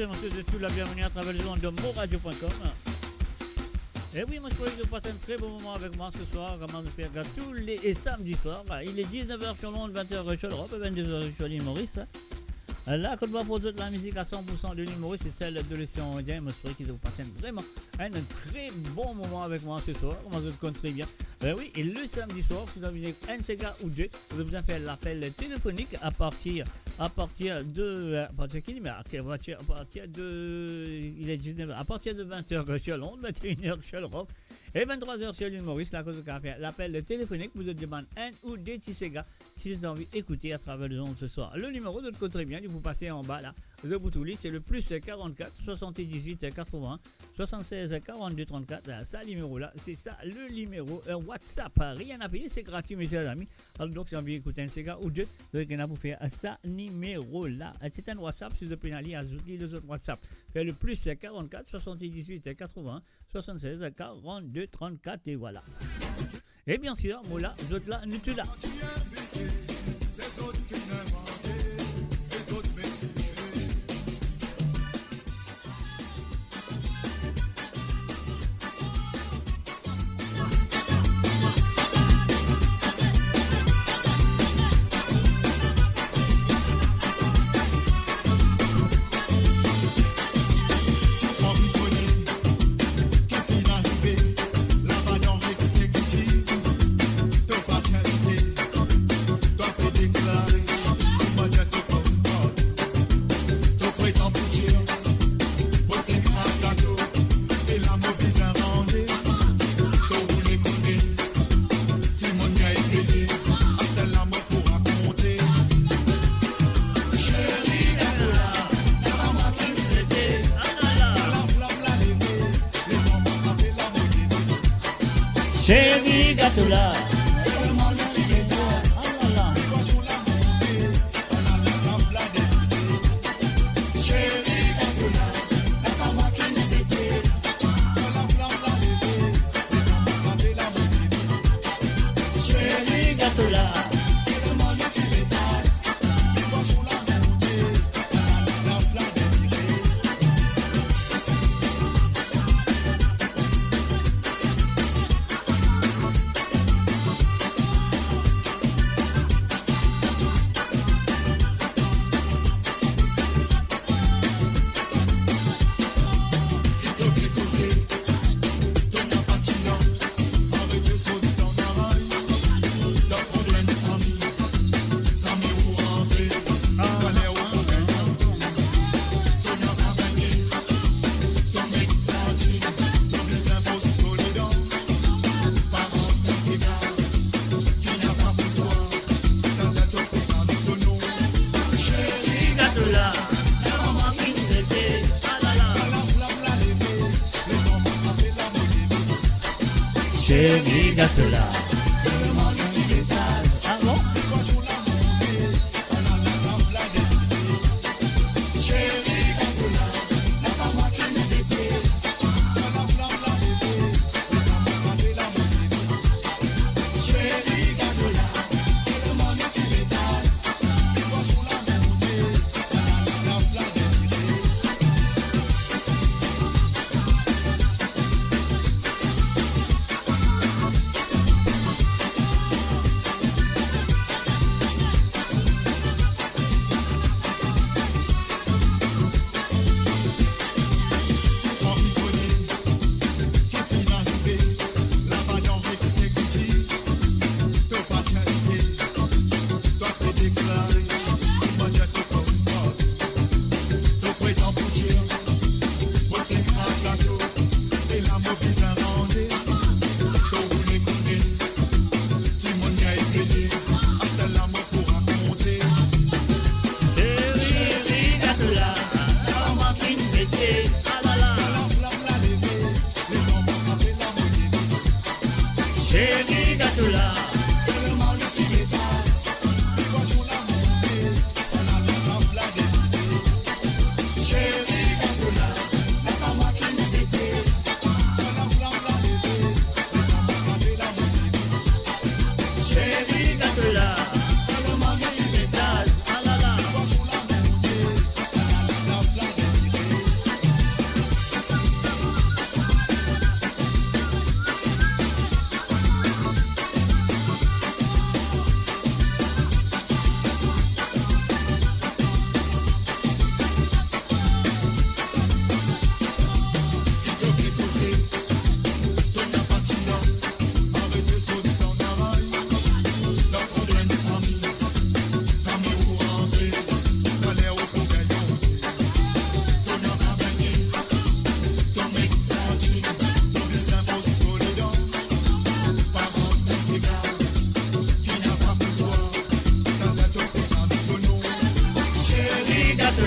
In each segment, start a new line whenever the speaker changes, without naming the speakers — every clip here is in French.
on se souhaite tout la bienvenue à travers les ondes de moradio.com. Et oui, moi je pourrais que vous passez un très bon moment avec moi ce soir, comment nous faire tous les samedis soirs. Il est 19h sur Londres, 20h sur l'Europe et 22h sur l'île Maurice. Là, quand on va pour toute la musique à 100% de l'île Maurice, c'est celle de l'océan Indien. Moi je pourrais que vous passez vraiment un très bon moment avec moi ce soir, comment je compte très bien. Oui, et le samedi soir, si vous avez un Sega ou deux, vous avez besoin de faire l'appel téléphonique à partir de 20h sur Londres, 21h sur l'Europe et 23h sur l'île Maurice. Là, quand vous avez fait l'appel téléphonique, vous avez demandé un ou deux petits Sega si vous avez envie d'écouter à travers le monde ce soir. Le numéro de l'autre côté, très bien, vous passez en bas là, de Boutouli, c'est le plus 44 78 80 76 42 34. Ça, numéro là, c'est ça le numéro WhatsApp. Rien à payer, c'est gratuit, mes chers amis. Alors, donc, si vous avez envie d'écouter un Sega ou deux, vous avez vous faire ça numéro là. C'est un WhatsApp, si vous avez aller ajouter les autres WhatsApp. Fait le plus 44 78 80 76 42 34 et voilà. Et bien sûr, moi là, vous êtes là, nous tous là. Chérie Gatoula. Chérie Gatoula. Ah bon?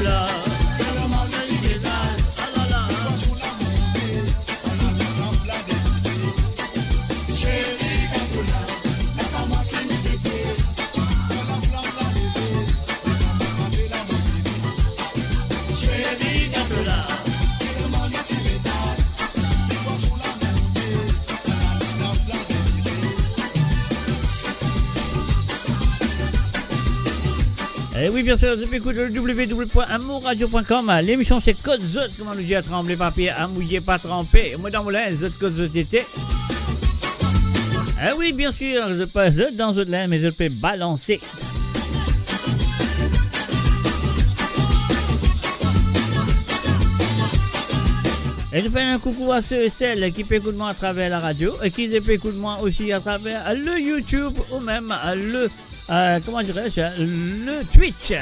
là. Et oui, bien sûr, je peux écouter le www.amourradio.com. L'émission, c'est Code Zot. Comment nous dit à trembler papier, à mouiller, pas tremper. Moi, dans mon lin, Zot, Code Zot, était. Eh oui, bien sûr, je peux Zot dans Zot lin, mais je peux balancer. Et je fais un coucou à ceux et celles qui écoutent moi à travers la radio et qui écoutent moi aussi à travers le YouTube ou même le, comment dirais-je, le Twitch.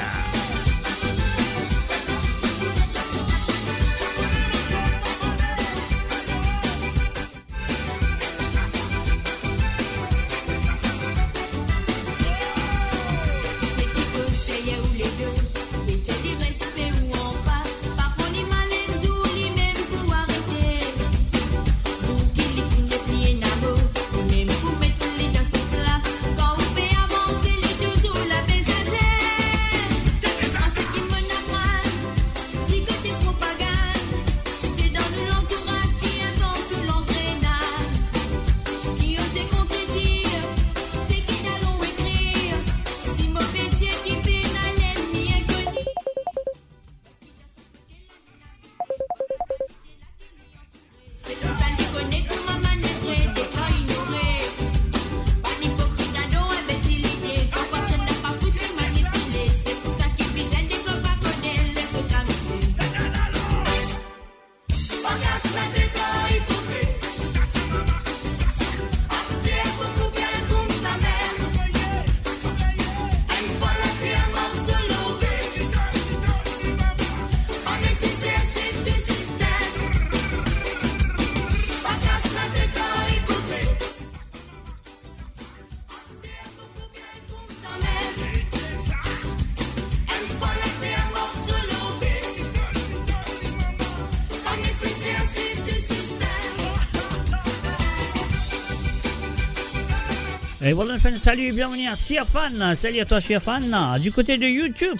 Et voilà, salut et bienvenue à Siafan. Salut à toi, Siafan, du côté de YouTube.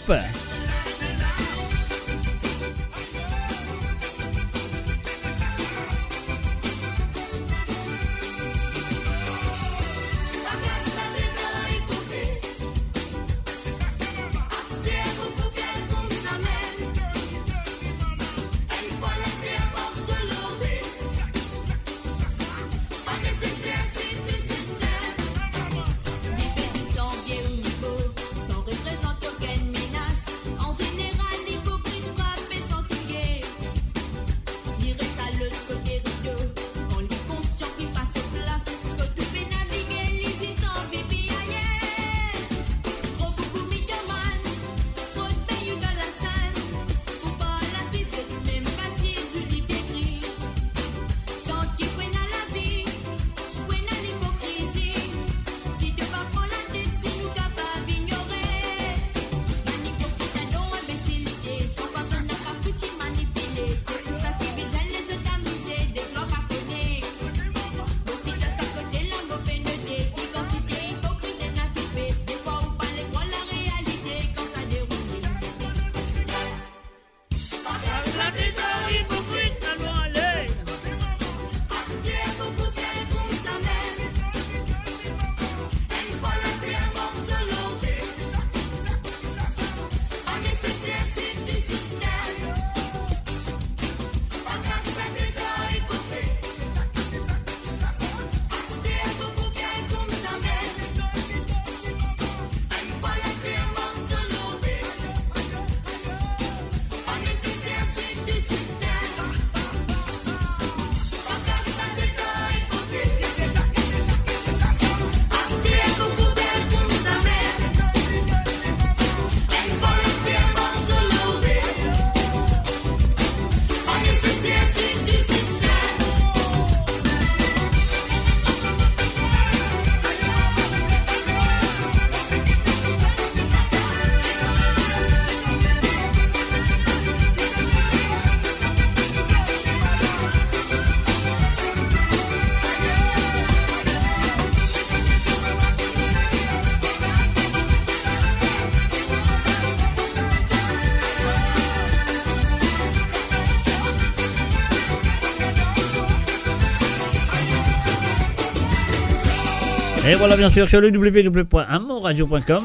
Et voilà, bien sûr, sur le www.amoradio.com.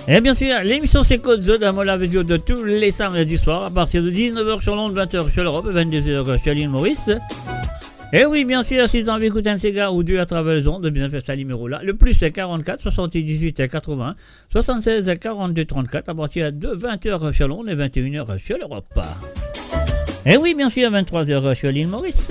Et bien sûr, l'émission c'est Code Zone à la vidéo de tous les samedis soirs à partir de 19h sur Londres, 20h sur l'Europe et 22h sur l'île Maurice. Et oui, bien sûr, si tu as envie d'écouter un Sega ou deux à travers les ondes, bien faire ce numéro-là. Le plus c'est 44 78 80 76 42 34 à partir de 20h sur Londres et 21h sur l'Europe. Et oui, bien sûr, 23h sur l'île Maurice.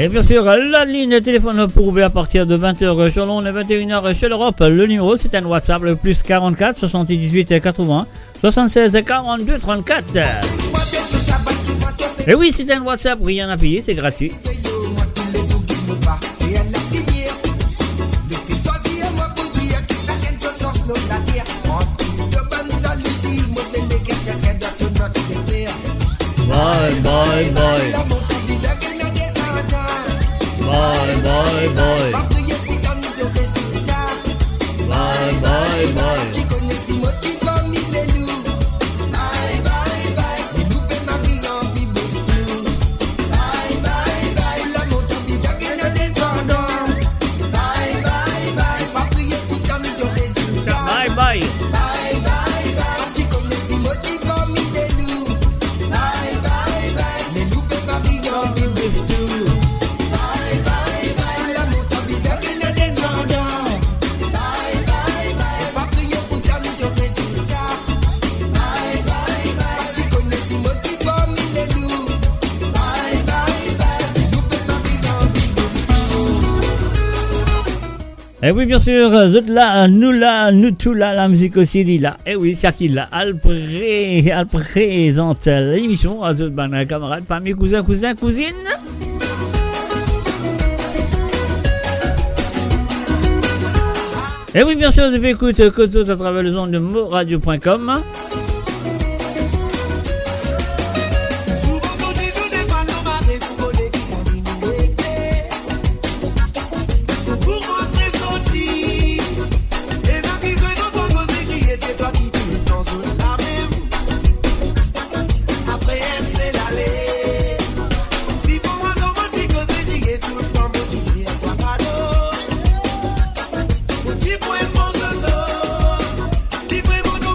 Et bien sûr, la ligne de téléphone pour ouvrir à partir de 20h sur Londres et 21h sur l'Europe. Le numéro, c'est un WhatsApp, le plus 44 78 80 76 42 34. Et oui, c'est un WhatsApp, rien à payer, c'est gratuit. Bye, bye, bye. Bye, bye, bye. Bye, bye, bye. Et oui, bien sûr, là, nous tous là, la musique aussi, dit là. Et oui, c'est qui là, elle présente l'émission à d'autres camarades, parmi cousins, cousines. Et oui, bien sûr, vous écoutez Cotos à travers les ondes de moradio.com.
Tipo hermoso, tipo hermoso,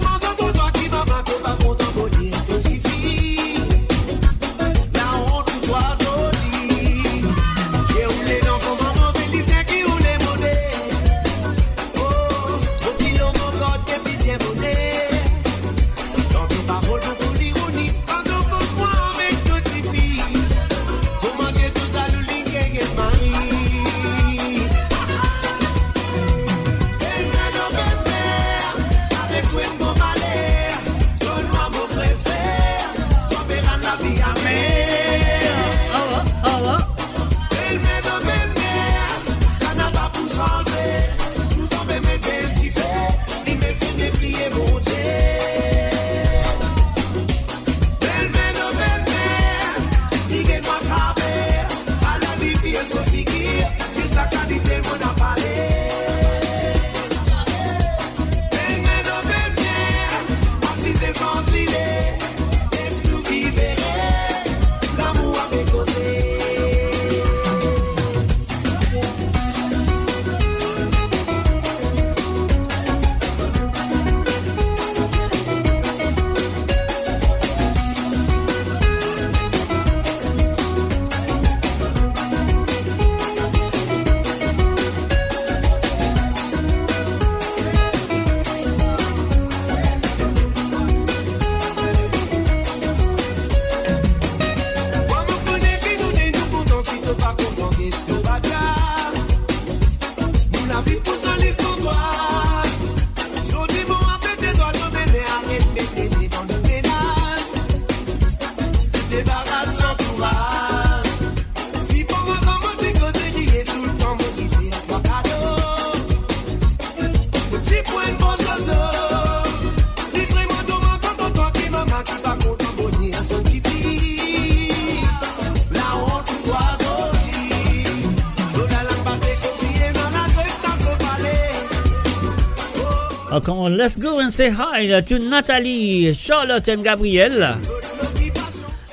Come on, let's go and say hi to Natalie, Charlotte and Gabrielle.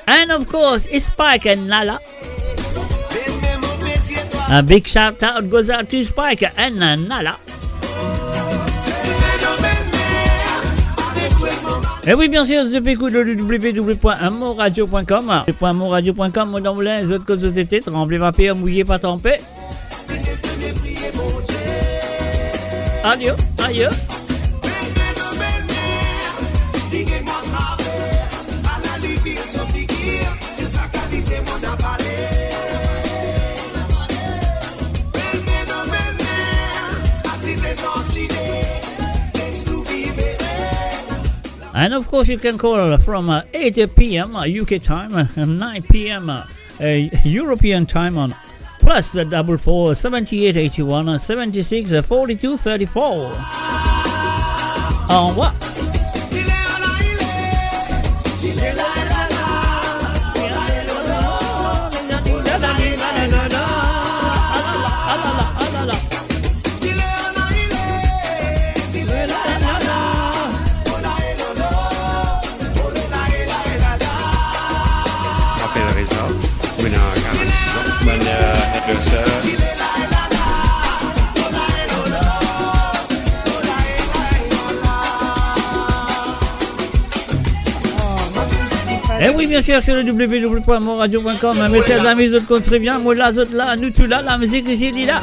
And of course, Spike and Nala. A big shout out goes out to Spike and Nala. Et oui, bien sûr, je peux www.moradio.com. .moradio.com, dans les autres causes de TT, tremblé, vapeur, mouillé, pas tempé. Adieu, adieu. And of course, you can call from 8 p.m. UK time, 9 p.m. European time on plus the 44 78 81 76 42 34. Au revoir. Et oui, bien sûr, sur le www.moradio.com. Mais chers amis, autres comptent très bien. Moi, là, autres là, nous tous là, la musique ici, il est là.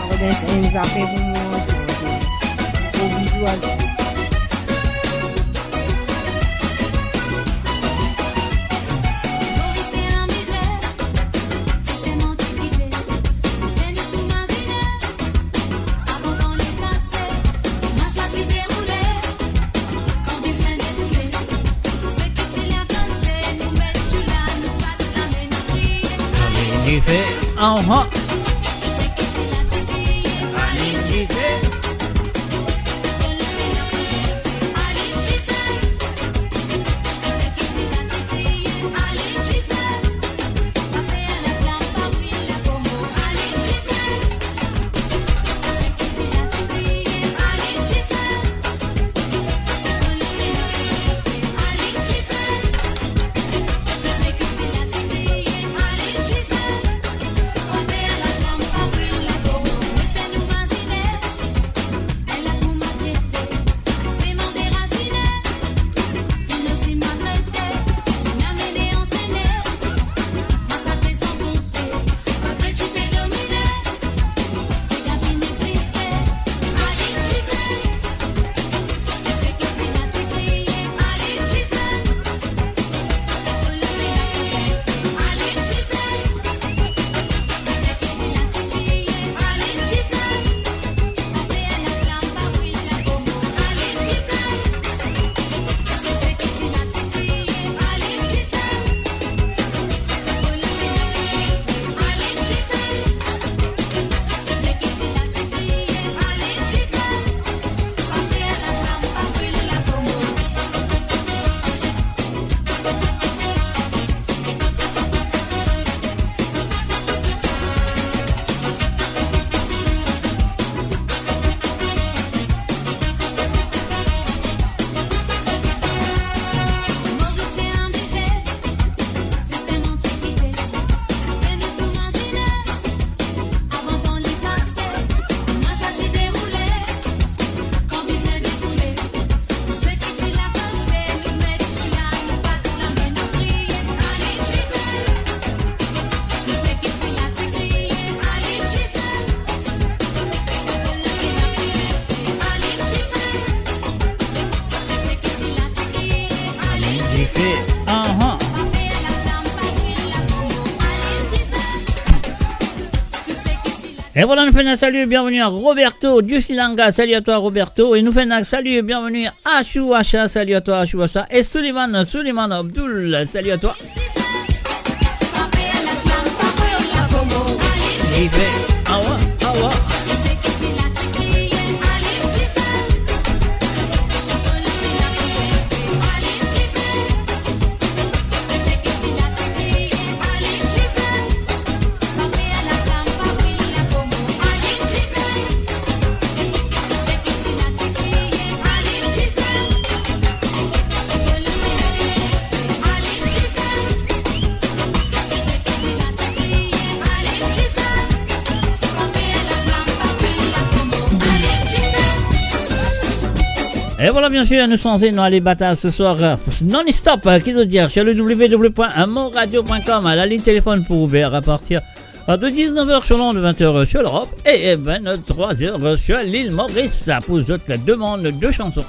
Uh-huh. Et voilà, nous faisons un salut et bienvenue à Roberto Dusilanga, salut à toi Roberto. Et nous faisons un salut et bienvenue à Chouacha, salut à toi à Chouacha. Et Suleiman Abdul, salut à toi. Et voilà, bien sûr, nous sommes dans les batailles ce soir non-stop, qui veut dire sur le www.moradio.com, à la ligne téléphone pour ouvrir à partir de 19h sur l'onde, de 20h sur l'Europe et 23h sur l'île Maurice pour votre la demande de chansons.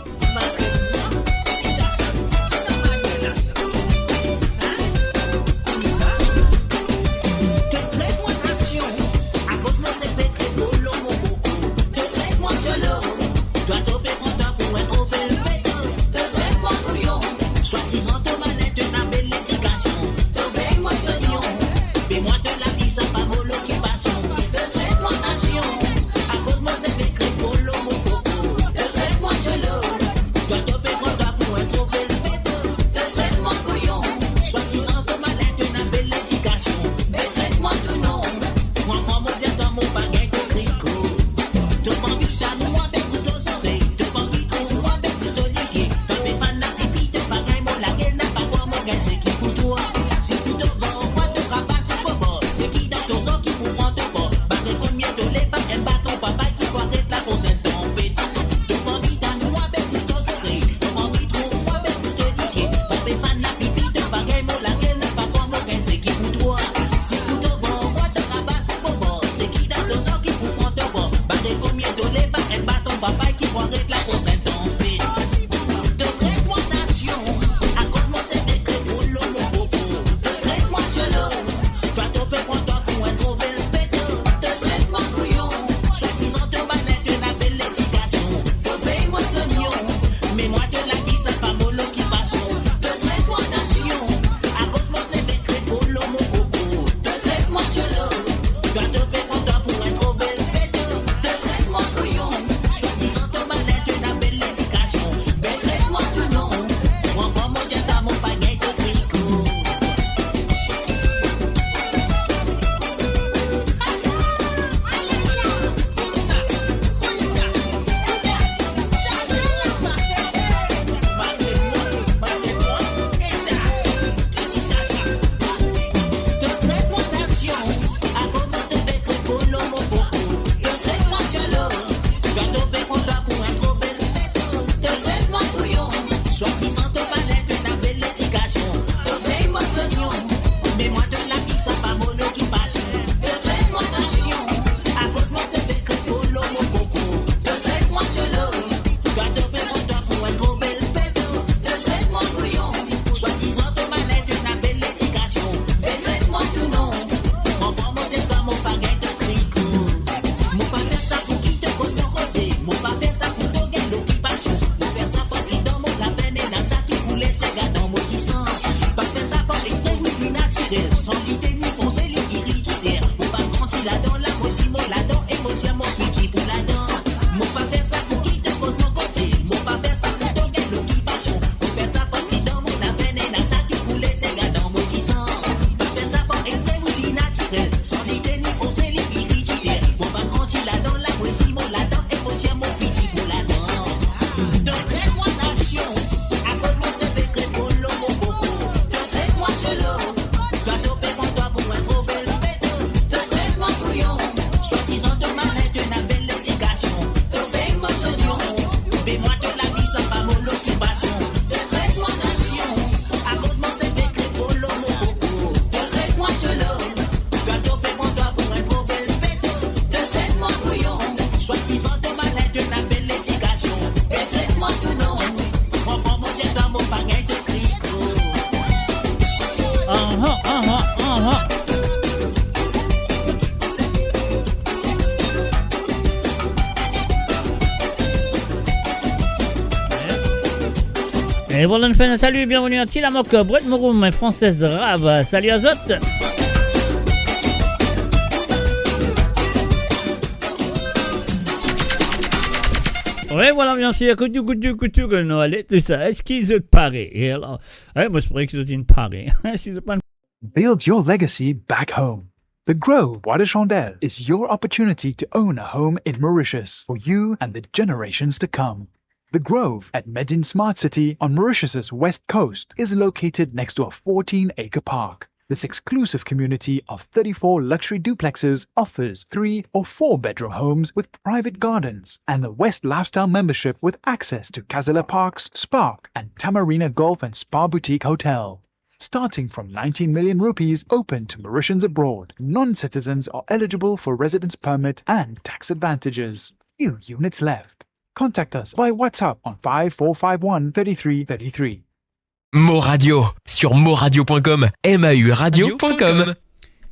Et voilà, on fait un salut et bienvenue à Tilamok, Brett Mouroum, Française Rave. Salut à Zot. Oui, voilà, bien sûr, couture, que Noël, tout ça. Est-ce qu'ils ont paré? Et alors, moi, je pourrais qu'ils ont une paré.
Build your legacy back home. The Grove Bois de Chandelle is your opportunity to own a home in Mauritius for you and the generations to come. The Grove at Medin Smart City on Mauritius's west coast is located next to a 14-acre park. This exclusive community of 34 luxury duplexes offers 3 or 4 bedroom homes with private gardens and the West Lifestyle membership with access to Casella Parks, Spark and Tamarina Golf and Spa Boutique Hotel. Starting from 19 million rupees, open to Mauritians abroad. Non-citizens are eligible for residence permit and tax advantages. Few units left. Contact us by WhatsApp on 5451 3333.
Mo Radio sur moradio.com, mauradio.com.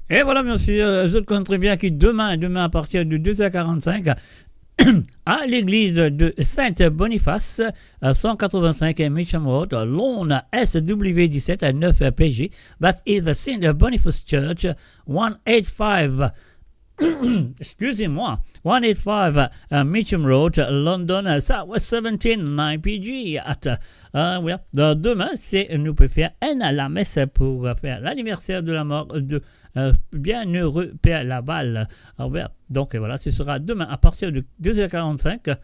Et voilà, bien sûr, vous comprenez bien que demain à partir de 2h45, à l'église de Saint-Boniface, à 185 Mitcham Road, Lone SW17 à 9 PG. That is the Saint Boniface Church, 185. Excusez-moi, 185 Mitcham Road, London, Southwest 17, 9 PG. Demain, nous pouvons faire la messe pour faire l'anniversaire de la mort de bienheureux Père Laval. Donc voilà, ce sera demain à partir de 2h45.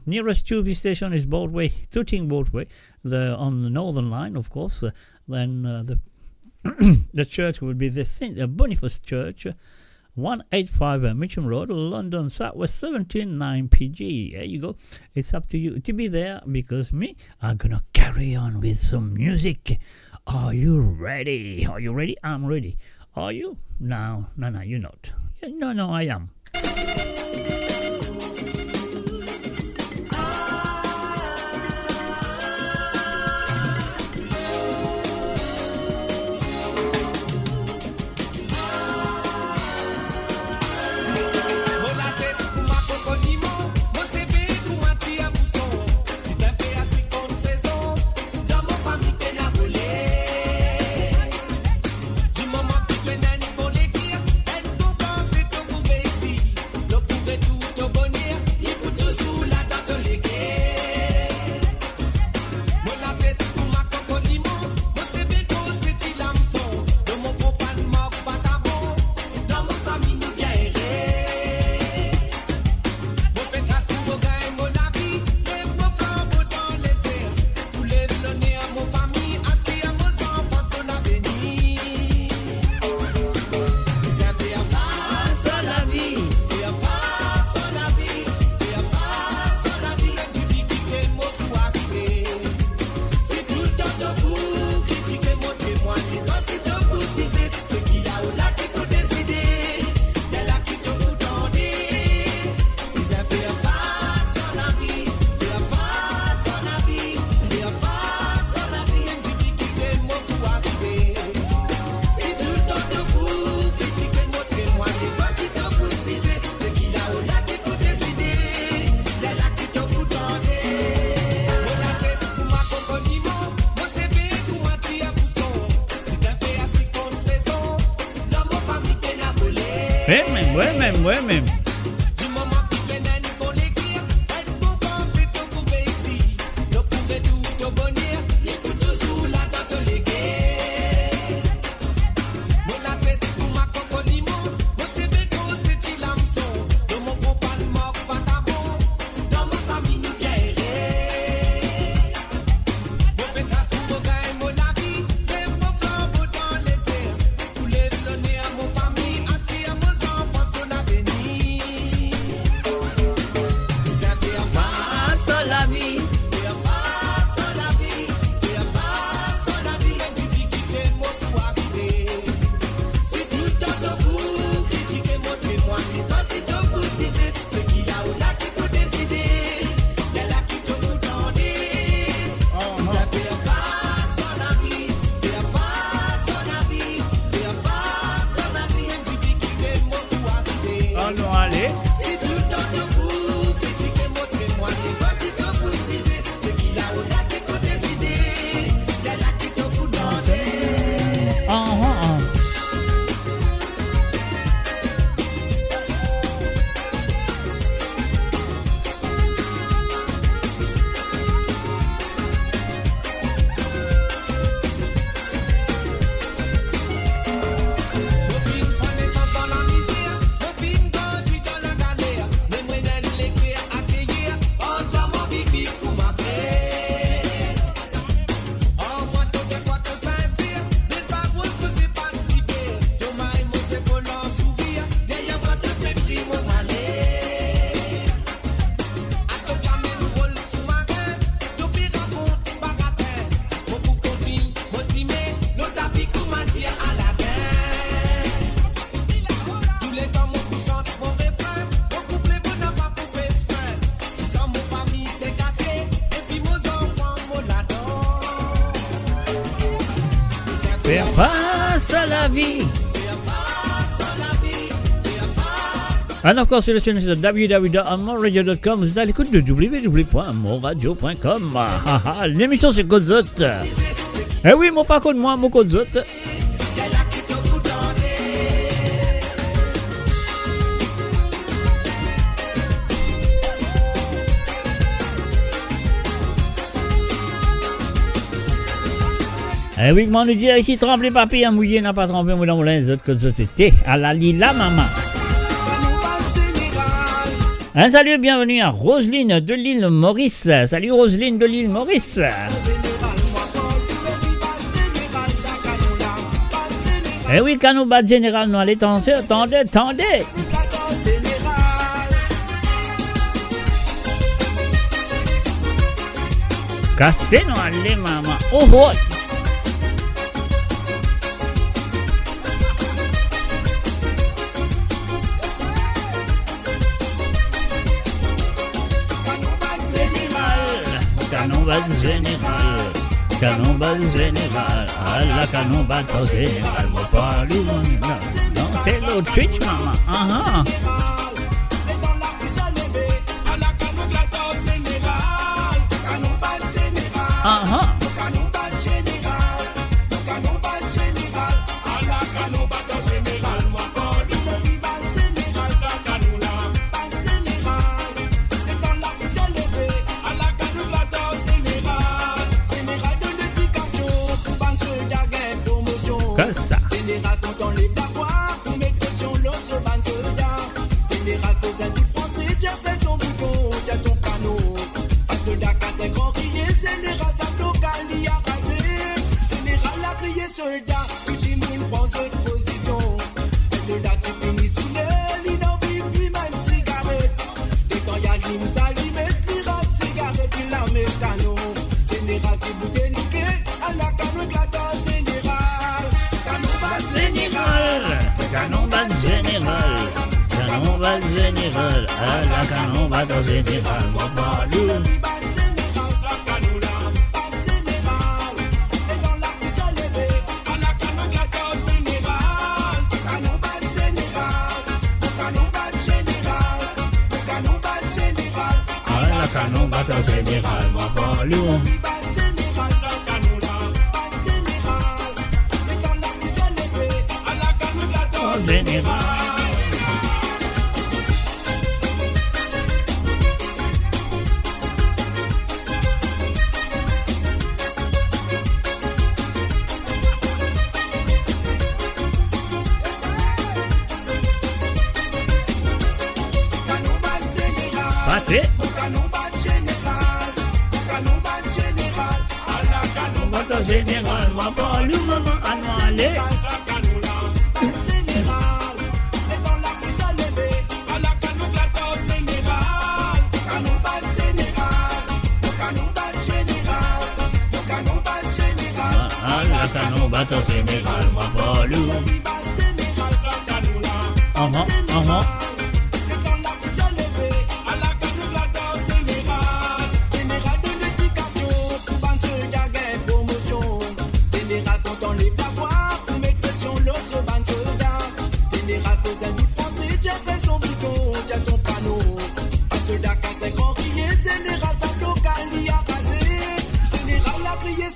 Nearest tube station is Broadway, Tooting Broadway, on the northern line, of course. Then the church will be the St. Boniface Church, 185 Mitcham Road, London, Southwest 17, 9 PG. There you go. It's up to you to be there because I'm gonna carry on with some music. Are you ready? Are you ready? I'm ready. Are you? No, you're not. No, I am. Ouais, même. Faire face à la vie. Alors encore sur le site www.moradio.com, vous êtes à l'écoute de www.moradio.com. L'émission c'est Codezot. Eh oui, mon pas de moi, mon Codezot. Eh oui, comment nous dire ici, tremblez papier à mouiller, n'a pas tremblé, moi dans mon linge, que c'était à la lila maman. Un salut et bienvenue à Roselyne de l'île Maurice. Salut Roselyne de l'île Maurice. Eh oui, Canoubat général, nous allons attendez. Cassez nous allez maman. Oh oh. Canonbal général, à la canonbal général, mon parle, non, c'est l'autre Twitch, maman, ça.
Général, quand on lève la voix, pour mettre pression, l'eau se banne soldat. Général, cause un tout français, tu as fait son bouton, tu as ton canot. Un soldat casse un grand crier, général, ça local, il a rasé. Général a crié soldat, tout le monde prend cette position. Un soldat, tu finis sous le lit, dans vivi, même cigarette. Dès quand y'a l'hymne, ça lui met, pirate, cigarette, puis la met canot. Général, tu bouteilles niqué, à la canot, éclatant, général.
Canonbal général, à la canonbal général, mon parle. Canonbal général, mon parle. Général. Patrick. Général, moi pas lui maman à nous aller. Canon bateau général, moi pas lui.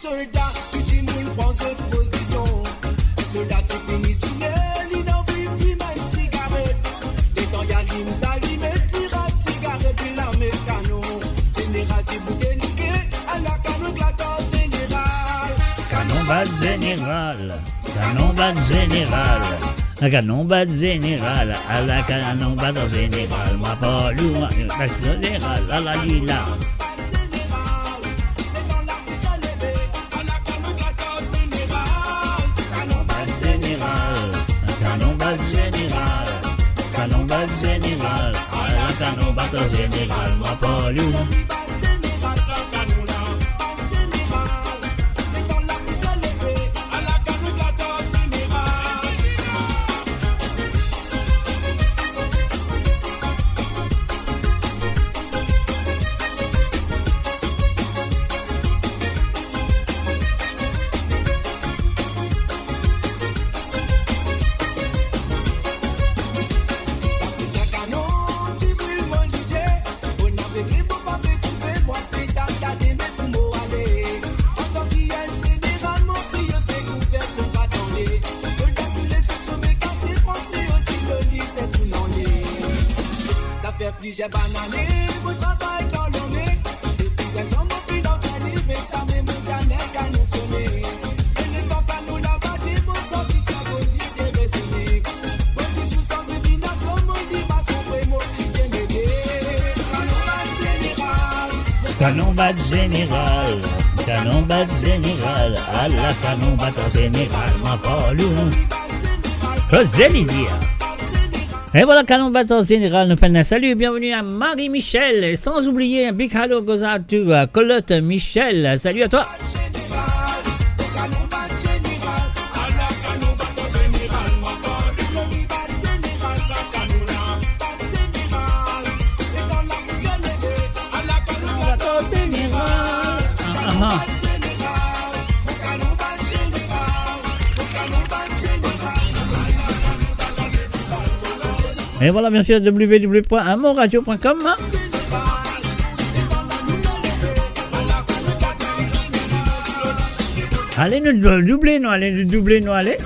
Soldat, tout le monde prend cette position. Soldat, tu finis sous le lit, dans vivi, même cigarette. Dès quand y'a l'hymne, ça lui met pirate, cigarette, puis la met canon. Général, tu bouteilles niqué, à la canon, éclatant, général.
Canonbal général, canonbal général. La canonbal général, à la canonbal général, moi pas loin, la général, à la lila. Canonbal général, à la canonbal général, moi pas loin.
j'ai banané, vous travaillez dans l'année. Et puis elles ont mon fil dans le livre, et ça met mon canel qu'à nous sonner. Et les temps qu'à nous la bâtir, mon sorti, ça vaut l'île des raisonnés. Moi, je suis sans divination, mon dit, ma sombre et mon fils de m'aider. Canon bat général.
Canon bat général, à la canon bat général, ma palou. Cosé et voilà, canon bat général, nous faisons un salut et bienvenue à Marie-Michel. Et sans oublier un big hello goes out to Colotte Michel. Salut à toi. Et voilà, bien sûr, www.amoradio.com. Allez nous doubler, nous allez.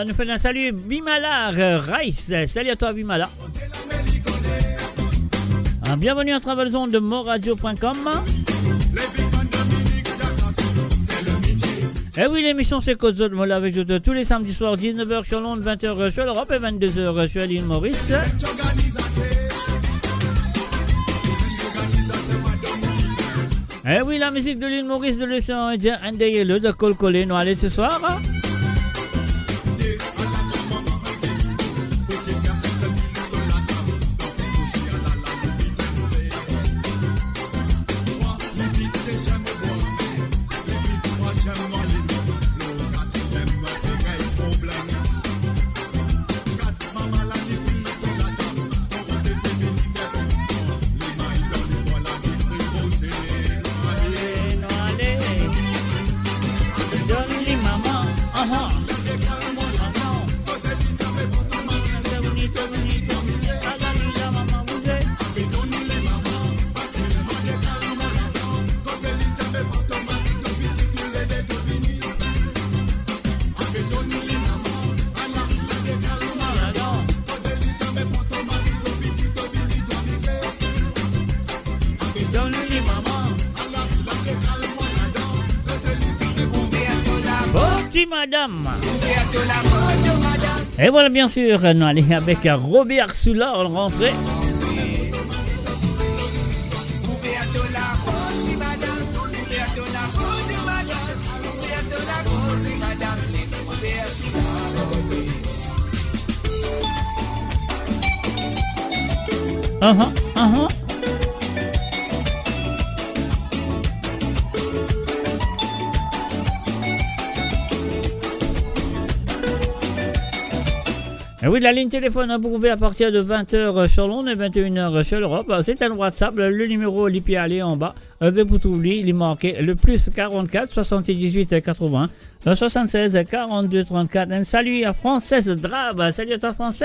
Nous faisons un salut Vimala Rice. Salut à toi Vimala. Bienvenue à travers le zone de moradio.com. Et oui, l'émission c'est Code Zone Mola avec vous tous les samedis soirs 19h sur Londres, 20h sur l'Europe et 22h sur l'île Maurice. Et oui, la musique de l'île Maurice de l'océan Indien, Indien de Colcolé, nous allons ce soir. Madame. Et voilà, bien sûr, nous allons avec Robert Soula en rentrée. Et oui, la ligne téléphone pour ouvrir à partir de 20h sur Londres et 21h sur l'Europe. C'est un WhatsApp, le numéro Lipi allé en bas. De pour oublier, il est marqué le plus 44 78 80 76 42 34. Un salut à Frances Drab. Salut à toi, Frances.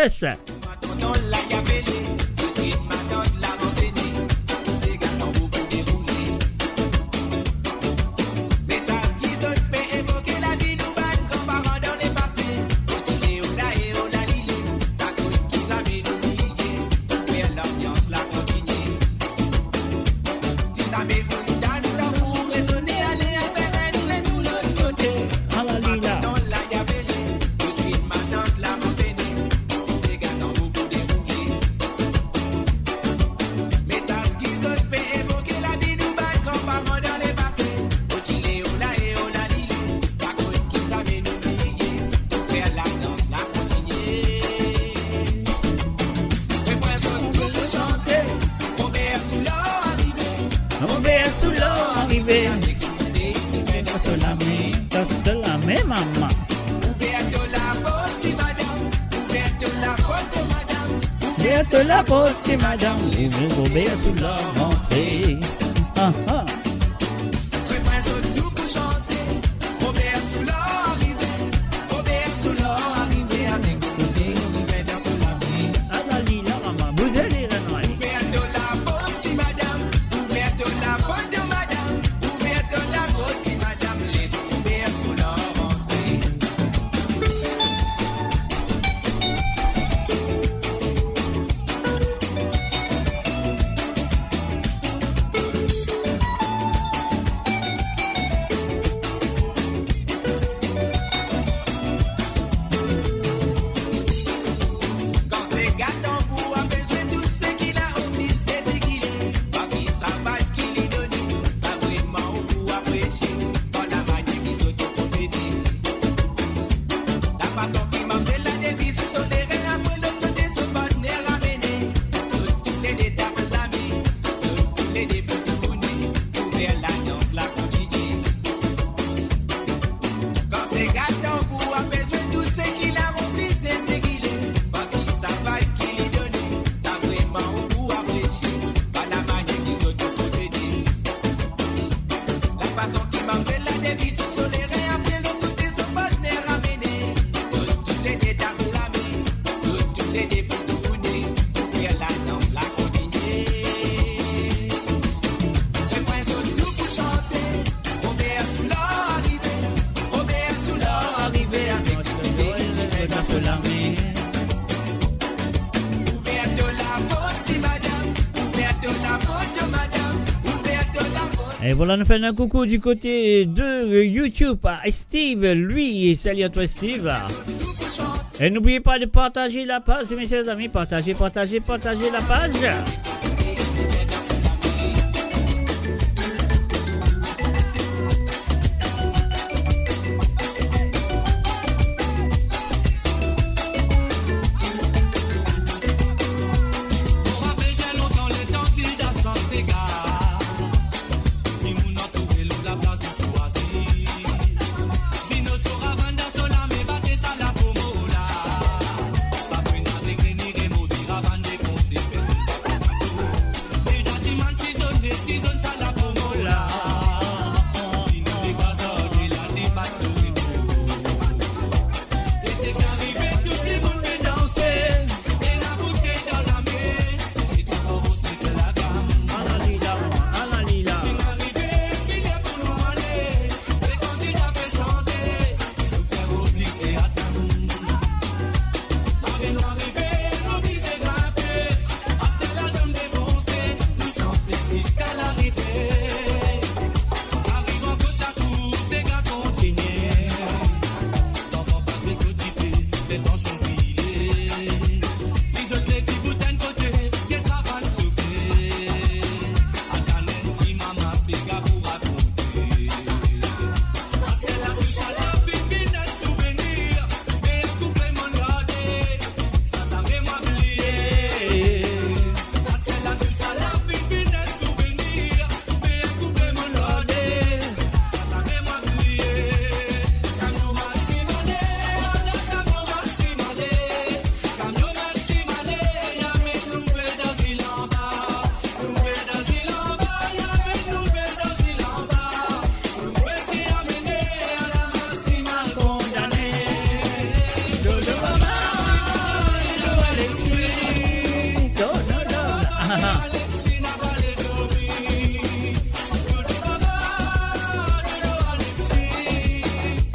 La porte, madame, les yeux tombés sous la rentrée. Et voilà, nous faisons un coucou du côté de YouTube à Steve. Lui, salut à toi, Steve. Et n'oubliez pas de partager la page, mes chers amis. Partagez la page.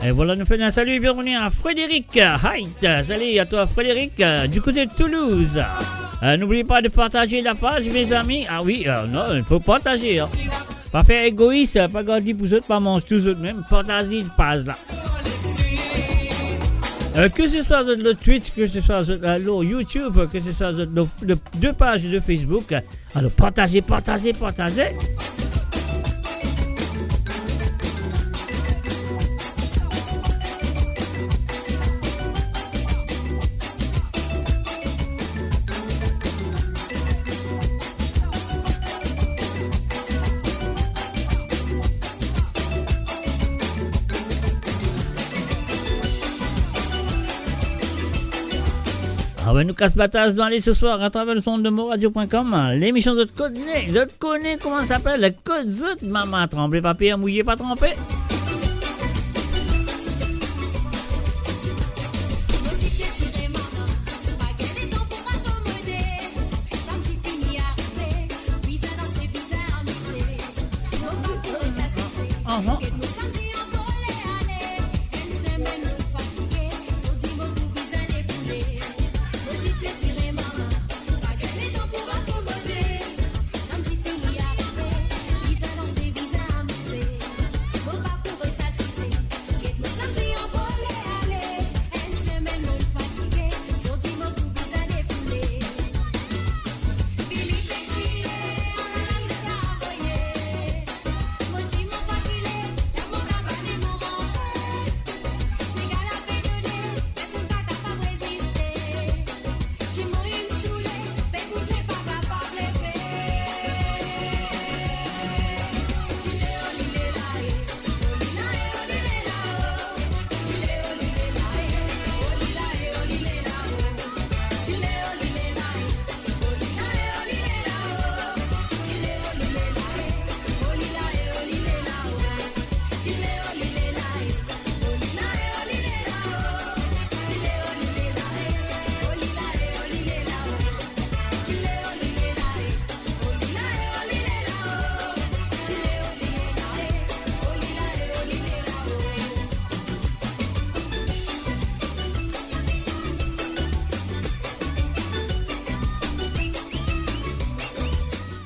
Et voilà, nous faisons un salut et bienvenue à Frédéric Height. Salut à toi Frédéric, du côté de Toulouse. N'oubliez pas de partager la page, mes amis. Ah oui, non, il faut partager. Hein. Pas faire égoïste, pas garder pour eux, pas manger tous autres même. Partagez une page là. Que ce soit sur le Twitch, que ce soit sur le YouTube, que ce soit sur les deux pages de Facebook. Alors partagez. Ah ouais, nous casse-batasse dans aller ce soir à travers le son de moradio.com. L'émission de connais comment ça s'appelle? Le code Zut, maman tremblé, papier mouillé, pas trempé.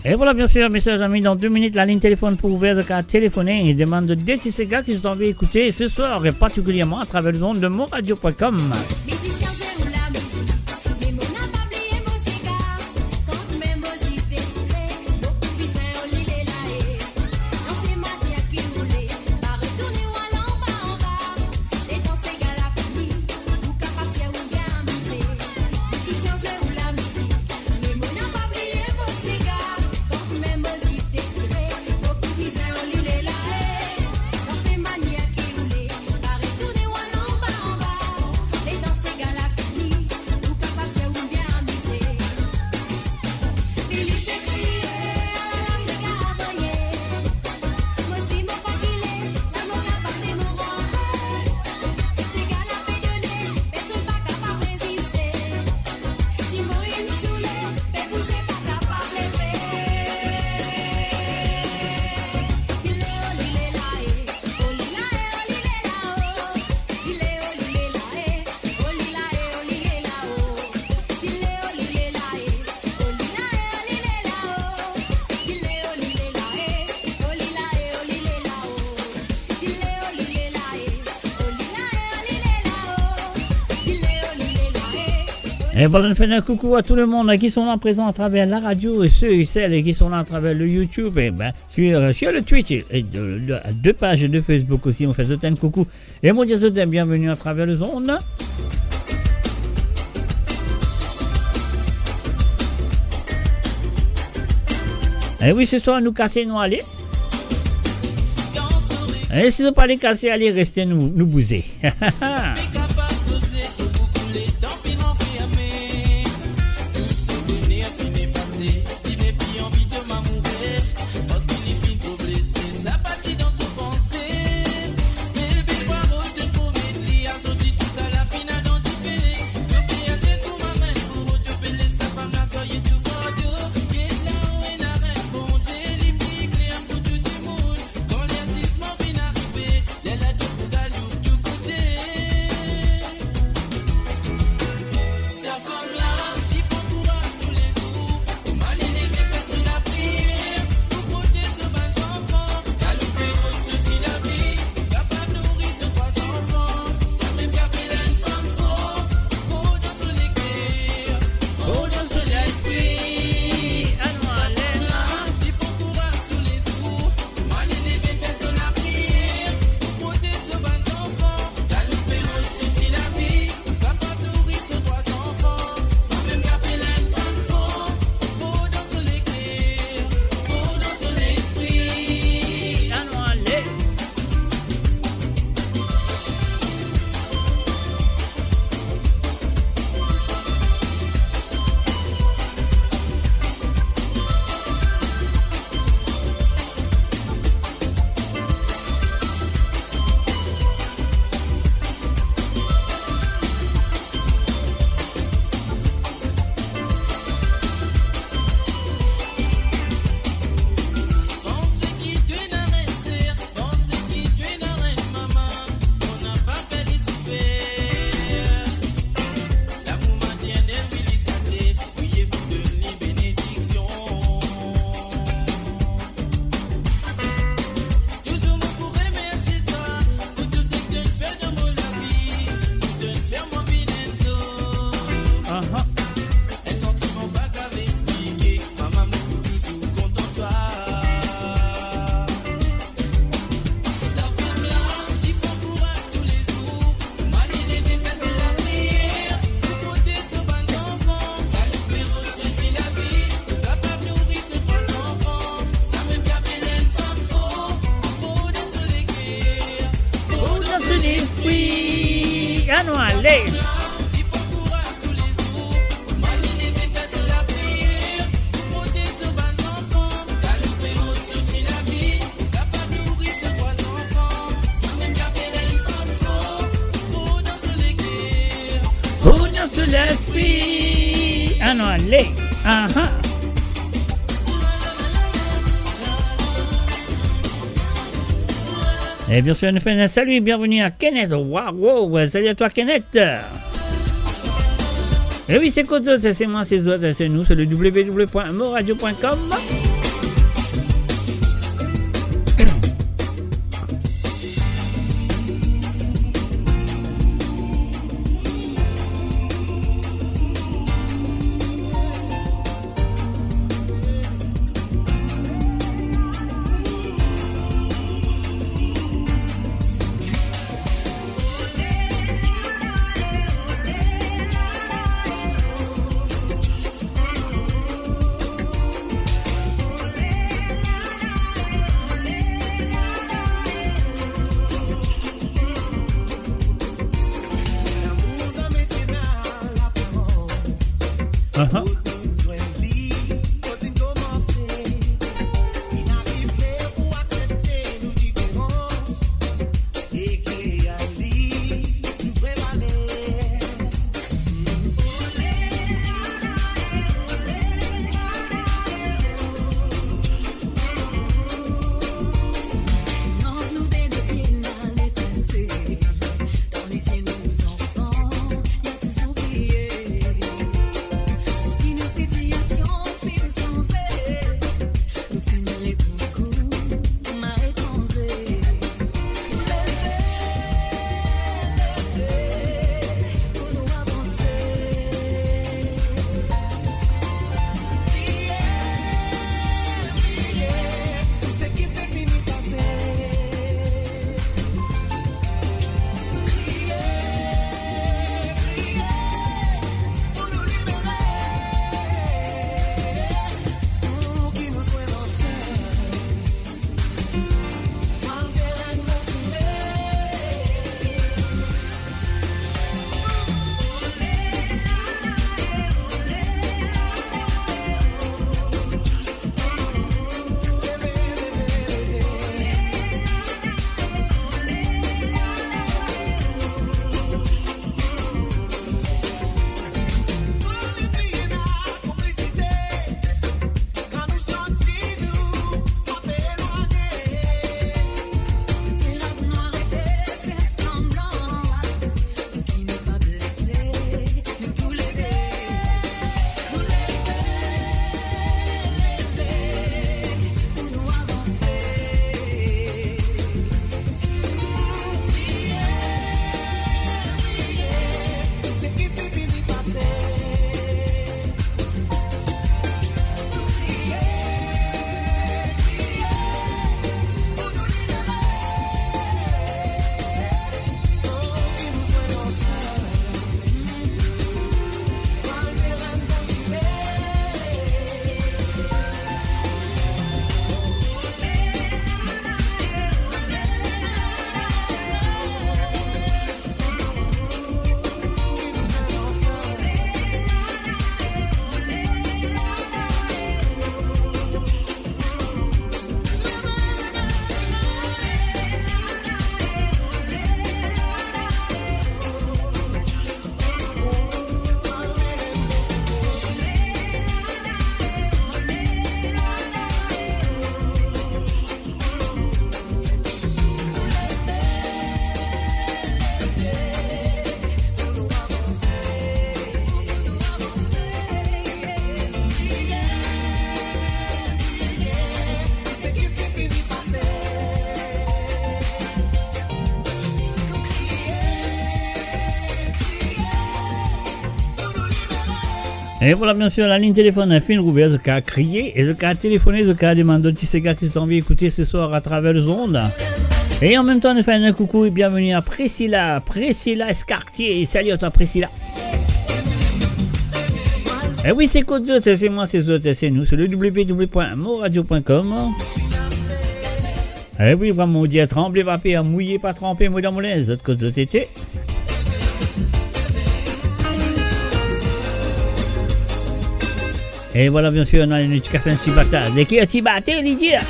Et voilà, bien sûr, message amis, dans 2 minutes, la ligne téléphone pour ouvrir de cas téléphoner et demande de DCCG qui sont envie d'écouter ce soir, et particulièrement à travers le monde de moradio.com. Et voilà, nous faisons un coucou à tout le monde qui sont là présents à travers la radio et ceux et celles qui sont là à travers le YouTube et sur le Twitch et deux pages de Facebook aussi. On fait un coucou et mon Dieu, bienvenue à travers le zone. Et oui, ce soir, nous casser, nous aller. Et si vous pas les casser, allez rester nous bouser. Allons, allez. Pognon sur l'esprit. Allons, allez. Uh-huh. Et bien sûr, nous faisons un salut et bienvenue à Kenneth. Wow, salut à toi, Kenneth. Et oui, c'est Koto, c'est moi, c'est autres, c'est nous, c'est le www.moradio.com. Uh-huh. Et voilà, bien sûr, la ligne téléphone est fin ouverte, ce cas a crié, et ce cas a téléphoné, ce cas a demandé si c'est gars qui sont envie d'écouter ce soir à travers les ondes. Et en même temps, nous faisons un coucou et bienvenue à Priscilla Escartier. Salut à toi, Priscilla. Et oui, c'est Côte d'Autre, c'est moi, c'est autres, c'est nous, c'est le www.moradio.com. Et oui, vraiment, on dit à trembler, papier, à mouiller, pas tremper, moi dans mon lait, autres Côte d'Autre été. Et voilà, bien sûr, on a une éducation Tibata. Dès qu'il y a Tibata, Lydia.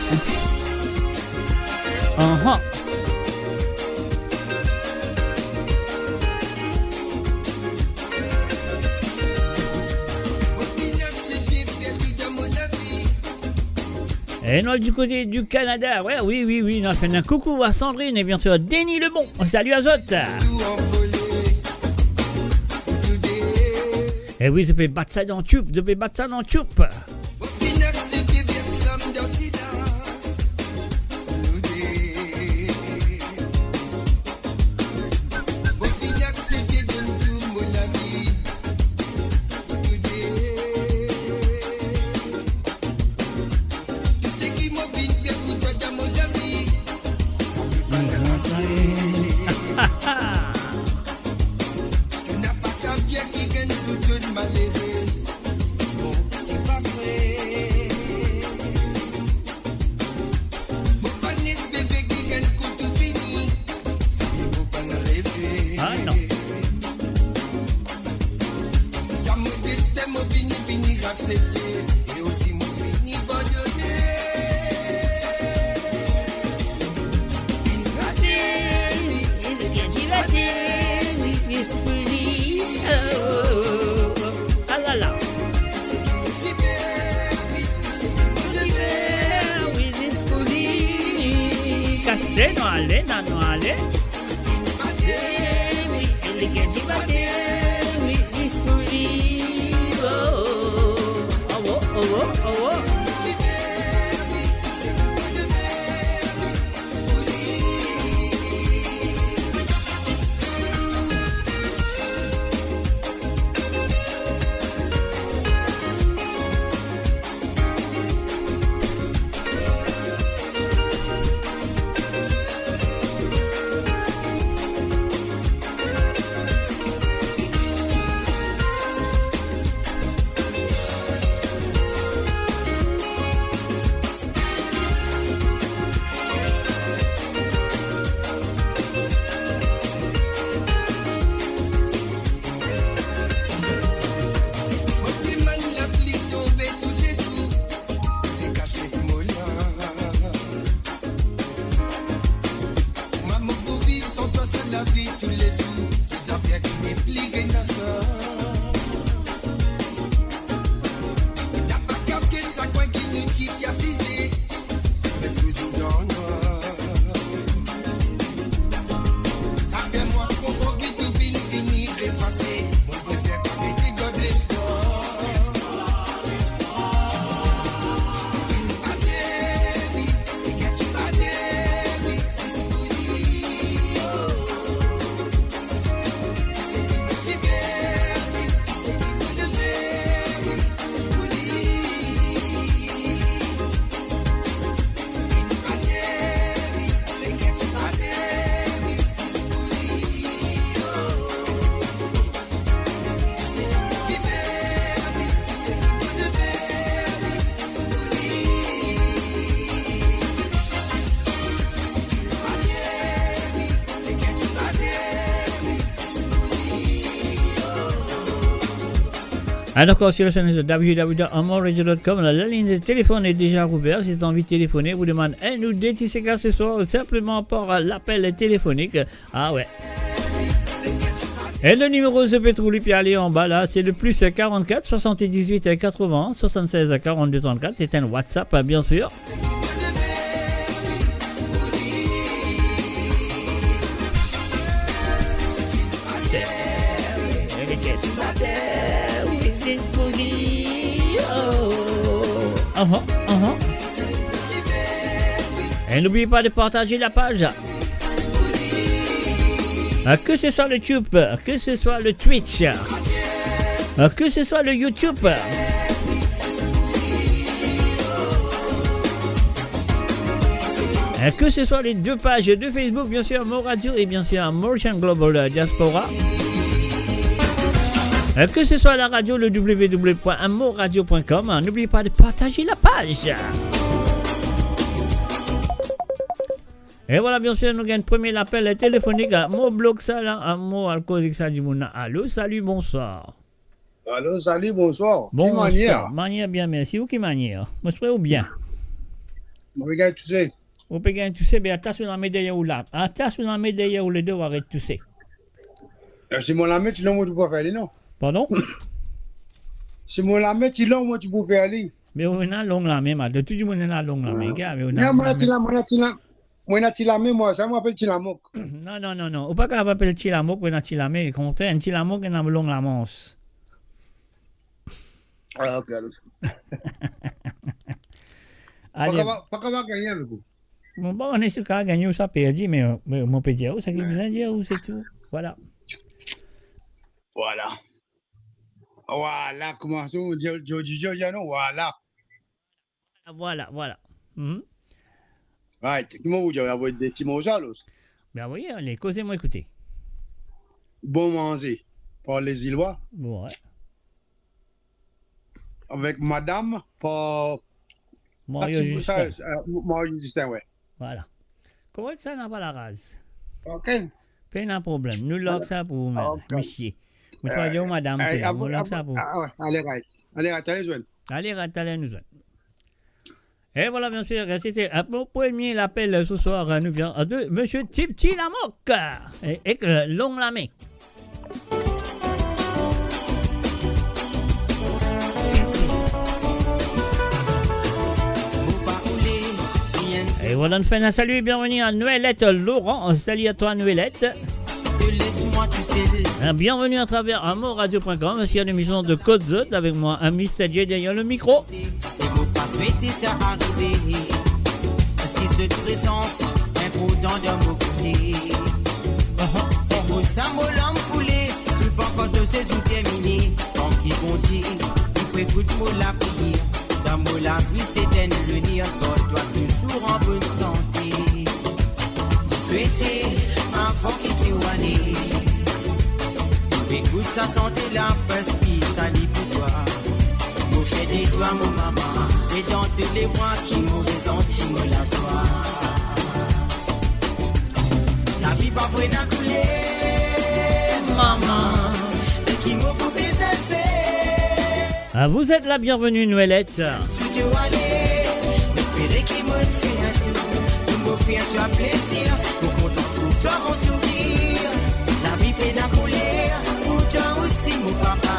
Et non, du côté du Canada, ouais, oui, on a fait un coucou à Sandrine et bien sûr Denis Lebon. Salut Azote. Et oui, je peux battre ça dans le tube, Alors, quand sur le chaîne de www.amorradio.com, la ligne de téléphone est déjà ouverte. Si vous avez envie de téléphoner, vous demandez un ou deux TCK ce soir, simplement par l'appel téléphonique. Ah ouais. Et le numéro se peut trouver puis aller en bas là, c'est le plus 44 78 80 76 42 34. C'est un WhatsApp, bien sûr. Et n'oubliez pas de partager la page. Que ce soit le YouTube, que ce soit le Twitch, que ce soit le YouTube. Que ce soit les deux pages de Facebook, bien sûr, Mo Radio et bien sûr Motion Global Diaspora. Que ce soit la radio, le www.moradio.com. N'oubliez pas de partager la page. Et voilà, bien sûr, nous avons un premier appel téléphonique. Mo bloque ça là, mo alcoolique ça dit mon allô, salut, bonsoir.
Allô, salut, bonsoir.
Bon,
Quelle manière?
manière bien, merci. Où qui manière? Moi, je suis ou bien?
Regarde, tu sais.
Ou peut gagner tousser, mais attention dans la médaille ou là. Attention dans la médaille ou les deux, arrête de tousser.
Si mon lame, tu l'as, moi, tu peux faire aller, non?
Pardon?
Si mon lame, tu l'as, moi, tu peux faire aller.
Mais on a long la même, de tout le monde a long la même, gars. Mais on a.
Non, moi, tu l'as, moi, ça m'appelle Tilamok.
Non, non, non, non. Ou pas qu'on appelle Tilamok, on a Tilamé, le contraire, un Tilamok, on a long la manche.
Ah, ok.
Allez.
Pas qu'on va gagner avec vous.
Bon, on est sûr qu'à gagner ou ça perdu, mais on peut dire, ça qui est besoin de dire, ou c'est tout. Voilà.
Voilà. Voilà, comment ça, non, voilà.
Voilà, voilà.
Right, comment vous dire, avoir des petits mots salos.
Ben oui, allez, causez-moi écouter.
Bon manger par les Îlois.
Bon, ouais.
Avec madame par.
Mario Justin.
Mario Justin, ouais.
Voilà. Comment ça n'a pas la race?
Ok.
Pas un problème. Nous lock ça pour vous-même,
Ok.
monsieur. Vous choisissez où madame, nous lock ça pour vous.
Ah ouais, allez, right. Allez, allez, Joël.
Allez, allez, nous autres. Et voilà, bien sûr, c'était pour premier l'appel ce soir, nous vient de monsieur Tipti Lamok et long la main. Et voilà, on fait un salut et bienvenue à Noëlette Laurent. Salut à toi, Noëlette. Bienvenue à travers amourradio.com. S'il y a une émission de Code Zot avec moi, un Mr. J derrière le micro.
Souhaiter ça arriver, parce qu'il se présence imprudent de mon côté. C'est pour ça mon langue coulée, souvent quand on sait où terminer. Tant qu'il vont dire, il faut écouter mon la prière. Dans mon la vie c'est un venir, quand toi toujours en bonne santé. Souhaiter avant qu'il t'ait année. Écoute sa santé là, parce qu'il s'allie pour toi. Vous faites des doigts, mon maman, et dans tous les mois qui m'ont ressenti, me la soie. La vie pas prête à couler, maman, et qui m'ont coupé ses faits.
Vous êtes la bienvenue, Noëlette.
Si tu allais, espérer qu'il me fait un tour, tout me fait un plaisir, pour content pour toi mon sourire. La vie prête à couler, pour toi aussi, mon papa,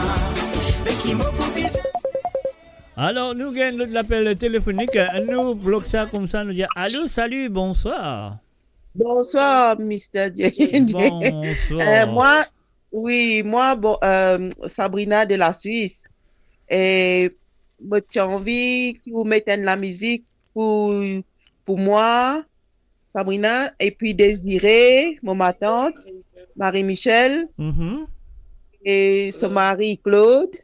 et qui m'ont coupé ses faits.
Alors, nous gagnons de l'appel téléphonique. Nous bloquons ça comme ça. Nous disons allô, salut, bonsoir.
Bonsoir, Mr. J.
Bonsoir.
Moi, bon, Sabrina de la Suisse. Et j'ai envie que vous mettez de la musique pour moi, Sabrina, et puis Désiré, ma tante, Marie-Michel, et son mari Claude.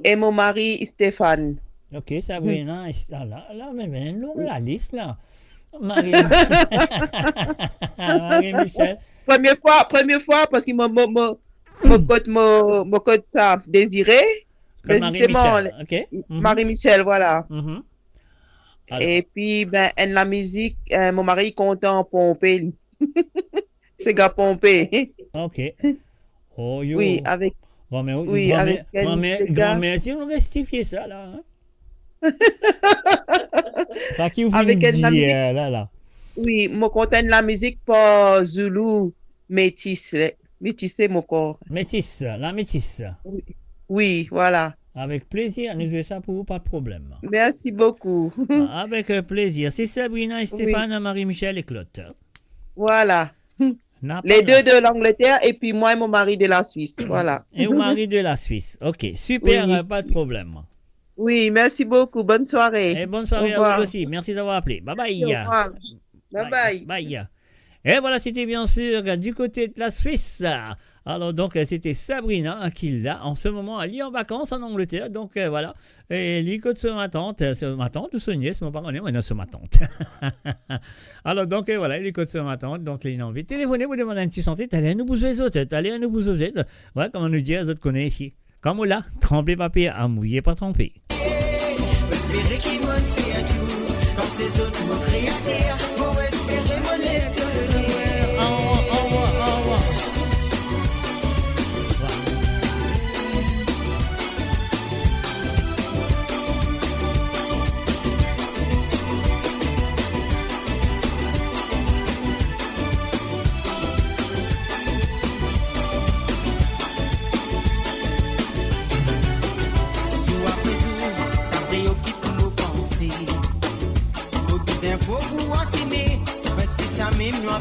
Et mon mari Stéphane.
Ok, Sabrina, là, mais longue la liste, là. Marie... Marie-Michel.
Première fois, parce qu'il me code ça, Désiré. Mais justement,
okay.
Marie-Michel, voilà.
Alors.
Et puis, la musique, mon mari content pomper. C'est gars pomper.
Ok. Oh, yo.
Oui, avec...
avec merci de rectifier ça, là. Hein? Ça qui vous
avec
dit,
musique,
là.
Oui, me content la musique pour Zulu, métissé mon corps.
Métisse, la métisse.
Oui, voilà.
Avec plaisir, nous faisons ça pour vous, pas de problème.
Merci beaucoup.
Avec plaisir. C'est Sabrina, Stéphane, Marie-Michel et Claude.
Voilà. Les deux de l'Angleterre et puis moi et mon mari de la Suisse. Voilà.
Et mon mari de la Suisse. Ok, super,
Oui.
pas de problème.
Oui, merci beaucoup. Bonne soirée.
Et bonne soirée à vous aussi. Merci d'avoir appelé. Bye bye.
Au revoir. Bye bye.
Bye. Et voilà, c'était bien sûr du côté de la Suisse. Alors donc c'était Sabrina qui l'a en ce moment, elle est en vacances en Angleterre, donc voilà, et l'écoute sur ma tante ou son nièce, mon parent, non, sur ma tante. Alors donc voilà, l'écoute sur ma tante, donc il a envie de téléphoner, vous demandez un petit santé, allez à nous bouger les autres, ouais, comme on nous dit, les autres connaissent ici. Comme on l'a, tremblez papier, à mouiller pas tremper.
Espérer qu'il me fait un tour, quand ces autres me crient à terre, pour espérer mon lèvre de le nez.
Au revoir.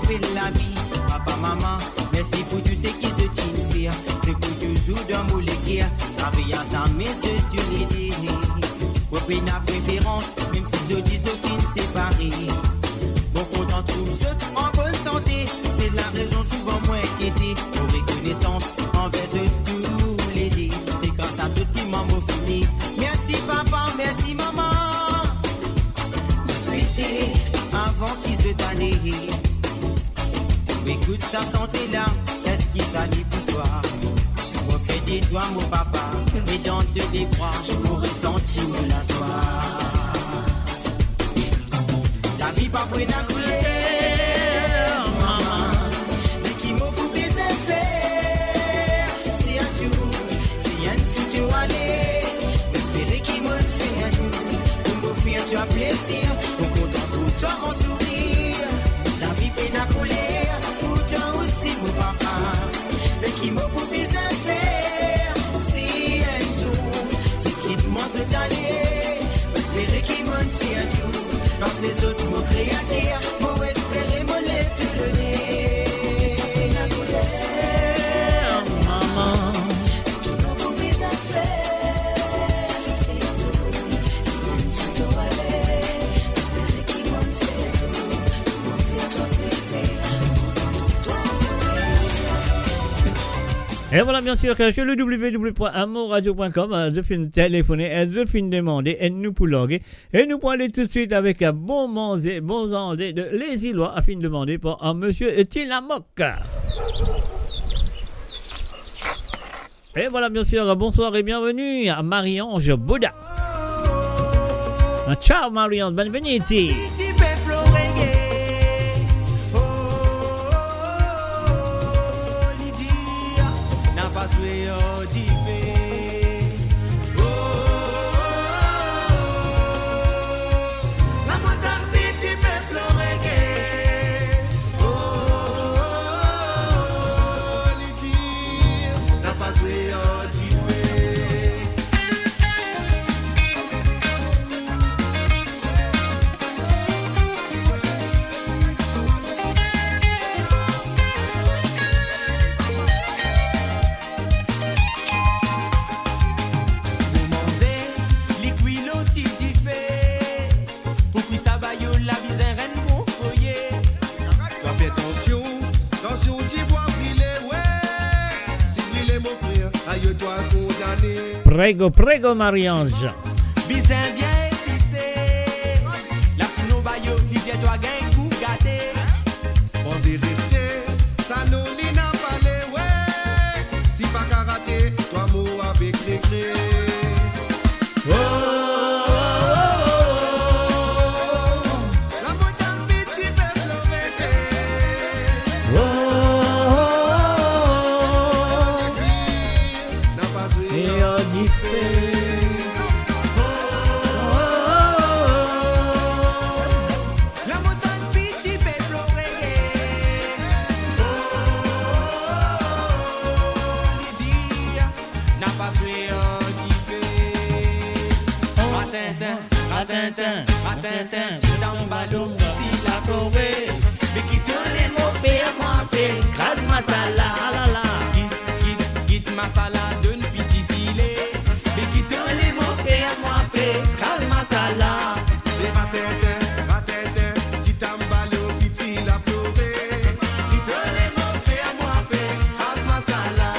fait la vie. Papa, maman, merci pour tout ce qui se tient faire. C'est pour toujours dans mon léguer. La vie à sa main, c'est une idée. Au pays n'a préférence, même si je dis aucune séparée. Bon, content trouve ceux en bonne santé. C'est la raison souvent moins inquiétée. Pour reconnaissance envers eux tous les dés. C'est grâce à ceux qui m'ont fini. Merci papa, merci maman. Souhaiter avant qu'ils se donnent. Écoute sa santé là, est-ce qu'il s'allie pour toi? Mon fait des doigts, mon papa, et dans te des bras, je pourrais sentir me la soie. La vie pas pour la couleur, maman, mais qui m'a coupé ses faire. C'est un tour, c'est un tout de aller. Espérer qu'il m'a fait un tour, pour m'offrir tu as plaisir, pour content pour toi mon sourire. La vie peut la couleur. Aussi mon papa, mais qui m'a coupé ses faire. Si un jour, ce qui te mange d'aller, espérer qu'il m'en fait un tour. Quand ces autres mots créateurs, pour espérer mon lève tout le nez. La couleur, maman, qui m'a coupé ses faire. Si un jour, tu dois aller, espérer qu'il m'en fait un tour. Pour me faire trop plaisir.
Et voilà, bien sûr, que sur le www.amourradio.com, je finis téléphoner, je finis demander, et nous pour loguer. Et nous pour aller tout de suite avec un bon manger, bon andé de Les Îlois, afin de demander pour un monsieur Tilamoc. Et voilà, bien sûr, bonsoir et bienvenue à Marie-Ange Bouddha. Ciao Marie-Ange, bienvenue. Prego, prego Marie-Ange.
Bizin bien épicé. La fino bayo, l'idée doit gagner goût gâté.
On s'est resté, ça nous n'y n'a pas les ouais. Si pas karaté, toi mot avec les clés. Oh, oh, oh, oh. La montagne petit peu florée. Oh, oh, oh. N'a pas joué.
Ratintin, Titambalo, si la Corée, mais qui te les mots faire moi paix, grâce masala, quitte masala, donne petit filet, mais qui te les mots faire moi paix, grâce masala.
Ratintin, Titambalo, petit la Corée, qui te les mots faire moi paix, grâce masala,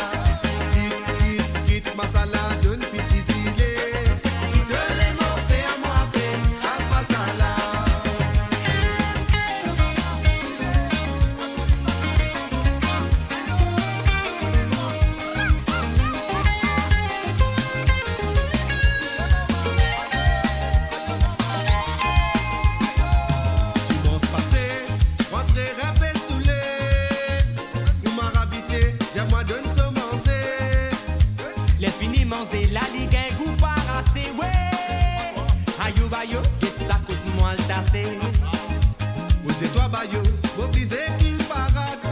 quitte masala, donne petit filet, qui te les mots faire moi paix, grâce masala. Dimanche passé, rentré rêvé saoulé, pour m'arabiter, j'ai moi donne semencer.
Les finis manger la ligue un goût parassé, ouais. Ayo bayo, qu'est-ce que ça coûte moi le tasser?
Vous êtes toi bayo, m'obligez qu'il parade.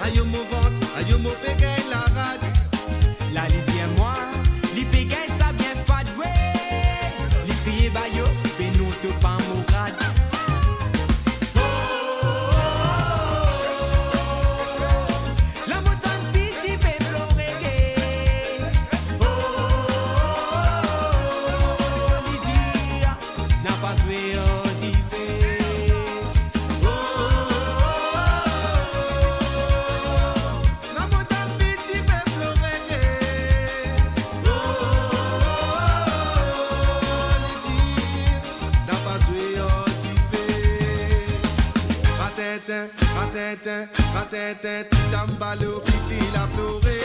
Ayo mon ventre, ayo mon pégué la rade.
La lidi et moi, li pégay ça bien fade, ouais. Li crié bayo, ben nous te pas mon grade.
Ratintin, Titambalo, Piti, la pleuré.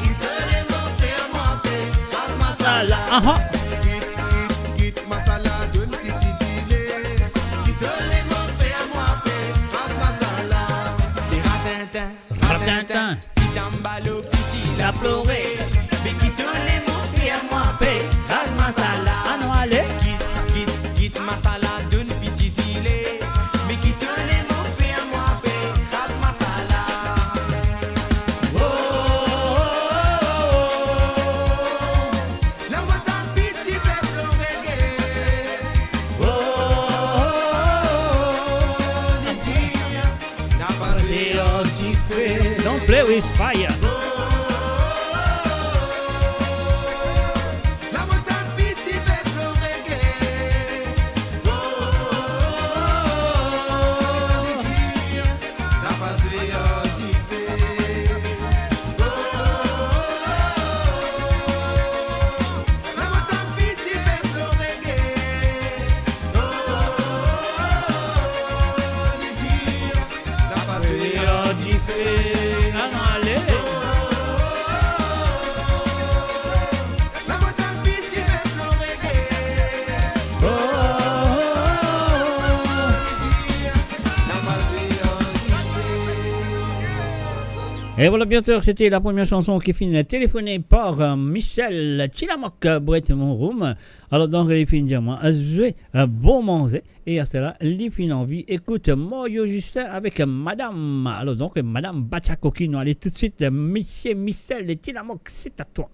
Quitte les mots, fais-moi paix. Rase masala. Quitte masala, donne petit gilet. Quitte les mots, fais-moi paix. Rase masala. Et Ratintin, Titambalo, Piti, la pleuré. Mais quitte les mots, fais-moi paix. Rase masala.
Ah non, allez.
Quitte masala, donne petit gilet. Mais quitte les mots, fais-moi paix. Rase masala. La montante petit peuple reggae. Les tirs n'a pas fait.
Don't play with fire.
La montante petit peuple reggae. Les tirs n'a pas fait. La montante petit peuple reggae. Les tirs n'a pas fait.
Ah non, allez.
La montante petit peuple reggae.
Et voilà, bien sûr, c'était la première chanson qui finit téléphonée par Michel Tilamok, Brett Mon Room. Alors, donc, il finit dire moi, jouer bon manger. Et à cela, il finit envie. Écoute, Mario Justin avec Madame. Alors, donc, Madame Bachakoki, nous allons tout de suite, Monsieur Michel Tilamok, c'est à toi.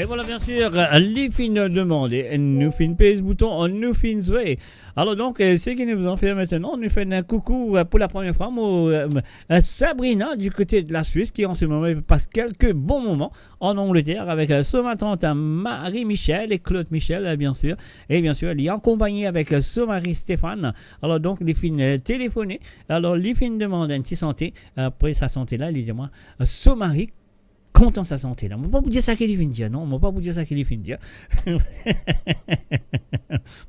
Et voilà, bien sûr, les fins demandées, nous fin pèse bouton, nous fin jouer. Alors donc, ce que nous en faisons maintenant, nous faisons un coucou pour la première fois à Sabrina du côté de la Suisse qui en ce moment passe quelques bons moments en Angleterre avec ma tante Marie-Michel et Claude Michel, bien sûr. Et bien sûr, elle est en compagnie avec son mari Stéphane. Alors donc, les fins téléphonées. Alors, les fins demandent une petite santé. Après sa santé là, il dit moi, son mari content sa santé là. On ne va pas vous dire ça qu'il est fin de dire, non, on ne va pas vous dire ça qu'il est fin de dire.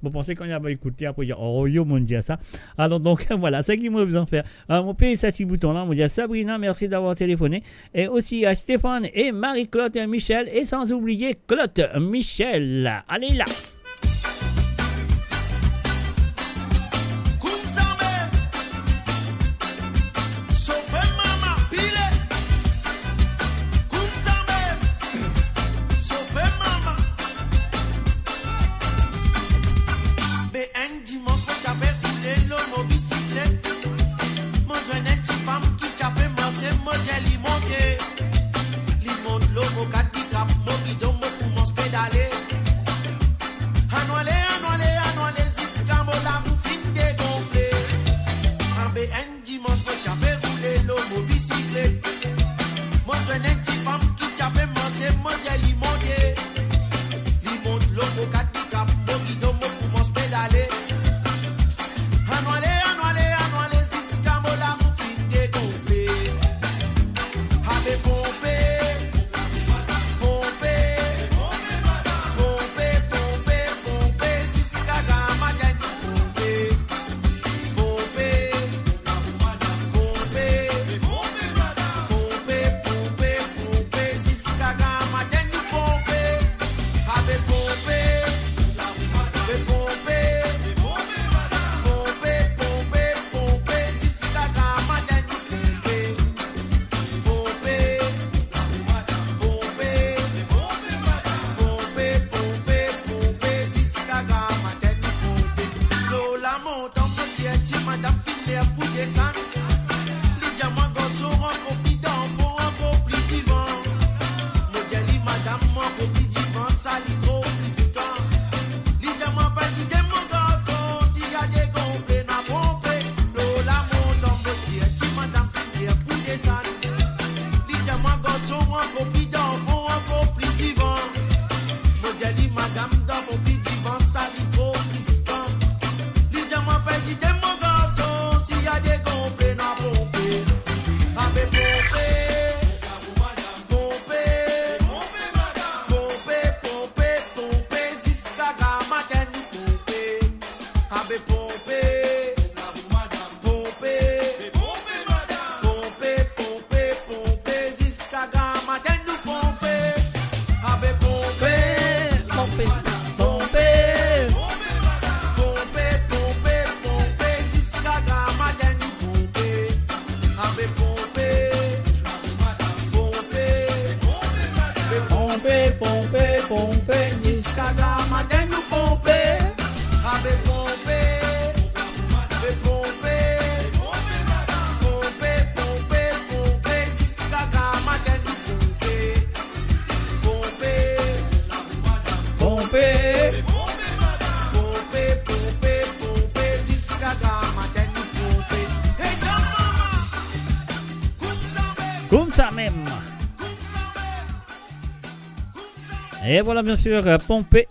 Vous pensez qu'on y a pas écouté après dire oh yo mon dieu ça. Alors donc voilà, c'est ce qu'il m'a besoin de faire. Mon pays ça petit bouton là, mon dieu Sabrina, merci d'avoir téléphoné et aussi à Stéphane et Marie-Claude et Michel et sans oublier Claude Michel. Allez là. Comme ça même. Et voilà bien sûr Pompé,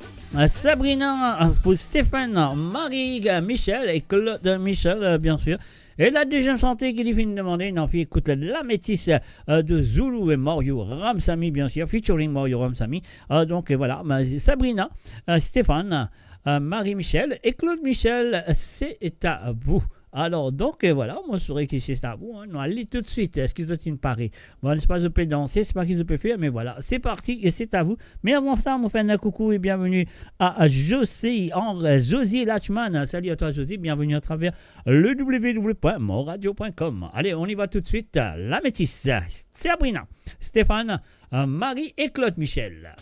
Sabrina pour Stéphane, Marie, Michel et Claude Michel bien sûr. Et la deuxième santé qui lui vient de demander, une fille écoute la métisse de Zulu et Mario Ramsamy bien sûr, featuring Mario Ramsamy. Donc voilà, Sabrina, Stéphane, Marie-Michel et Claude Michel, c'est à vous. Alors, donc, voilà, moi, je saurais que c'est à vous. Hein. Nous allons tout de suite. Est-ce que c'est une pareille? Bon, n'est-ce pas, je peux danser, c'est pas ce que je peux faire, mais voilà, c'est parti et c'est à vous. Mais avant ça, on fait un coucou et bienvenue à Josie Lachman. Salut à toi, Josie, bienvenue à travers le www.moradio.com. Allez, on y va tout de suite. La métisse, Sabrina, Stéphane, Marie et Claude Michel.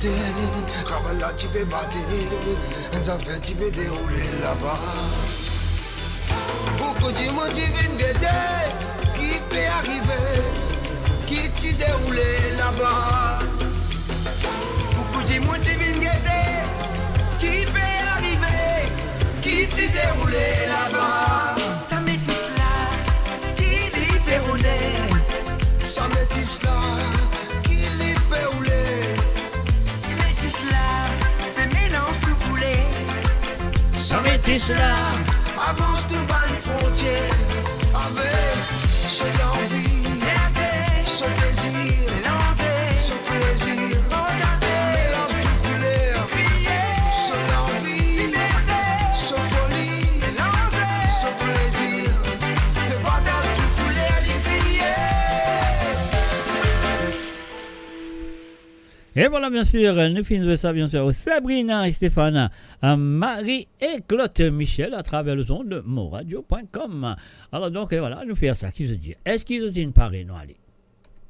côté, Ravala tu peux battre, les affaires tu peux dérouler là-bas. Beaucoup de monde tu viens guetter, qui peut arriver, qui tu dérouler là-bas. Beaucoup de monde tu viens guetter, qui peut arriver, qui tu dérouler là-bas. Ça métisse là, qui l'y peut rouler. Ça métisse là, qui l'y peut rouler. Métisse là, le mélange tout coulé. Ça métisse là, avance tout bas les frontières. Avec ce l'envie, ce désir, ce plaisir. Mélange tout couleur, ce l'envie, ce folie, ce plaisir. Le partage tout couleur, les billets.
Et voilà, bien sûr, nous finissons ça, bien sûr, Sabrina et Stéphane, Marie et Claude Michel à travers le son de moradio.com. Alors, donc, et voilà, nous faisons ça. Qui se dit? Est-ce qu'ils ont une parée, nous, allez?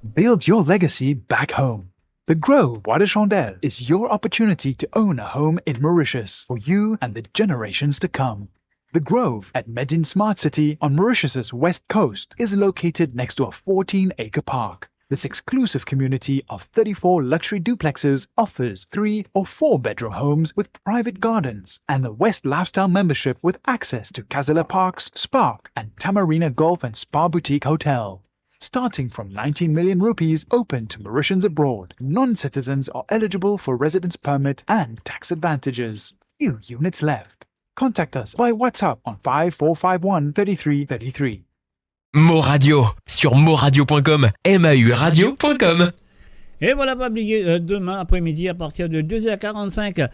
Build your legacy back home. The Grove Bois de Chandelle is your opportunity to own a home in Mauritius for you and the generations to come. The Grove at Medin Smart City on Mauritius's west coast is located next to a 14-acre park. This exclusive community of 34 luxury duplexes offers 3 or 4-bedroom homes with private gardens and the West Lifestyle membership with access to Casella Parks, Spark and Tamarina Golf and Spa Boutique Hotel. Starting from 19 million rupees open to Mauritians abroad, non-citizens are eligible for residence permit and tax advantages. Few units left. Contact us by WhatsApp on 5451 3333.
Moradio sur moradio.com, MAURadio.com.
Et voilà, pas oublier, demain après-midi à partir de 2h45,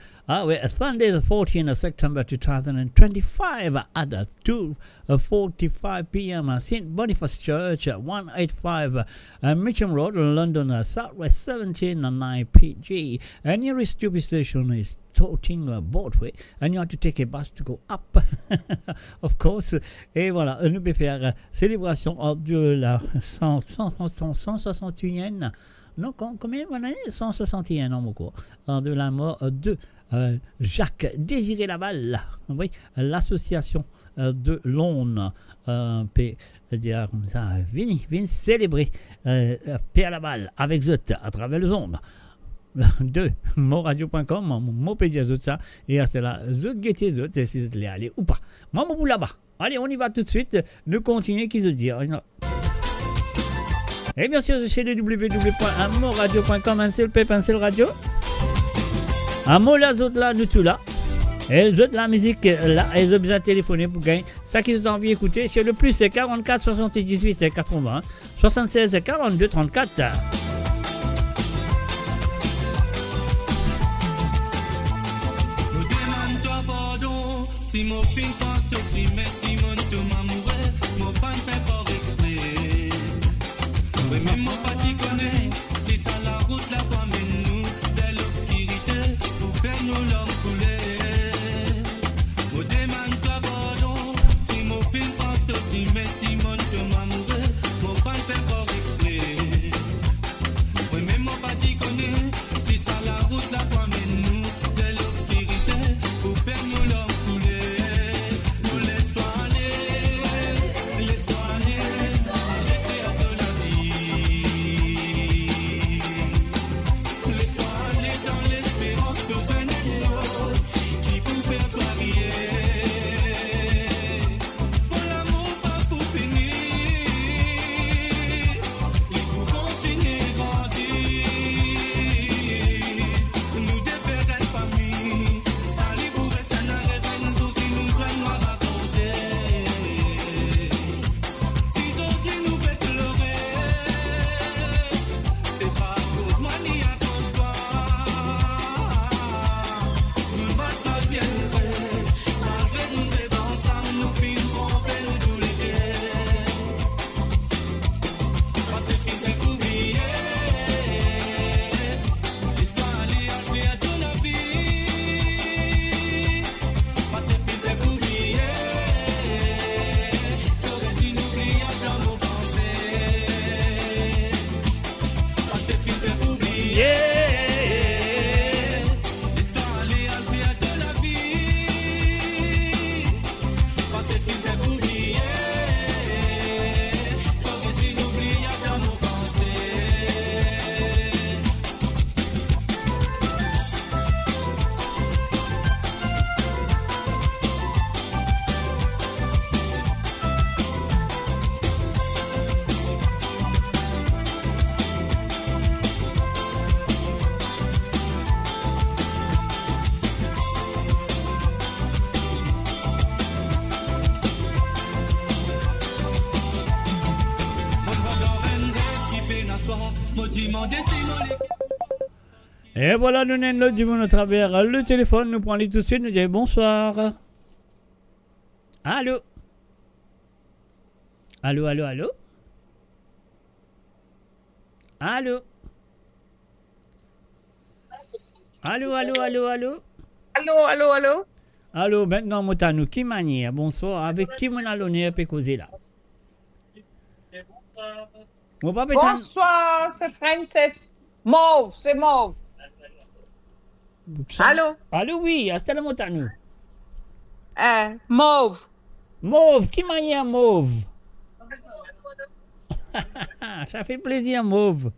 Sunday the 14th September 2025 at 2:45 p.m. St. Boniface Church, 185 Mitcham Road, London, Southwest 179 PG. And nearest tube station is Tooting Broadway, and you have to take a bus to go up, of course. Et voilà, nous pouvons faire célébration de la 161e. Non, combien on a 161 ans, mon cours, de la mort de Jacques Désiré Laval, oui, l'association de l'Aune, peut dire comme ça, viens célébrer Pierre Laval avec Zot à travers les ondes de moradio.com, mon pédia Zot ça, et c'est là, Zot Guettier Zot, si vous voulez aller ou pas. Moi, mon bout là-bas. Allez, on y va tout de suite, nous continuons, qui se dit. Et bien sûr, c'est le www.moradio.com, un seul pep, un seul radio. Un mot là, autres là, nous tout là. Et les autres, la musique là, ils ont besoin de téléphoner pour gagner. Ça qu'ils ont envie d'écouter, c'est le plus 44 78 80 76 42 34.
Si mon fin pense te frimer, si mon te m'amourer, mon pan fait pas exprès. Oui, mais mon pas t'y connaît, c'est ça la route là pour nous, de l'obscurité, pour faire nos l'homme couler. Mon demande toi pardon, si mon fin pense te frimer, si mon te m'amourer, mon pan fait pas exprès. Oui, mais mon pas t'y connaît, c'est ça la route là pour nous, de l'obscurité, pour faire nos l'homme.
Laisse-toi aller dans l'espérance que ce n'est pas.
Et voilà, nous avons l'autre du monde à travers le téléphone. Nous prenons tout de suite, nous disons bonsoir. Allô? Allô, allô, allô? Allô? Allô, allô, allô, allô?
Allô, allô, allô?
Allô, maintenant, Moutanou, qui manière? Bonsoir. Avec qui on a l'honneur de causer là? Mon papa est un-
Bonsoir, c'est Francis. Mauve, c'est Mauve. Allô?
Allô, oui, hasta la Moutanou.
Mauve.
Mauve, qui manière Mauve? Ça fait plaisir, Mauve.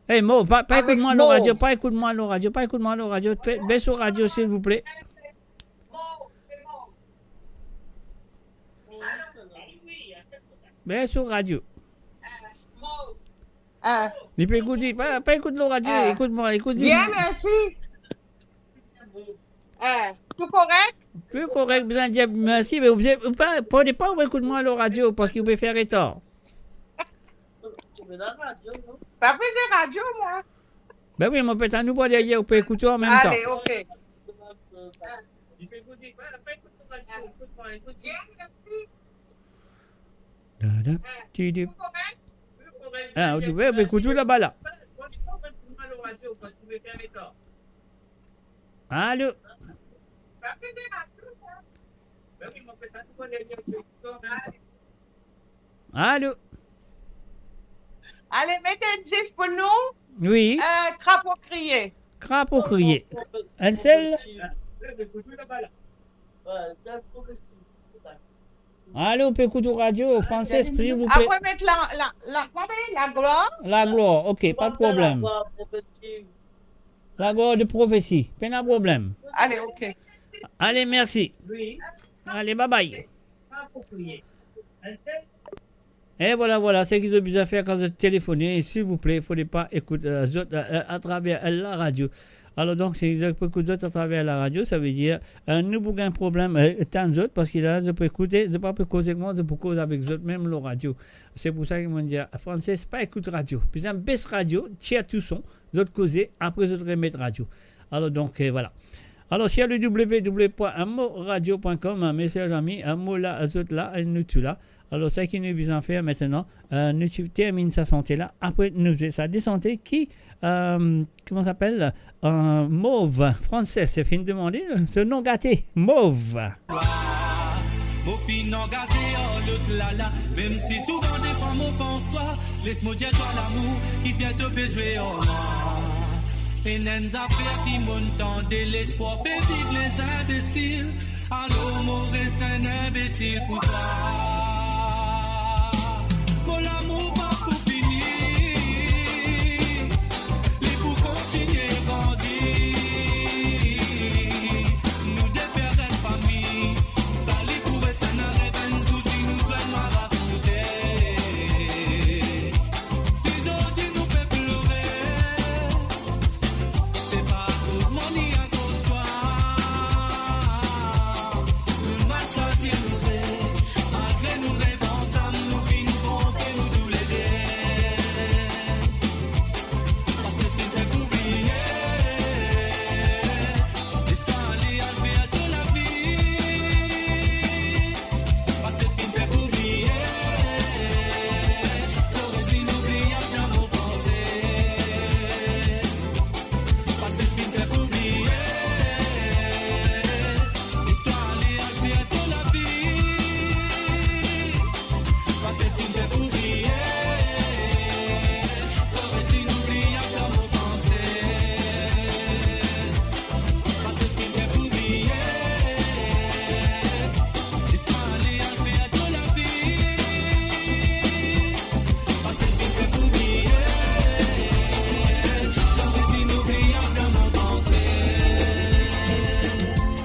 Hey, Mauve, pas écoute-moi le radio, pas écoute-moi le radio, pas écoute-moi le radio. Baisse au radio, s'il vous plaît. Baisse au radio. Il peut écouter, pas écoute le radio, écoute-moi, écoute.
Bien, merci. Tout correct?
Plus correct, besoin de dire merci, mais vous ne pouvez pas écouter-moi le radio parce qu'il peut faire tort.
Pas plus de radio, moi.
Ben oui, mon pétain, nous pas derrière, vous pouvez écouter en même temps.
Allez, ok.
Ah, tu peux écouter là-bas là. Allô? Allô?
Allez, mettez un 10 pour nous.
Oui.
Crapaud crier.
Crapaud crier. Un seul? Allô, on peut écouter radio français, s'il vous plaît.
Après, mettre la gloire.
La gloire, ok, pas de problème. La gloire de prophétie, pas de problème.
Allez, ok.
Allez, merci. Allez, bye bye. Et voilà, c'est ce qu'ils ont besoin de faire quand vous téléphonez. S'il vous plaît, il ne faut pas écouter à travers la radio. Alors donc, si vous écoutez à travers la radio, ça veut dire nous avons un problème tant d'autres parce qu'il a de pas écouter, de pas causer avec moi, de pas causer avec eux, même la radio. C'est pour ça qu'ils m'ont dit français, pas écoute radio. Puis un baisse radio, tiens tout son, d'autres causer, après d'autres remettre radio. Alors donc voilà. Alors sur le www.moradio.com, un message ami, un mot là, un autre là, nous tout là. Alors, ce qui nous besoin faire maintenant, nous termine sa santé là. Après, nous sa désanté qui, comment s'appelle, Mauve, français, c'est fin de demander, ce nom gâté, Mauve.
Même si souvent des fois mon pense-toi, laisse-moi dire toi l'amour qui vient te besoin en moi. Et n'en affaires qui montent de l'espoir, baby, les imbéciles. Alors, mauvais, c'est un imbécile pour toi. Mon amour pas pour finir, les pour continuer grandir. Nous défaire une famille, ça les pourrait ça n'a rêve un souci nous sommes à raconter. Si aujourd'hui nous fait pleurer, c'est pas à cause mon ni à cause toi. Nous ne mal choisir nous rêves, malgré nous rêves ensemble nous finissons.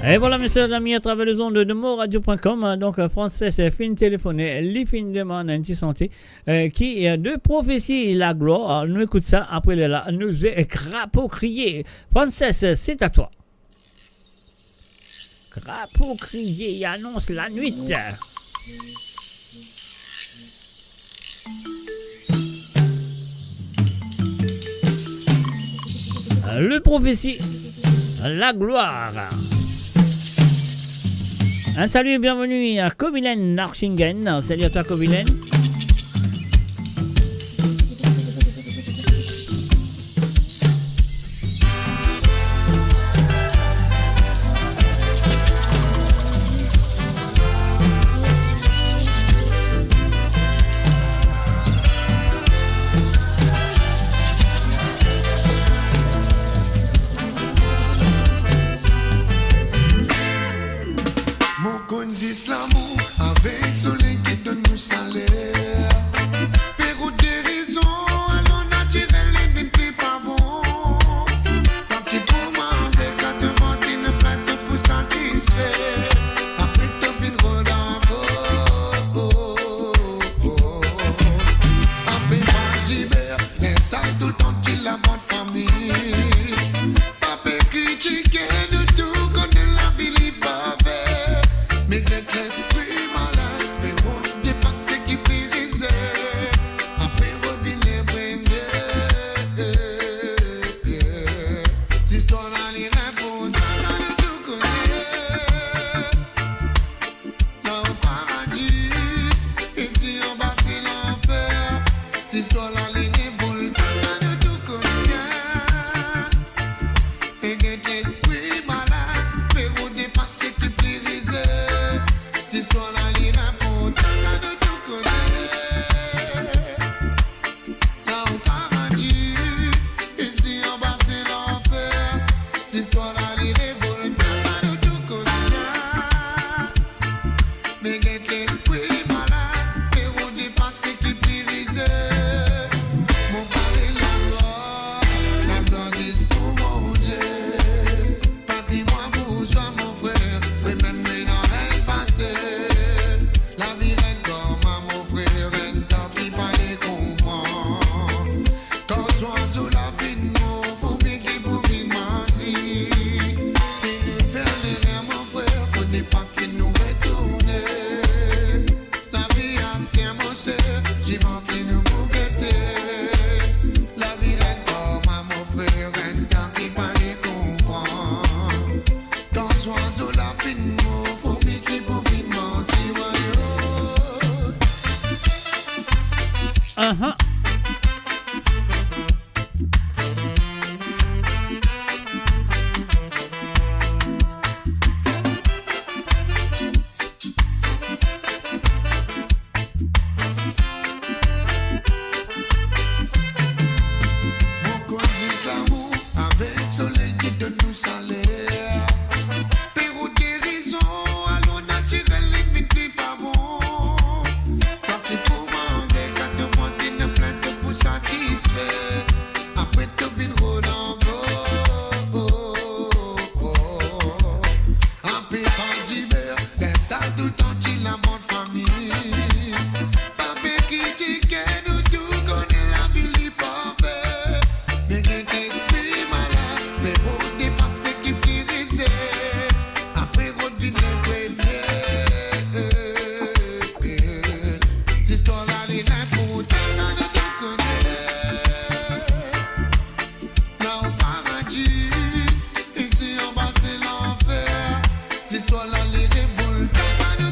Et voilà, messieurs et amis, à travers les ondes de moradio.com, donc français, c'est fin téléphoné, les fins demande anti-santé, qui est de prophétie la gloire. Nous écoute ça, après là, nous crapaud crier. Français, c'est à toi. Crapaud crier, annonce la nuit. Le prophétie, la gloire. Un salut et bienvenue à Kovilen Narchingen. Salut à toi Kovilen.
Dis l'amour avec soleil qui donne nous salaire. Pérou dérision, allons naturel et vite pas bon. Quand tu pour manger, quand tu vends une plate pour satisfaire. Après tu viens redembo. Après pas d'hiver, les sacs tout le temps tu la vente famille. Pas critiquer de tout, connaît la vie libre. Mais l'esprit malade, mais on dépasse ce qui brisait. Après revient les premiers. Cette histoire-là, les réponses, on a tout connu. Là au paradis, ici en bas c'est l'enfer. Cette histoire-là, les révoltes, on a tout connu. Et l'esprit malade, mais on dépasse ce qui brisait. Cette histoire-là, les rapports, t'as de tout connaître. Là au paradis, ici en bas c'est l'enfer. Cette histoire-là, les révoltes, t'as de tout connaître. Mais get l'esprit malade, mais on dépasse ce qui brisait. Mon père est la gloire c'est pour mon Dieu. Patrie-moi pour soi, mon frère, oui, même dans elle passée. La vie est comme à mon frère, un temps qui pas les comprendre. Quand soit sous la vie de mon faut bien qu'il vous vienne m'assis. Si nous faisons rien, mon frère, faut n'est pas que nous retourner. La vie a ce qu'est mon cher, j'y vais que nous bouqueter. La vie est comme à mon frère, un temps qui pas les comprendre. Quand soit sous la vie de mon faut bien qu'il vous vienne m'assis.
Uh-huh.
Mon cause l'amour avec soleil qui donne nous salaire. Pérou dérision, allons naturel et vite pas bon. Quand tu pour manger, quand tu vends une plainte pour satisfaire. Après tu viens redembo. Après pas d'hiver, les salles tout le temps tu la vente famille. Pas critiquer nous tout connaît la vie libre. Mais l'esprit malade, mais on dépasse ce qui brisait. Après revient les premiers. Cette histoire-là, les réponses, ça ne tout connaît. Là au paradis, ici en bas c'est l'enfer. Cette histoire-là, les révoltes, ça ne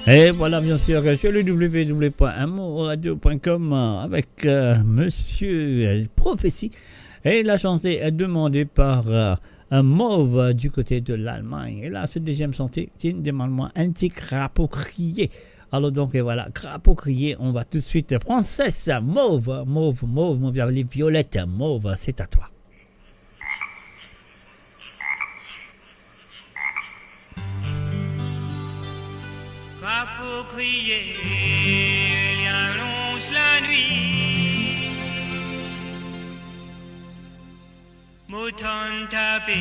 Et voilà, bien sûr, sur le www.moradio.com avec Monsieur Prophétie. Et la chanson est demandée par un Mauve du côté de l'Allemagne. Et là, ce deuxième chantier, demande-moi un petit crapaud crié. Alors donc, et voilà, crapaud crié, on va tout de suite. Princesse, Mauve, mon bien, les violettes, Mauve, c'est à toi.
Crapaud crié, il annonce la nuit. Mouton tapé,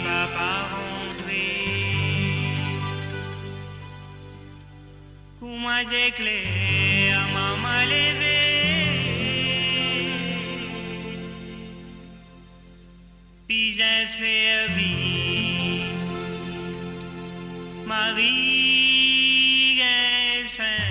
papa rentré. Coups éclairs, maman levé. Puis servi, Marie gagne faim.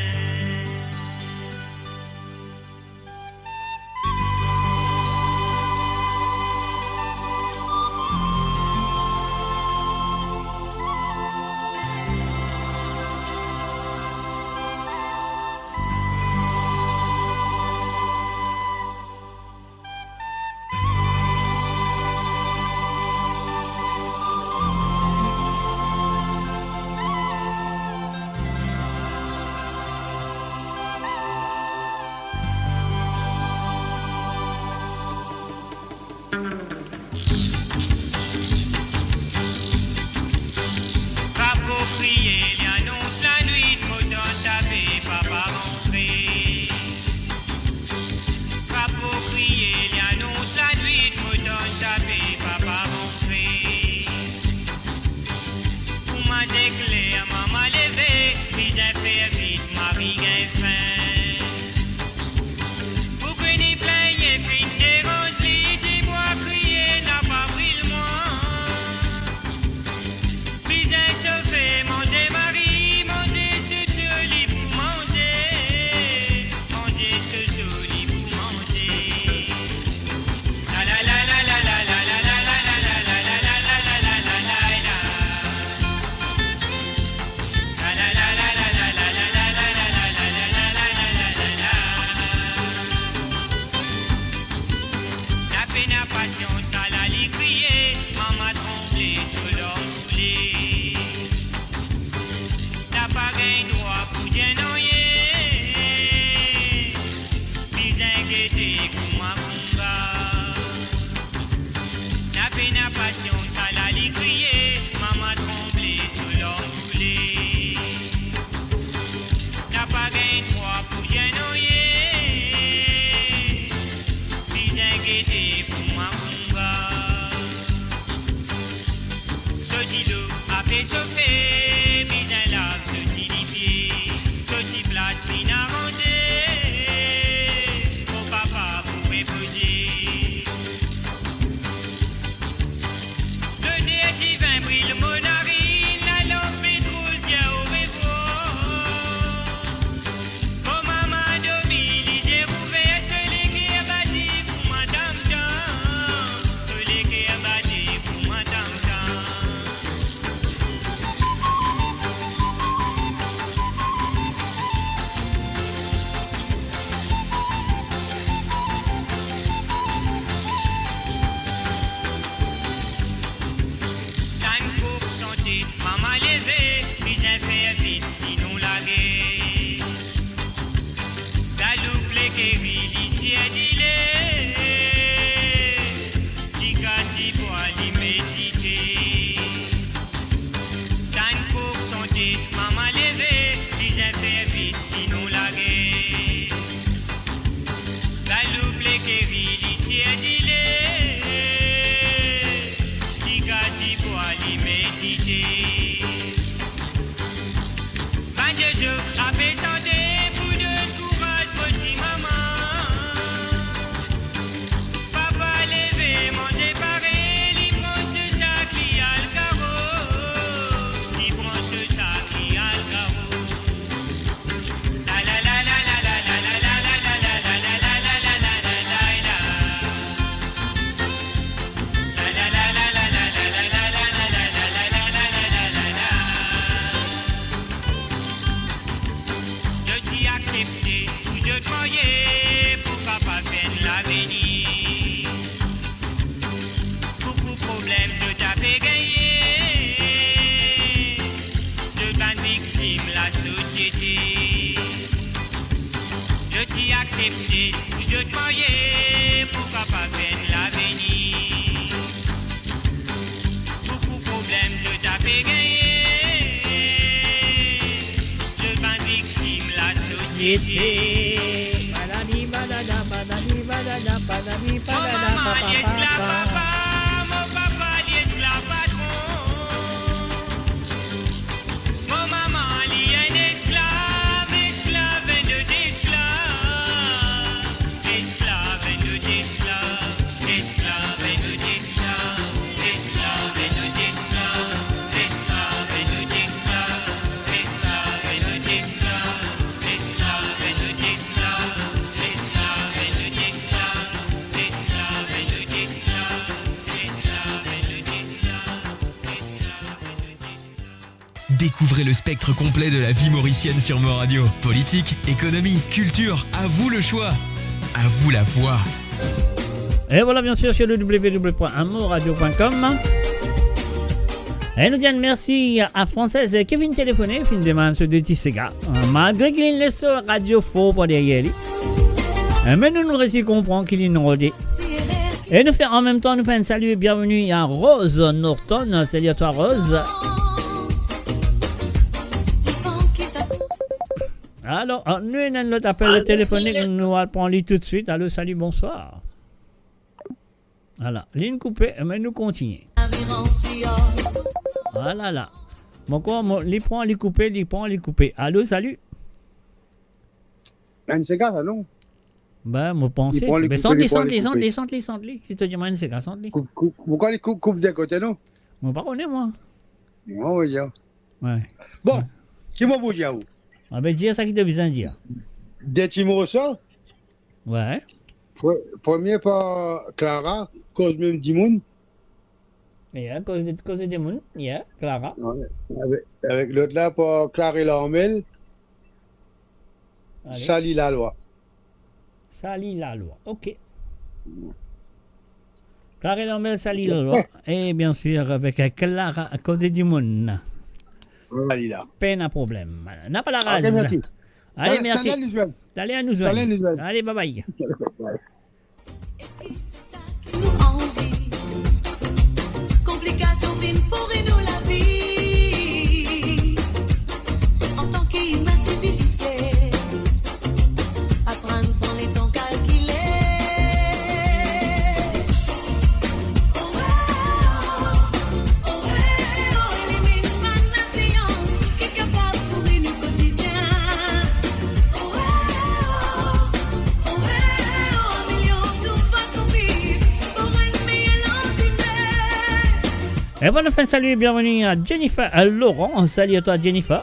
Madame
été. Badadi, badada, badadi, badada, badadi, badada, papa.
Mon papa l'esclavage, mon maman est un esclave, esclave de d'esclave, esclave de d'esclave, esclave de d'esclave, esclave de d'esclave, esclave de d'esclave, esclave de d'esclave, esclave de d'esclave, esclave de d'esclave, esclave de d'esclave, esclave de d'esclave.
Découvrez le spectre complet de la vie mauricienne sur Mo Radio. Politique, économie, culture, à vous le choix. À vous la voix.
Et voilà, bien sûr, sur le www.amoradio.com. Et nous disons merci à Française qui vient téléphoner, qui demande ce de Tissega. Malgré qu'il laisse radio faux pour derrière lui. Mais nous réussi comprendre qu'il est rodé. Et nous fait en même temps, nous fait un salut et bienvenue à Rose Norton. Salut à toi, Rose. Alors, nous avons notre appel téléphonique, nous allons lui tout de suite. Allô, salut, bonsoir. Voilà, ligne coupée, mais nous continuons. Voilà, là. Bon, quoi, les prend, les couper, les prend, les couper. Allô, salut.
C'est ça, non?
Ben, moi, pensez. Mais sente-les, si tu dis, man, c'est ça, sente-les.
Pourquoi les coupes des côtés, non?
Moi, pas connais, moi.
Non, oui,
ouais.
Bon, qui m'a vous dire où?
Ah, ben, dis ça qui te besoin de dire.
Des timos, ça?
Ouais.
Premier par Clara, cause même Dimoun.
Yeah, cause des mouns. Yeah, Clara.
Ouais. Avec l'autre là, pour Clara et l'Armel. Salit la loi.
Salit la loi, ok. Clara et l'Armel salit la loi. Et bien sûr, avec Clara, à cause des mouns.
Salit là.
Peine à problème. N'a pas la race.
Okay, merci.
Allez, merci. Allez, à nous joindre. Allez, bye bye.
Complications fines pourraient nous la vie. En tant qu'humain civilisé, apprendre prendre les temps calculés. Oh, élimine mal l'influence qui est capable de pourrir nos quotidiens. Oh, millions de façons vivre pour un meilleur lendemain.
Et voilà, fin de salut et bienvenue à Jennifer, à Laurent. Salut à toi, Jennifer.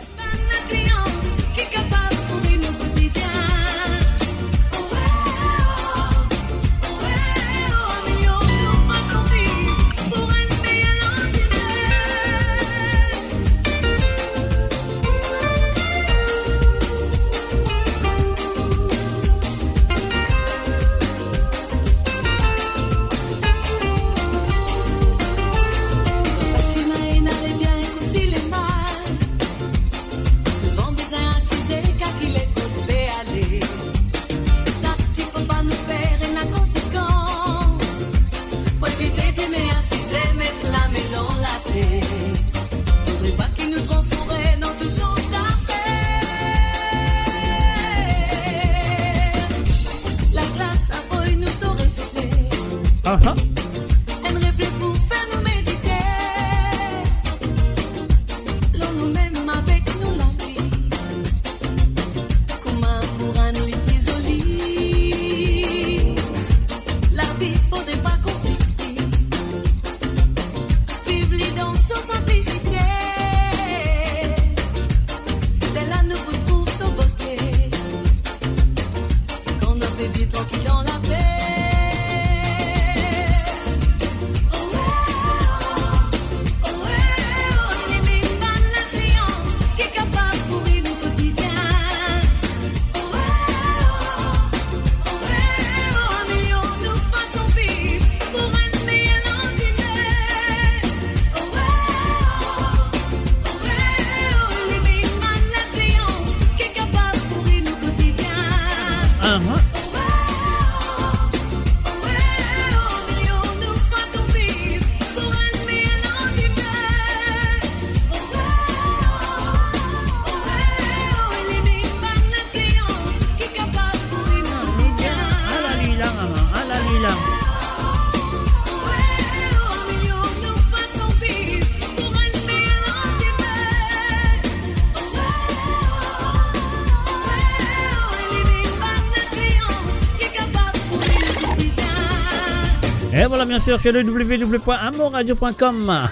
Et voilà, bien sûr, sur le www.amoradio.com.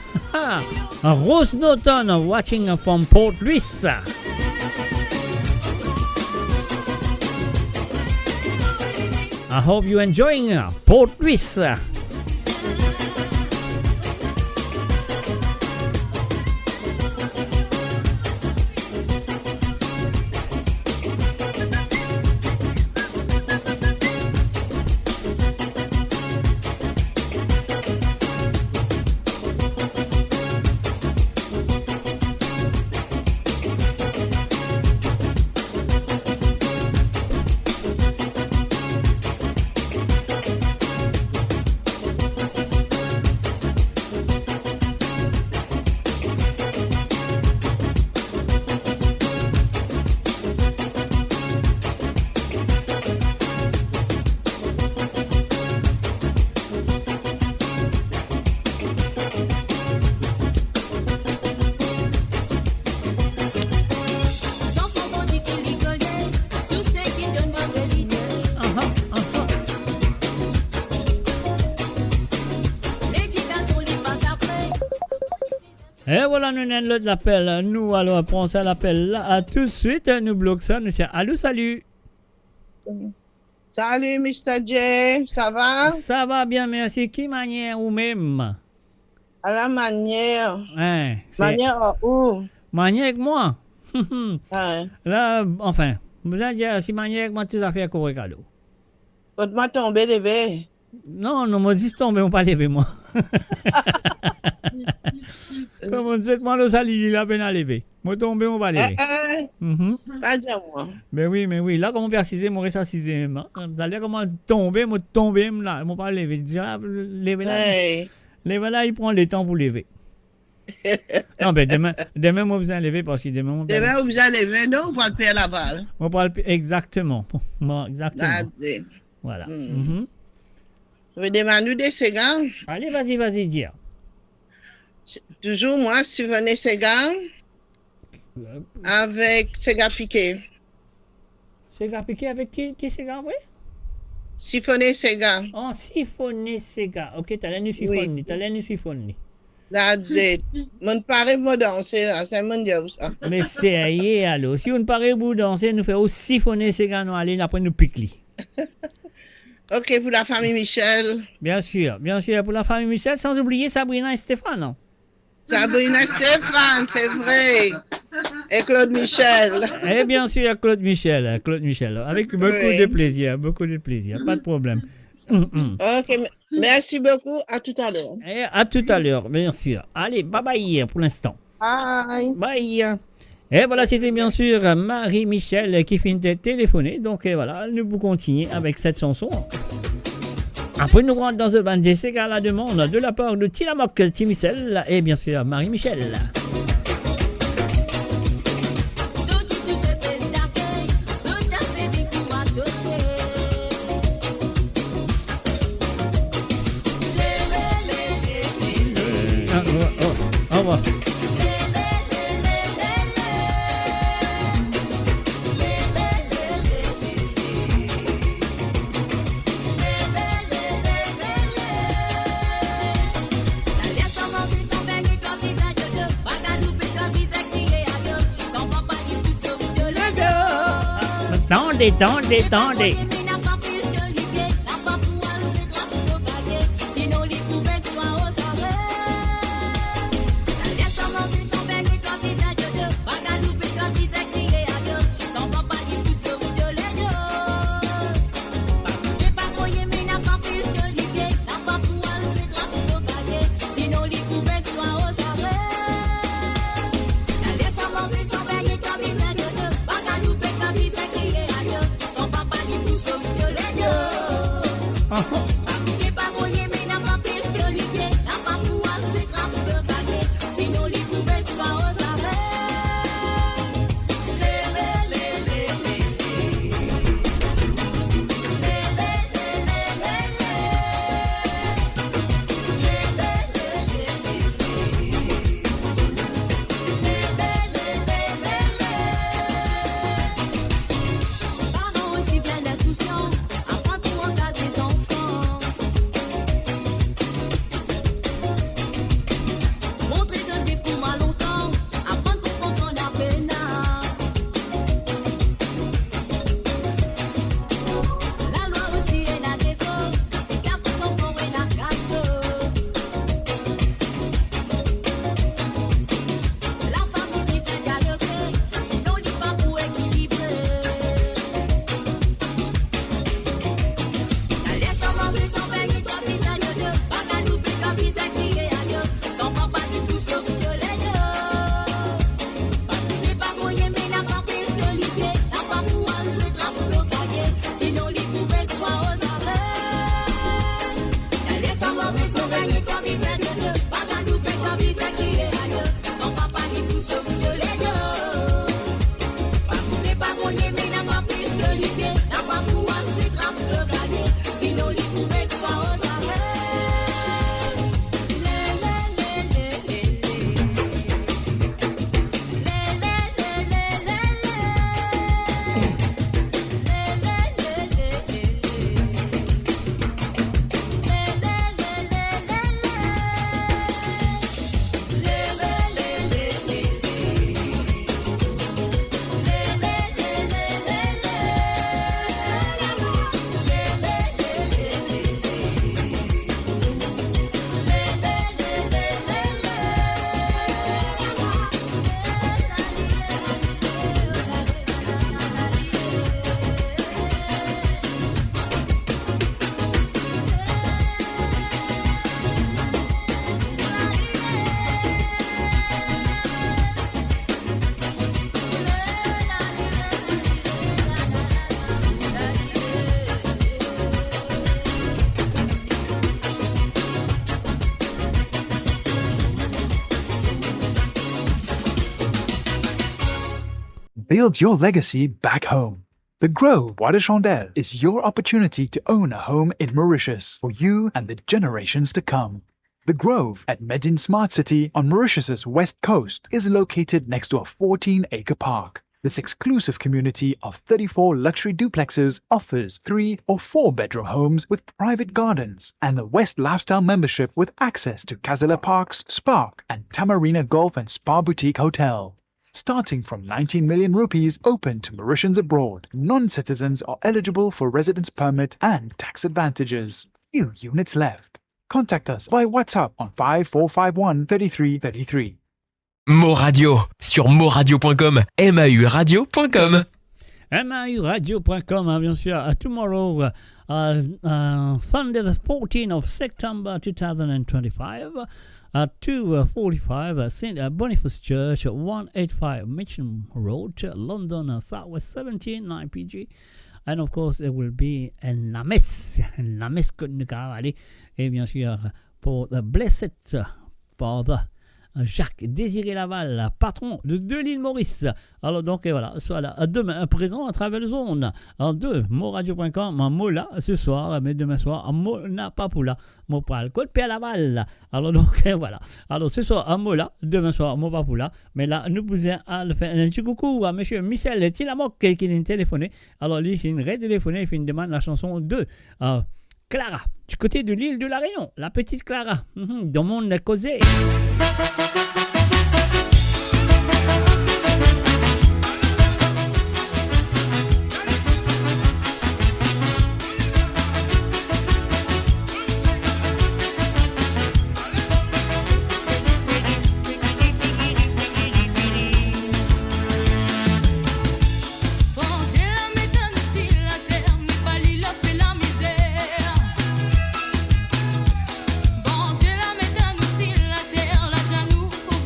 Rose Norton, watching from Port Louis. I hope you're enjoying Port Louis. Et voilà, nous avons l'autre appel. Nous allons prendre ça l'appel là. Tout de suite, nous bloquons ça. Nous disons allô, salut.
Salut, Mr. J. Ça va?
Ça va bien, merci. Qui manière ou même?
À la manière.
Hein,
Manière où?
manière avec moi.
Hein.
Là, enfin, vous allez dire si manière avec moi, tout à fait correct.
Votre m'a tombé levé.
Non, non, moi, dis tomber, on pas lever moi. Comme on dit, moi, le salut, il a peine à lever. Moi, tomber, on va lever.
Pas dire moi.
Mais oui. Là, comment préciser, moi, reste assisé. D'ailleurs, comment tomber, moi, tomber, là, moi, pas lever. Déjà, lever là. Lever là, il prend le temps pour lever. Non, mais demain, moi, besoin de lever parce que demain,
Demain, vous besoin de lever, non? Pour le Père Laval.
On parle exactement. Exactement. Voilà.
Je demande des Ségan.
Allez, vas-y, dire.
Toujours moi, Siphonné Ségan. Avec Séga Piqué.
Séga Piqué avec qui Séga, oui?
Siphonné Séga.
Oh, Siphonné Séga. Ok, t'as l'air siphonné. T'as l'air siphonné.
That's it. Mon pari pour danser là, c'est mon dieu ça.
Mais sérieux alors, si on paraît pour danser, nous faisons siphonner Séga, nous allons après nous piquer.
Ok, pour la famille Michel.
Bien sûr, pour la famille Michel, sans oublier Sabrina et Stéphane, non?
Sabrina et Stéphane, c'est vrai. Et Claude Michel.
Et bien sûr, Claude Michel, avec beaucoup de plaisir, pas de problème.
Ok, merci beaucoup, à tout à l'heure.
Et à tout à l'heure, bien sûr. Allez, bye bye pour l'instant.
Bye.
Bye. Et voilà, c'était bien sûr Marie-Michel qui finit de téléphoner. Donc voilà, nous pouvons continuer avec cette chanson. Après, nous rentrons dans le band de Séga à la demande de la part de Tilamoc, Timicel et bien sûr Marie-Michel. Au revoir. Tendez.
Son papa lui pousse
build your legacy back home. The Grove Bois de Chandelle is your opportunity to own a home in Mauritius for you and the generations to come. The Grove at Medin Smart City on Mauritius's west coast is located next to a 14-acre park. This exclusive community of 34 luxury duplexes offers 3 or 4 bedroom homes with private gardens and the West Lifestyle membership with access to Casella Parks, Spark and Tamarina Golf and Spa Boutique Hotel. Starting from 19 million rupees open to Mauritians abroad, non-citizens are eligible for residence permit and tax advantages. Few units left. Contact us by WhatsApp on 5451 3333.
Mo Radio sur moradio.com, mauradio.com.
mauradio.com, bien sûr. Tomorrow, Sunday the 14th of September 2025, at 2:45, St. Boniface Church, 185 Mitcham Road, London, Southwest 17, 9 PG. And of course, there will be la messe et bien sûr, pour the Blessed Father Jacques Désiré Laval, patron de l'île Maurice. Alors donc, et voilà, soit là, demain, présent à travers le zone. En deux, moradio.com, Mola ce soir, mais demain soir, Mona Papoula, Mopal, Côte P à Laval. Alors donc, et voilà. Alors ce soir, à Mola, demain soir, Mopapoula. Mais là, nous pouvons faire un petit coucou à monsieur Michel Tilamoc qui nous téléphoné. Alors lui, il a téléphoné, il fait une demande la chanson de Clara, du côté de l'île de la Réunion, la petite Clara, dans mon causé.
Bon Dieu la mettant nous sur la terre, la Janou, faut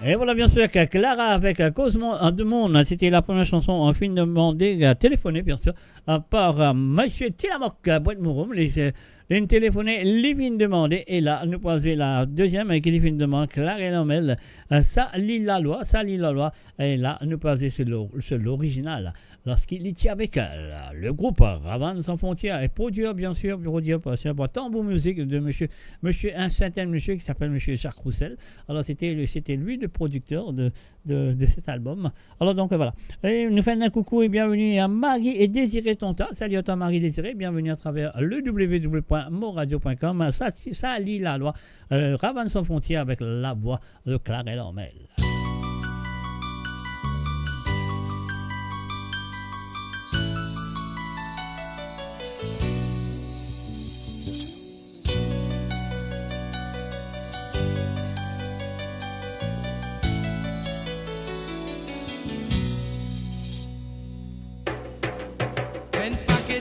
Et voilà, bien sûr, que Clara avec Cause de Monde, c'était la première chanson en film demandé, téléphonée, bien sûr, par Monsieur Tilamoc, Boîte Mouroum, les téléphoné, les vignes demandées, et là, nous passons la deuxième, avec les vignes demandées, Clara et Lomel, ça lit la loi, et là, nous passons sur l'original, lorsqu'il était avec le groupe Ravane sans frontières, et produire, bien sûr, par Tambour Musique de un certain monsieur qui s'appelle Monsieur Jacques Roussel. Alors, c'était lui le producteur de cet album. Alors, donc, voilà. Et nous faisons un coucou et bienvenue à Marie et Désiré Tonta. Salut à toi, Marie Désiré. Bienvenue à travers le www.moradio.com. Ça lit la loi. Ravane sans frontières avec la voix de Clara Lormel.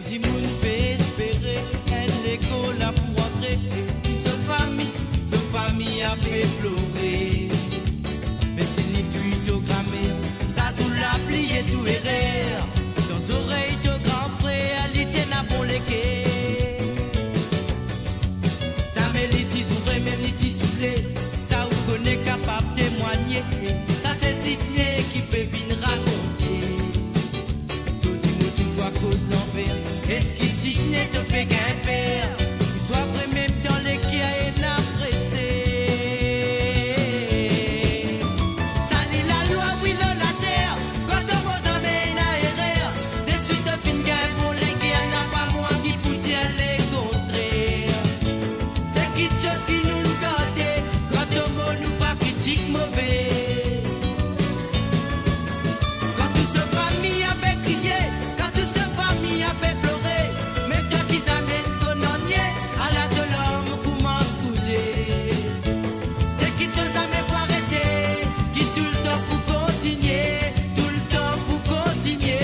Di moun peut espérer un école là pour entrer. Son famille a fait pleurer. Mais c'est ni tout au grammaire, ça sous la plié tout erreur. Dans oreilles de grand frère, l'ité n'a pour les quais. Ça met l'ité s'ouvre, même l'ité soufflé. Ça vous connaît capable de témoigner. Ça c'est Sydney qui peut venir raconter. Tout dit moi tout doit cause l'envers. Est-ce qu'il signe de fait qu'un père il soit vrai même dans les qui a une pressé. Salut la loi, oui de la terre. Quand on vous amène à erreur, des suites de fin gain pour les qui n'a pas moi qui peut dire les contraires. C'est quelque chose qui nous garde quand on nous pas critique mauvais. Quand toute cette famille avait crié, quand toute cette famille avait pleuré. À la de l'homme commence couler. C'est qui te jamais pour arrêter, qui tout le temps pour continuer, tout le temps pour continuer.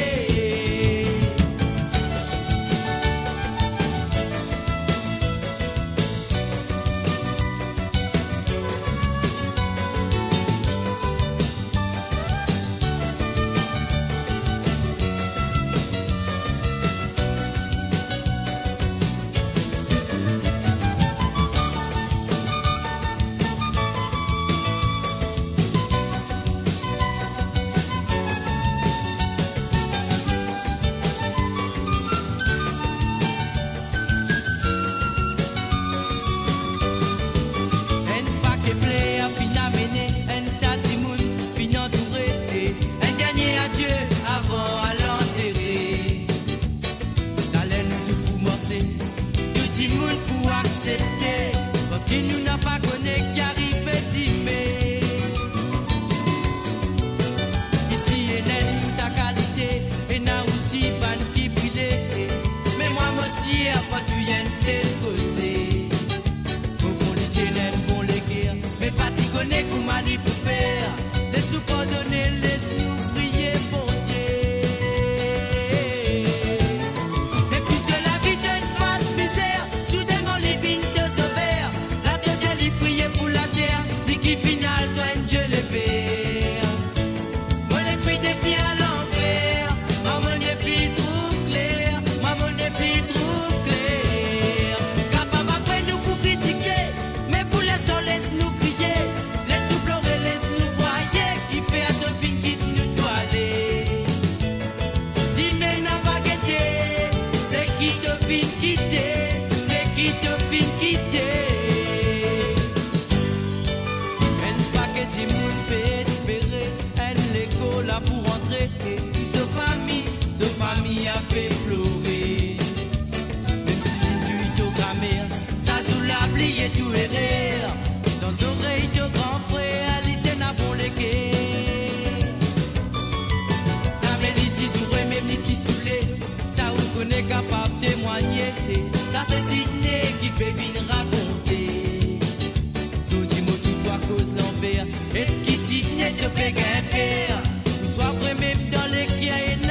Est-ce qu'il signe de fait qu'un père, ou soit vrai même dans les qui a une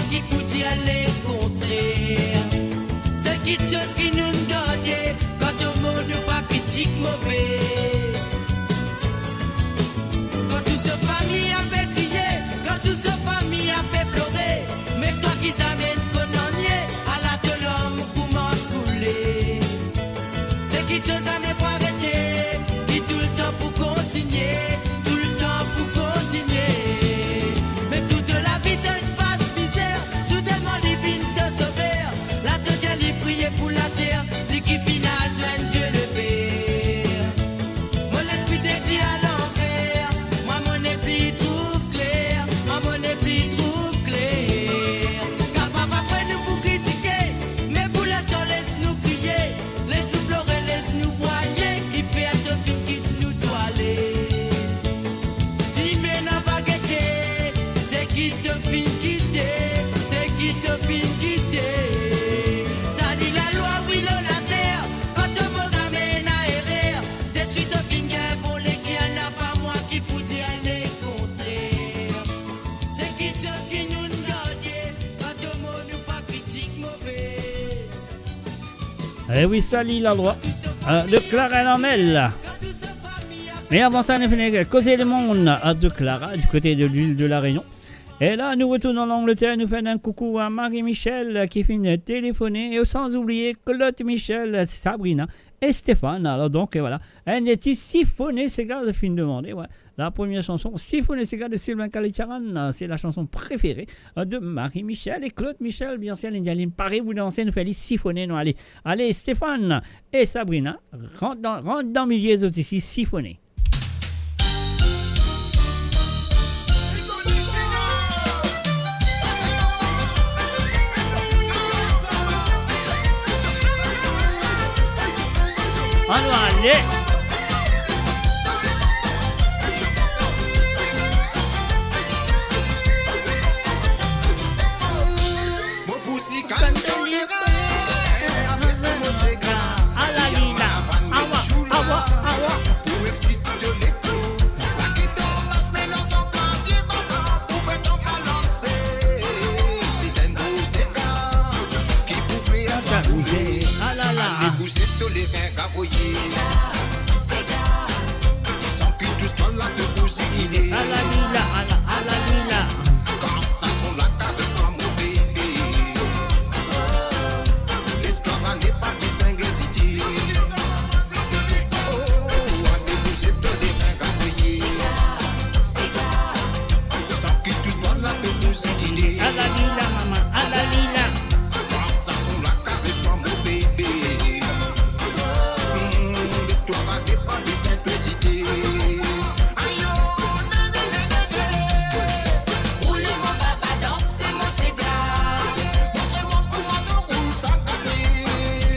qui
Eh oui, ça lit la droit. De Clara Lamel. Mais avant ça, on a fait causer le monde de Clara, du côté de l'île de la Réunion. Et là, nous retournons en Angleterre, nous faisons un coucou à Marie-Michel qui finit de téléphoner. Et sans oublier Claude Michel, Sabrina et Stéphane. Alors donc, voilà. Un petit siphonné, c'est gars de fin de demander. Ouais. La première chanson, Siphonné, c'est gars de Sylvain Kalicharan. C'est la chanson préférée de Marie-Michel et Claude Michel. Bien sûr, l'Indialine Paris, vous dansez, nous fait les siphonner. Non, allez, Stéphane et Sabrina, rentre dans le milieu des autres ici, siphonner. On va aller.
Mon poussi calme ton terrain avec mon cigare.
À la ligne. Awa.
Pour exciter l'écho. La qui tombe passe maintenant son clavier maman pour faire ton balancer. C'est un beau cigare qui pouvait rouler.
Ah là là.
Les bouger tous les reins gavoyés. Sans que tout ce temps là te bousiller.
À la ligne.
Quand ça son la caresse-toi mon bébé. L'histoire n'est pas de Saint-Gécité. Oh, on est bougé tous les reins gavoyés. Sans que tout ce temps là te bousiller.
À la ligne, maman. À la ligne.
Quand ça son la caresse-toi mon bébé. L'histoire n'est pas de simplicité.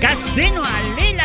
Casino à l'île.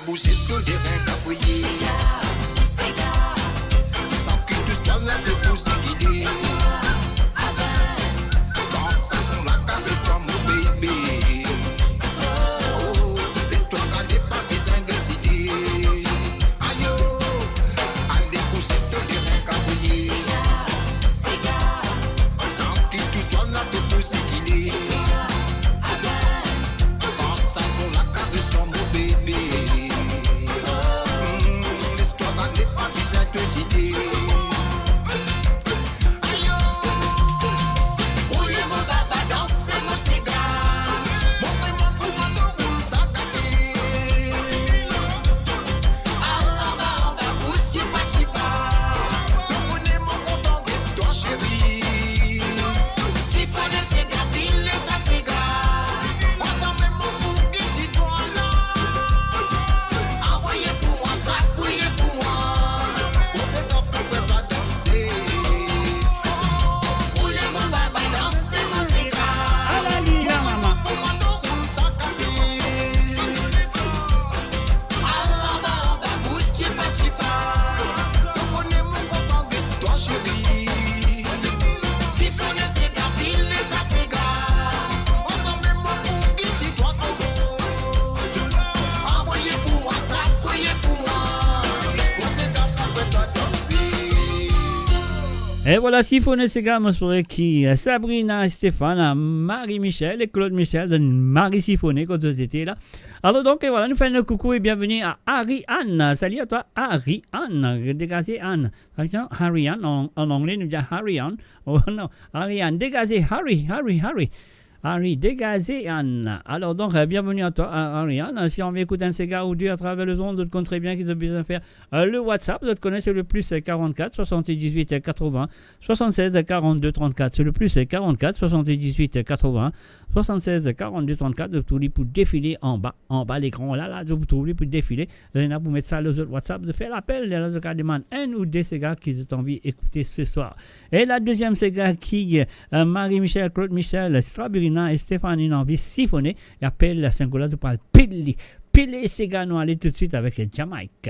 Bouger tous les reins cafouillés. Sans que tout ce temps là te bousiller. Quand ça son la caresse-toi mon bébé. Oh, l'histoire n'est pas de Saint-Gécité. Aïe oh, allez bouger tous les reins cafouillés. Sans que tout ce temps là te bousiller. Quand ça son la caresse-toi mon bébé. Et voilà, Siphonné Sega, moi, qui Sabrina, Stéphane, Marie-Michel et Claude Michel de Marie Siphonné quand vous étiez là. Alors donc, et voilà, nous faisons un coucou et bienvenue à Ariane. Salut à toi, Ariane. Dégagez Anne. Ariane, en anglais, nous disons Ariane. Oh non, Ariane, dégagez Harry. Harry, dégagez Anne. Alors donc, bienvenue à toi, Ariane. Si on veut écouter un Sega ou deux à travers le monde, vous connaissez très bien qu'ils ont besoin de faire le WhatsApp. Vous connaissez le plus 44 78 80 76 42 34. C'est le plus 44 78 80 76 42 34. Vous trouvez pour défiler en bas l'écran. Là, vous trouvez pour défiler. Vous allez pour mettre ça les autres WhatsApp, de faire l'appel. Les autres demandent un ou deux Sega qu'ils ont envie d'écouter ce soir. Et la deuxième Sega qui Marie-Michel, Claude Michel, Sabrina et Stéphane ont envie siphonner. Et appelle la singularité de parler Pili Sega. Nous allons tout de suite avec Jamaïque.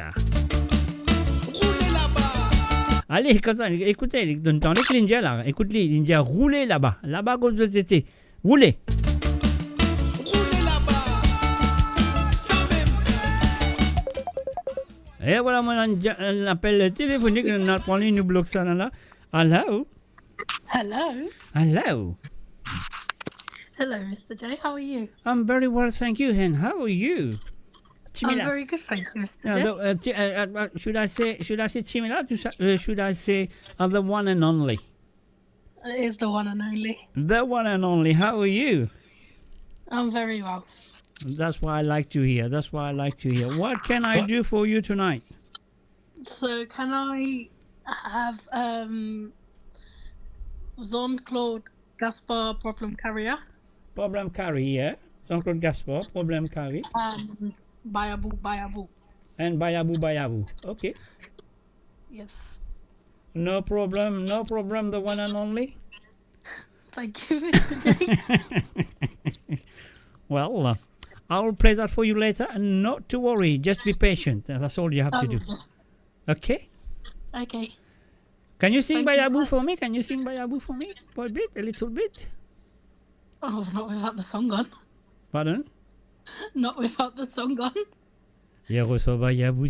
Allez, comme ça, écoutez, dans les l'India là, écoutez, l'India, roulez là-bas, comme vous étiez, roulez. Et voilà, moi, l'appel téléphonique, on a parlé, nous bloque ça là. Hello.
Hello, Mr. J. How are you?
I'm very well, thank you. And how are you?
I'm very good, thank you, Mr. J.
Should I say Chimila? Should I say the one and only?
It is the one and only.
The one and only. How are you?
I'm very well.
That's what I like to hear. What can I do for you tonight?
So, can I have Jean-Claude Gaspar Problem Carrier?
Problem Carrier. Jean-Claude Gaspar, Problem Carrier.
And Bayabu.
And Bayabu. Okay.
Yes.
No problem, the one and only.
Thank you, Mr. J.
Well, I'll play that for you later, and not to worry, just be patient. That's all you have to do. Okay?
Okay.
Can you sing Bayabu for me? For a little bit?
Oh, not without the song on.
Pardon?
Not without the song on.
Hier soir, Bayabou,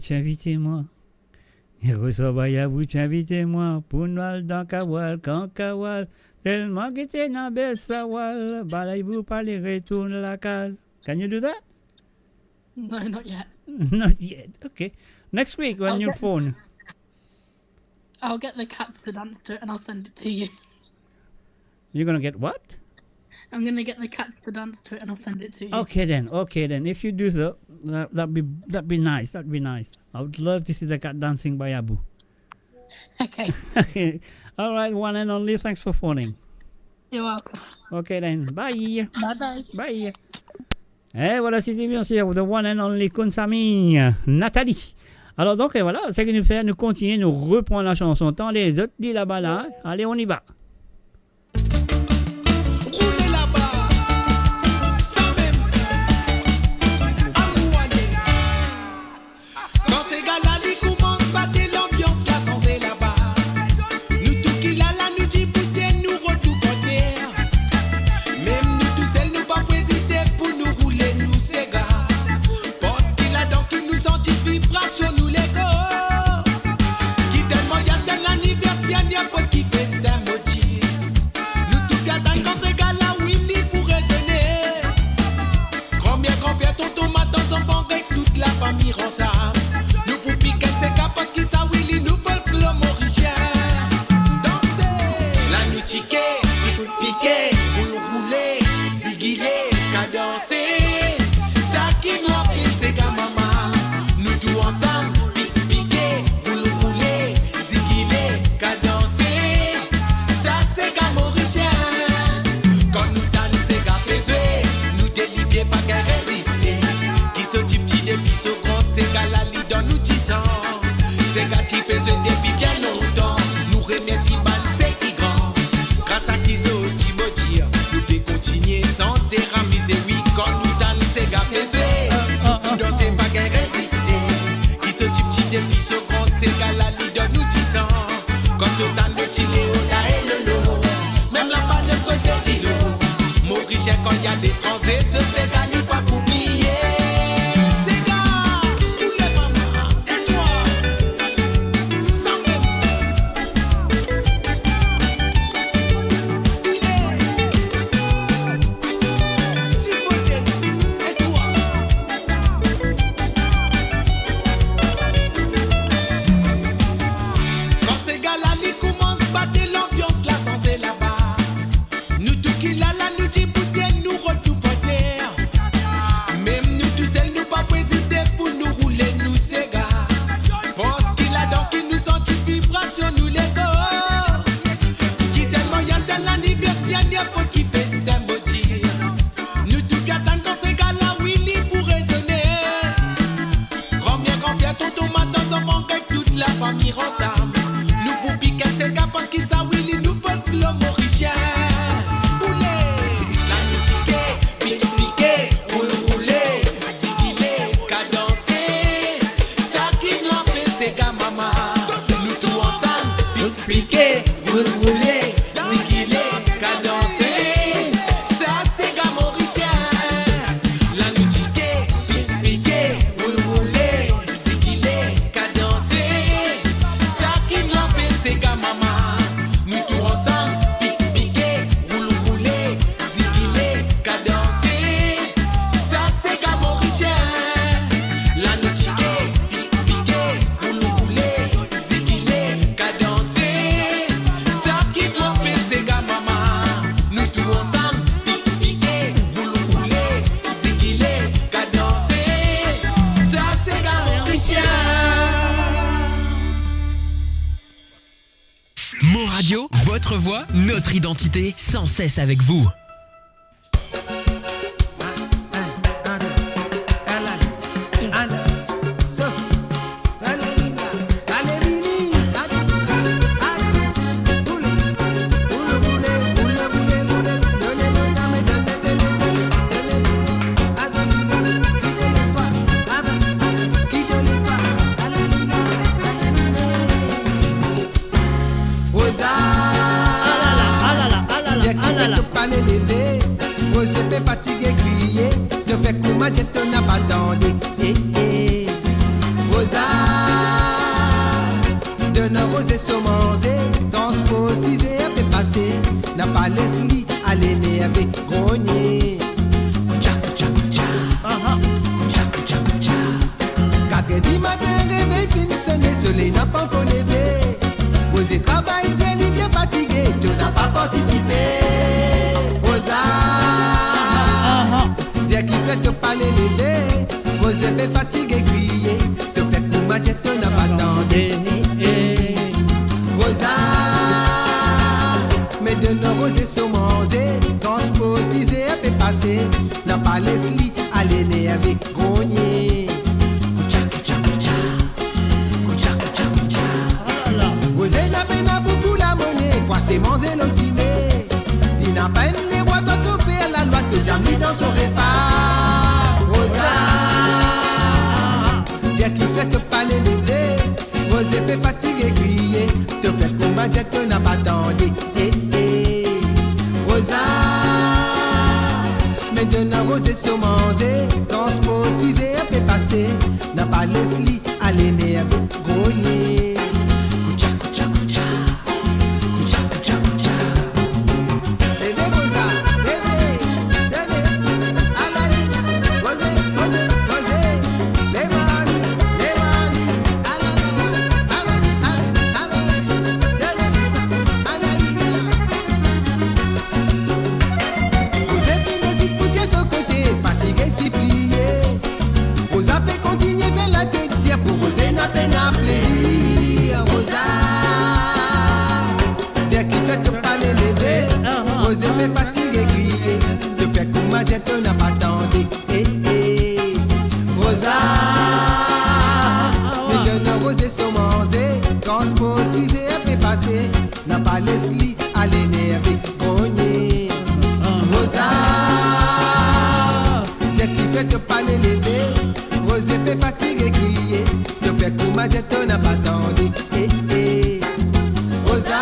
invitez-moi. Pour Noël dans Kawal, quand Kawal, tellement que t'es dans belle sawal, balayez-vous par les retourne la case. Can you do that?
No, not yet.
Not yet, okay. Next week on your phone.
I'll get the cats to dance to it and I'll send it to you.
You're gonna get what?
I'm gonna get the cats to dance to it and I'll send it to you.
Okay then. If you do so, that'd be nice. I would love to see the cat dancing by Abu.
Okay.
Okay. All right, one and only. Thanks for phoning.
You're welcome.
Okay then. Bye.
Bye.
Bye. Et voilà, c'était bien sûr the one and only Konsami, Nathalie. Alors donc, et voilà, ce qui nous fait, nous continuer, nous reprendre la chanson. Tant les autres dit là-bas là. Allez, on y va.
Nous les go qui tellement y a tel anniversaire n'y a pas qui fait c'est un maudit. Nous tout gâtons quand ces gars-là Willy pour raisonner. Combien tonton m'attend son bon avec toute la famille ensemble. Nous pour piquer ces gars parce qu'ils savent Willy nous veulent que le mauricien. Danser la nuit tiquer, piquer, pour rouler, ziguiler, cadencer. Ça qui nous a fait ces gars maman. Ensemble, piquer, rouler, ziguiler, cadencer. Ça c'est qu'un mauricien. Quand nous dansons, c'est qu'un faisait. Nous délibérons pas qu'à résister. Qui se type depuis ce grand, c'est qu'à la lit dans nous 10 ans. C'est qu'à type depuis bien longtemps. Nous remercions mal, c'est qui grand. Grâce à qui se dit, nous devons continuer sans déramiser. Oui, quand nous dansons, c'est qu'à faisait. Nous dansons pas qu'à résister. Depuis ce grand ségal la leader nous 10 ans. Quand on dans le Chiléo, là et le lot. Même là-bas le côté d'Ilo. Maurice quand il y a des transés, ce ségal n'est pas pour oublier. Ségal, tous les mamans, et toi, sans même ça.
Notre voix, notre identité, sans cesse avec vous.
Fatigué, crier, te fais comment je te n'a pas tendé. Rosa, de nos rosés sont mangés, transposés, fait passer, n'a pas laissé aller né avec grogné. Kucha, kucha, kucha. Kucha, kucha, kucha. 4h du matin, réveil fin sonné, soleil n'a pas encore levé. Rosé travail, Dieu lui bien fatigué, tu n'as pas participé. Rosa, Dieu qui fait te parler lever, vos épées fatiguées crier, te fait comment je te n'a pas tendé. Rosa, mais de nos rosés sont mangés, transposés et fait passer, n'a pas laissé aller né avec grogné. Kucha, kucha, kucha. Kucha, kucha, kucha. Rosé n'a pas beaucoup la monnaie, quoi c'est manger le ciné. Il n'a pas les rois doit te faire la loi, te jamais dans son repas. Rosa, Dieu qui fait te parler lever, vos épées fatiguées crier, te fait combat, Dieu te n'a pas tendé. Rosa, mais de nos rosés sont mangés, transposés et fait passer, n'a pas laissé aller né avec grogné. Kucha, kucha, kucha. Kucha, kucha, kucha. Levez Rosa, levez, donnez, alali, rosé, rosé, rosé, levez-ni, levez-ni, alali, alali, alali, donnez, alali. Rosé finit si poutier son côté, fatigué si plié. Rosa peut continuer vers la tête, dire pour Rosé n'a peine à plaisir. Rosa, Dieu qui fait te parler lever, Rosé fait fatiguer crier, te fait comment Dieu te n'a pas tendé. Rosa, mais de nos rosés sont mangés, transposés et fait passer, n'a pas laissé aller né avec grogné. Rosa, Dieu qui fait te parler lever, Rosé fait fatiguer crier, te fait comment Dieu te n'a pas tendé. Rosa,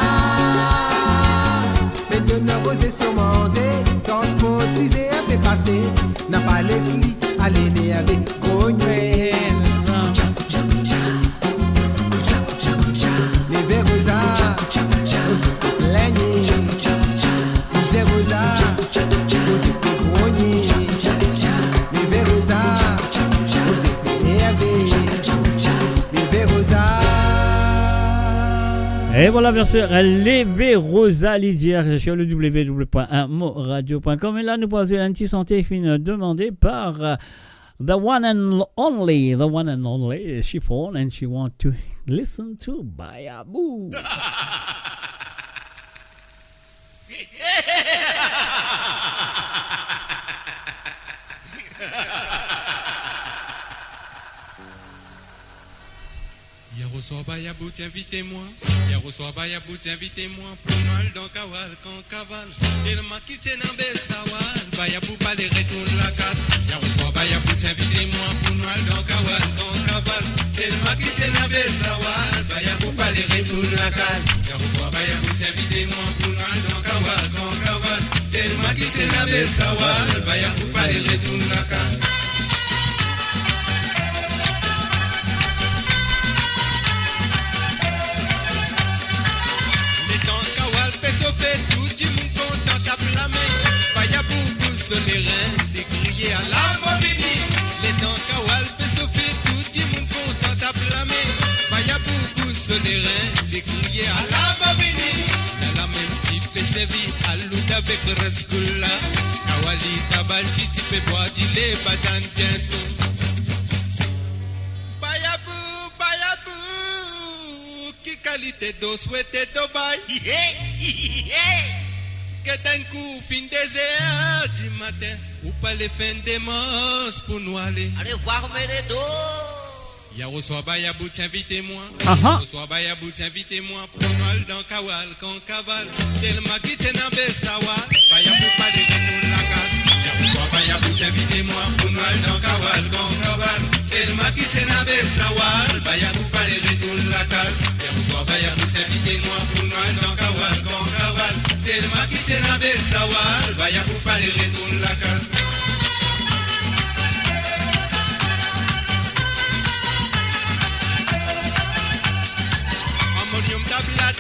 mais de nos rosés sont mangés, transposés et fait passer, n'a pas laissé aller né avec grogné. Kucha, kucha, kucha. Kucha, kucha, kucha. Levez Rosa, kucha, kucha, kucha. Rosé peut plaigner. Kucha, kucha, kucha. Levez Rosa, kucha, kucha, kucha. Rosé peut grogner. Kucha, kucha, kucha. Levez Rosa, kucha, kucha, kucha. Rosé peut énerver. Kucha, kucha, kucha. Levez Rosa.
Et voilà, bien sûr, Levez Rosa Lydia sur le www.moradio.com. Et là, nous posons un petit santé fine demandé par the one and only Chiffon, and she want to listen to Bayaboo.
Hier au soir, Bayabou, invitez-moi. Hier au soir, Bayabou, invitez-moi. Pour mal dans Kawal, quand Kaval. Et le maquis, c'est dans Bessawal. Bayabou, pas les retourne la casse. Hier au soir, Bayabou, invitez-moi. Pour mal dans Kawal, quand Kaval. Et le maquis, c'est dans Bessawal. Bayabou, pas les retourne la casse. Hier au soir, Bayabou, invitez-moi. Pour mal dans Kawal, quand Kaval. Et le maquis, c'est dans Bessawal. Bayabou, pas les retourne la casse. Les reins, des criers à la famille. Les dents Kawal, Pessophé, tout le monde content à blâmer. Bayabou pousse les reins, des criers à la famille. Dans la même type, servi à l'oud avec Rescoula. Kawali, Tabalji, type bois, les badan bien sous. Bayabou, Bayabou, qui qualité d'eau souhaité d'Obaï. Get un coup, fin désert du matin. Ou pas les fins des mons pour nous aller.
Allez voir mes dos.
Yaro soba ya bout invitez-moi.
Aha.
Yaro soba ya bout invitez-moi. Pour nous aller dans Kawal, quand Kaval. Tellement qui t'en a Bessawa. Ba ya pour pas de retour la case. Yaro soba ya bout invitez-moi. Pour nous aller dans Kawal, quand Kaval. Tellement qui t'en a Bessawa. Ba ya pour pas de retour la case. Yaro soba ya bout invitez-moi. Pour nous aller dans Kawal, quand Kaval. Tellement qui t'en a Bessawa. Ba ya pour pas de retour la case.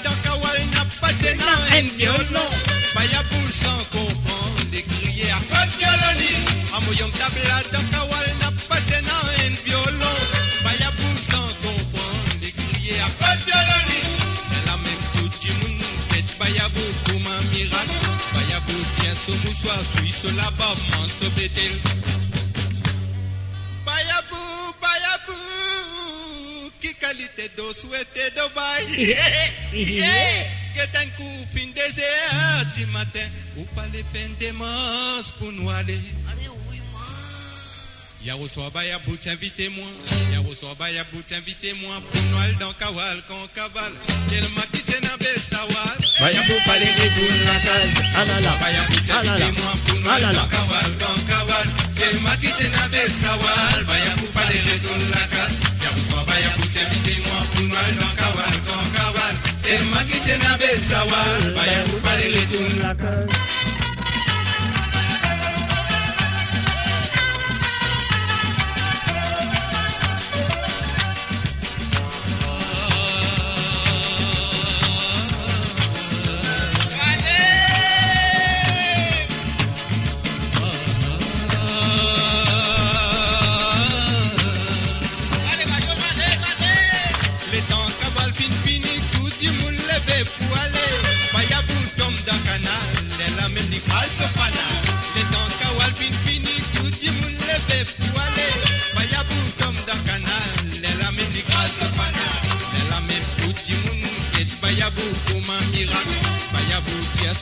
Dans Kawal n'a pas de un violon. Baya pour sans comprendre des criers à quoi de violoniste. Amoyom tabla dans Kawal n'a pas de un violon. Baya pour sans comprendre des criers à quoi de violoniste. Elle a même tout du monde fait baya pour ma miracle. Baya pour tient son moussoir suisse la barbe man se bétel. Baya pour qui qualité d'eau souhaité de bail. Get un coup fin désert du matin. Ou pas les fins des mons pour nous aller. Yaro soba ya bout invitez-moi. Yaro soba ya bout invitez-moi. Pour nous aller dans Kawal, quand Kaval. Tellement qui t'en a Bessawal. Baya pour pas les retours la case. Baya bout invitez-moi. Pour nous aller dans Kawal, quand Kaval. Tellement qui t'en a Bessawal. Baya pour pas les retours la case. Yaro soba ya bout invitez-moi. Pour nous aller dans Kawal, quand Kaval. Tellement qui t'en a Bessawal. Baya pour pas les retours la case.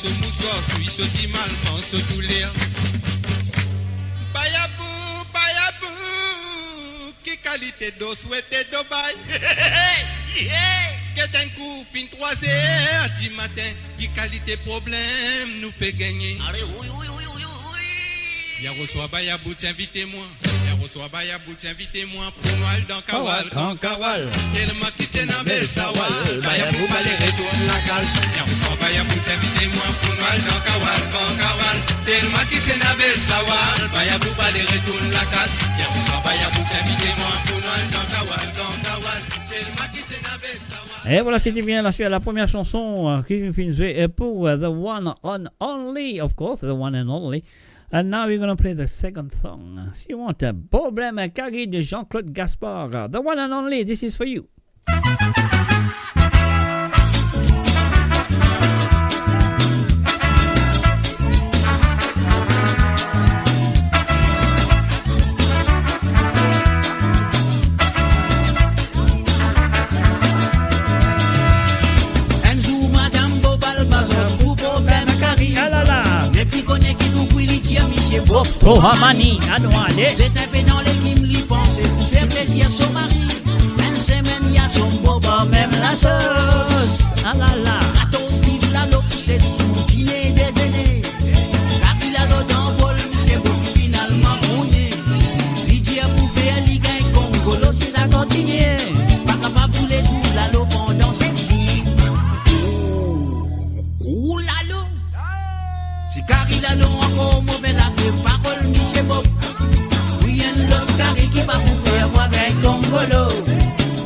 Ce moussoir suisse dit mal en se douleur. Bayabou, qui qualité d'eau souhaité de bail. Get un coup, fin 3 heures du matin, qui qualité problème nous peut gagner. Yaro soba Bayabou, invitez-moi. Yaro soba Bayabou, invitez-moi. Pour nous aller dans Kawal, quand Kawal. Tellement qui t'en a Bessawal. Bayabou, pas les retourne la cale. Yaro soba Bayabou, invitez-moi. Pour nous aller dans Kawal, quand Kawal. Tellement qui t'en a Bessawal. Bayabou, pas les retourne la cale. Yaro soba Bayabou, invitez-moi. Pour nous aller dans Kawal, quand Kawal. Tellement qui t'en a Bessawal.
Et voilà, c'était bien la première chanson qui finit pour The One and Only, of course, The One and Only. And now we're going to play the second song. So you want a Problème Carré de Jean-Claude Gaspard. The One and Only, this is for you.
Oh, Hamani, c'est un peu dans les qui me pense pour faire plaisir à son mari. Une semaine, il y a son boba, même la sauce. Ah là là. 14 livres là, l'eau poussée sous dîner des aînés. Car il a l'eau dans le bol, c'est beau qui finalement mouillé. L'idée pour faire ligue un Congolo si ça continue. Pas capable tous les jours, là, l'eau pendant 7 jours. Ouh là, l'eau. Si car il a l'eau encore mauvais là. Parole, Michel Bob. Oui, un l'homme carré qui va vous faire voir avec Congolo.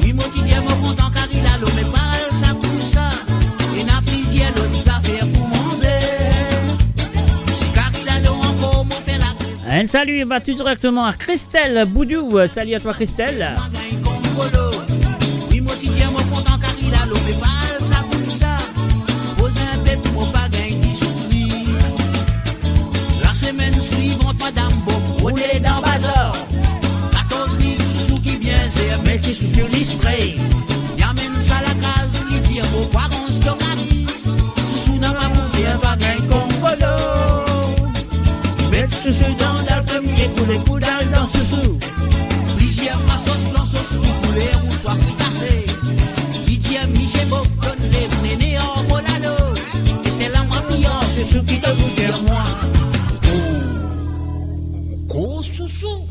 Oui, mon petit dieu, mon content car il a l'eau, mais pas ça pour ça. Et n'a plusieurs autres affaires pour manger. Si car il a l'eau encore, mon fait la.
Un salut battu directement à Christelle Boudou. Salut à toi, Christelle.
Oui, mon petit dieu, mon content car il a l'eau, mais pas ça pour ça. Pose un peu pour pas gagner du souris. La semaine suivante, Madame Bob, on est dans le bazar. 14 livres, sous qui vient, c'est un métier sur l'esprit. Y'a même ça la case, il dit, bon, quoi qu'on se donne. Sous Sous dans l'alcool, écoulé, coudal dans sous-sous. Plusieurs massos, blancs, sauce, coulé, ou soit fricassé. Didier, Michel, Bocon, les néné, en molano. C'était la mamillon, c'est ce qui te vous dire moi. Oh, sous-sous.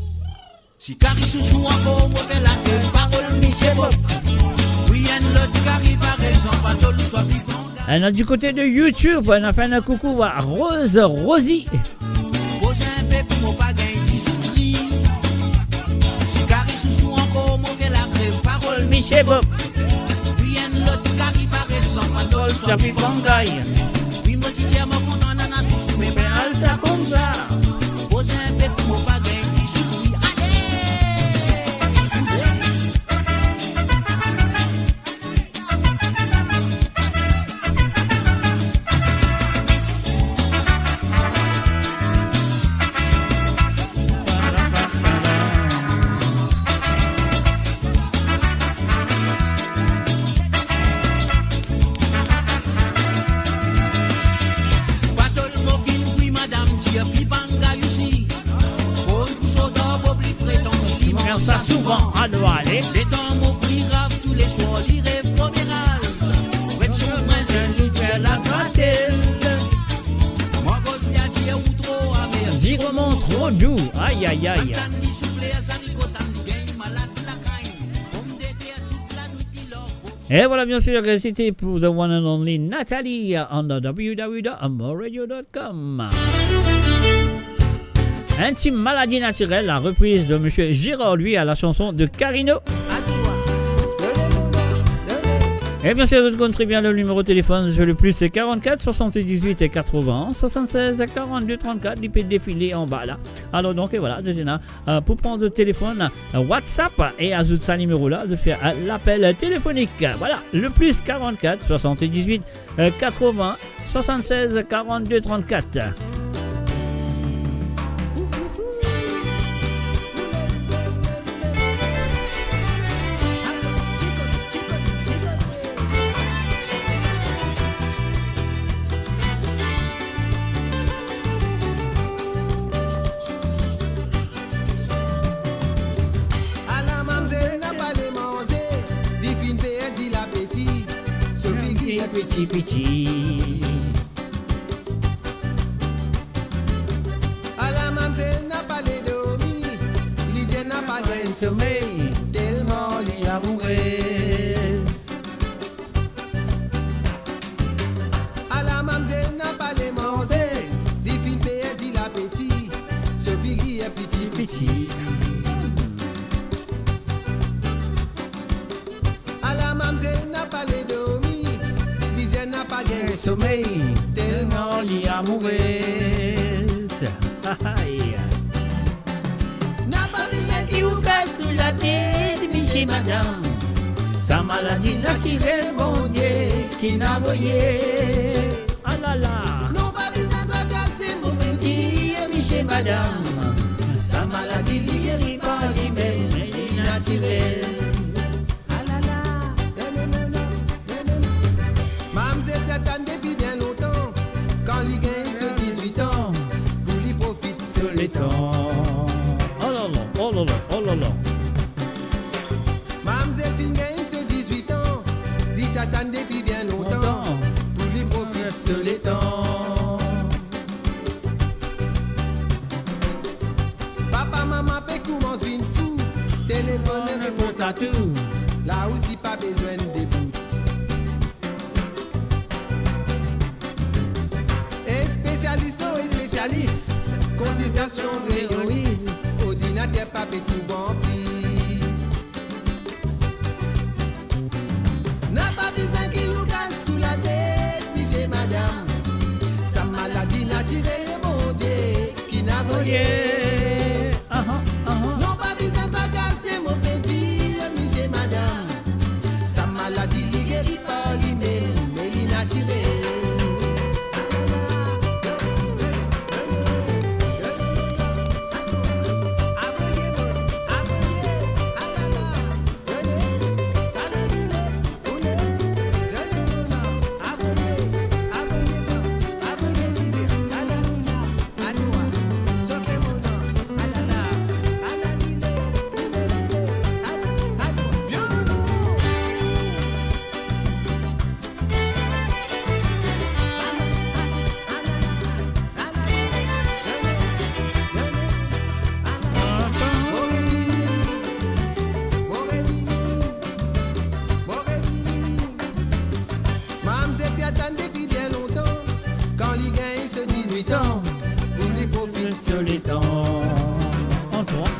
Si Carrie sous-sous encore, mauvais la gueule, parole, Michel, oui, un l'autre Carrie, par exemple, pas tout le soit plus grand.
Alors, du côté de YouTube, on a fait un coucou à Rose Rosie.
Pose un peu pour mon bagage qui sourit. Si Carrie sous-sous encore, mauvais la gueule, parole,
Michel Bob.
oui, un l'autre Carrie, par exemple, pas tout le soit plus grand. Oui, moi, tu dis à mon content, nana, sous-sous, mais ben, elle, ça comme ça. Pose un peu pour mon bagage qui sourit.
Ça souvent à aller.
Les temps m'ont pris grave tous les soirs, les rêves commérages. Ouais, tu prince, un lit, la grattelle. Moi, gosse, n'y a dit ou trop amer.
Dis comment trop doux. Aïe, aïe, aïe. Et voilà, bien sûr, c'était pour the one and only Nathalie on the www.amoradio.com. Intime maladie naturelle, la reprise de Monsieur Gérard, lui, à la chanson de Carino. Et bien sûr, vous connaissez bien le numéro de téléphone, le plus c'est 44 78 et 80 76 42 34, il peut défiler en bas là. Alors donc, et voilà, pour prendre le téléphone WhatsApp et ajouter ce numéro-là, de faire l'appel téléphonique. Voilà, le plus 44 78 80 76 42 34.
Petit. À la mamzelle n'a pas les dormi, Lydia n'a pas de sommeil, tellement l'y amoureuse. À la mamzelle n'a pas les manger, les filles perdit l'appétit, Sophie qui est petit. À la mamzelle n'a pas les dormi, n'a pas gagné sommeil, tellement l'y amoureuse. N'a pas besoin qui vous casse sous la tête, monsieur madame. Sa maladie naturelle, mon Dieu, qui n'a voyé. Ah là là. Non pas besoin de casser mon petit, monsieur madame. Sa maladie l'y guérit pas lui-même, mais l'y naturelle. Attend depuis bien longtemps, quand il gagne ce 18 ans, pour lui profite sur les temps.
Oh là là, oh là là, oh là là.
Mamzelle fin gagne ce 18 ans, il t'attend depuis bien longtemps, pour lui profite sur les temps. Papa, maman, peut commence une fou, téléphone et réponse à tout, là aussi pas besoin de début. Spécialiste, oh, spécialiste, consultation réaliste, ordinateur, papier, tout vampire. N'a pas besoin qu'il nous casse sous la tête, monsieur madame. Sa maladie naturelle, mon Dieu, qui n'a voyé. Non pas besoin de casser mon petit, monsieur madame. Sa maladie, il guérit pas lui-même, mais il naturelle.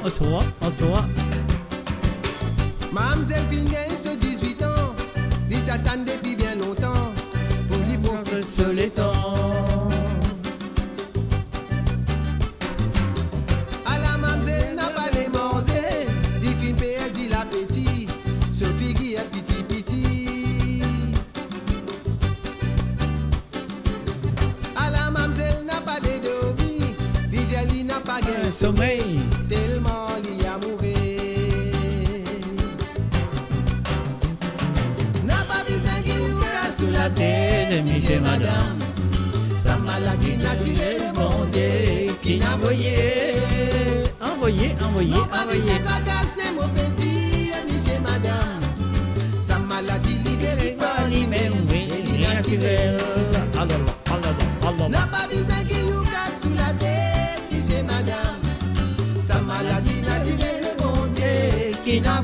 En toi.
Mamzelle Fingain, ce 18 ans, dit j'attends depuis bien longtemps, pour lui profiter sur les temps. À la mamzelle n'a pas les manger, dit fin perdu l'appétit, Sophie qui est petit. À la mamzelle n'a pas les dormi, dit Jelly n'a pas gagné sommeil, tellement l'y a mouru. Sous la tête, monsieur, madame, sa maladie naturelle, mon Dieu, qui n'a
Envoyez.
Non, pas besoin de casser mon petit, monsieur, madame, sa maladie libérée par lui-même, il est naturel. Non, pas besoin qu'il nous casse sous la tête, monsieur, madame, sa maladie naturelle, mon Dieu, qui n'a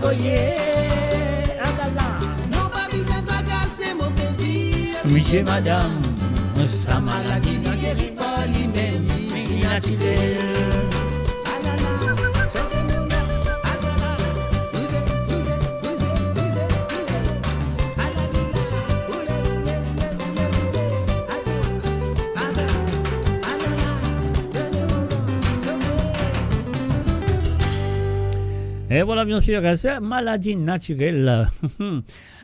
Monsieur, madame, sa maladie ne guérit pas lui-même, il est naturel. Ah là là, c'est des mots là, ah là là, vous êtes, ah là là, oulé, ah là là, donnez-moi donc, c'est vrai.
Et voilà, bien sûr, c'est maladie naturelle.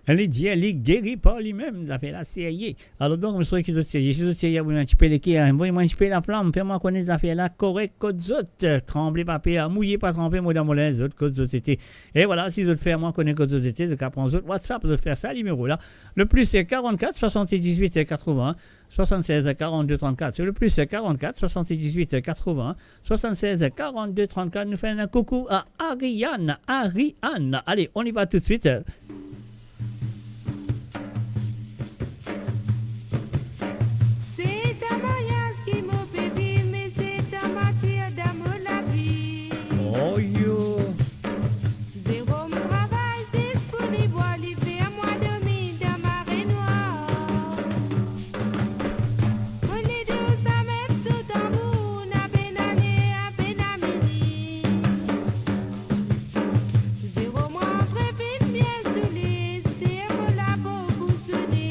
Elle dit, elle est guérie par lui-même, ça fait la CIA. Alors donc, je suis qui est CIA. Je suis CIA, vous m'avez un petit peu l'équerre, vous m'avez un petit peu la flamme, faites-moi connaître ça fait la correct, code zot, tremblez pas, mouillez pas, trempez, moi dans mon lin, zot, code zot, c'était. Et voilà, si vous faites moi connaître code zot, c'était, de cap en zot, WhatsApp, de faire ça, numéro là. Le plus c'est 44 78 80 76 42 34. C'est le plus c'est 44 78 80 76 42 34. Nous faisons un coucou à Ariane. Allez, on y va tout de suite. Oh yo.
Zéro mon travail, c'est pour les bois, l'hiver, moi demi dans ma noire. On est deux, ça même sous tambour, n'a peine année, à peine à midi. Zéro moi entre film bien soulé, c'est pour la beaucoup sonné.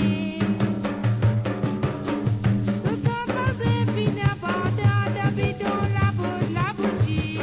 Tout en passé, fin important, d'habiter la boutique.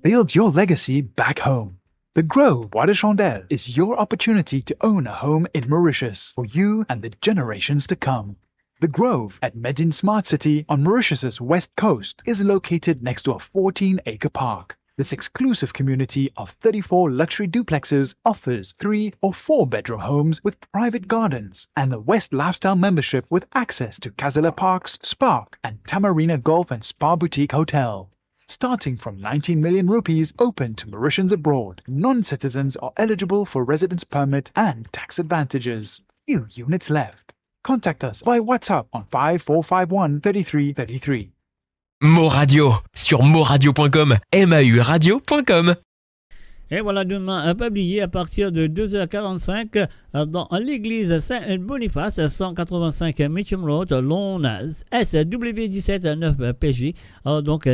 build your legacy back home. The Grove Bois de Chandelle is your opportunity to own a home in Mauritius for you and the generations to come. The Grove at Medin Smart City on Mauritius's west coast is located next to a 14-acre park. This exclusive community of 34 luxury duplexes offers 3 or 4 bedroom homes with private gardens and the West Lifestyle membership with access to Casella Parks, Spark and Tamarina Golf and Spa Boutique Hotel. Starting from 19 million rupees open to Mauritians abroad, non-citizens are eligible for residence permit and tax advantages. Few units left. Contact us by WhatsApp on 5451 3333.
Mo Radio sur moradio.com, mauradio.com.
Et voilà, demain, publié à partir de 2h45 dans l'église Saint-Boniface, 185 Mitcham Road, Londres, SW179PJ. Donc,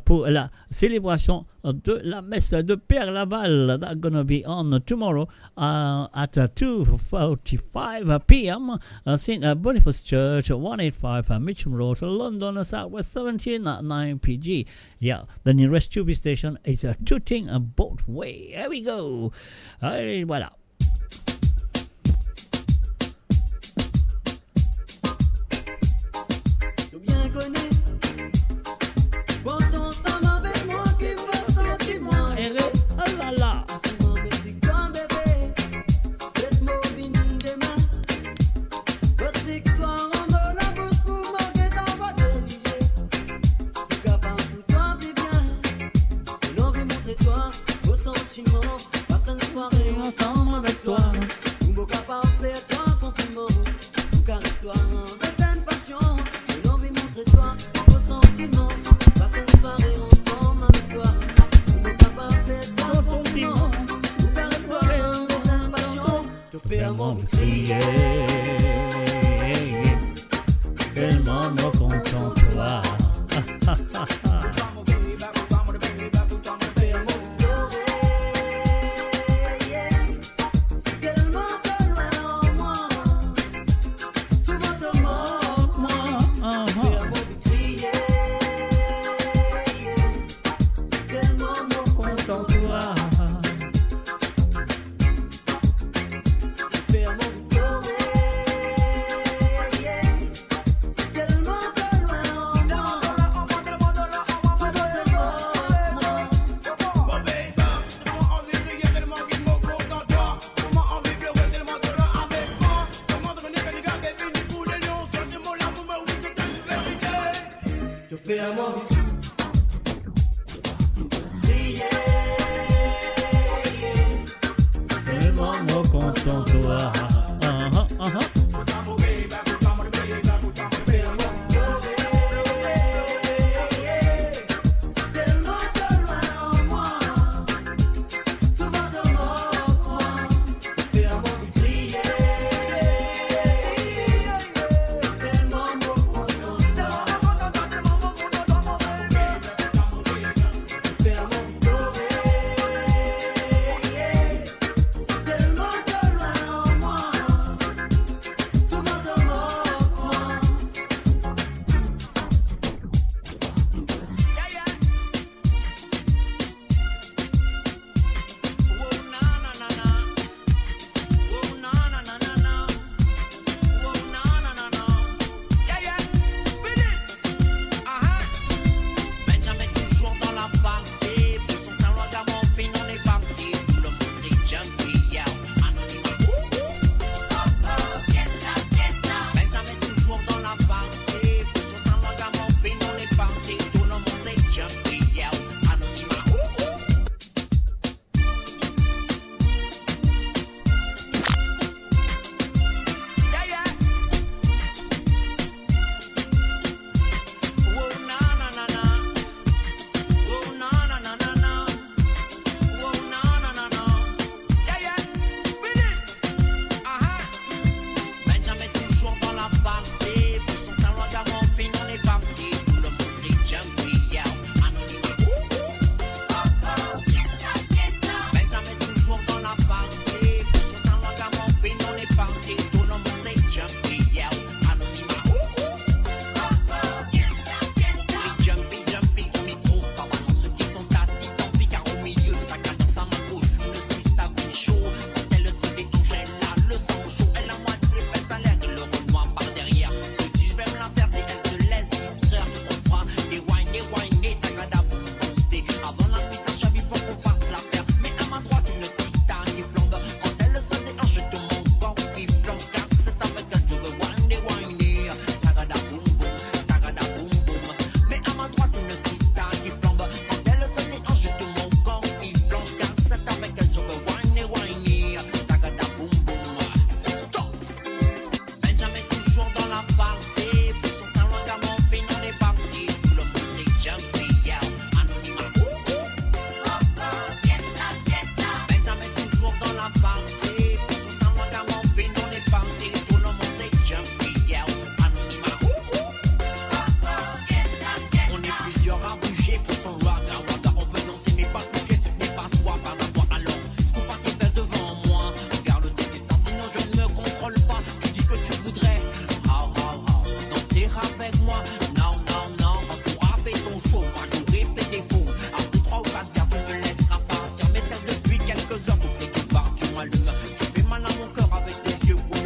pour la célébration de la messe de Père Laval, that's gonna be on tomorrow at 2:45 p.m. St. Boniface Church, 185 Mitcham Road, London, Southwest 179 PG. Yeah, the nearest tube station is Tooting Boat Way. Here we go. Allez, voilà. Tellement vous crier, tellement me content toi.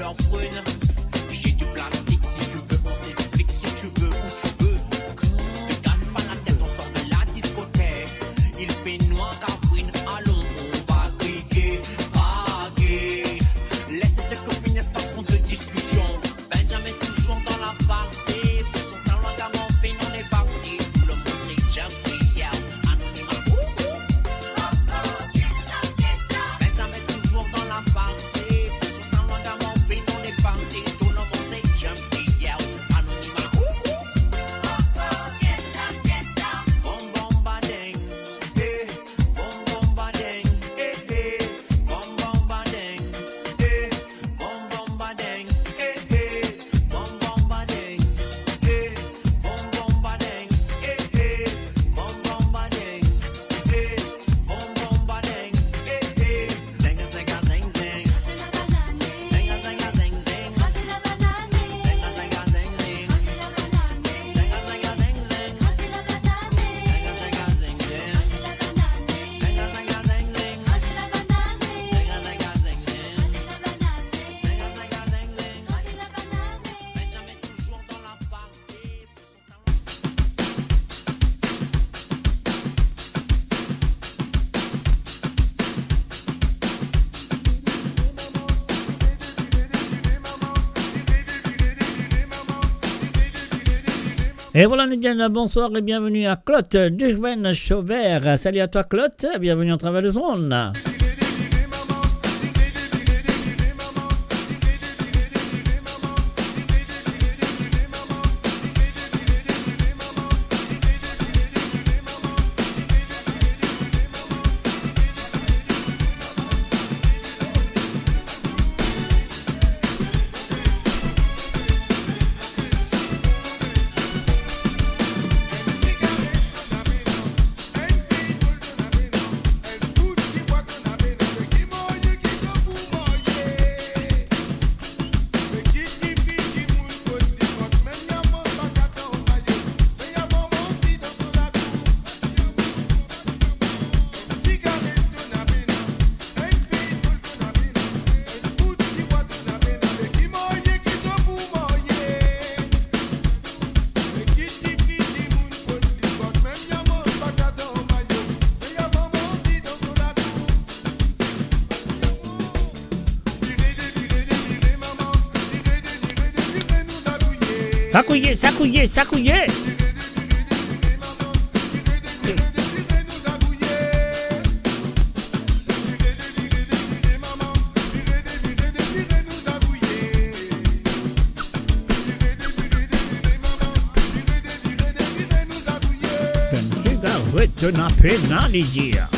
couleur brune. J'ai du plastique si tu veux, on s'explique si tu veux, où tu veux. Ne casse pas la tête, on sort de la discothèque. Il fait noir cafouine, allons, on va crier, vaguer. Laisse tes copines, espace contre discussion. Benjamin toujours dans la partie. Pour son talent d'amour, fait on est parti. Tout le monde s'est déjà pris, anonymat. Benjamin toujours dans la partie. Pour son talent d'amour, fait on est parti. Tout le monde s'est déjà pris, anonymat. Bom bom badeng, eh. Bom bom badeng, eh eh. Bom bom badeng, eh. Bom bom badeng, eh eh. Bom bom badeng, eh. Bom bom badeng, eh eh. Bom bom badeng, eh. Bom bom badeng, eh eh. Zenga zenga zeng zeng. Zenga zenga zeng zeng. Zenga zenga zeng zeng. Zenga zenga zeng zeng. Zenga zenga zeng zeng. Zenga zenga zeng zeng. Zenga zenga zeng zeng. Zenga zenga zeng zeng. Benjamin toujours dans la partie. Pour son talent.
Et voilà, nous disons bonsoir et bienvenue à Claude Duven Chauvert. Salut à toi Claude, bienvenue en travers de zone. Sakouye, sakouye, sakouye. Je n'ai pas de dire.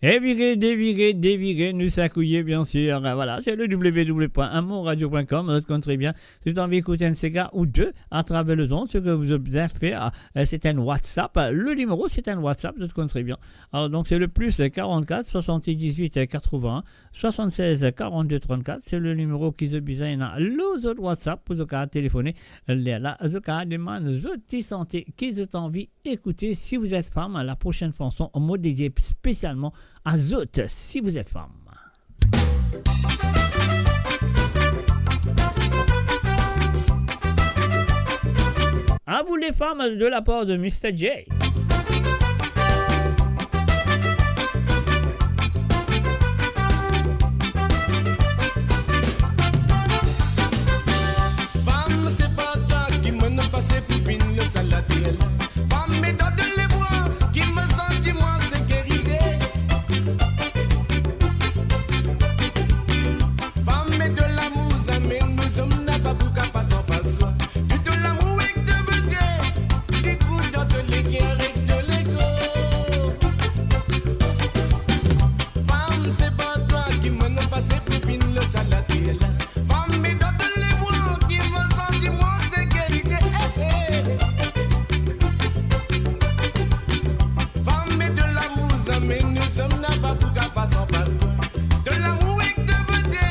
Et dévirer, nous s'accouiller, bien sûr. Voilà, c'est le www.amourradio.com. Vous comptez bien. Si vous avez envie d'écouter un Sega ou deux à travers le temps, ce que vous avez fait, c'est un WhatsApp. Le numéro, c'est un WhatsApp, vous comptez bien. Alors, donc, c'est le plus 44 78 81 76 42 34. C'est le numéro qui se besoin dans les autres WhatsApp pour vous téléphoner. Là, vous demande de santé qui vous envie d'écouter. Si vous êtes femme, la prochaine chanson, au mot dédié spécialement à Zot, si vous êtes femme. À vous les femmes de la part de Mr. J.
Femme, c'est pas toi qui me passe pour une saladière. Femme, mais dans de les bois qui me sent du moins sécurité. Femme, mais de l'amour, ça mais nous sommes n'a pas pour qu'à passer en passe-toi. De l'amour et de beauté, des trous dans de l'équerre et de l'ego. Femme, c'est pas toi qui me passe pour une saladière. Femme, mais dans de les bois qui me sent du moins sécurité. Femme et de l'amour, ça mais nous sommes n'a pas pour qu'à passer en passe-toi. De l'amour et de beauté,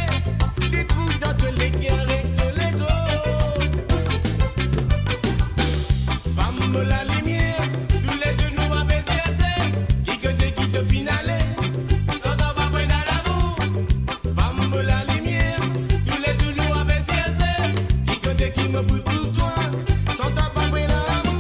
des trous dans de l'équerre et de l'ego. Femme, la lumière, tous les yeux nous abaissés, qui te finale, sans t'en pas prendre à l'amour. Femme, la lumière, tous les yeux nous abaissés, qui me bout tout toi, sans t'en pas prendre à l'amour.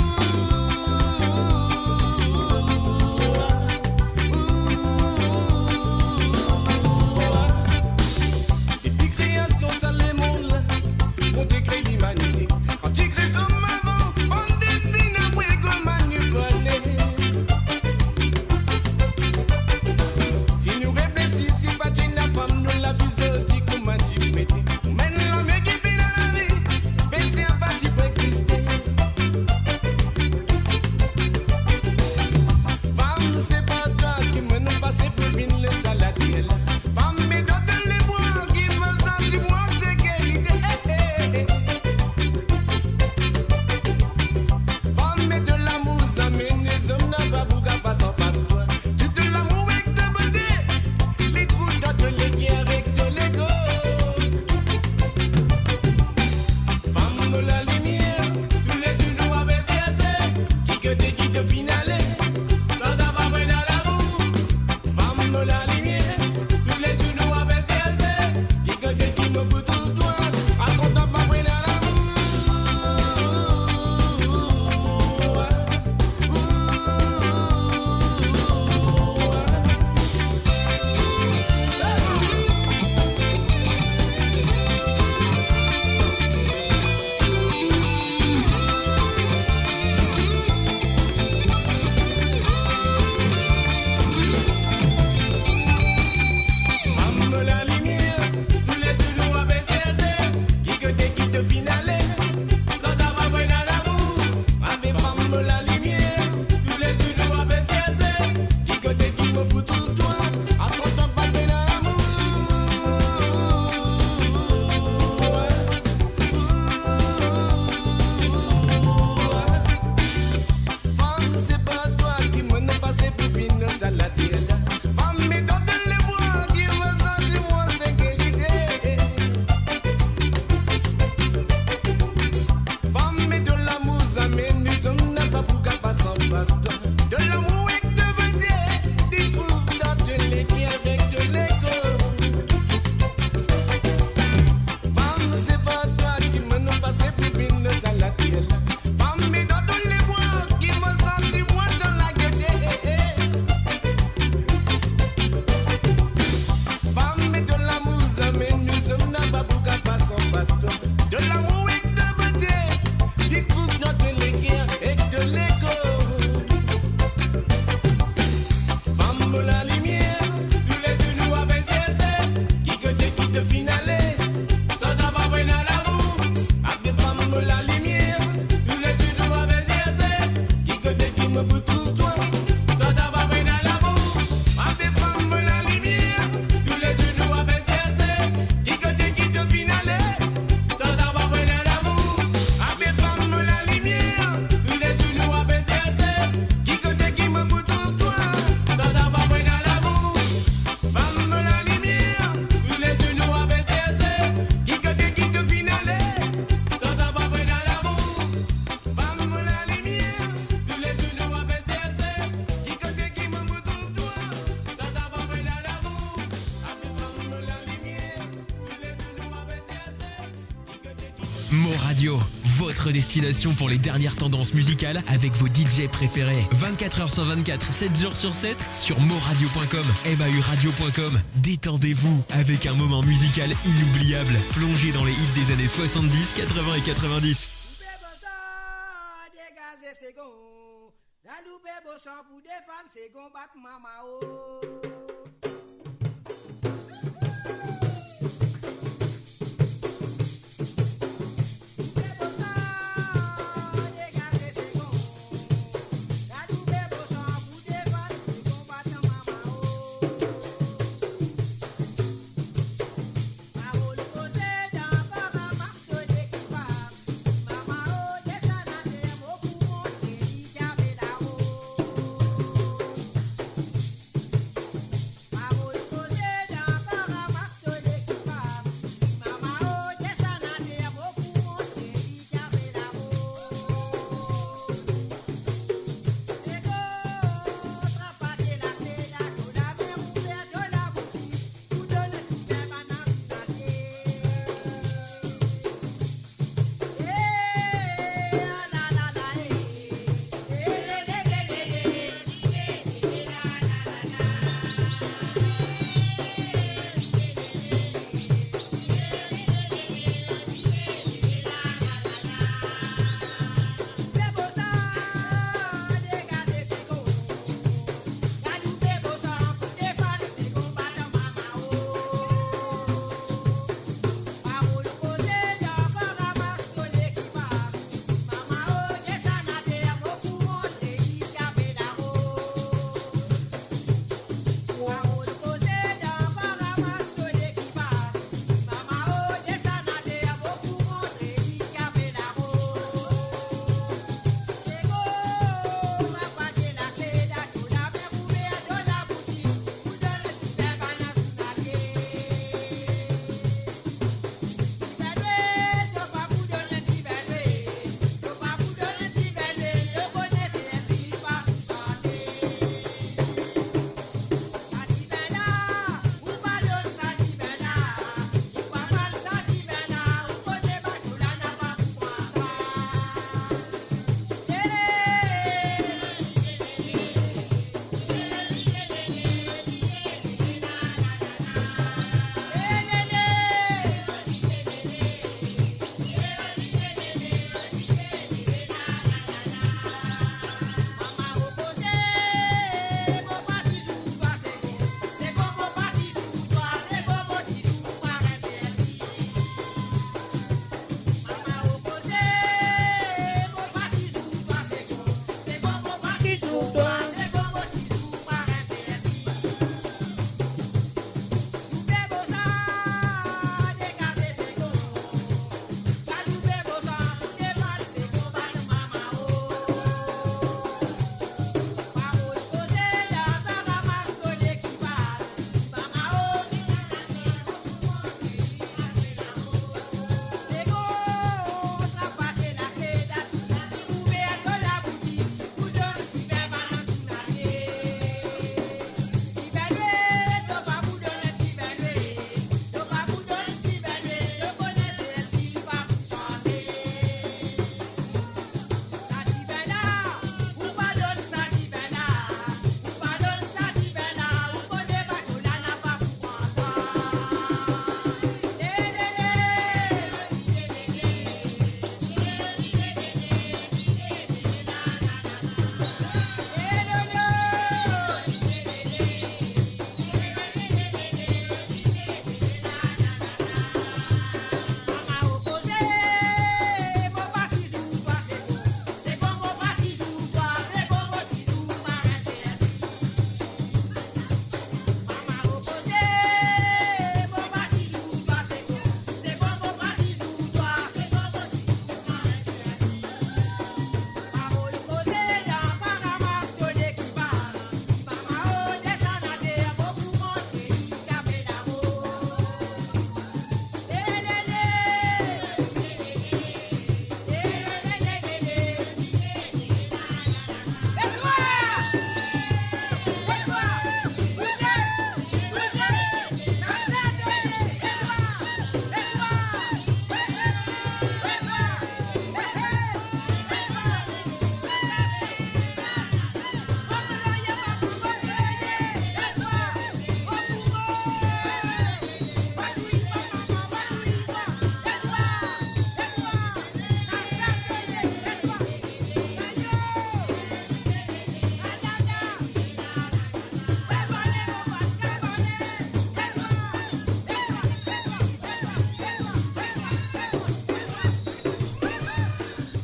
Mo Radio, votre destination pour les dernières tendances musicales avec vos DJ préférés. 24h sur 24, 7 jours sur 7 sur moradio.com, mauradio.com. Détendez-vous avec un moment musical inoubliable. Plongez dans les hits des années 70, 80 et 90.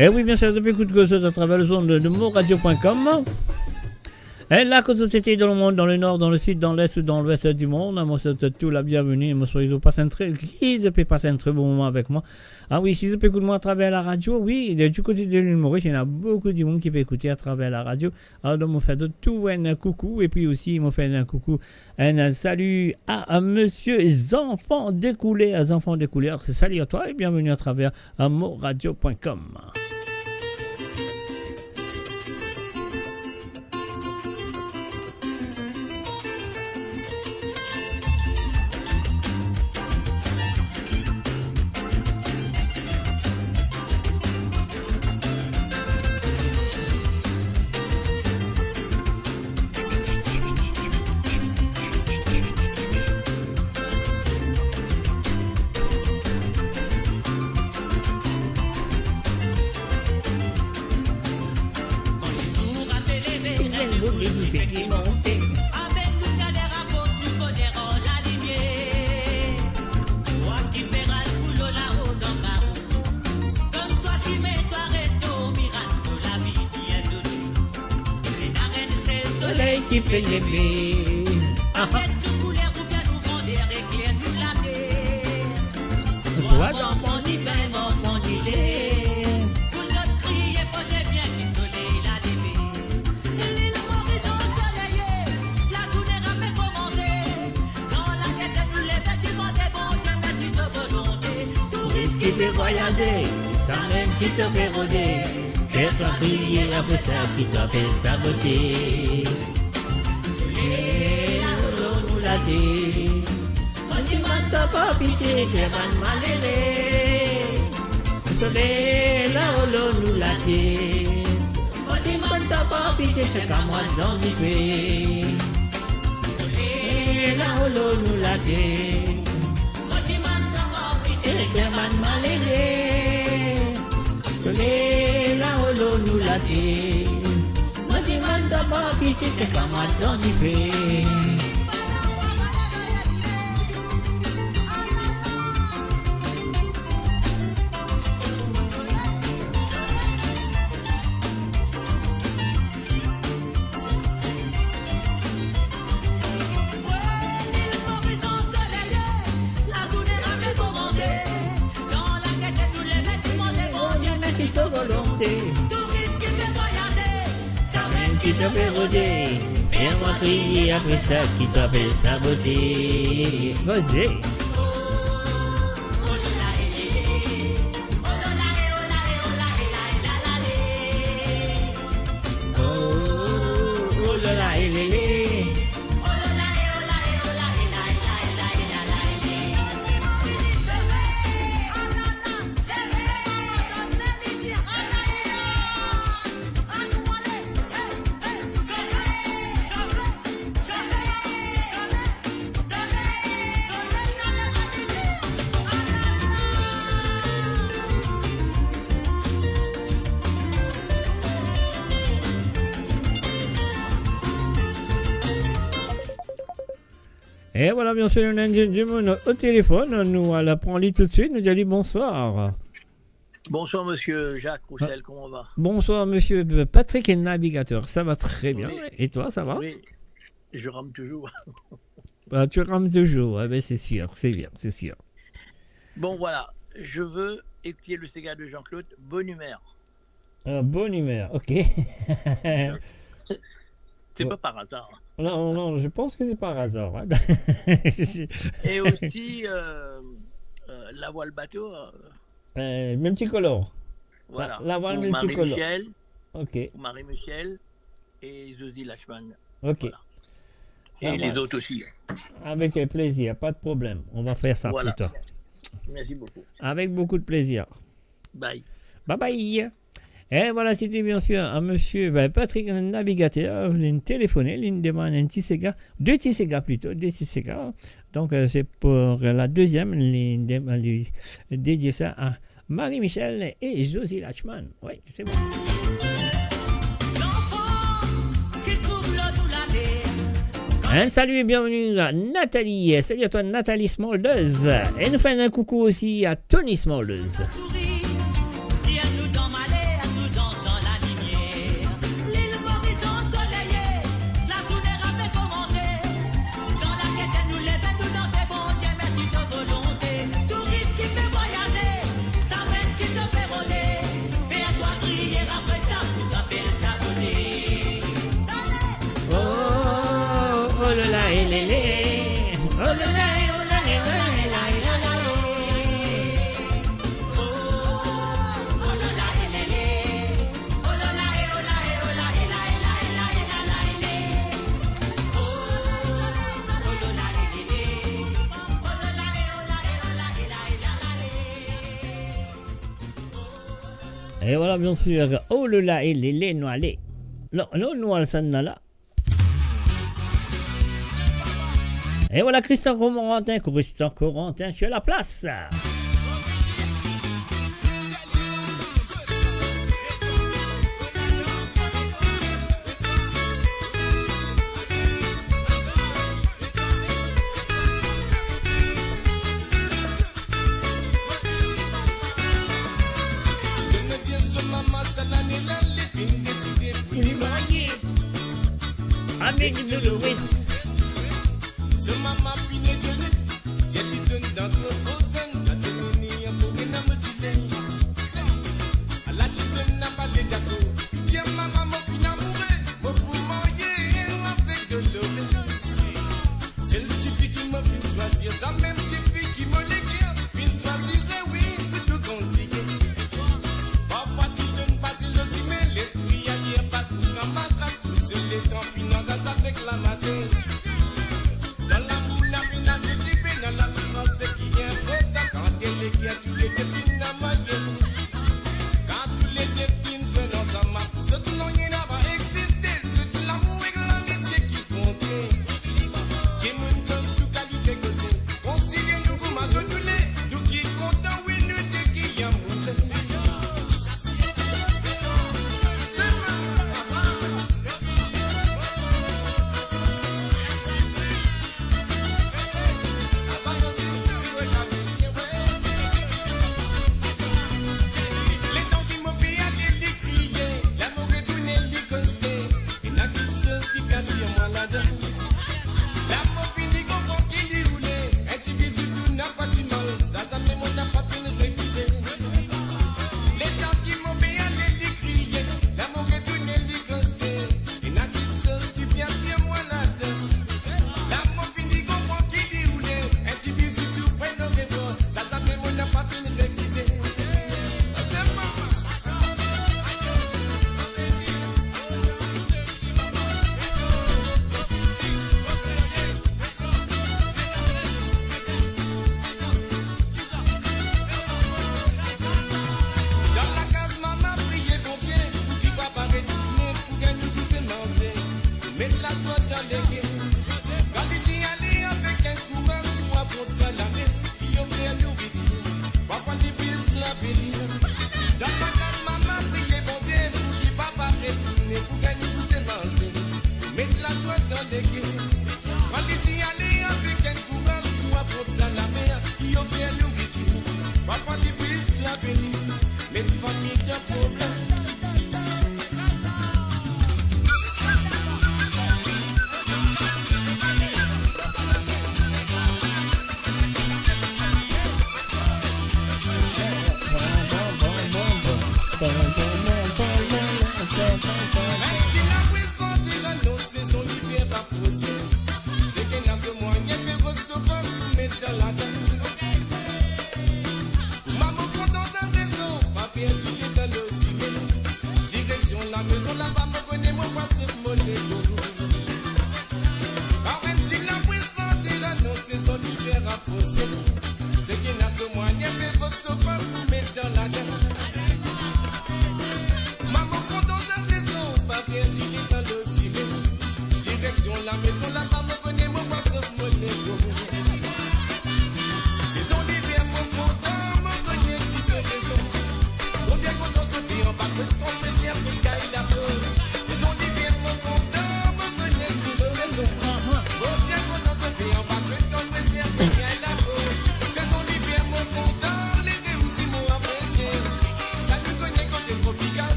Et oui, bien sûr, depuis coup de cause à travers le son de moradio.com. Et là, quand vous étiez dans le monde, dans le nord, dans le sud, dans l'est ou dans l'ouest du monde, moi, c'est tout la bienvenue. Moi, soyez passer un très, qui peut passer un très bon moment avec moi. Ah oui, si vous pouvez écouter moi à travers la radio, oui, du côté de l'île Maurice, il y en a beaucoup de monde qui peut écouter à travers la radio. Alors, donc, on fait tout un coucou, et puis aussi, on fait un coucou, un salut à monsieur Enfants des couleurs, Enfants des couleurs. C'est salut à toi et bienvenue à travers moradio.com. Qui fait aimer. Toi, enfant divin, enfant d'idée. Vous autres criez, posez bien du soleil la levé. L'île Maurice ensoleillée, la journée ramée commencée. Dans la tête de tous les bâtiments des bons dieux, merci de volonté. Touristes qui veut voyager, ça même qui te fait rôder. Faire-toi briller après ça qui t'appelle saboter. Quand tu m'as pas pitié, que man maléré. Soleil, là où l'on nous l'a dit. Quand tu m'as pas pitié, c'est qu'à moi d'en vivre. Soleil, là où l'on nous l'a dit. Quand tu m'as pas pitié, que man maléré. Soleil, là où l'on nous l'a dit. Quand tu m'as pas pitié, c'est qu'à moi d'en vivre. Touristes qui fait voyager, ça même qui te fait rôder. Fais-moi crier après ça qui t'appelle saboter. Vas-y. Et voilà, bien sûr, on a du monde au téléphone. Nous allons prendre lui tout de suite. Nous allons dire bonsoir.
Bonsoir, monsieur Jacques Roussel, comment on va?
Bonsoir, monsieur Patrick et Navigateur. Ça va très bien. Oui. Et toi, ça va?
Oui, je rame toujours.
Bah, tu rames toujours. Ah, ben, c'est sûr, c'est bien, c'est sûr.
Bon, voilà. Je veux écouter le Sega de Jean-Claude. Bonne humeur.
Bonne humeur, ok.
C'est pas par hasard.
Non, non, je pense que c'est par hasard. Hein.
Et aussi, la voile bateau.
Multicolore.
Voilà.
La voile multicolore.
Marie-Michel.
Ok.
Marie-Michel et Zosie Lachman.
Ok.
Voilà. Et les autres aussi.
Avec plaisir, pas de problème. On va faire ça
voilà.
plus tard.
Merci beaucoup.
Avec beaucoup de plaisir.
Bye.
Bye bye. Et voilà, c'était bien sûr à monsieur Patrick Navigateur, ligne téléphonée, ligne demande un petit Sega, deux petits Sega plutôt, deux petits Sega. Donc c'est pour la deuxième ligne dédiée ça à Marie-Michel et Josie Lachman. Oui, c'est bon. Un salut et bienvenue à Nathalie. Salut à toi Nathalie Smolders. Et nous faisons un coucou aussi à Tony Smolders.
Tiens-nous dans ma lait,
là là, et les les. Oh là là, oh là là, oh là là, oh là là. Et voilà, bien sûr, oh là là, et les noirs. Non, noirs, ça n'a là. Et voilà, Christian Corentin, je suis à la place. Avec Louis.
Ce maman pine donné, j'ai dit donne dans ton frozen, la tenue pour une âme d'ilé. À la chute n'a pas de gâteau, tiens maman mon pine amoureux, mon pour manger avec de l'eau. C'est le type qui m'a fait choisir, ça même type qui m'a légué, puis choisirait oui, plutôt conseiller. Parfois tu donnes pas le cimé, l'esprit a dit pas tout comme ma trappe, plus les temps finants avec la matrice. Dans l'amour, la mina de type, dans la silence qui est important. Quand elle est qui a tous les défines à mailler. Quand tous les défines sont dans sa main, ce qui n'ont rien à pas exister. C'est l'amour et l'amitié qui comptent. J'ai mon cause de qualité que c'est. Considérez-nous comme un zotulé. Nous qui comptons, oui, nous qui y a monté.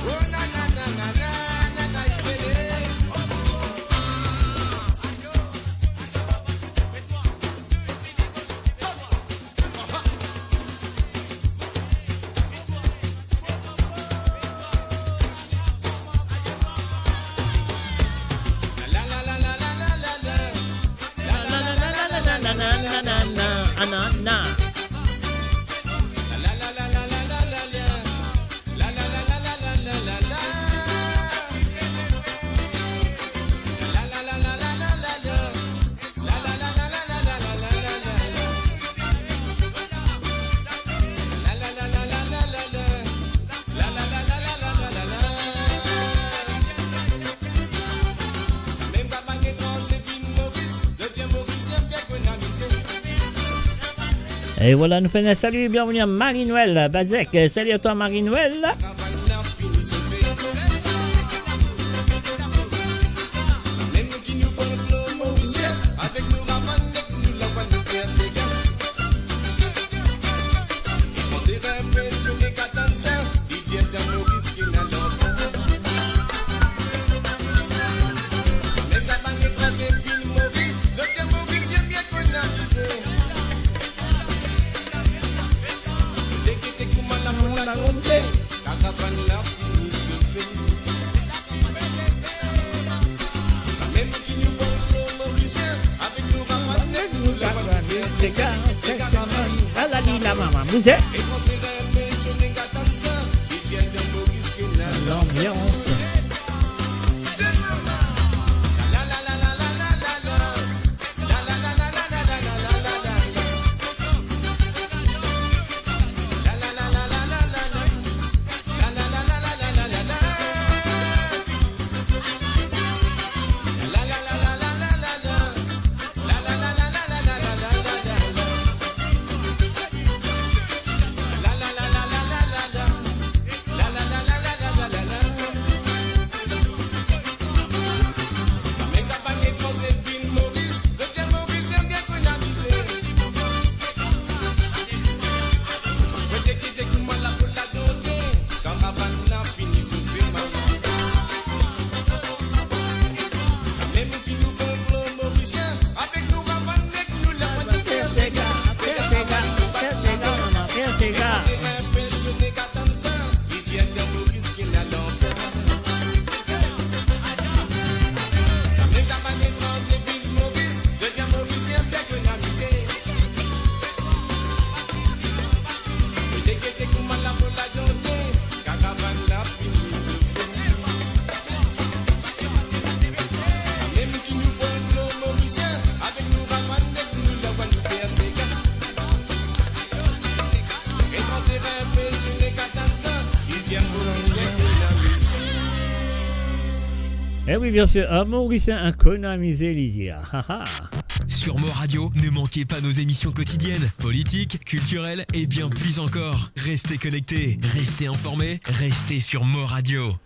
Oh, na, na,
Et voilà, nous faisons un salut, bienvenue à Marie-Noël Bazek. Salut à toi Marie-Noël. Vous êtes l'ambiance. Eh oui, bien sûr, un Mauricien économisé, Lydia.
Sur Mo Radio, ne manquez pas nos émissions quotidiennes, politiques, culturelles et bien plus encore. Restez connectés, restez informés, restez sur Mo Radio.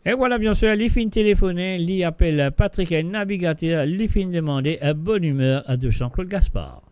Et voilà, bien sûr, les fins téléphonées, les appelle Patrick et Navigateur, les fins demandées à bonne humeur de Jean-Claude Gaspard.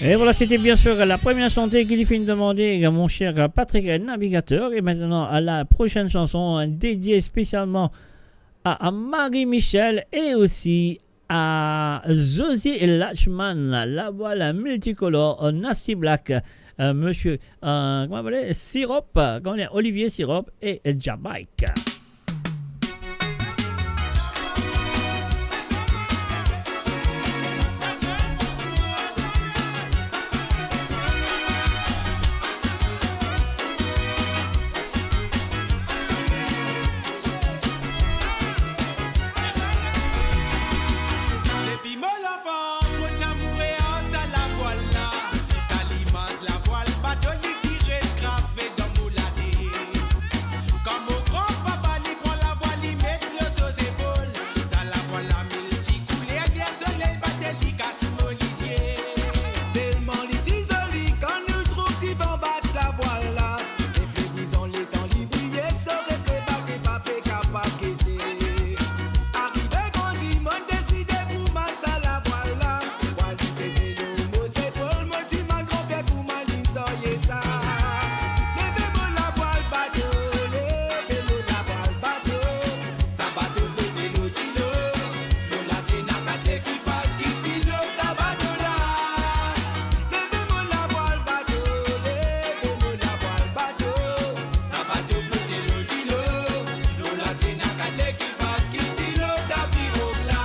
Et voilà, c'était bien sûr la première chanson qu'il finit de demander à mon cher Patrick Navigateur. Et maintenant, à la prochaine chanson dédiée spécialement à Marie-Michel et aussi à Josie Lachman, la voix multicolore, Nasty Black, monsieur comment vous voulez, Sirop, Olivier Sirop et Jamaïque.
Depuis mon enfant, mon chamour et en ça la voilà. Ça l'image la voile, bateau li tiré, gravé dans mon ladé. Comme au grand papa, li prend la voile, li met le aux épaules. Ça la voile la multicoulée, bien soleil, battait li casse mon lisier. Tellement li tisoli, quand nous trouve si vent battre la voile là. Et puis disons les temps li briller, saurait fait battre papé capable quitter. Arrivé quand Simone décidé pour man ça la voilà. Voile du baiser le mot c'est pour le mot du mal grand-père pour maline soyez ça. Levez-moi la voile bateau, levez-moi la voile bateau. Ça bateau fait des lotino, le latina kate qui passe qui tino, ça bateau là. Levez-moi la voile bateau, levez-moi la voile bateau. Ça bateau fait des lotino, le latina kate qui passe qui tino, ça pirogue là.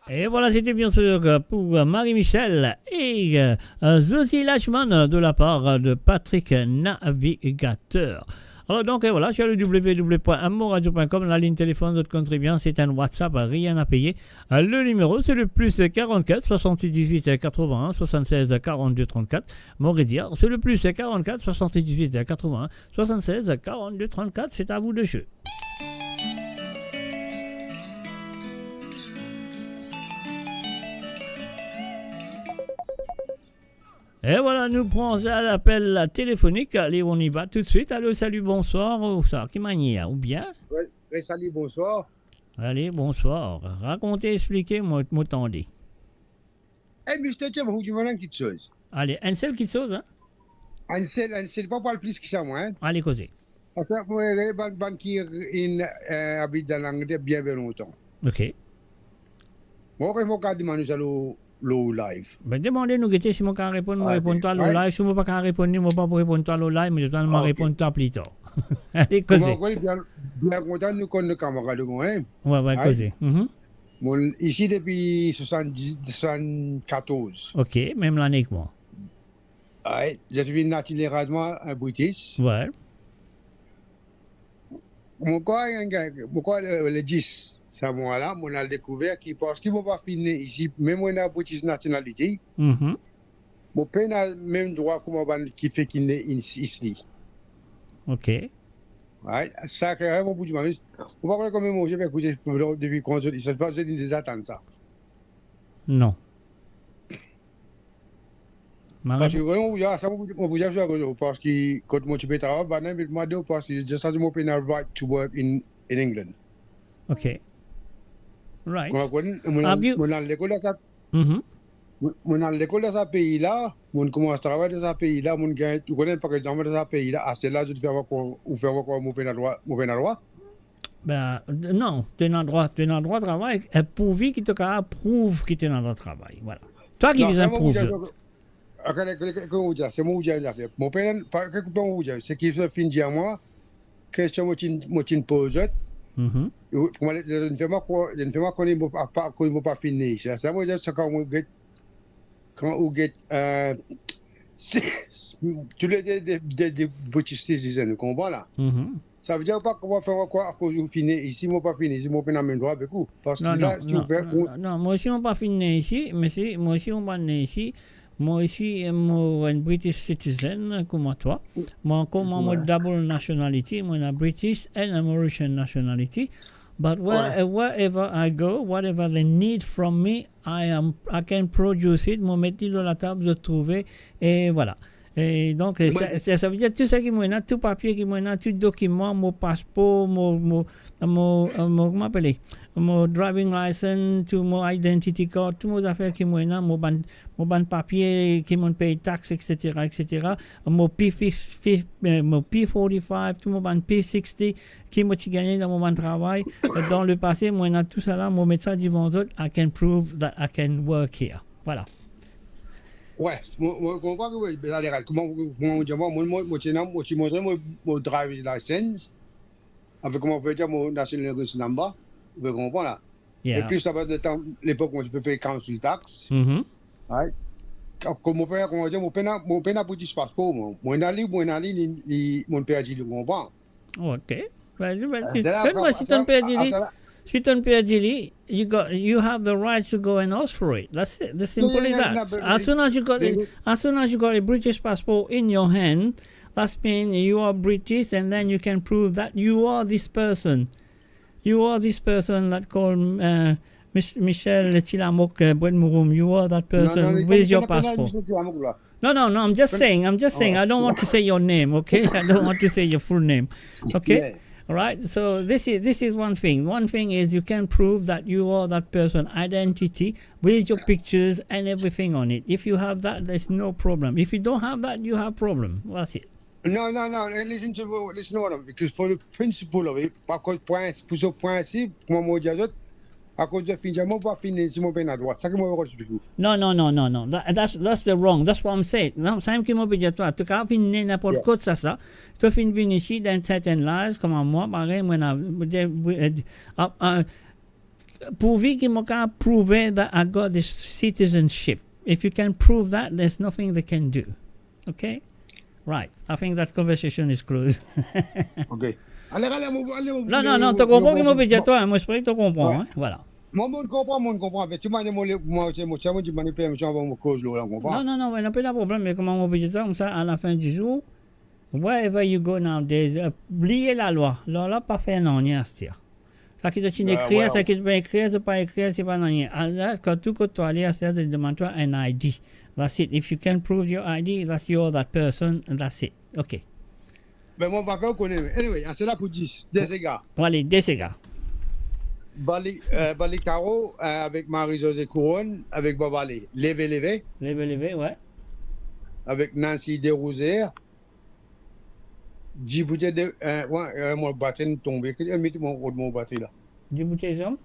Et voilà, c'était bien sûr pour Marie-Michel et Josie Lachman de la part de Patrick Navigateur. Alors donc voilà, sur le www.amoradio.com, la ligne téléphone de votre contribuant, c'est un WhatsApp, rien à payer. Le numéro, c'est le plus 44 78 81 76 42 34. Montréal, c'est le plus 44 78 81 76 42 34. C'est à vous de jeu. Et voilà, nous prenons à l'appel téléphonique. Allez, on y va tout de suite. Allô, salut, bonsoir. Ou ça, qui manière, ou bien?
Ouais, salut, bonsoir.
Allez, bonsoir. Racontez, expliquez, moi t'entendez.
Eh, mais je te tiens, vous tu vois une petite chose.
Allez, un seul qui chose, hein?
Un seul, pas le plus que ça, moi. Hein.
Allez, causez.
Parce que moi, les banquiers habitent dans l'Angleterre bien longtemps.
OK.
Moi, je vais demander ça au live.
Ben, demandez-nous, Gueté, si moi can répondre, moi répondre toi
Ouais.
au live. Si moi pas can répondre, moi pas pour répondre toi au live, mais je dois me répondre toi plus tard. Allez, causez.
Moi, je suis bien content de nous connaître les camarades. Hein.
Ouais, causez.
Moi, ici depuis 74.
OK, même l'année que moi.
Ouais, je suis naturellement un British.
Ouais.
Pourquoi le 10, c'est moi-là, on a découvert parce qu'il ne m'a pas fini ici, même moi, j'ai British nationalité. Mon père n'a même droit comme qui fait qu'il est ici.
OK.
Ouais, ça, c'est vraiment beaucoup de mal. On va voir comment moi, je vais écouter depuis qu'on se dit, ça se passe des attentes, ça.
Non.
Parce que vraiment, il y a ça, on vous a joué parce que quand moi, je vais travailler, je vais dire parce que je sais que mon père a right to work in England.
OK. Right.
Mon l'école de ce pays-là, mon commence à travailler dans ce pays-là, mon gagne, tu connais par exemple dans ce pays-là, à ce là, je fais encore mon père a droit.
Ben, non, tu es dans le droit de travail, pourvu qu'il te prouve que tu es dans le travail. Voilà. Toi qui viens prouver.
C'est moi qui ai fait. Mon père, c'est qu'il se finit à moi, question moi tu poses. Je ne fais pas qu'on ne pas finir. Ça veut dire que quand on get tous les British citizens, vous comprenez là? Ça veut dire pas qu'on va faire quoi à cause de finir ici, moi pas finir ici, moi pas dans le même droit avec vous. Parce que là, tu fais.
Non, moi aussi, on pas fini ici, mais moi aussi, on pas né ici. Moi aussi, moi, un British citizen, comme toi. Moi, comme moi, double nationality, moi, un British and a Mauritian nationality. But wherever I go, whatever they need from me, I can produce it. Moi, mettre sur la table, je trouve, et voilà. Et donc, ça veut dire tout ça qui m'a tout papier qui m'a tout document, mon passeport, comment appeler, mon driving license, tout mon identity card, tout mon affaires qui m'a mon ban papier qui m'a payé taxes, etc. Mon P45, tout mon ban P60 qui m'a gagné dans mon travail. Dans le passé, moi, tout ça là, mon médecin dit devant d'autres, I can prove that I can work here. Voilà.
Ouais, je comprends que comment vous dire, moi, je montre mon driver's license, avec comment on peut dire mon national number, vous comprenez là. Et puis, ça va de temps, l'époque où je peux payer council tax. Ouais. Comme mon père, comment dire, mon père n'a pas de passeport, mon père dit, vous comprenez.
OK. Fais-moi si ton père dit. Si ton père dit, you have the right to go and ask for it. That's it. The simple as that. As soon as you got a British passport in your hand, that means you are British, and then you can prove that you are this person. You are this person that called Michel Chilamok Bwenmurum. You are that person with your passport. No, I'm just saying. I don't want to say your name, okay? I don't want to say your full name, okay? Yeah. All right, so this is one thing. One thing is you can prove that you are that person identity with your pictures and everything on it. If you have that, there's no problem. If you don't have that, you have problem. That's it.
No. Listen to what I'm, because for the principle of it, pour ce point-ci, pour moi dire autre, à cause de finalement pas finir si mon père n'a droit. Ça que moi je explique.
No. That's the wrong. That's what I'm saying. Non, ça qui m'a dit toi, tu as fini n'importe quoi ça. Tu finis ici dans certaines lives comme moi, pareil moi pourvu que moi can prove that I got this citizenship. If you can prove that, there's nothing they can do. Okay? Right. I think that conversation is closed.
Okay. Allez.
Non, tu comprends que moi dire toi, moi je crois que tu comprends, hein? Voilà.
Moi comprend. Mais tu m'as dit moi je m'en paye mon cause là, on comprend.
Non, mais pas de problème, mais comment on peut dire ça comme ça à la fin du jour? Wherever you go nowadays, oubliez la loi. La loi pas faire non rien à se dire. Ça qui tu écrire, ça qui tu peux écrire, tu pas écrire, c'est pas non rien. Alors quand tu aller à se dire demande-toi un ID. That's it. If you can prove your ID, that's you're that person, and that's it. Okay.
Mais moi, on va faire connaître. Anyway, c'est là pour 10 égards.
Allez, 10 égards.
Bali Caro avec Marie-Josée Couronne, avec Bobalé. Levé,
ouais.
Avec Nancy Desrosières. Djibouti, mon batterie est tombé. Mettez mon batterie là.
Djibouti, hommes?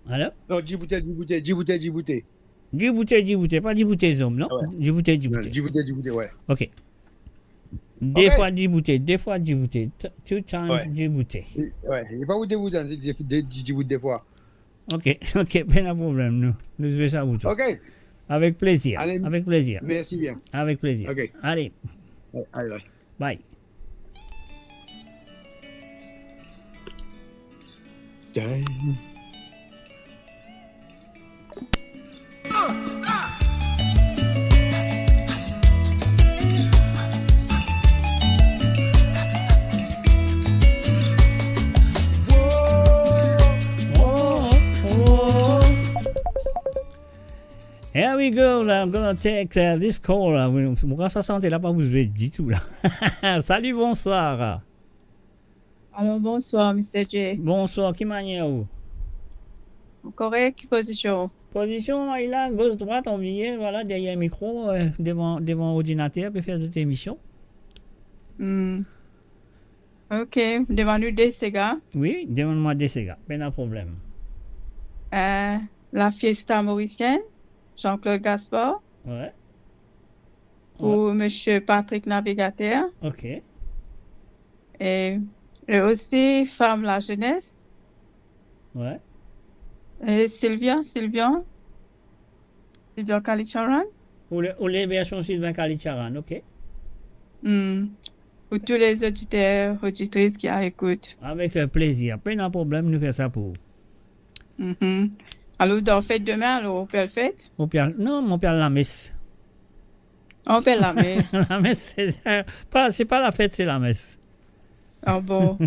Alors?
Non, Djibouti.
Djibouti, pas Djibouti, hommes, non? Djibouti.
Djibouti, ouais.
Ok. Des fois Djibouti. Two times
Ouais.
Djibouti.
Ouais, il n'y a pas où Djibouti, c'est Djibouti des fois.
Ok, pas de problème, nous faisons ça pour toi.
Ok.
Avec plaisir.
Allez,
Avec plaisir.
Merci bien.
Avec plaisir.
Ok.
Allez.
Allez.
Bye. Here we go, là. I'm gonna take this call. Là. Pourquoi ça sentait là pas vous avez dit tout là. Salut, bonsoir.
Alors, bonsoir, Mr. J.
Bonsoir, qui manière vous?
Correct, position.
Position, il a gauche droite, on vient, voilà, derrière le micro, devant l'ordinateur, pour faire cette émission.
Ok, devant nous des Sega.
Oui, demande-moi des Sega, pas de problème.
La fiesta mauricienne, Jean-Claude Gaspard.
Ouais.
Pour Monsieur Patrick Navigateur.
Ok.
Et aussi Femme la jeunesse.
Ouais.
Et Sylvia Kalicharan.
Ou les versions Sylvain Kalicharan, ok.
Pour tous les auditeurs, auditrices qui écoutent.
Avec plaisir, pas de problème, nous faisons ça pour vous.
Alors, dans fête demain, alors, on peut le fête?
Non, on peut la messe.
On peut la messe.
La messe, c'est pas la fête, c'est la messe.
Ah bon.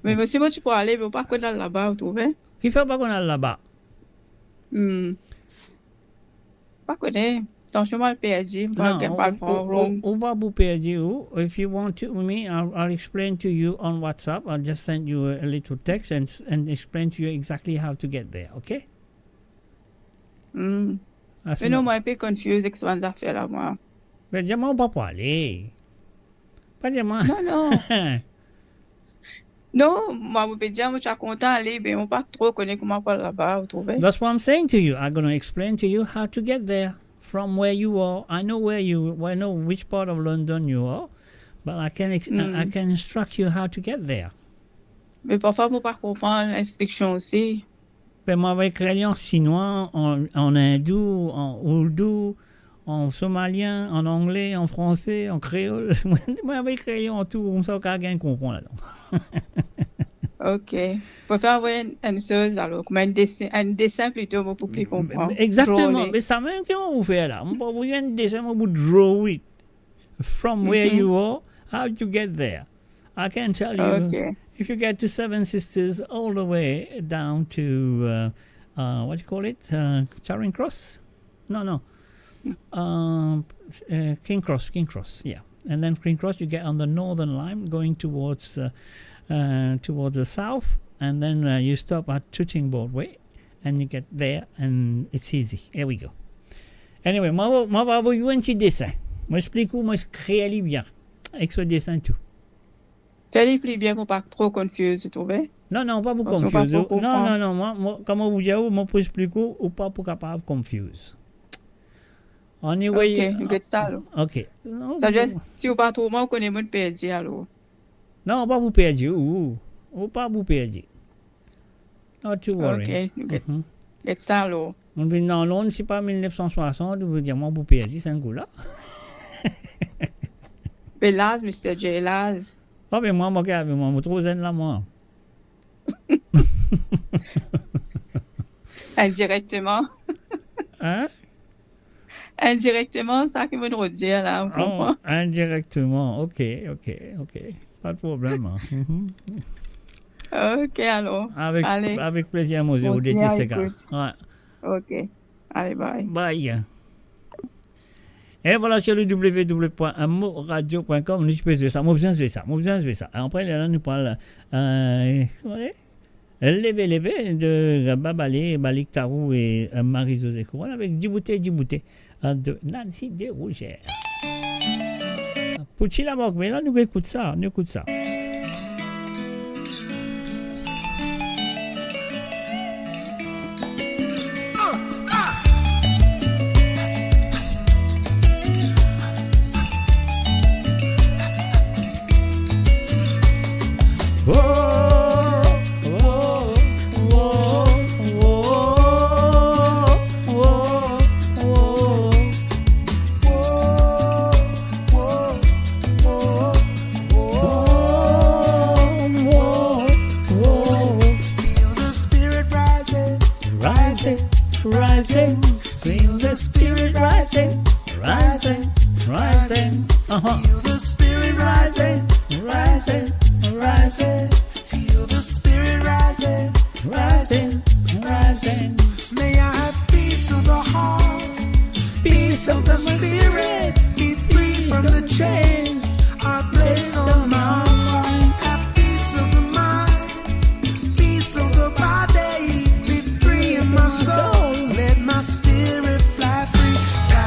Mais monsieur, moi, tu pourras aller, mais pas qu'on a là-bas, vous trouvez?
Qui fait pas qu'on a là-bas?
Pas qu'on est. Attention, moi, le PSG.
On va vous perdre. If you want to me, I'll explain to you on WhatsApp. I'll just send you a little text and explain to you exactly how to get there, okay?
Mais non, moi, un peu confus avec ce affaire là, moi.
Mais dis-moi, on va pas aller. Pas dis-moi.
Non. Non, moi, je peux dire, je suis content d'aller, mais je ne pas trop connaître comment aller là-bas, vous trouvez?
That's what I'm saying to you. I'm going to explain to you how to get there from where you are. I know I know which part of London you are, but I can instruct you how to get there.
Mais parfois, je ne pas comprendre l'instruction aussi.
Mais moi, avec en chinois, en hindou, en ourdou, en somalien, en anglais, en français, en créole. Moi, avec en tout, on sait qu'à comprendre là-dedans.
Ok. Pour faire une chose, alors, comme un dessin plutôt pour plus comprendre.
Exactement. Mais ça même, comment vous faites là? On peut vous faire un dessin pour draw it. From where you are, how to get there. I can tell you. If you get to Seven Sisters all the way down to, what do you call it? Charing Cross? No. King Cross, yeah. And then King Cross, you get on the northern line going towards the south, and then you stop at Tooting Broadway, and you get there, and it's easy. Here we go. Anyway, moi, je vais vous un petit dessin. Moi, j'explique où moi, je crée bien, avec ce dessin tout.
Fais-le plus bien pour pas trop confus, tu trouves?
Non, pas pour confuse. Non, moi, comment vous dire, moi, pour expliquer, ou pas pour capable confuse. Anyway.
Ok, get ça, alors.
Ok.
Ça veut dire, si vous pas trop, moi, vous connaissez mon PSG, alors.
Non, pas vous perdre, ou pas vous perdre. Not to worry.
Ok, get ça, alors.
On vient dans Londres, c'est pas 1960, vous dire, moi, vous perdre, c'est un coup là.
Mais l'âge, Mr. J, l'âge.
Ah, mais moi, je trouve zen là, moi.
Indirectement.
Hein?
Indirectement, ça qui me dire là, on comprend.
Indirectement, ok. Pas de problème.
Ok, alors.
Avec plaisir, mon Dieu, des petits gars. Ouais.
Ok. Allez, bye.
Bye. Et voilà, sur le www.moradio.com, nous peux jouer ça. Moi, besoin de jouer ça. Après, là, nous parlons, comment est Levé de Babalé, Balik Tarou et Marie-Josée Couronne avec Djibouti de Nancy Desrougères. Pouchi la manque, mais là, nous écoutons ça.
Rising, feel the spirit rising. Feel the spirit rising. Feel the spirit rising. May I have peace of the heart, peace of the spirit, be free from the chains I place on my heart. Have peace of the mind, peace of the body, be free in my soul. Let my spirit fly free, fly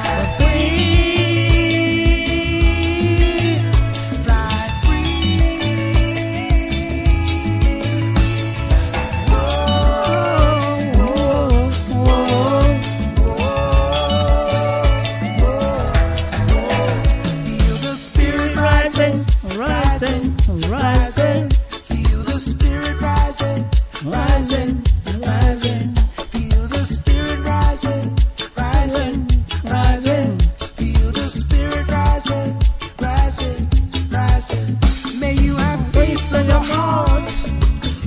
rising. Feel the spirit rising. Feel the spirit rising. Feel the spirit rising. May you have peace of the heart,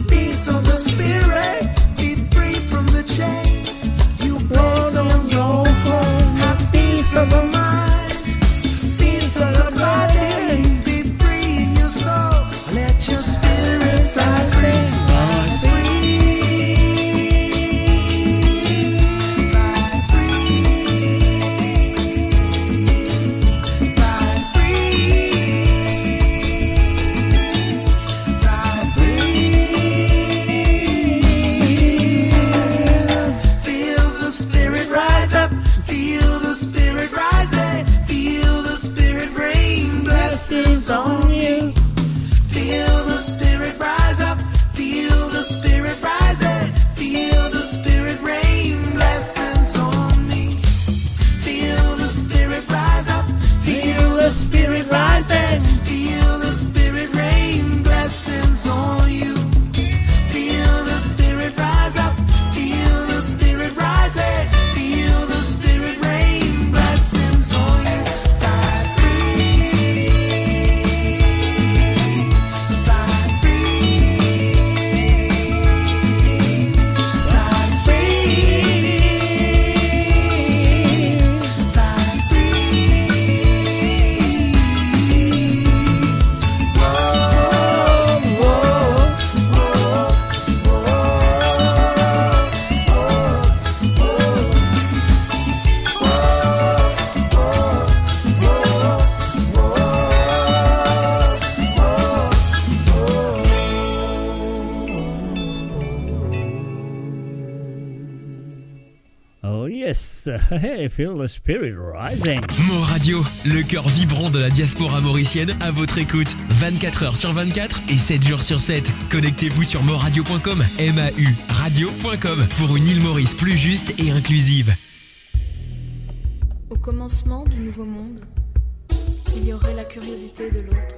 peace of the spirit, be free from the chains you place on your heart. Have peace of the mind, peace of the body, be free in your soul. Let your spirit fly free. On you. Feel the spirit rise up, feel the spirit rising, feel the spirit rain blessings on me. Feel the spirit rise up, feel the spirit rising, feel the spirit rain blessings on you. Feel the spirit rise up, feel the spirit rising, feel the spirit rain blessings on you.
Hey, feel the spirit rising.
Mo Radio, le cœur vibrant de la diaspora mauricienne à votre écoute. 24h sur 24 et 7 jours sur 7. Connectez-vous sur moradio.com, MAU radio.com pour une île Maurice plus juste et inclusive.
Au commencement du nouveau monde, il y aurait la curiosité de l'autre.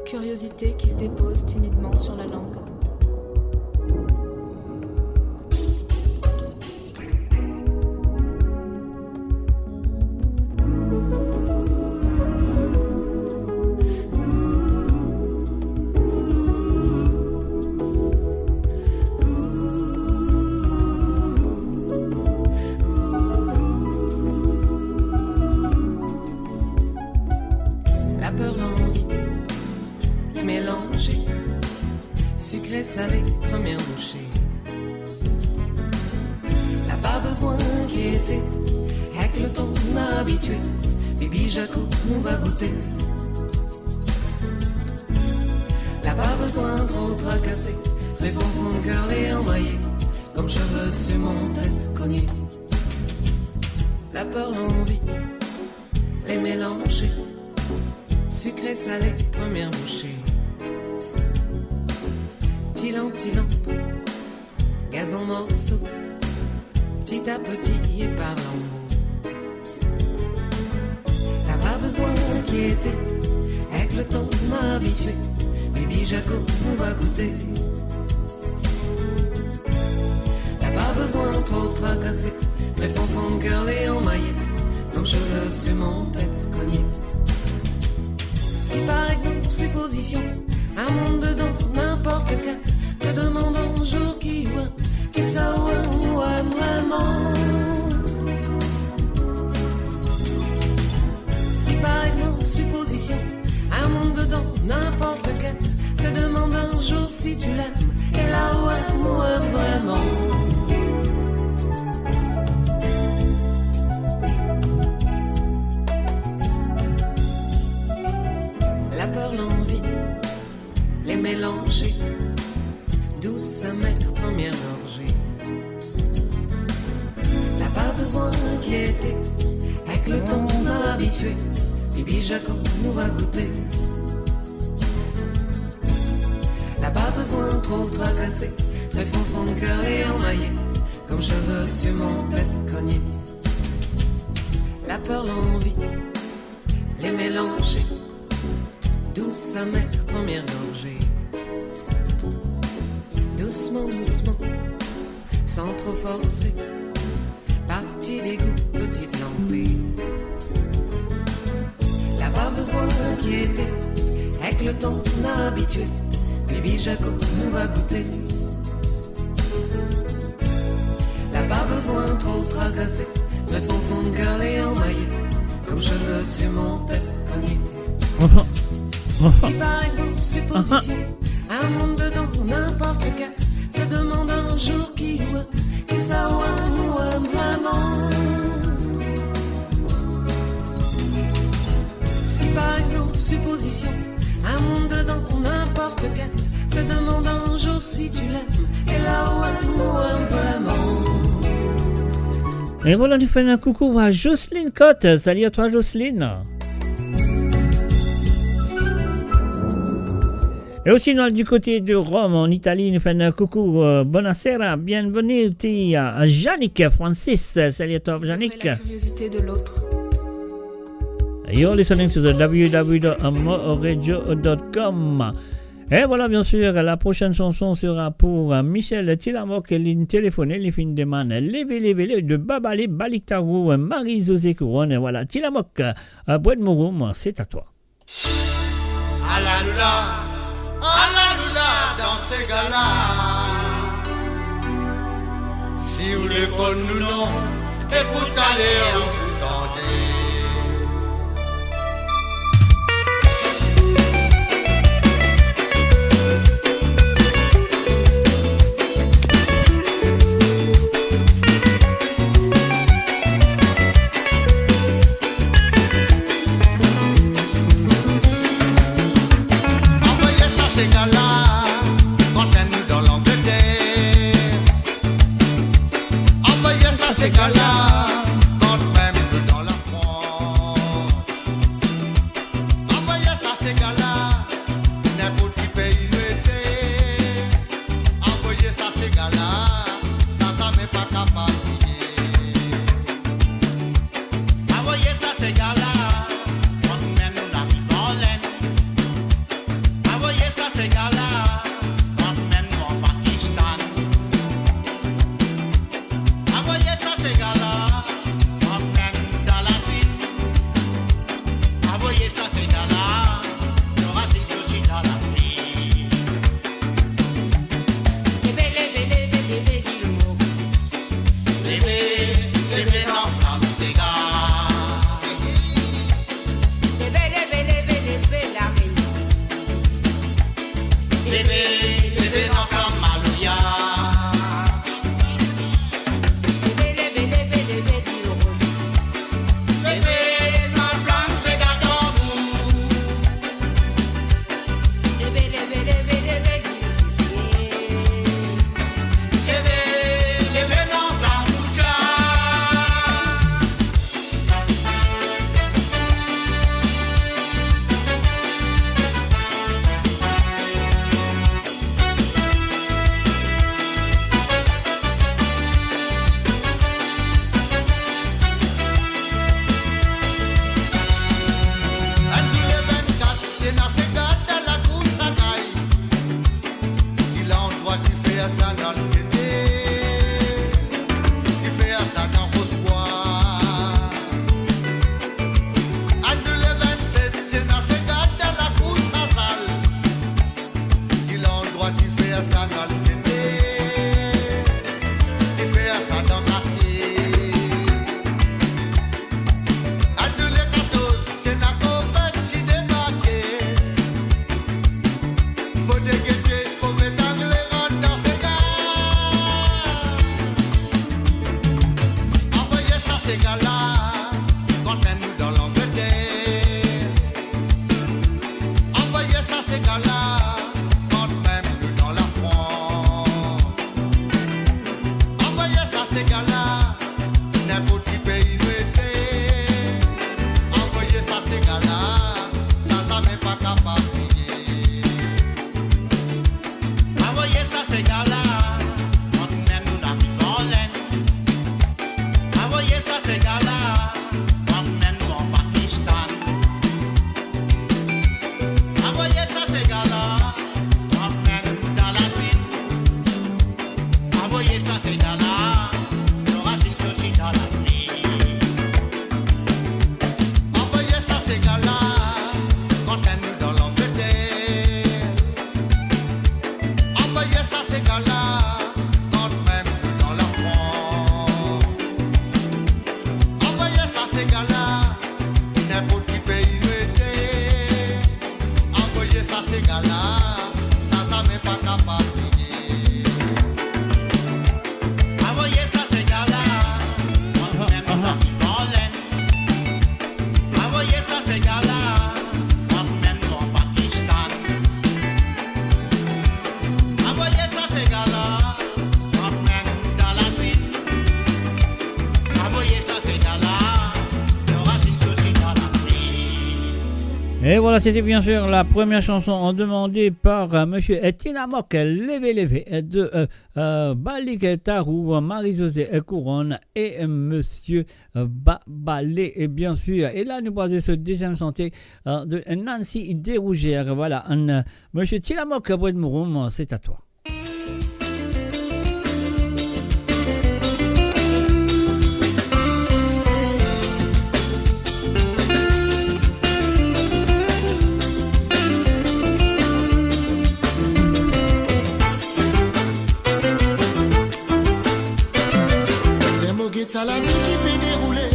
Curiosité qui se dépose timidement sur la langue.
La peur, l'envie, mélangée, sucré, salé, première bouchée. N'a pas besoin d'inquiéter, avec le temps habitué,
Bibi Jaco, on va goûter. Là pas besoin trop tracasser, très fond de cœur les emmaillés, comme cheveux sur mon tête cognée. La peur, l'envie, les mélanger, sucré, salé, première bouchée. Petit lampe, gaz en morceaux, petit à petit et par l'embout. T'as pas besoin d'inquiéter, avec le temps on m'a habitué. Bibi Jaco, on va goûter. T'as pas besoin trop tracasser, très fond de cœur les emmaillés, comme cheveux sur mon tête cognée. Si par exemple, supposition, un monde dedans, n'importe quel cas, te demande un jour qui voit, qui ça ouais, vraiment. Si par exemple, supposition, un monde dedans, n'importe quel cas, te demande un jour si tu l'aimes, et là ouais, vraiment. La peur, l'envie, les mélanger, douce, amère, première gorgée. T'as pas besoin d'inquiéter, avec le temps on a habitué. Bibi Jaco, nous va goûter. T'as pas besoin trop tracasser, très fond de cœur et emmaillé, comme cheveux sur mon tête cognée. La peur, l'envie, les mélanger, douce, amère, première gorgée. Doucement, sans trop forcer, partie des goûts, petite lampée. Là pas besoin d'inquiéter, avec le temps on a habitué. Bibi Jaco, on va goûter. Là pas besoin trop tracasser, très fond de cœur les emmaillés, comme cheveux sur mon tête cognée. Si par exemple, supposition, un monde dedans, n'importe quel cas, te demande un jour qui voit, qui ça ouais, vraiment. Si par exemple, supposition, un monde dedans, n'importe quel, te demande un jour si tu l'aimes, et là ouais, vraiment.
Et voilà, nous faisons un coucou à Jocelyne Cotte. Salut à toi, Jocelyne. Et aussi, du côté de Rome, en Italie, nous faisons un coucou. Buonasera, bienvenue à Yannick Francis. Salut à toi, Yannick.
La curiosité de l'autre.
You're listening to the www.moradio.com. Et voilà, bien sûr, la prochaine chanson sera pour Michel Tilamok, ligne téléphonée, les filles de man, Lévé, de Babali, Baliktarou, Marie-José Couronne. Et voilà, Tilamok, Bois de Mouroum, c'est à toi.
Alléluia, dans ces gars-là. Si vous les connaissez nous non, écoutez-les, écoutez. Ces gars-là, contez-nous dans l'Angleterre. Envoyez ça ces gars-là, contez-nous dans la France.
Et voilà, c'était bien sûr la première chanson demandée par monsieur Tilamok Lévé de Balik Tarou, Marie-Josée Couronne et monsieur Babalé, et bien sûr. Et là, nous passons ce deuxième chantier de Nancy Desrougères. Voilà, monsieur Tilamok Bouedmouroum, c'est à toi.
Ça la vie qui fait dérouler,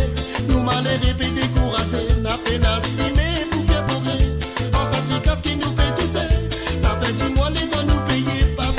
nous malheurs et décourager, n'a peine à ciné pour faire progrès. En sati casse qui nous paie tout seul, la fin du mois les dans nous payer par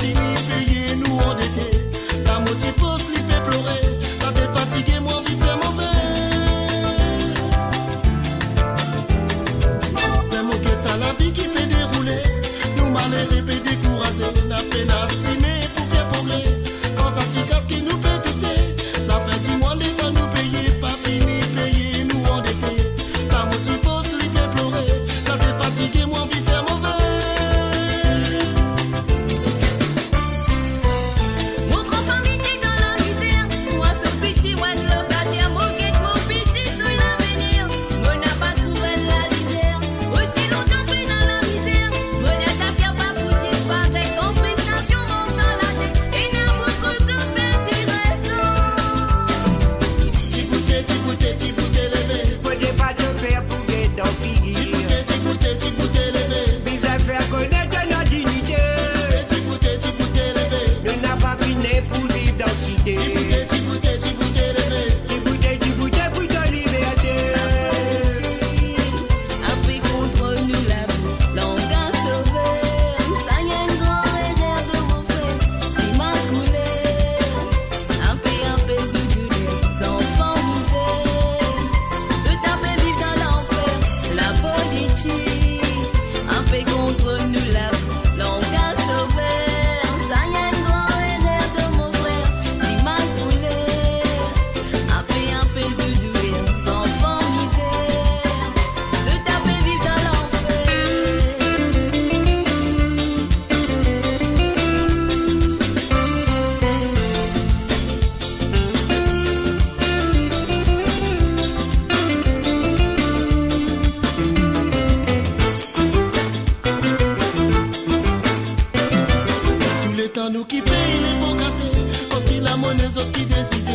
nous qui paye les pots cassés, parce qu'il a monnaie autres qui décide.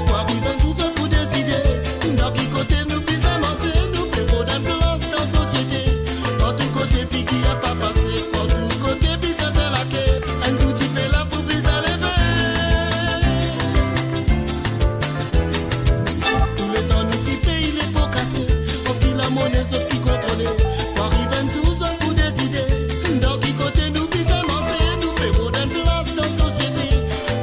Pour arriver tous autres pour décider, dans qui côté nous puisse avancer, nous prévoit d'un place dans la société. Par tout côté, fille qui a pas passé, par tout côté, puis ça fait la quai, un outil fait la pour puis ça lever. Tout le temps nous qui paye les pots cassés, parce qu'il a monnaie autres qui contrôle. Pour arriver tous autres pour décider, dans qui côté nous puisse avancer, nous prévoit d'un place dans la société.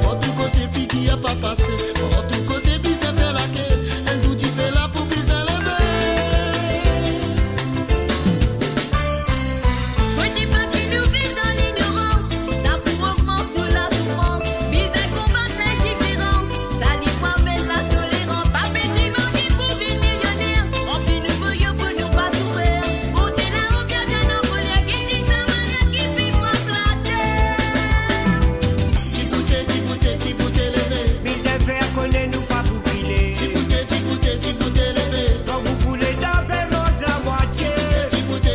Par tout côté, fille qui a pas passé, par tout côté, puis ça fait la quai, un outil fait la pour puis ça lever.
Faut dis pas qu'ils nous vivent dans l'ignorance, ça pour augmenter la souffrance. Bizarre combattre l'indifférence, ça dit pas mettre la tolérance. Pas petit manqué pour une millionnaire, rempli de bouillon pour nous pas souffrir. Bouti là ou bien bien en colère, qui dit ça manière qui vit pas flatter.
T'y bouté levé.
Bizarre faire connaît nous pas pour filer.
T'y bouté levé.
Quand vous voulez taper l'autre la moitié.
T'y bouté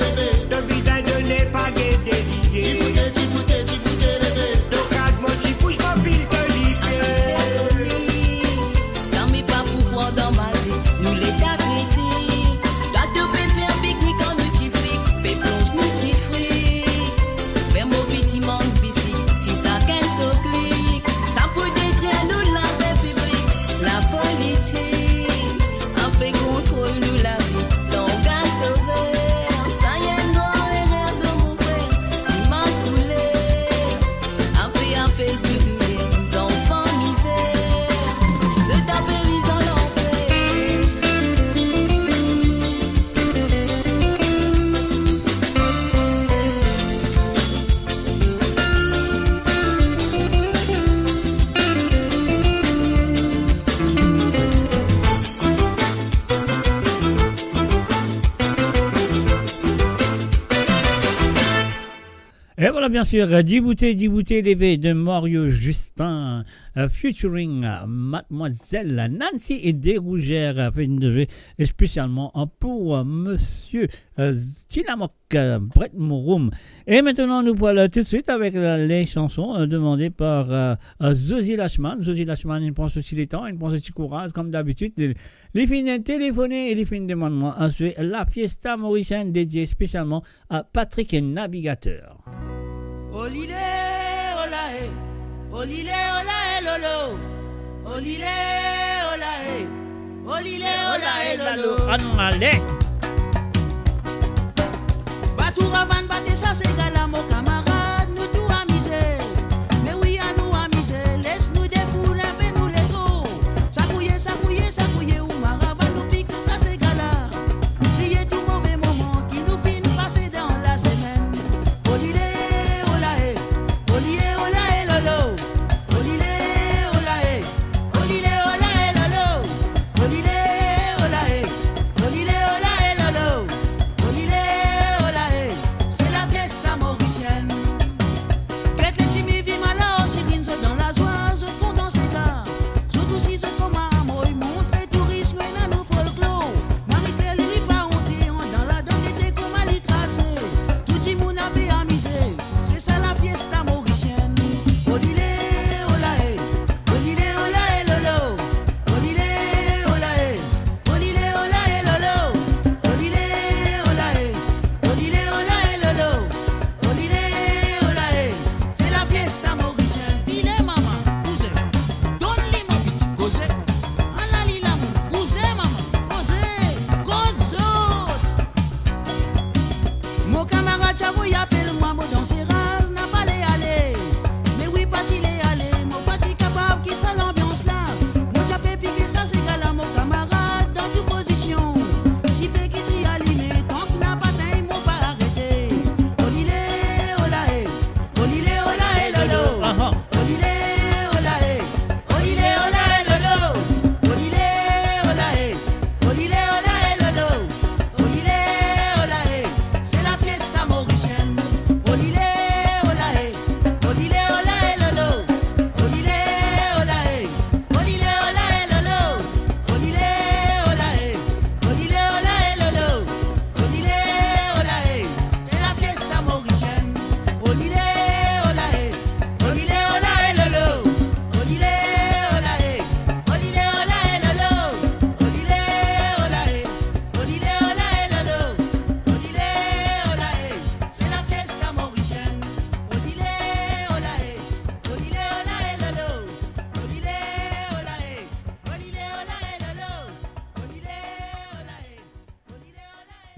levé.
De bizarre de n'est pas guetté lié.
T'y bouté levé.
Donc à moi tu couches pas pile de lié.
Ça m'est pas pour prendre dans ma vie, nous l'état critique. Toi te préfères pique-nique en multifric, fais plonge multifric. Fais mon petit monde bici, si ça qu'elle se clique. Ça peut détruire nous la république, la politique. Un fait contrôle nous la vie, donc à sauver. Ça y est, non, erreur de mon frère, si masse coulée. Un peu apaise de douleur, enfants misère. Se taper vivre dans l'enfer.
Et voilà, bien sûr, Djibouti levé de Mario Justin, featuring Mademoiselle Nancy et Desrougères, et spécialement pour Monsieur Tinamok Brett Mouroum. Et maintenant, nous voilà tout de suite avec les chansons demandées par Zosie Lachman. Zosie Lachman, il pense aussi les temps, il pense aussi courage, comme d'habitude. Les filles téléphonées et les filles demandent-moi ensuite la fiesta mauricienne dédiée spécialement à Patrick Navigateur.
Olile, olae, olile, olae, lolo. Olile, olae, olile, olae, lolo. Batou ravan bate ça c'est gala mon camarade, nous tout amusés. Mais oui à nous amuser, laisse-nous défouler un peu nous les os. Ça couillait ou maravan nous pique ça c'est gala. Oubliez tout mauvais moment qui nous finit passer dans la semaine. Olile, olae, olile, olae, lolo. Olile, olae, olile, olae, lolo. Olile, olae, olile, olae, lolo. Olile, olae, c'est la fiesta mauricienne.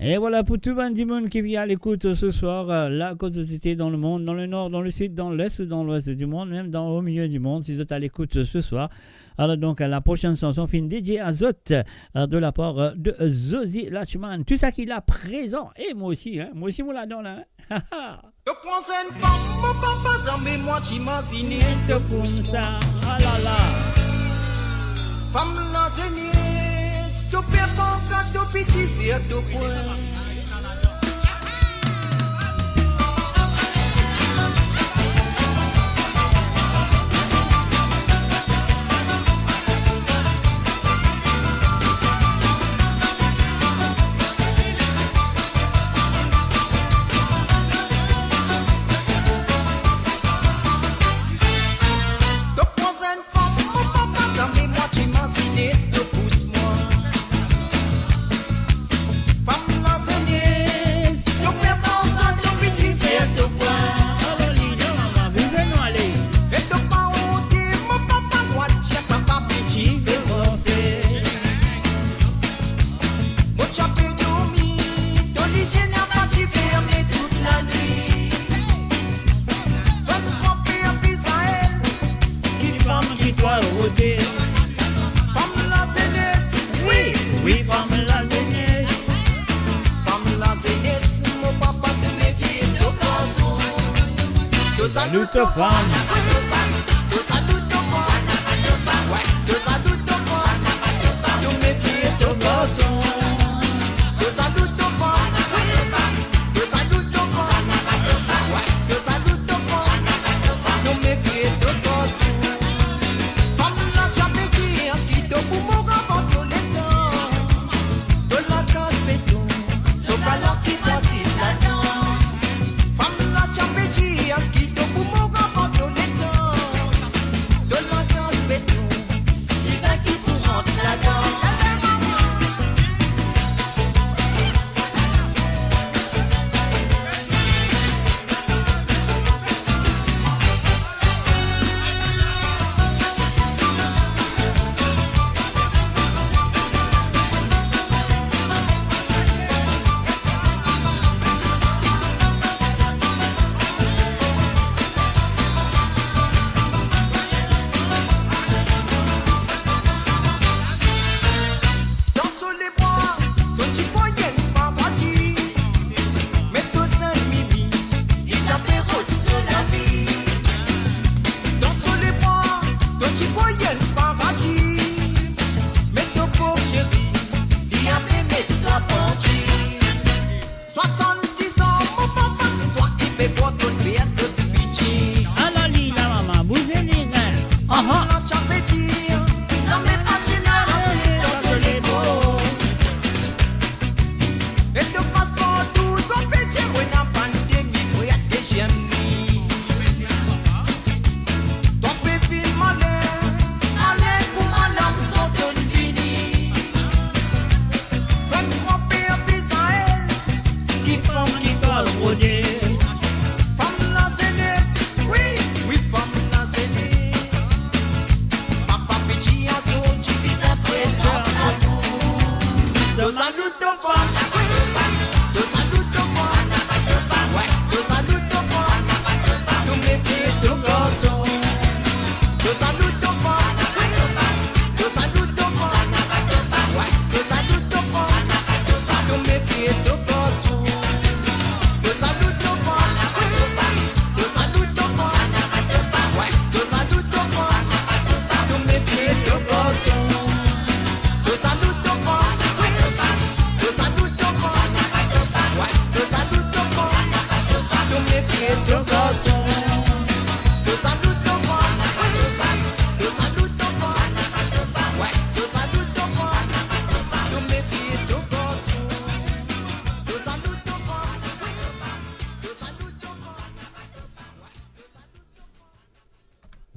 Et voilà pour tout le monde qui vient à l'écoute ce soir, la quantité dans le monde, dans le nord, dans le sud, dans l'est ou dans l'ouest du monde, même au milieu du monde, si vous êtes à l'écoute ce soir. Alors donc, la prochaine chanson fin DJ Azot de la part de Zozi Lachman. Tout ça qu'il a présent. Et moi aussi, moi là-dedans là.
Je prends une femme, mon papa, ça met moi, tu m'imagines.
C'est comme ça. Ah là là.
Femme l'enseignée, tu perds pas quand tu petit, c'est tout point.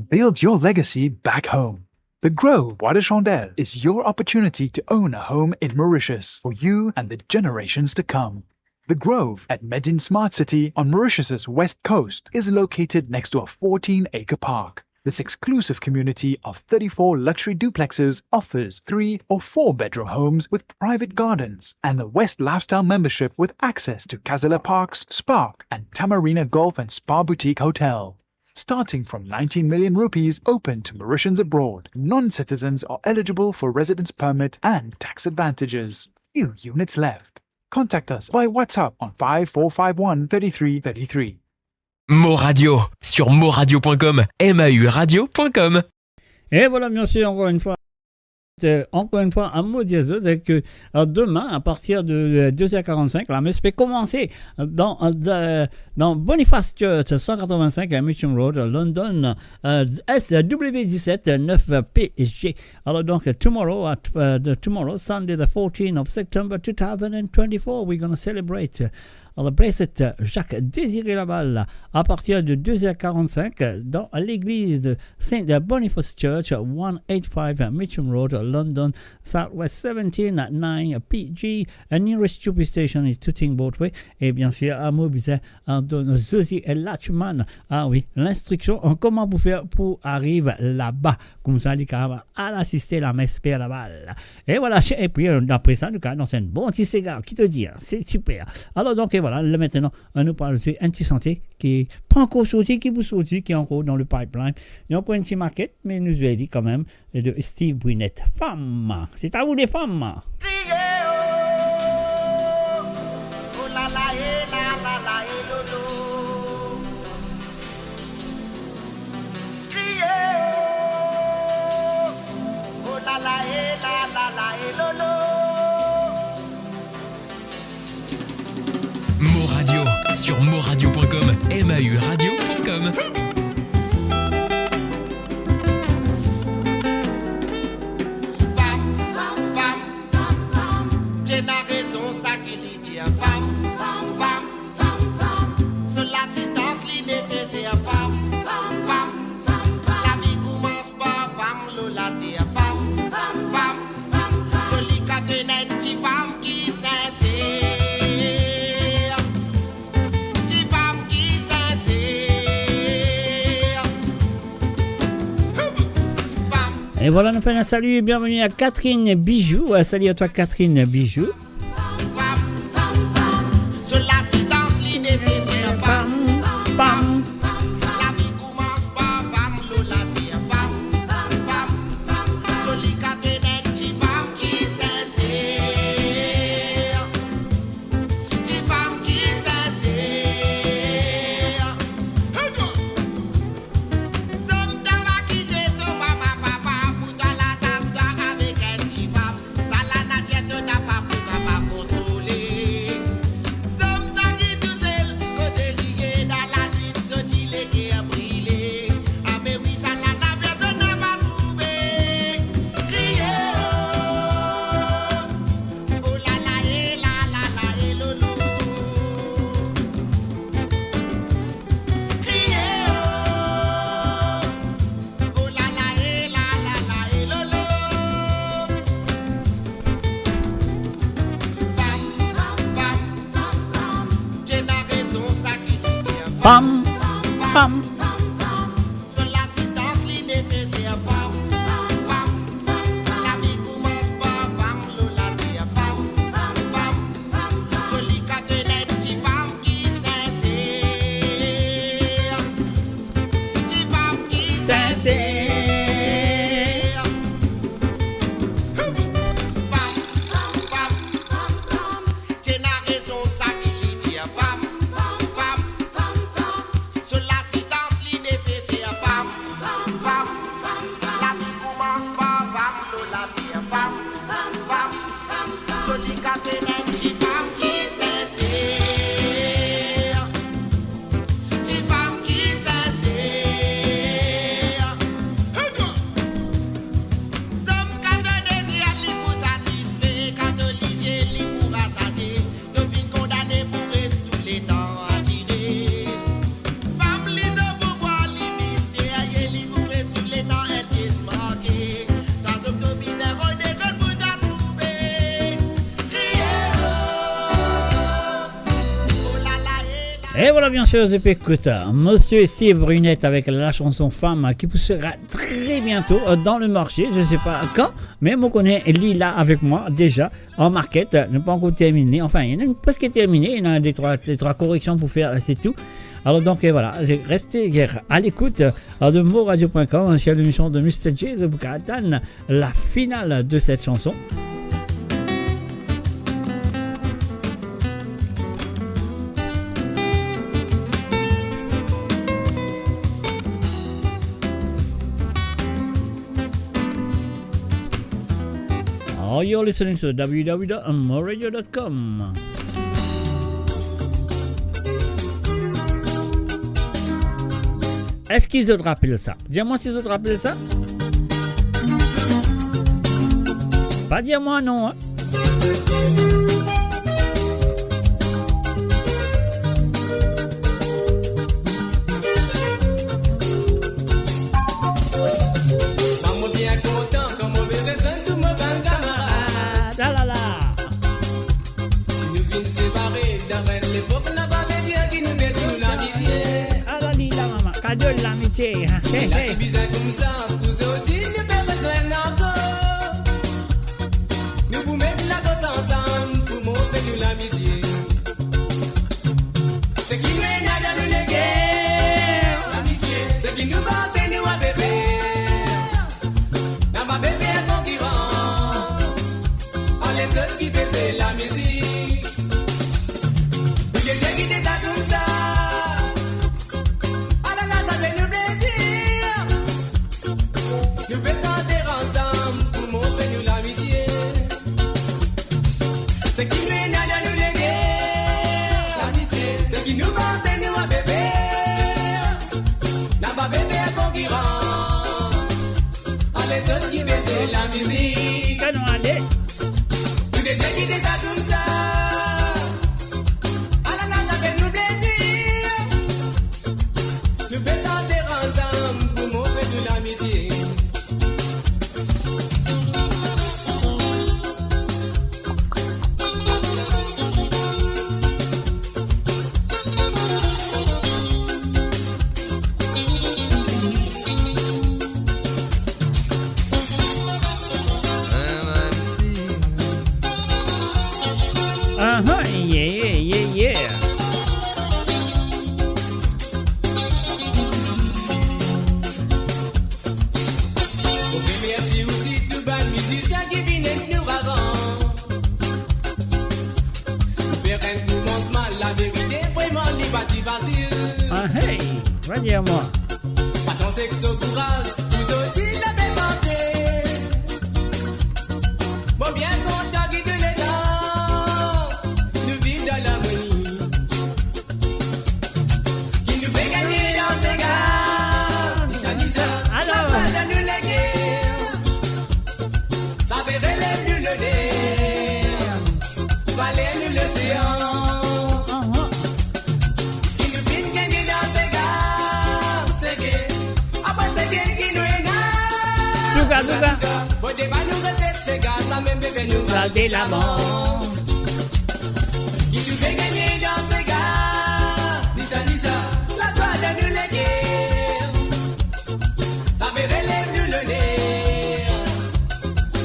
Build your legacy back home. The Grove Bois de Chandelle is your opportunity to own a home in Mauritius for you and the generations to come. The Grove at Medin Smart City on Mauritius's west coast is located next to a 14-acre park. This exclusive community of 34 luxury duplexes offers 3 or 4 bedroom homes with private gardens and the West Lifestyle membership with access to Casella Parks, Spark and Tamarina Golf and Spa Boutique Hotel. Starting from 19 million rupees, open to Mauritians abroad. Non-citizens are eligible for residence permit and tax advantages. Few units left. Contact us by WhatsApp on 5451 3333.
Mo Radio sur moradio.com, mauradio.com.
Et voilà, bien sûr, encore une fois, un mot dire c'est que demain, à partir de 2h45, la messe peut commencer dans Boniface Church, 185 à Mitcham Road, London, SW17 9PG. Alors donc, tomorrow, Sunday, the 14th of September 2024, we're going to celebrate the blessed Jacques Désiré Laval à partir de 2h45 dans l'église de Saint Boniface Church, 185 Mitcham Road, London, Southwest 179 PG. Nearest tube station is Tooting Boatway. Et bien sûr, à Mobizet, de Zosie Latchman. Ah oui, l'instruction, comment vous faire pour arriver là-bas. Comme ça, les camarades, à l'assister à la messe Père Laval. Et voilà, et puis après ça, c'est un bon petit cigare qui te dit, c'est super. Alors donc, voilà, là maintenant, on nous parle d'un petit santé qui pas encore sorti, qui vous sorti, qui est encore dans le pipeline. Il y a encore une petite maquette, mais nous avons dit quand même de Steve Bwinnett. Femmes, c'est à vous les femmes.
Mo Radio sur moradio.com, mauradio.com.
J'ai la raison, ça qui lui dit femme. Seule l'assistance, li nécessaire, femme. La vie commence par femme, Lola dit femme. Celui qui a tenu une petite femme qui sincère.
Et voilà, nous faisons un salut et bienvenue à Catherine Bijou. Salut à toi, Catherine Bijou.
Sur l'assistance, nécessaire, femme. La vie commence par femme, Lola dit femme. Celui qui a tenu une petite femme qui sincère. Petite femme qui sincère.
Femme.
Seule l'assistance, nécessaire, femme. La vie commence par femme, Lola dit femme. Celui qui a tenu une petite femme qui sincère. Petite femme qui sincère. Femme. Tu n'as raison, ça qui lui dit femme.
Et voilà, bien sûr, je écoute Monsieur Steve Brunette avec la chanson Femme qui poussera très bientôt dans le marché. Je ne sais pas quand, mais on connaît Lila avec moi déjà en market. Ne pas encore terminé. Enfin, il y en a une presque terminée. Il y en a des trois corrections pour faire, c'est tout. Alors donc voilà, restez à l'écoute de moradio.com sur l'émission de Mr. J de Bukatan, la finale de cette chanson. Oh, you're listening to www.moradio.com. Est-ce qu'ils te rappellent ça? Dis-moi si ils te rappellent ça. Pas dire-moi non. Hein?
Maman bien content comme on veut raison tout mon bon camarade.
Ah là là.
Si nous venons séparer dans l'époque, n'a pas besoin qui nous mette nous la misère.
Cadeau de l'amitié.
C'est la petite bizarre comme ça, vous autres, ne pas besoin encore. Nous vous mettons la cause ensemble pour montrer nous l'amitié. Ce qui nous est dans nous les guerres, l'amitié. Ce qui nous bat, nous à bébé. N'a pas bébé un concurrent. En les autres qui faisaient la musique. Vous êtes qui t'es comme ça. Nous pétons ensemble pour montrer nous l'amitié. Ce qui nous est dans nous les guerres, l'amitié. Ce qui nous porte nous à bébé. N'a pas bébé un concurrent. En les autres qui baisaient la musique. Tous les gens qui des comme ça. À la ça fait nous plaisir. Nous pétons ensemble pour montrer nous l'amitié.
Yeah.
Ok, merci aussi tout bas musicien qui viennent nous avant. Faire un commencement, la vérité, vraiment, n'est pas si facile.
Ah hey, va dire moi.
Patience, sexe, courage, vous autres, la santé. Bon, bien content qui te les dents. Nous vivons dans l'harmonie. Qui nous fait gagner dans ces gars. Nissa, alors, ça va nous les guerres. Ça fait relève nous le nez. Fallait nous l'océan. Qui nous fait gagner dans ces gars. C'est que, après c'est bien qui nous est là.
Douga.
Faut des pas nous rester ces gars. Ça même bébé nous va
de l'amant.
Qui nous fait gagner dans ces gars. Nissa, la gloire de nous les guerres. Ça fait relève nous le nez.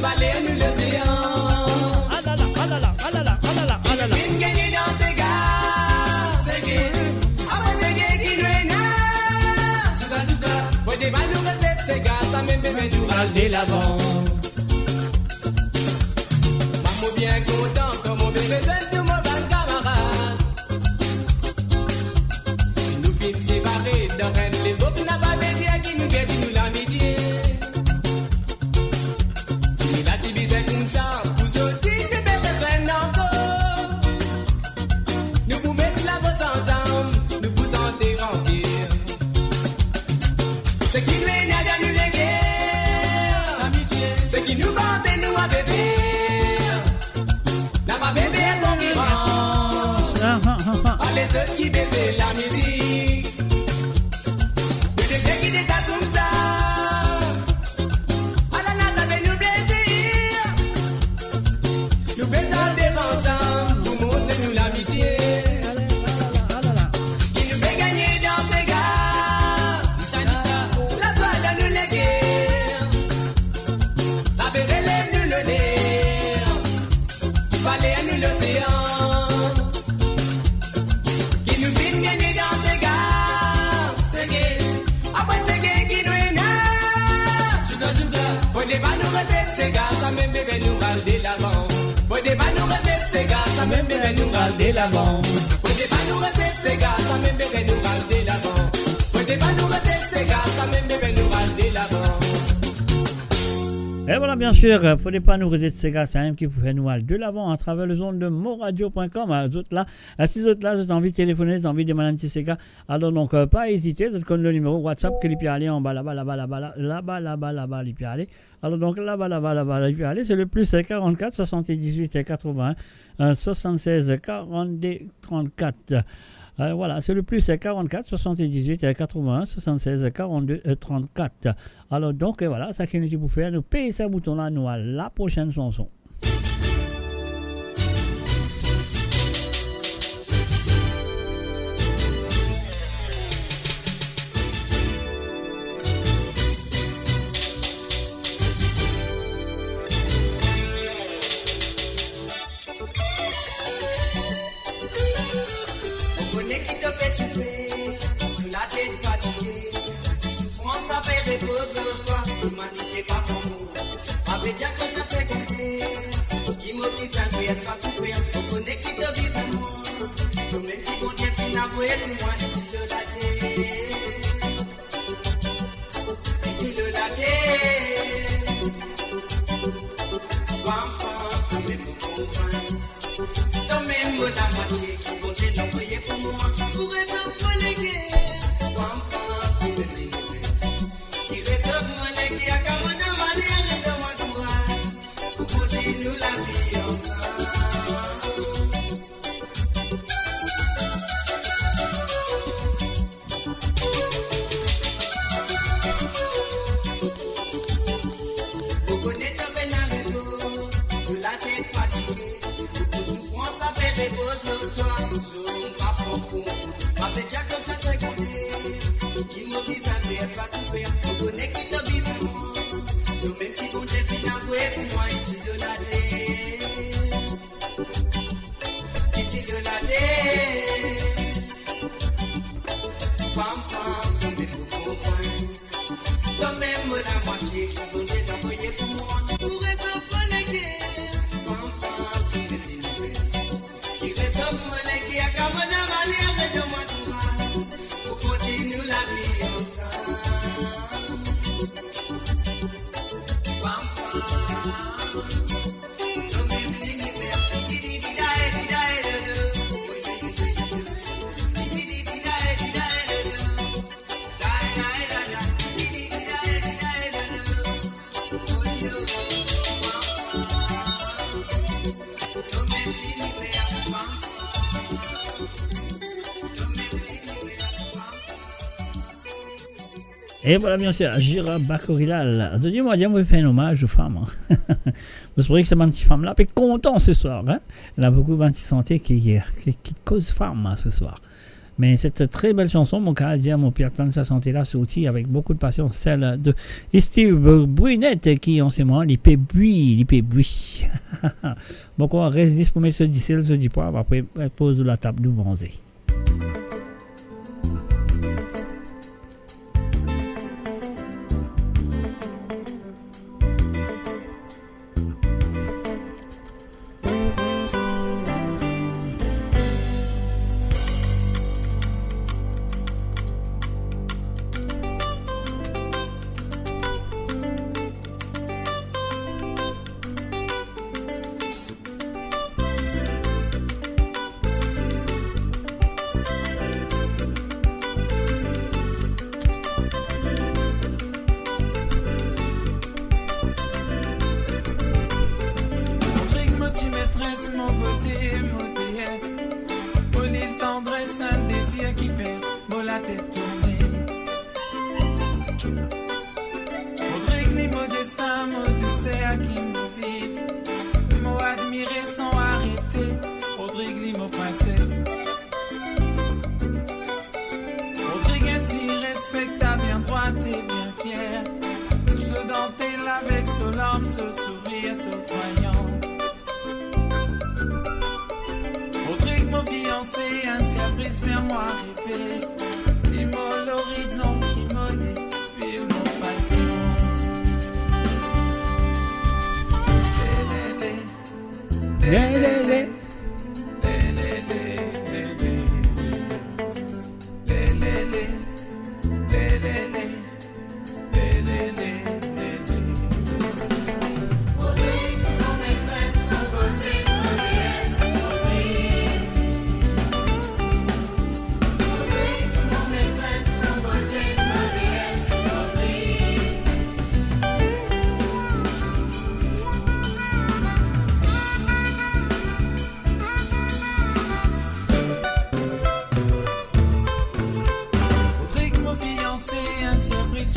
Fallait nous l'océan.
Ah là là.
Qui nous gagner dans ces gars. C'est que, après c'est bien qui nous est là. Souka. Faut des pas nous rester ces gars. Ça même bébé nous va de l'avant. Maman bien content comme mon bébé c'est tout mon bon camarade. Si nous films séparés dans l'époque n'a pas besoin qui nous guette nous l'amitié. Si la tibise comme ça, vous autres ne besoin encore. Nous vous mettons la voix ensemble, nous vous sentez remplir. Ce qui nous est dans nous les guerres, l'amitié. Ce qui nous bande nous à bébé. N'a pas bébé un concurrent. À les autres qui baisaient la musique. Nous des gens qui des comme ça. À la nata fait nous plaisir. Nous pétons ensemble pour montrer nous l'amitié.
rester ces gars, ça même bébé nous garder l'avant. Faut pas nous rester ces gars, ça même bébé nous garder l'avant. Faut pas nous rester ces gars, ça même bébé nous garder l'avant. Faut pas nous rester ces gars, ça même bébé nous garder l'avant.
Et voilà, bien sûr, il ne faudrait pas nous résister ces gars, c'est un qui pouvait nous aller de l'avant à travers le zone de moradio.com. À ces autres là, vous avez envie de téléphoner, vous avez envie de demander un ces gars. Alors, donc, pas hésiter, vous avez le numéro WhatsApp que les peut aller en bas, là-bas, les peut aller. Alors, donc, là-bas, les peut aller. C'est le plus 44 78 81 76 42 34. Voilà, c'est le plus 44 78 81 76 42 34. Alors donc voilà, ça qui nous dit pour faire, nous payer ce bouton là, nous à la prochaine chanson.
Repose le toi, l'humanité pas pour nous. Avec déjà qu'on t'a fait compter, qui me dit ça peut être pas souffrir. On connaît qui te vise à moi, nous même qui vont dire qu'il n'a pas eu moi ici le laté. Ici le laté. Enfant, toi même vous comprends. Toi même la moitié qui vont dire non prier pour moi. Pour être relégué. Enfant, toi même qui a comme de manière et de moi courage pour continuer la vie ensemble. Vous connaissez ta peine à retour, vous la tête fatiguée, vous souffrance à faire repose le toit, nous sommes pas pour ma fait déjà comme ça très condé, qui me vise à faire pas souffrir, vous connaissez qui te vise à moi. Même si vous êtes inavoué pour moi ici de la terre. Ici de la terre. Femme, toi-même vous comprenez. Toi-même la moitié qui vous êtes envoyé pour moi. Pour être relégué. Femme, toi-même l'innové. Qui reste relégué à comme de manière et de moi courage. Pour continuer la vie ensemble.
Et voilà, bien sûr, Gira Bakorilal. Dis-moi, moi, je fais un hommage aux femmes. Vous savez que c'est ma petite femme là, puis content ce soir. Hein? Elle a beaucoup de santé qui cause femme ce soir. Mais cette très belle chanson, mon Canadien, mon Pierre Tan, sa santé là, c'est aussi avec beaucoup de passion, celle de Steve Brunette qui en ce moment, l'IP Bui. Bon, on reste pour mettre ce 10 ce 10 points, après pose de la table du bronzé.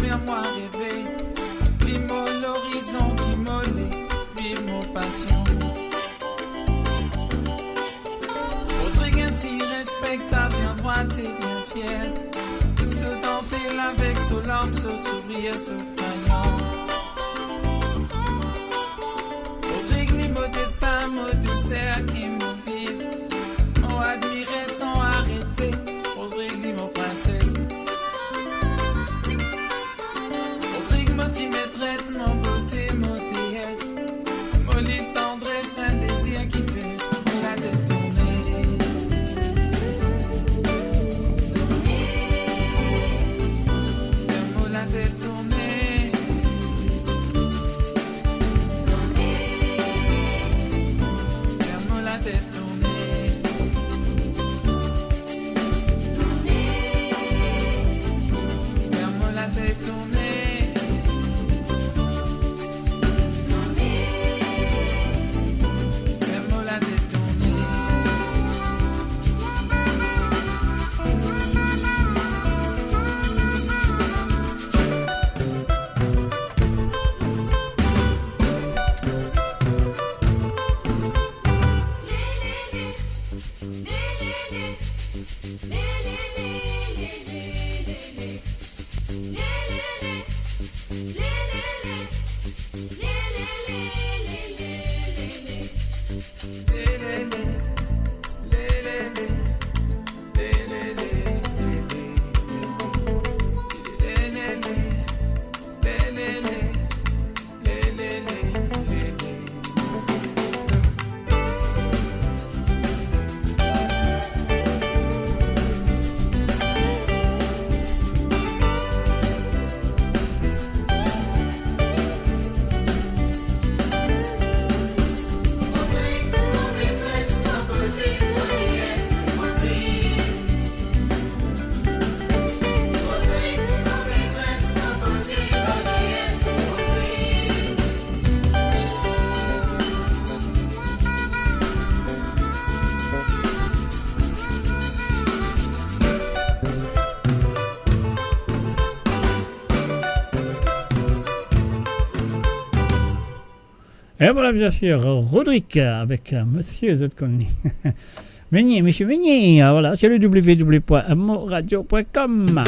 fais-moi rêver. Limo l'horizon qui molle, vive mon passion. Rodrigue ainsi respectable, bien droite et bien fier. Se dentelle avec son larme, son sourire, son crayon. Rodrigue ni modestin, mot douceur qui me vive. On admirait sans arrêter. Rodrigue ni mon princesse. Rodrigue mon petit maîtresse, mon beauté, mon déesse. Mon île tendresse, un désir qui fait la tête tourner. Fais-moi la tête tourner. Fais-moi la tête tourner. Fais-moi la tête tourner. Fais-moi la tête tourner.
Et voilà, bien sûr, Rodrigue avec Monsieur Zotconi. Meunier, Monsieur Meunier, voilà, c'est le www.moradio.com.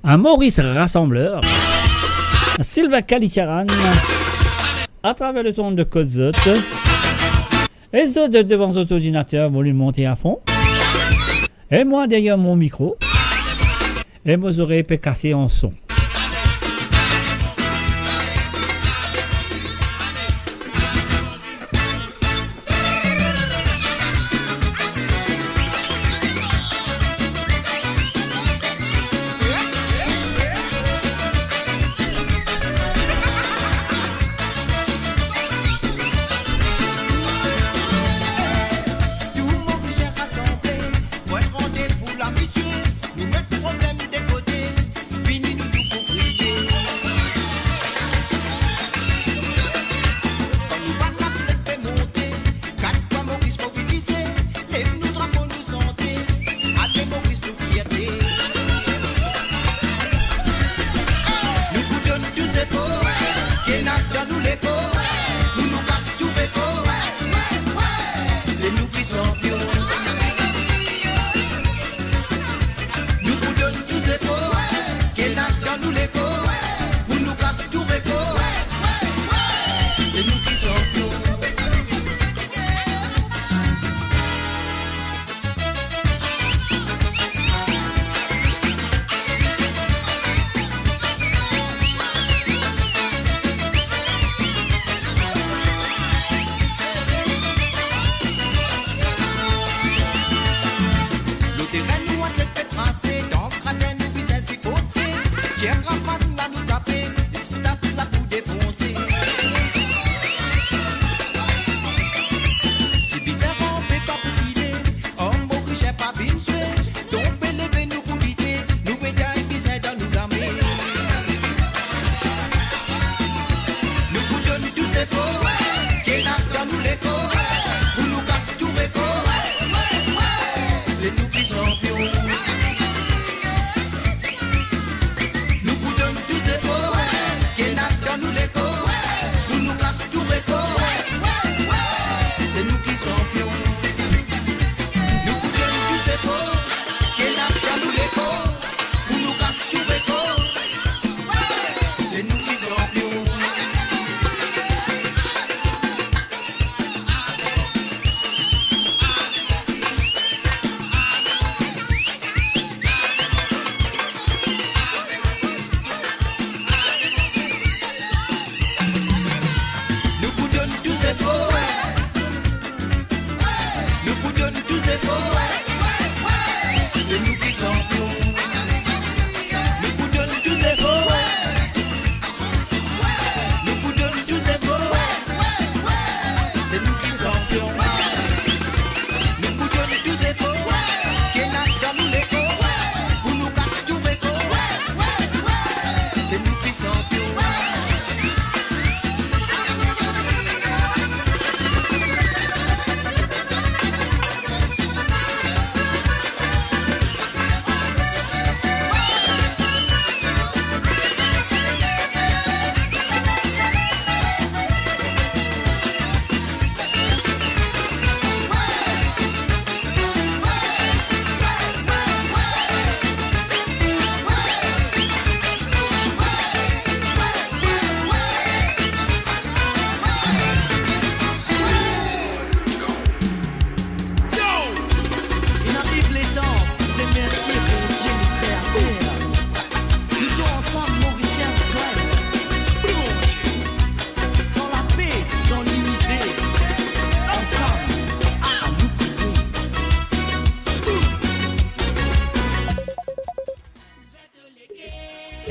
À Maurice Rassembleur, à Sylvain Kalitiaran, à travers le ton de Code Zot. Et Zot devant votre ordinateur, vous lui montez à fond. Et moi derrière mon micro. Et vos oreilles peuvent casser en son.
C'est nous qui sommes pions. Nous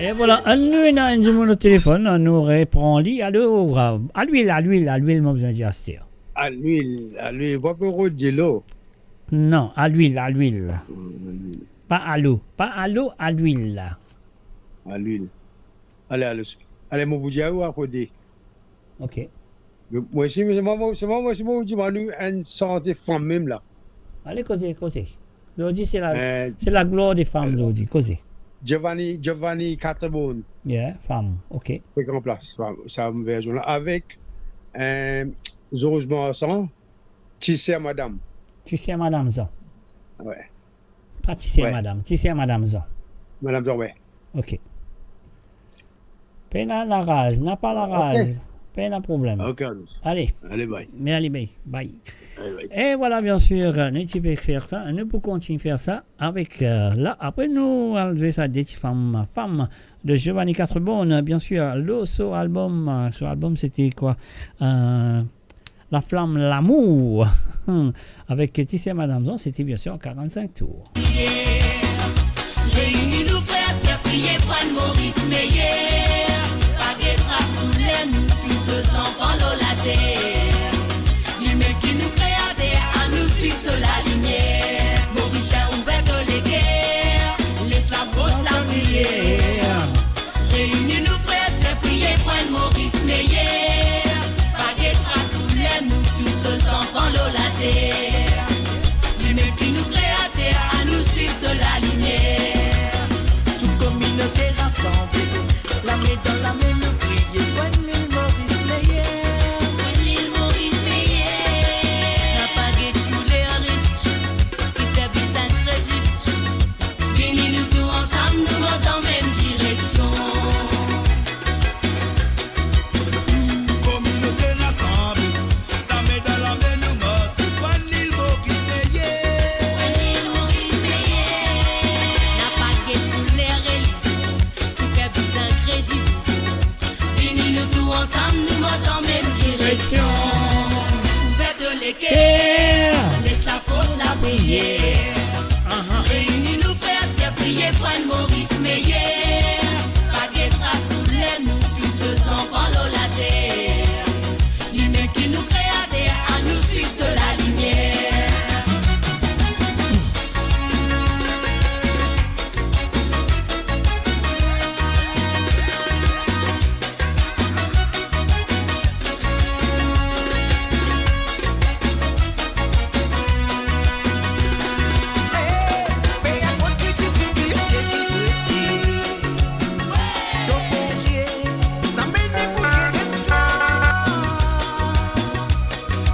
Et voilà, nous avons au téléphone, nous répond lui, allô, à l'huile, moi besoin de dire
À l'huile, pas pour de l'eau.
Non, à l'huile. Pas à l'eau, à l'huile.
À l'huile. Allez, mon bout où à côté.
Ok.
Moi, c'est moi, nous, une santé femme même là.
Allez, causez. Aujourd'hui, c'est la gloire des femmes, aujourd'hui, causez.
Giovanni Catrebonne.
Yeah, femme, ok.
C'est en place, ça me version là. Avec Georges Marsan, Tissé à Madame.
Tissé à Madame Zan.
Ouais.
Pas Tissé à Madame, Tissé à Madame Zan.
Madame Zan, ouais.
Ok. Peine la rage, n'a pas la rage. Pas de problème.
Ok.
Allez,
bye.
Mais allez, bye. Et voilà, bien sûr, nous pouvons faire ça. Nous pouvons continuer à faire ça avec là. Après, nous enlever ça des femmes de Giovanni Catrebonne. Bien sûr, sur album, c'était quoi La flamme, l'amour. Avec Tissé Madame Zan, c'était bien sûr 45 tours.
Réunis-nous, frères, c'est prier pour Maurice Meyer. Pas de traces pour nous, tous ceux enfants de la terre. Lui-même qui nous créa à nous suivre sur la lignée. Maurice a ouvert les guerres, l'esclavage la prière. Réunis-nous, frères, c'est prier pour Maurice Meyer. Pas de traces pour nous, tous ceux enfants de la terre. Lui-même qui nous créa à nous suivre sur la lignée.
Communauté rassemblée, la main dans la main nous prier. Bonne l'île Maurice Meyer.
N'a pas de couleur riche, qui fait bizarre crédit. Venez nous tous ensemble, nous marchons dans la même direction.
Communauté rassemblée, la main dans la main nous marchons. Bonne l'île Maurice Meyer.
N'a pas de couleur riche, qui fait bizarre crédit. Venez nous tous ensemble, nous marchons dans la même direction. Ouvert de l'équerre, laisse la fausse la prière. Réunis-nous, frères, c'est prier pour Maurice Meyer. Pas de traces pour nous, tous ceux enfants de la terre. Lui-même qui nous créa à nous suivre sur la lignée.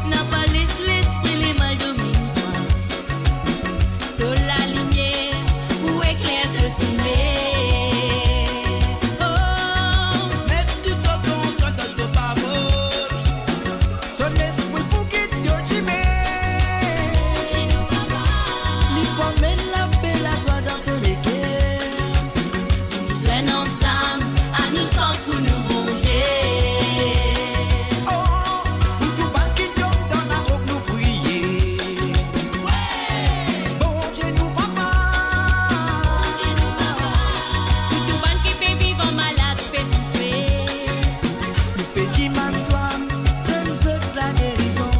N'a pas l'esprit les mal domine toi. Sur la lignée où éclair de ciné. Oh,
Même tout autant soit dans ce parole. Son esprit pour qu'il te jime.
Lui promène la paix, la joie dans tous les cœurs.
nous sommes ensemble, à nous sans pour nous bonger.
Pour tout pas qui tombe dans la robe nous prier. Bon Dieu nous papa.
Tout le monde qui peut vivre malade peut souffrir.
Le petit Antoine, donne-nous la guérison.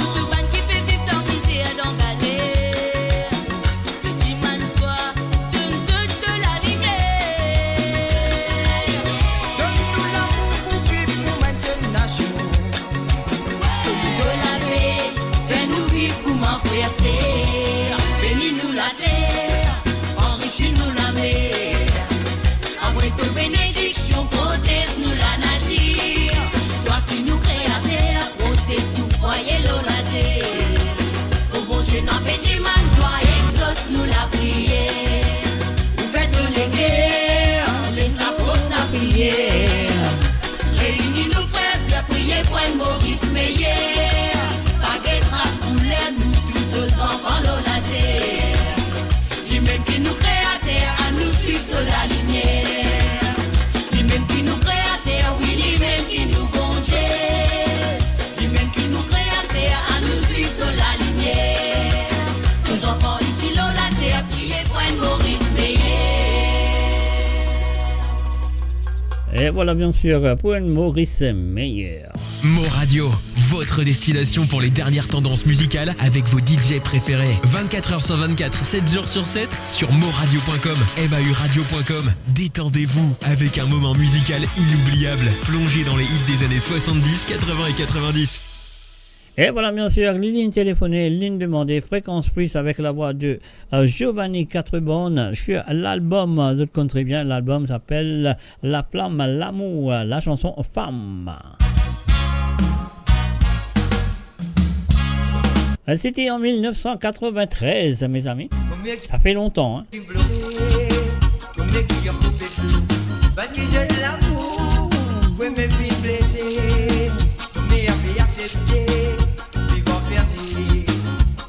Tout le monde qui peut vivre dans misère, dans galère. Petit man, toi, donne-nous de la lumière.
Donne-nous l'amour pour vivre pour mettre cette nation.
De la paix, fais-nous vivre comme un frère serre. Bénis-nous la terre, enrichis-nous la mer. Envoie ton bénédiction, protège-nous la nature. Toi qui nous créateur, protège tout foyer l'eau la terre. Au bon Dieu, non petit man, toi exauce-nous la prière. Ouverte les guerres, laisse la fausse la prière. Réunis-nous frères, c'est prier pour Maurice Meyer. Pas de traces pour nous, tous ceux enfants de la terre. Lui-même qui nous créateur, à nous suivre sur la lignée. Lui-même qui nous créateur, oui, lui-même qui nous bon Dieu. Lui-même qui nous créateur, à nous suivre sur la lignée. Nos enfants ici, l'eau la terre, priez pour
Et voilà, bien sûr, pour une Maurice Meyer.
Mo Radio, votre destination pour les dernières tendances musicales avec vos DJ préférés. 24h sur 24, 7 jours sur 7 sur moradio.com, mauradio.com. Détendez-vous avec un moment musical inoubliable, plongé dans les hits des années 70, 80 et 90.
Et voilà, bien sûr, les lignes téléphonées, ligne demandée, fréquence plus avec la voix de Giovanni Quatreborn sur l'album de Country Bien. L'album s'appelle La Flamme, l'amour, la chanson Femme. C'était en 1993, mes amis. Ça fait longtemps, hein.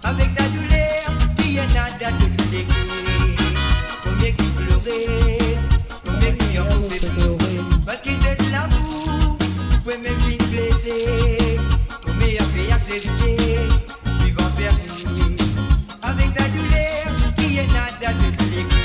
Avec sa douleur, qui est nada de tout écrire. Combien qui pleurait, combien qui en pouvait pleurer. Parce qu'ils ont de l'amour, vous pouvez même vite blesser. Combien fait accepter, vivant perdu. Avec sa douleur, qui est nada de tout écrire.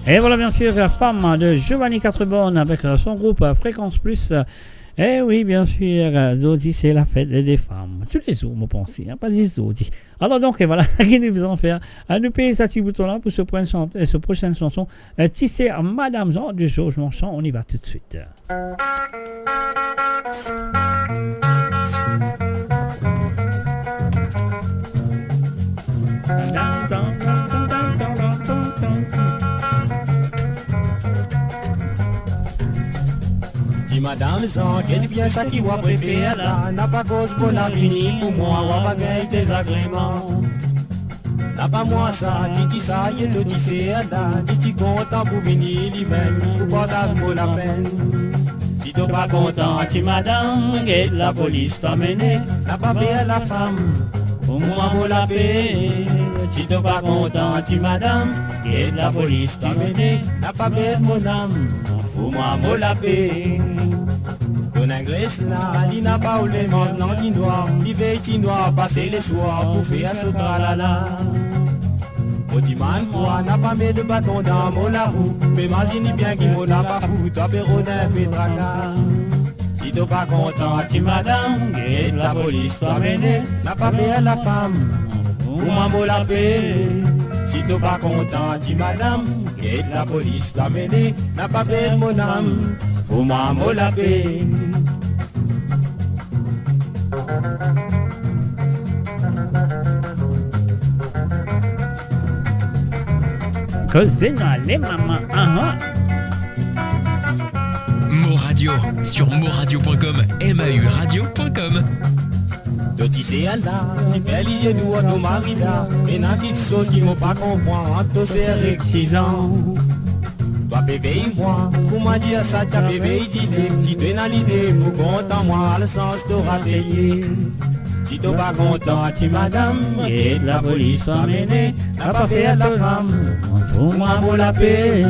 Et voilà bien sûr la femme de Giovanni Quatreborn avec son groupe Fréquence Plus. Et oui, bien sûr, Zodi, c'est la fête des femmes. Tous les jours, vous pensez, pas des Zodi. Alors donc, et voilà, qu'est-ce que nous allons faire? Nous payer ce petit bouton-là pour ce prochaine chanson. Tisser Madame Jean de Georges Marchand. On y va tout de suite.
Madame Jean, quel bien ça qui va préférer là, n'a pas cause pour la venir pour moi, on va gagner des agréments. N'a pas moi ça, dit ça, il le dit c'est là, dit content pour venir lui-même, pour partage pour la peine. Si t'es pas content, tu madame, et la police t'a mené, n'a pas fait la femme, pour moi pour la paix. Si t'es pas content, tu madame, et la police t'a mené, n'a pas fait mon âme, pour moi pour la paix. Ton ingresse là, il n'a pas ou les manches, non, il noir, il veille, il noir, passer les soirs pour faire ce tralala. Au dimanche, toi, n'a pas mis de bâton dans mon la roue, mais imagine bien qu'il m'en a pas fou, toi, Pérodin, Pétraca. Si t'es pas content, tu madame, et la police t'a mené, n'a pas fait la femme, pour moi, mon la paix. Si t'es pas content, tu madame, et la police t'a mené, n'a pas fait mon âme, pour moi, mon la paix.
Les mamans,
Mo Radio sur moradio.com, mauradio.com.
Doti c'est là, il fait lier nous à nos maris là, mais n'a dit chose qui m'ont pas comprendre, toi c'est excisant. Toi bébé moi, comment dire ça, ta bébé dit, si tu es dans l'idée, pour content moi, le sens t'aura payé. Si t'es pas content, tu madame, et la police t'a mené, n'a pas fait la femme, pour moi pour la paix.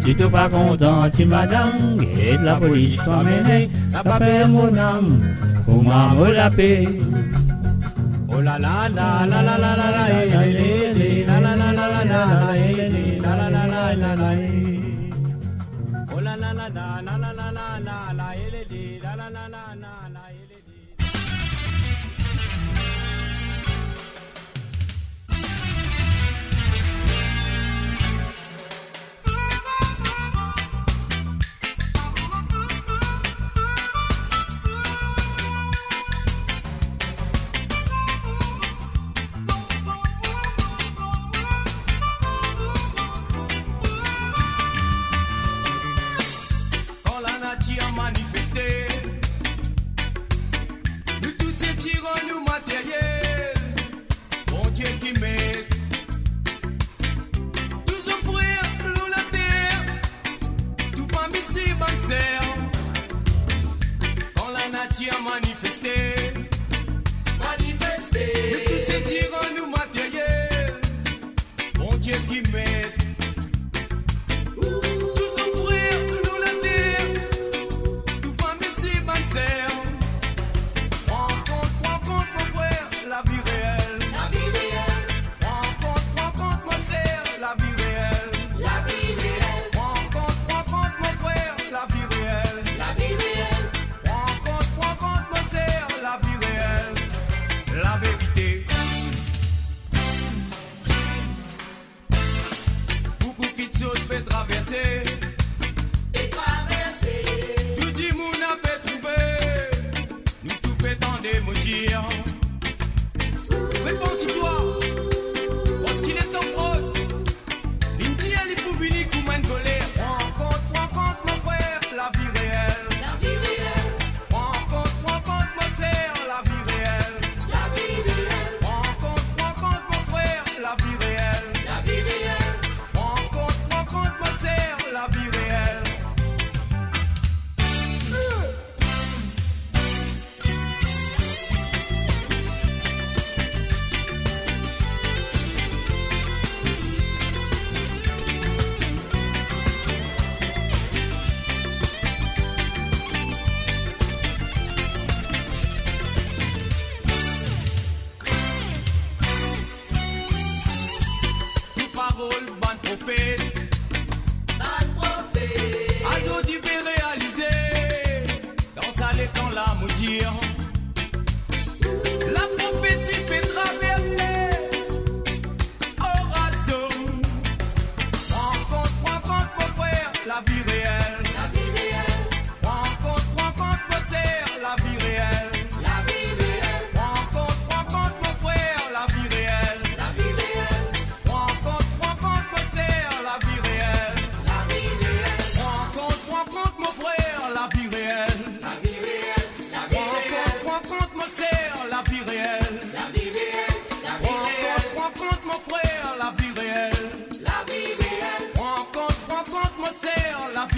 Si t'es pas content, tu madame, et la police t'a mené, n'a pas fait mon âme, pour moi pour la paix. Oh la la la la la la la la la la la la la la la la la la la. Oh la la la la la la la la la la la la la la la.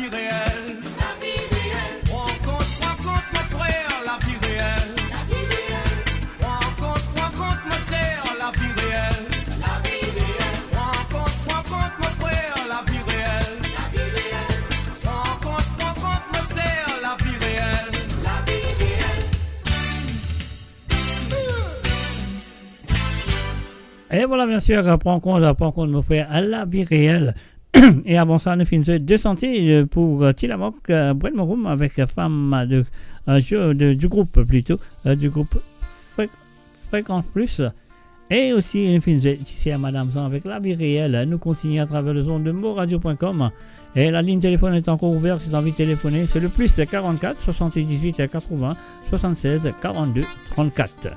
vie réelle. Rencontre mon frère, la vie réelle. Rencontre mon sœur, la vie réelle. Rencontre mon frère, la vie réelle. Rencontre mon sœur, la vie réelle.
Et voilà, bien sûr, prends compte mon frère à la vie réelle. Et avant ça, nous finissons deux sentiers pour Tilamok, Brett Morum avec femme du groupe plutôt, du groupe Fréquence Plus. Et aussi, nous finissons ici à Madame Zan avec la vie réelle. Nous continuons à travers le zone de moradio.com. Et la ligne téléphone est encore ouverte si vous avez envie de téléphoner. C'est le plus 44 78 80 76 42 34.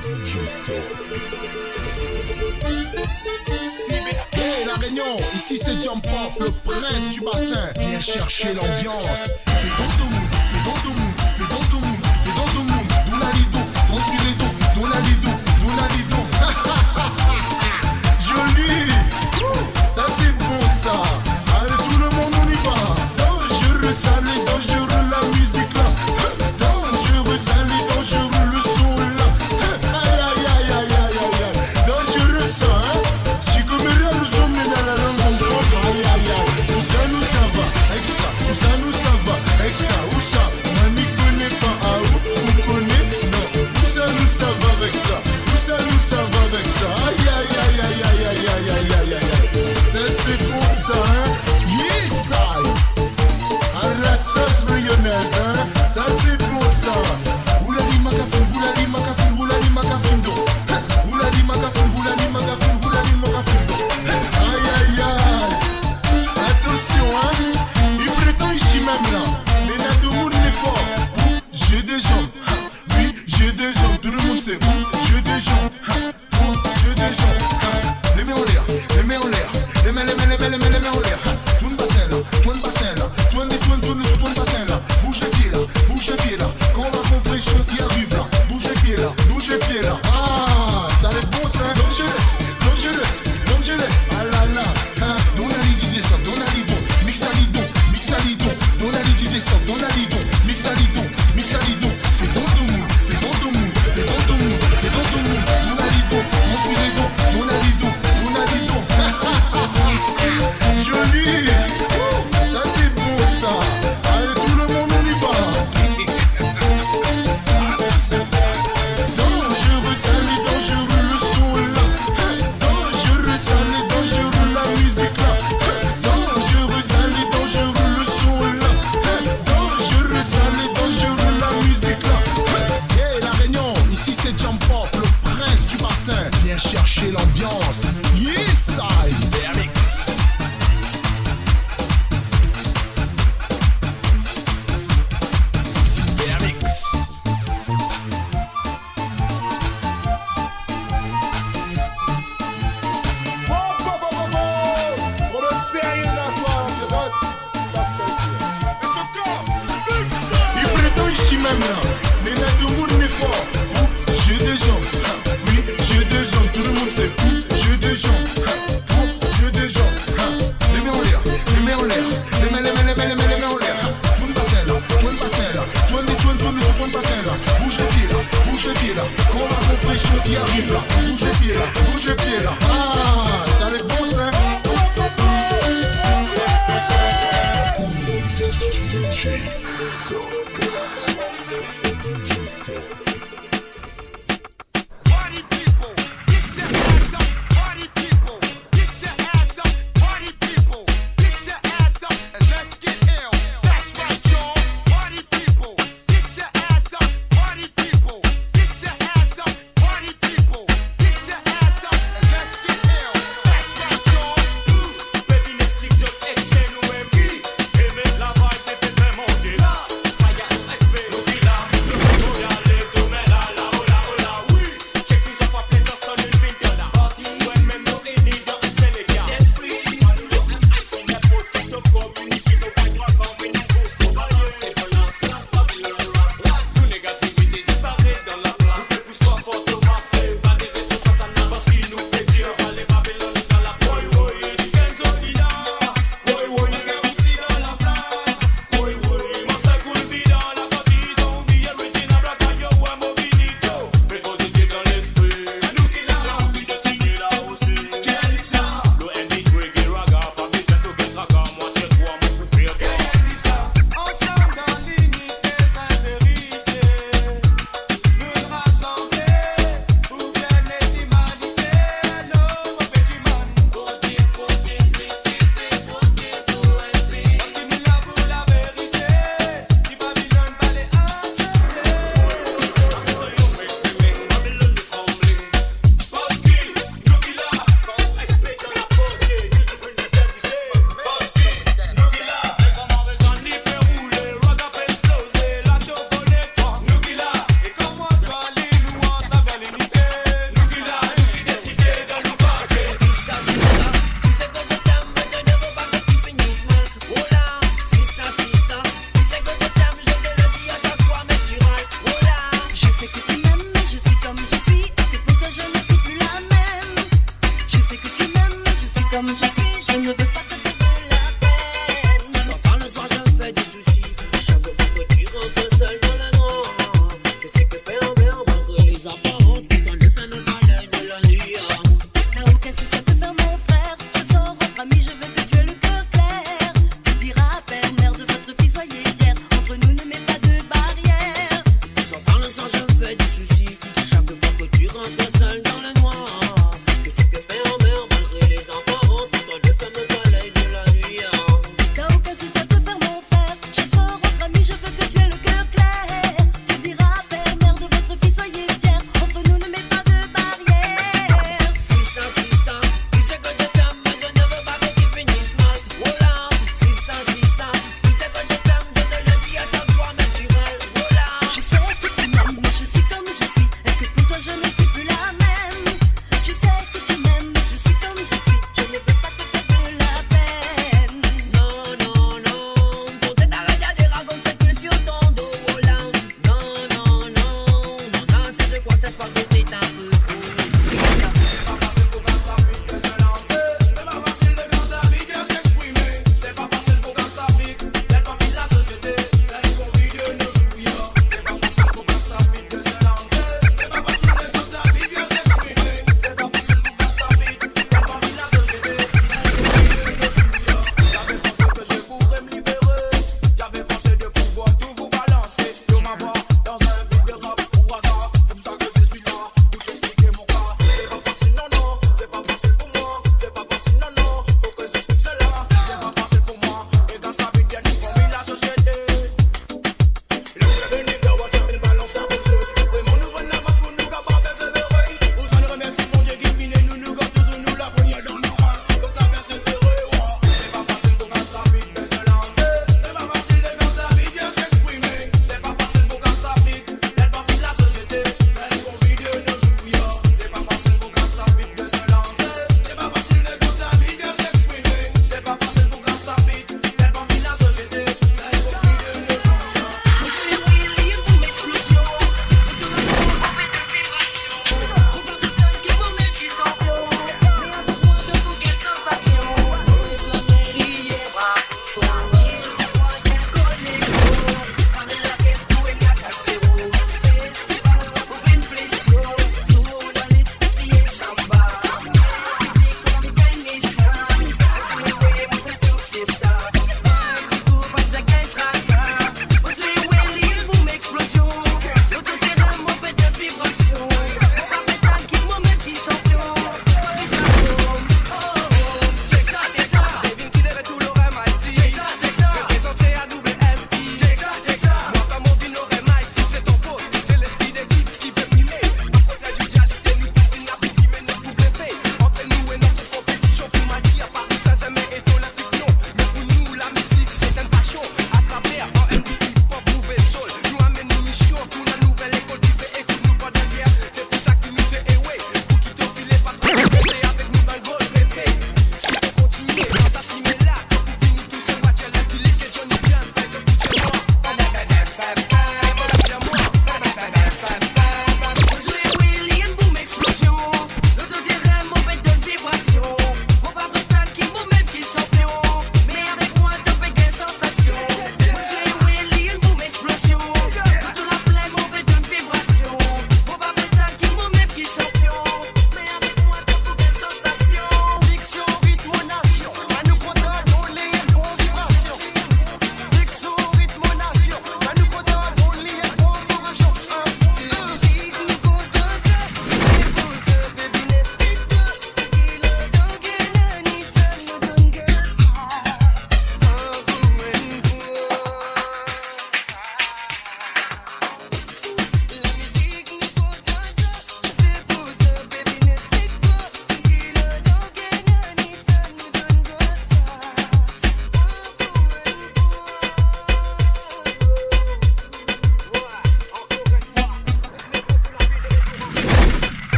DJ Soul. Hey, La Réunion, ici c'est Jump Pop, le prince du bassin. Viens chercher l'ambiance. Fais dans le monde, fais dans le monde, fais dans le monde, fais dans le monde. Dans la lido, dans le lido, dans la lido, dans la lido. Joli, ça c'est bon ça. Allez tout le monde on y va. Dangereux, salé, dangereux la musique là. Dangereux, salé, dangereux le son là. Aïe aïe aïe aïe aïe aïe. Dangereux ça hein. Si comme rien nous sommes dans la langue on prend. Aïe aïe aïe. Où ça nous ça va avec ça. Où ça nous ça va avec ça.
ne veux pas te faire de la peine. Tu sors par le soir, je fais des soucis. Chaque fois que tu rentres seul dans le noir, je sais que père en mère, malgré les apparences, tout en effet ne balaye de la nuit.
T'as aucun souci à te faire mon frère. Je sors entre amis, je veux que tu aies le cœur clair. Tu diras à peine, mère de votre fille, soyez fiers. Entre nous, ne mets pas de barrière.
Tu sors par le soir, je fais des soucis. Chaque fois que tu rentres seul dans le noir, je sais que père en mère, malgré les apparences, tout en effet me balaye de la nuit.
T'as aucun souci à te faire mon frère. Je sors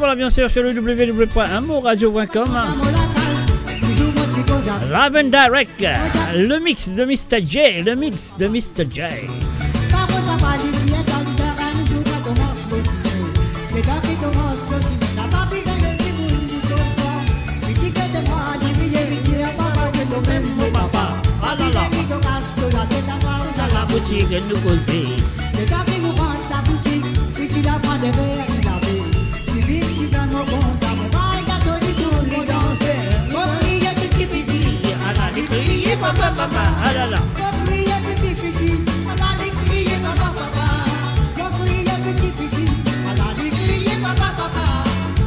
voilà, bien sûr, sur le www.amourradio.com. Live and Direct, le mix de Mr. J, le mix de Mr. J. La boutique nous causer.
Les gars qui nous vendent la boutique, ici la prend des verres, il a vu. Il vit, il va nous compter, mon bail, il a sonné tout le monde danser. Mon crier, petit, petit, à la crier, papa, papa.
Ah là là.
Mon crier, petit, petit, à la crier, papa, papa. Mon crier, petit, petit, à la crier, papa, papa.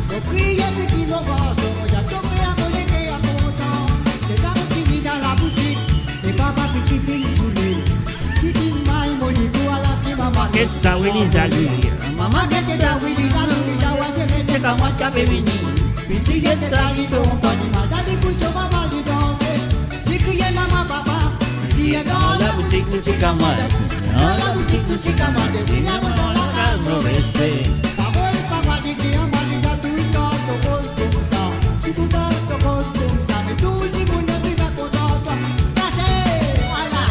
Mon crier, petit, mon garçon, il a tombé à mon été à content. Les gars qui viennent dans la boutique, les papa, petit, fini sous lui.
Get sa Willy Zali.
Mama get sa Willy Zali. Jawaze get ka mwacha bebini. Pichi get sa lito compagnie. Madame pousse maman lui danser. Lui crier maman papa. Si est dans la boutique musique à moi. Dans la boutique musique à moi. Depuis la mode dans la calme au respect. Parole papa dit qu'il y a mal déjà tout le temps. Te cause comme ça. Si tout le temps te cause comme ça. Mais tout si vous ne vous êtes content. Cassez. Voilà.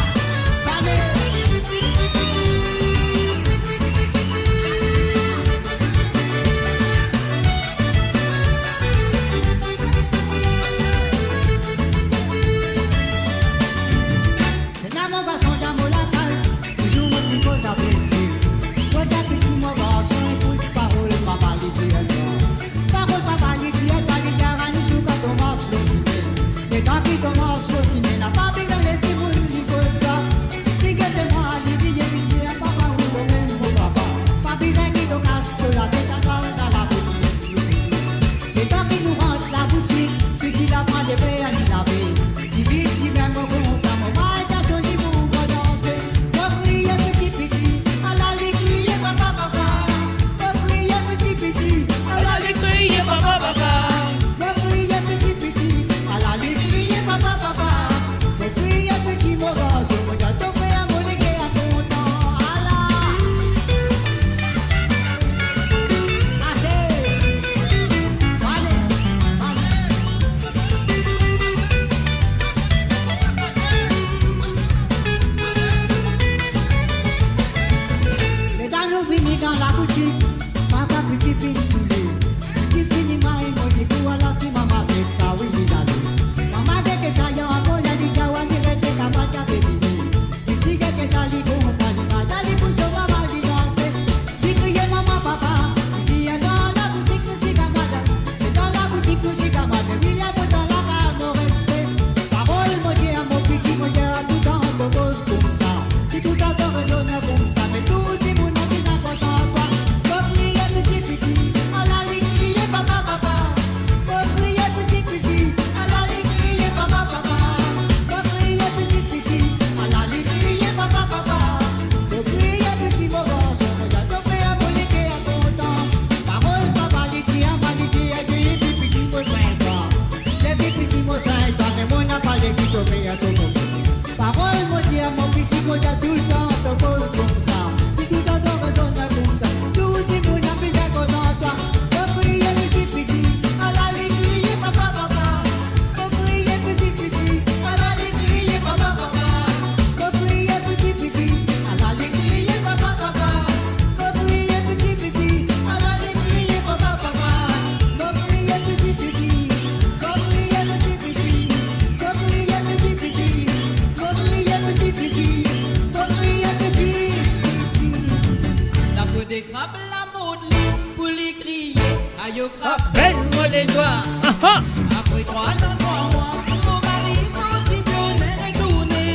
Baisse-moi les doigts.
Après 3 ans, 3 mois, mon mari sorti pionnier et tourné.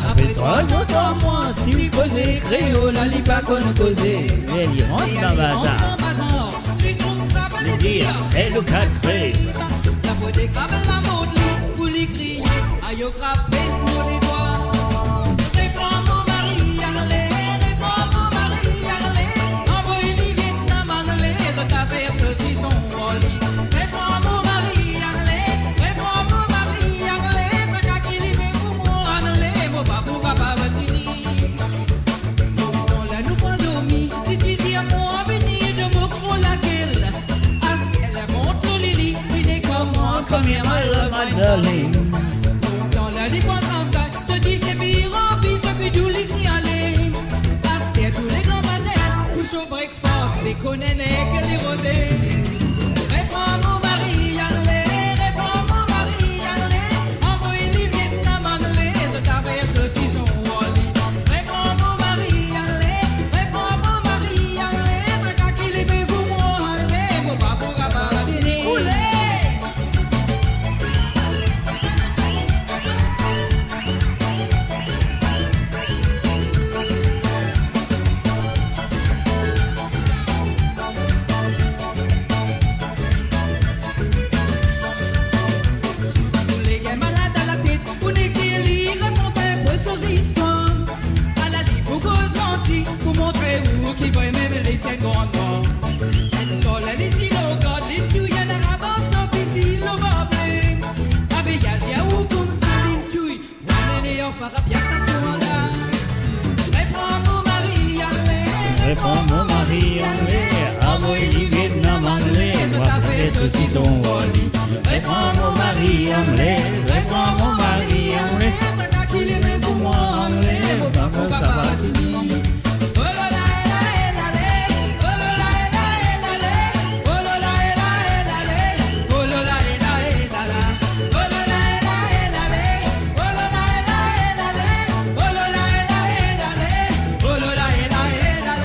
Après 3 ans, 3 mois, si posé, créole, la lipa qu'on causé.
Elle y rentre dans le bazar.
Le dire,
et le cacré.
La faute des crabes, la mode, pour les crier. Aïe, au crabe, baisse-moi les doigts. Réponds mon mari, allez, réponds mon mari, allez. Envoyez-les Vietnam, allez, de ta faire ceci, son wally. Réponds mon mari, allez, réponds mon mari, allez. De ta qui l'y pour moi, allez, mon pas pour pas vatini. On l'a nous pas dormi, les dixièmes mois venir de mon gros laquelle. quitter pire, puis ce que nous laissons aller. Pasteur tous les grands matins, tous au breakfast, les connaît que les rodés. Réponds mon mari, allez, réponds mon mari, allez. Envoyez les Vietnam anglais de ta veste si son wally. Réponds mon mari, allez, réponds mon mari, allez. Tracas qui les met vous moi, allez, vos pas pour abattre, roulez. Les gars malades à la tête, pour n'écrire, lire, raconter un peu ses histoires. À la lit, pour cause mentir, pour montrer où qui va même les 50 ans. Un sol, les îlots, God, les tuyaux, y'en a rabat, sans pitié, l'eau va blé. Avec y'a où comme ça, les tuyaux, on est en fara, bien ça soit là. Réponds mon mari, allez,
Réponds mon mari anglais, envoyez les Vietnam anglais, moi fait ceci son wally. Réponds mon mari anglais, réponds mon mari anglais,
tracas qui les met pour moi, anglais, vos pas pour abattre. Oh là là, elle allait, oh là là, elle allait, oh là là, elle allait, oh là là, elle allait, oh là là, elle allait, oh là là, elle allait, oh là là, elle allait, oh là là, elle allait, oh là là, elle allait,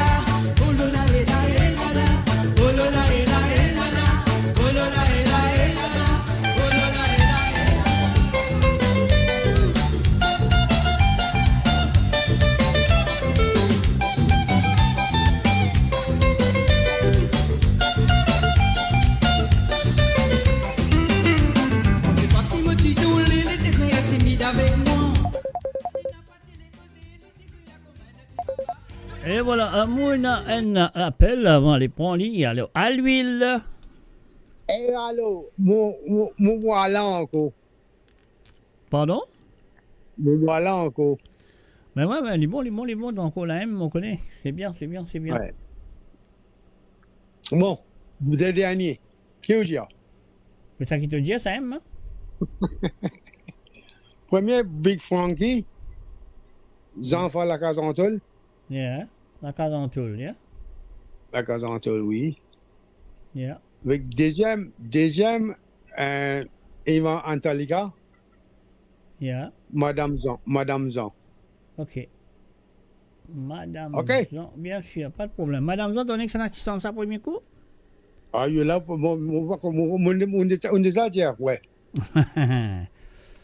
oh là là, elle allait, oh là là, elle allait, oh là là, elle allait, oh là là, elle Timothy Dooley, laissez faire timide avec moi.
Et voilà, Mouna un appel avant les prendre en ligne. Alors, à l'huile.
Eh, allô, mon voilà encore.
Pardon?
Mon voilà encore.
Ben ouais, ben, les bons, donc on l'a on connaît. C'est bien.
Ouais. Bon, vous êtes dernier. Qui vous dit?
C'est ça qui te dit, ça aime, hein?
Premier, Big Frankie. Jean-François Lacazantol.
Yeah, la case en tout, yeah.
Lacazantol, oui.
Yeah.
Avec deuxième, Ivan Antalika.
Yeah.
Madame Zan.
Ok. Madame
Ok.
Zan, bien sûr, pas de problème. Madame Zan, donnez que son assistance à premier coup?
Ah, il est là, on est à dire, ouais.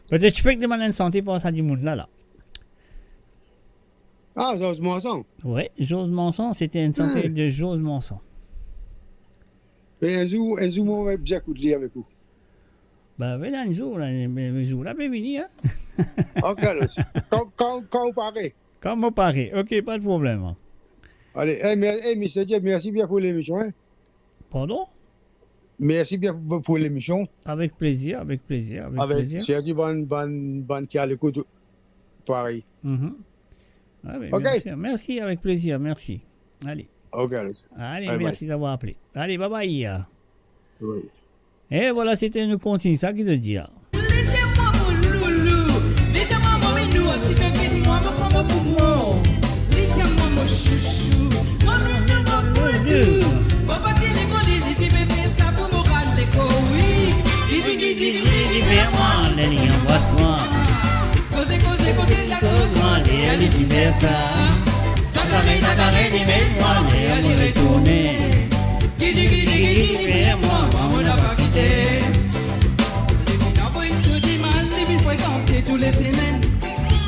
Peut-être que tu peux demander une santé pour ça du monde là.
Ah, Jose Manson.
Oui, Jose Manson, c'était une santé de Jose Manson.
Et un jour, on va bien coucher avec vous.
Bah, oui, un jour, là, bienvenue, hein.
Ok, alors, quand vous parlez.
Quand vous parlez, ok, pas de problème.
Allez, monsieur Dieu, merci bien pour l'émission, hein.
Pardon?
Merci bien pour l'émission.
Avec plaisir.
Avec c'est du bon qui a l'écoute. Pareil.
Ah, oui,
ok.
Bien sûr. Merci, avec plaisir, merci. Allez.
Ok.
Allez,
bye
merci
bye.
d'avoir appelé. Allez, bye bye.
Oui.
Et voilà, c'était une continue, ça qui te dit.
Laissez-moi mon loulou, laissez-moi mon minou, si tu quittes moi, montre-moi pour moi. Laissez-moi mon chouchou, mon minou, mon poudou. Pour partir l'école, il dit, mais fais ça pour me rendre l'école, oui. Dis,
vers-moi, les liens, embrasse-moi.
Cause, la
Cause-moi, les allez, vive ça. Nagaré, mets-moi, les allez, retourner.
Dis, vers-moi, maman n'a pas quitté. Les filles d'envoyer sur du mal, les filles fréquenter tous les semaines.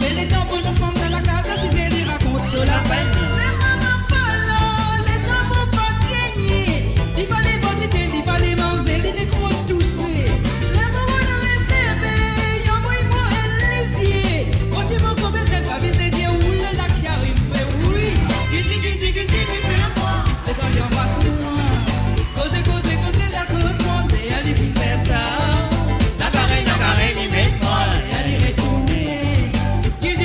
Mais les temps pour nos femmes dans la casa, si c'est les raconte sur la peine. Les mamans pas là, les temps pour pas gagner. Dis pas les bandités, dis pas les manzelles, les négros toussés. Les mamans ne restent pas, envoie-moi un lisier. Quand tu me coupes, c'est pas visé, Dieu, ou le lac qui arrive, oui. Dis, vers-moi. Les temps y embrasse-moi. Cause, la cause, mon dé, allez, vite faire ça. Nagaré, les mets-moi, allez, retourner. Dis,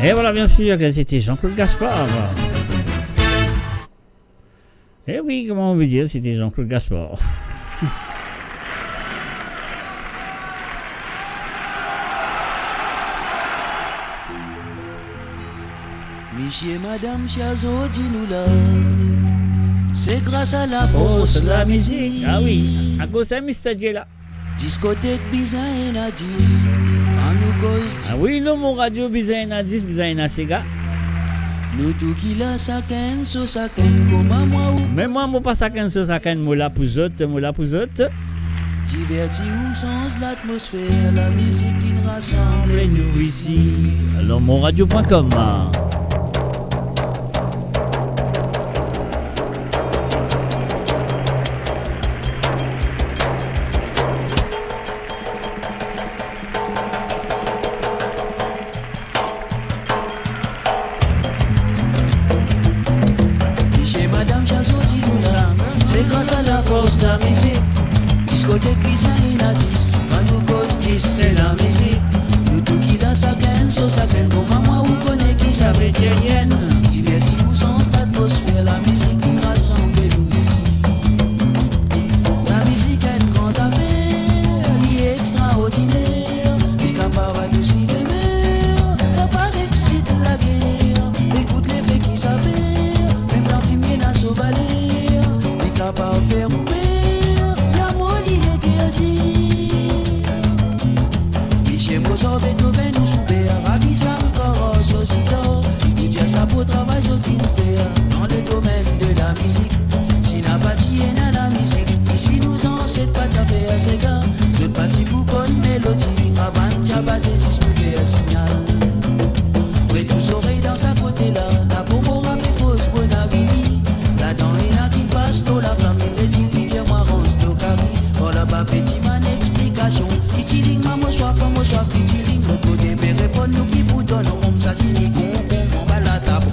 Et voilà, bien sûr, que c'était Jean-Claude Gaspard. Eh oui, comment on veut dire, c'était Jean-Claude Gaspard.
Monsieur, madame, chers dis-nous là, c'est grâce à la force, la musique.
Ah oui, à cause de Mr. J là.
Discothèque Bizaïna à 10.
Ah oui, non, mon radio Bizaïna 10, Bizaïna Sega.
Nous tout qui la saken, so saken, comme moi ou.
Mais moi, pas saken, so saken, moi là pour autres, moi là pour autres.
Divertis ou sans l'atmosphère, la musique qui nous rassemble nous ici.
Alors, monradio.com.
Discothèque Bizaïna 10, quand nous cause 10, c'est la musique. Nous tout qui la saken, so saken, comme moi ou connaît qui savait térienne. Divertis ou sans l'atmosphère, la musique qui nous rassemble nous ici. La musique a une grande affaire, elle est extraordinaire. Les capables de s'y demeure, elle paraît que c'est de la guerre. Écoute les faits qui s'avèrent, même l'infirmier n'a sauvé l'air. Les capables de faire mourir. Michel Mozart, Beethoven ou Schubert, ravissant encore aussitôt. Il dit à sa peau travail qu'il fait dans le domaine de la musique. Si n'a pas si n'a la musique, ici nous en cette partie à faire ces gars. De partie pour bonne mélodie, avant de jabater, si nous fait un signal. Ouais, tous oreilles dans sa côté là, la pomo avec cause bonne avenue. Là-dedans, il y a qui passe dans la flamme, il dit, dis-moi, ronce, d'Okari. Oh là-bas, petit man, explication. Itiling, maman, soif, itiling. Le côté, mais répond, nous qui vous donnent, on s'assigne, on va la table,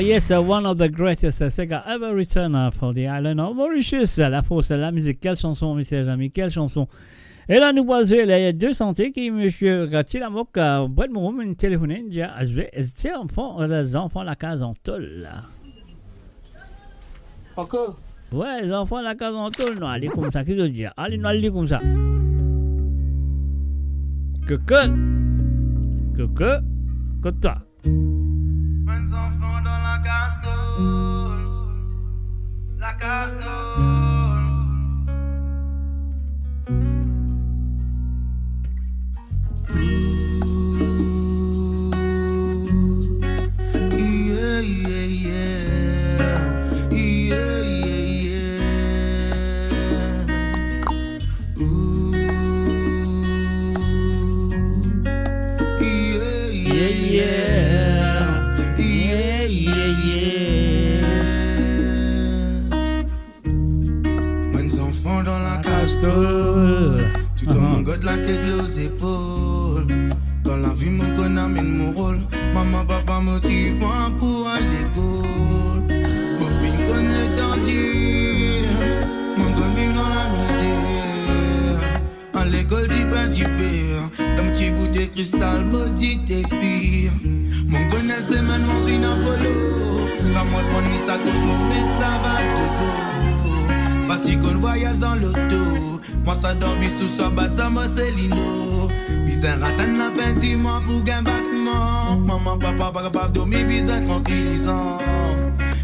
Yes, one of the greatest Sega ever returned for the island of Mauritius. La force de la musique. Quelle chanson, mes chers amis, quelle chanson. Et là, nous voici les deux santé qui, monsieur Gatilamok, près de mon une téléphoné, dit, je vais, les enfants, la case en tôle.
Encore,
Ouais, les enfants, la case en tôle, non, allez comme ça, qu'est-ce que je veux dire? Allez, non, allez comme ça. Que toi.
Mes enfants dans la castole, la castole.
Yeah, yeah, yeah. Yeah, yeah, yeah. Ooh. Yeah, yeah, yeah. Yeah, yeah, yeah. Mes enfants dans la castole, tout comme mon gars de la tête aux épaules. Dans la vie, mon gars amène mon rôle. Maman, papa motive moi pour aller à l'école. Mon fils connaît le temps dur. Mon gars vit dans la misère. À l'école, tu peux du père. Dans mon petit bout de cristal, maudit et pire. Mon gars c'est maintenant, je suis dans polo. Pas moi, prendre mes sacs, mon mettre ça va de dos. Parti qu'on voyage dans l'auto. Moi, ça dort bisous, ça bat ça, moi, c'est lino. Bizarre, ratan la fin du mois pour gagner battement. Maman, papa, pas capable de dormir, bizarre, tranquillisant.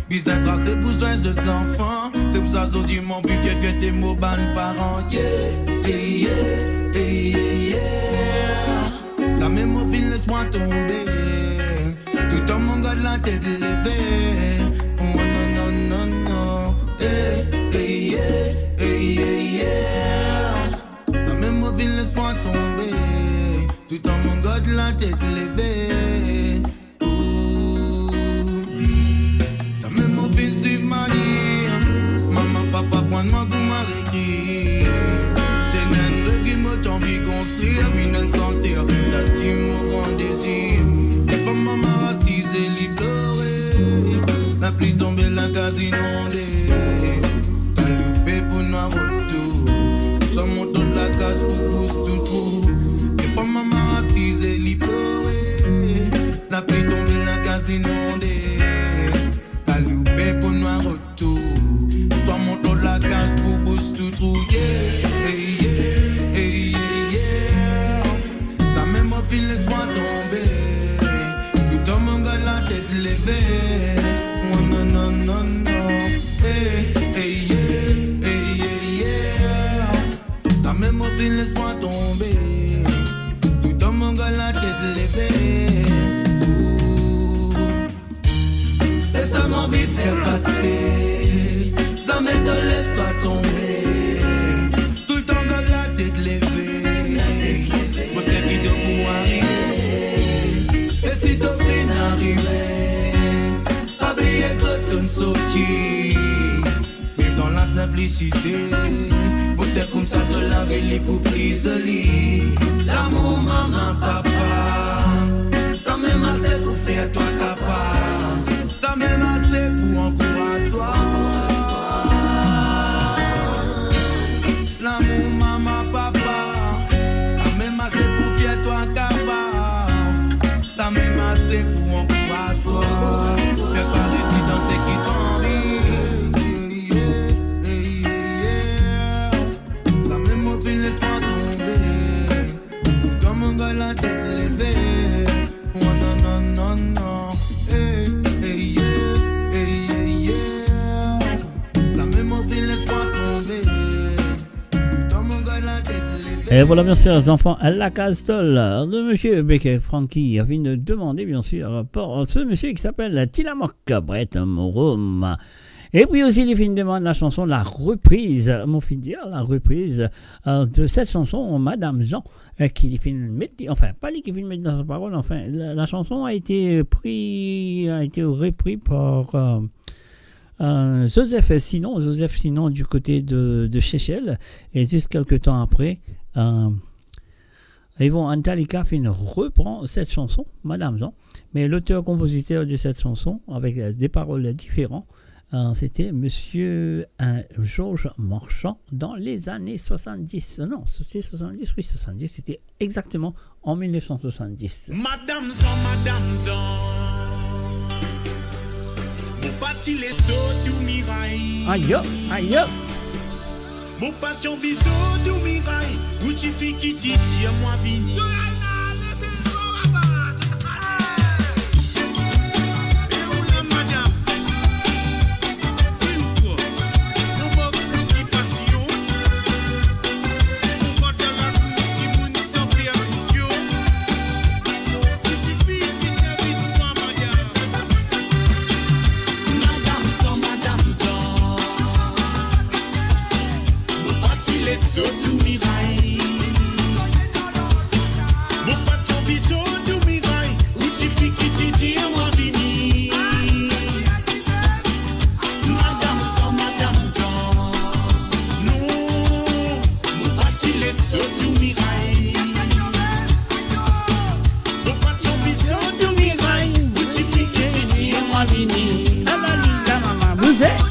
Bizarre, tracé pour soins des enfants. C'est pour ça que je dis mon but, fier tes mots, ban parents. Yeah, yeah, yeah, yeah, yeah. Ça met mon fil, laisse-moi tomber. Tout en mon gars de la tête levée. Oh non, non, non, non. Hey, hey, yeah, hey, yeah, yeah. Ça met mon fil, laisse-moi tomber. Tout en mon gars de la tête levée. Ouh. Ça met mon fils sur ma ligne. Maman, papa, prends-moi pour ma réécrire. J'ai un rêve qui m'a envie de construire. Une santé, ça tue mon grand désir. Les femmes, maman, assise et libérée. La pluie tombée, la case inondée. T'as loupé pour nous retour. Sans mon dos de la case pour boost tout trou. Maman assise et libérée. La pluie tombée, la case inondée. T'as loupé pour nous un retour. Soit mon tour de la case pour boost tout trou. Yeah, yeah, yeah, yeah. Ça met mon fil, laisse-moi tomber. Tout en mon gars de la tête levée. Oh non, non, non, non. Hey, hey, yeah, hey, yeah, yeah. Ça met mon fil, laisse-moi tomber. Mon gars la tête levée. Laisse-moi vivre faire passer. Ça m'étonne, laisse-toi tomber. Tout le temps gars la tête levée. Moi c'est qui te pour arriver. Et si t'as fait n'arriver, pas oublier que t'es sorti. Vive dans la simplicité. Moi c'est comme ça te laver les poupées isolées. L'amour, maman, papa. Ça m'aime assez pour faire toi capable. Ça m'aime assez pour encourager toi. L'amour, maman, papa. Ça m'aime assez pour faire toi capable. Ça m'aime assez pour encourager toi. Fais toi résidence et qui t'envie. Ça m'aime au fil, laisse-moi tomber. Mon gars la tête levée. Oh non, non, non, non. Hey, hey, yeah, hey, yeah, yeah. Ça met mon fil, laisse-moi tomber. Tout mon gars la tête levée.
Et voilà bien sûr les enfants à la castole de monsieur Becker Frankie vient de demander bien sûr rapport ce monsieur qui s'appelle Tillamook Brett Morum. Et puis aussi, il fait une demande la chanson, la reprise, mon fils dire, la reprise de cette chanson, Madame Jean, qui fait une mettre, enfin, pas lui qui fait une mettre dans sa parole, enfin, la chanson a été repris par Joseph Sinon du côté de Seychelles, et juste quelques temps après, Yvon Antalika reprend cette chanson, Madame Jean, mais l'auteur-compositeur de cette chanson, avec des paroles différentes, c'était monsieur Georges Marchand dans les années 70. Non, c'était 70, oui, 70, c'était exactement en 1970.
Madame Zan, mon pas
parti les sauts du mirail.
Aïe, aïe.
Mon passion viso du mirail. Où tu fais qui t'y tire moi vini. Les sauts du mirail. Mon patron vit sauts du mirail. Où tu fais qui t'y dit moi vini. Madame sans. Non, mon patron les sauts du mirail. Mon patron vit sauts du mirail. Où tu fais qui t'y dit moi vini.
Ah la lila maman, vous êtes.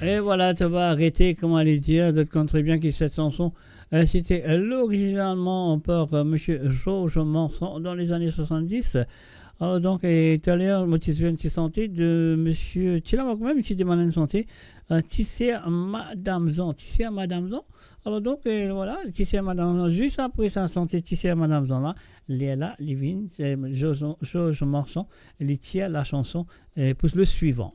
Et voilà, tu vas arrêter, comment aller dire, d'autres comptent très bien que cette chanson, c'était l'originalement par Monsieur Georges Manson dans les années 70. Alors donc, et tout à l'heure, moi, tu une santé de monsieur, tu l'as même, tu demandes une santé, Tissé Madame Zan, Tissé Madame Zan. Alors donc, voilà, Tissé Madame Zan, juste après sa santé, Tissé Madame Zan là, Léla, Livine, Georges Marchand, les tient la chanson, pour le suivant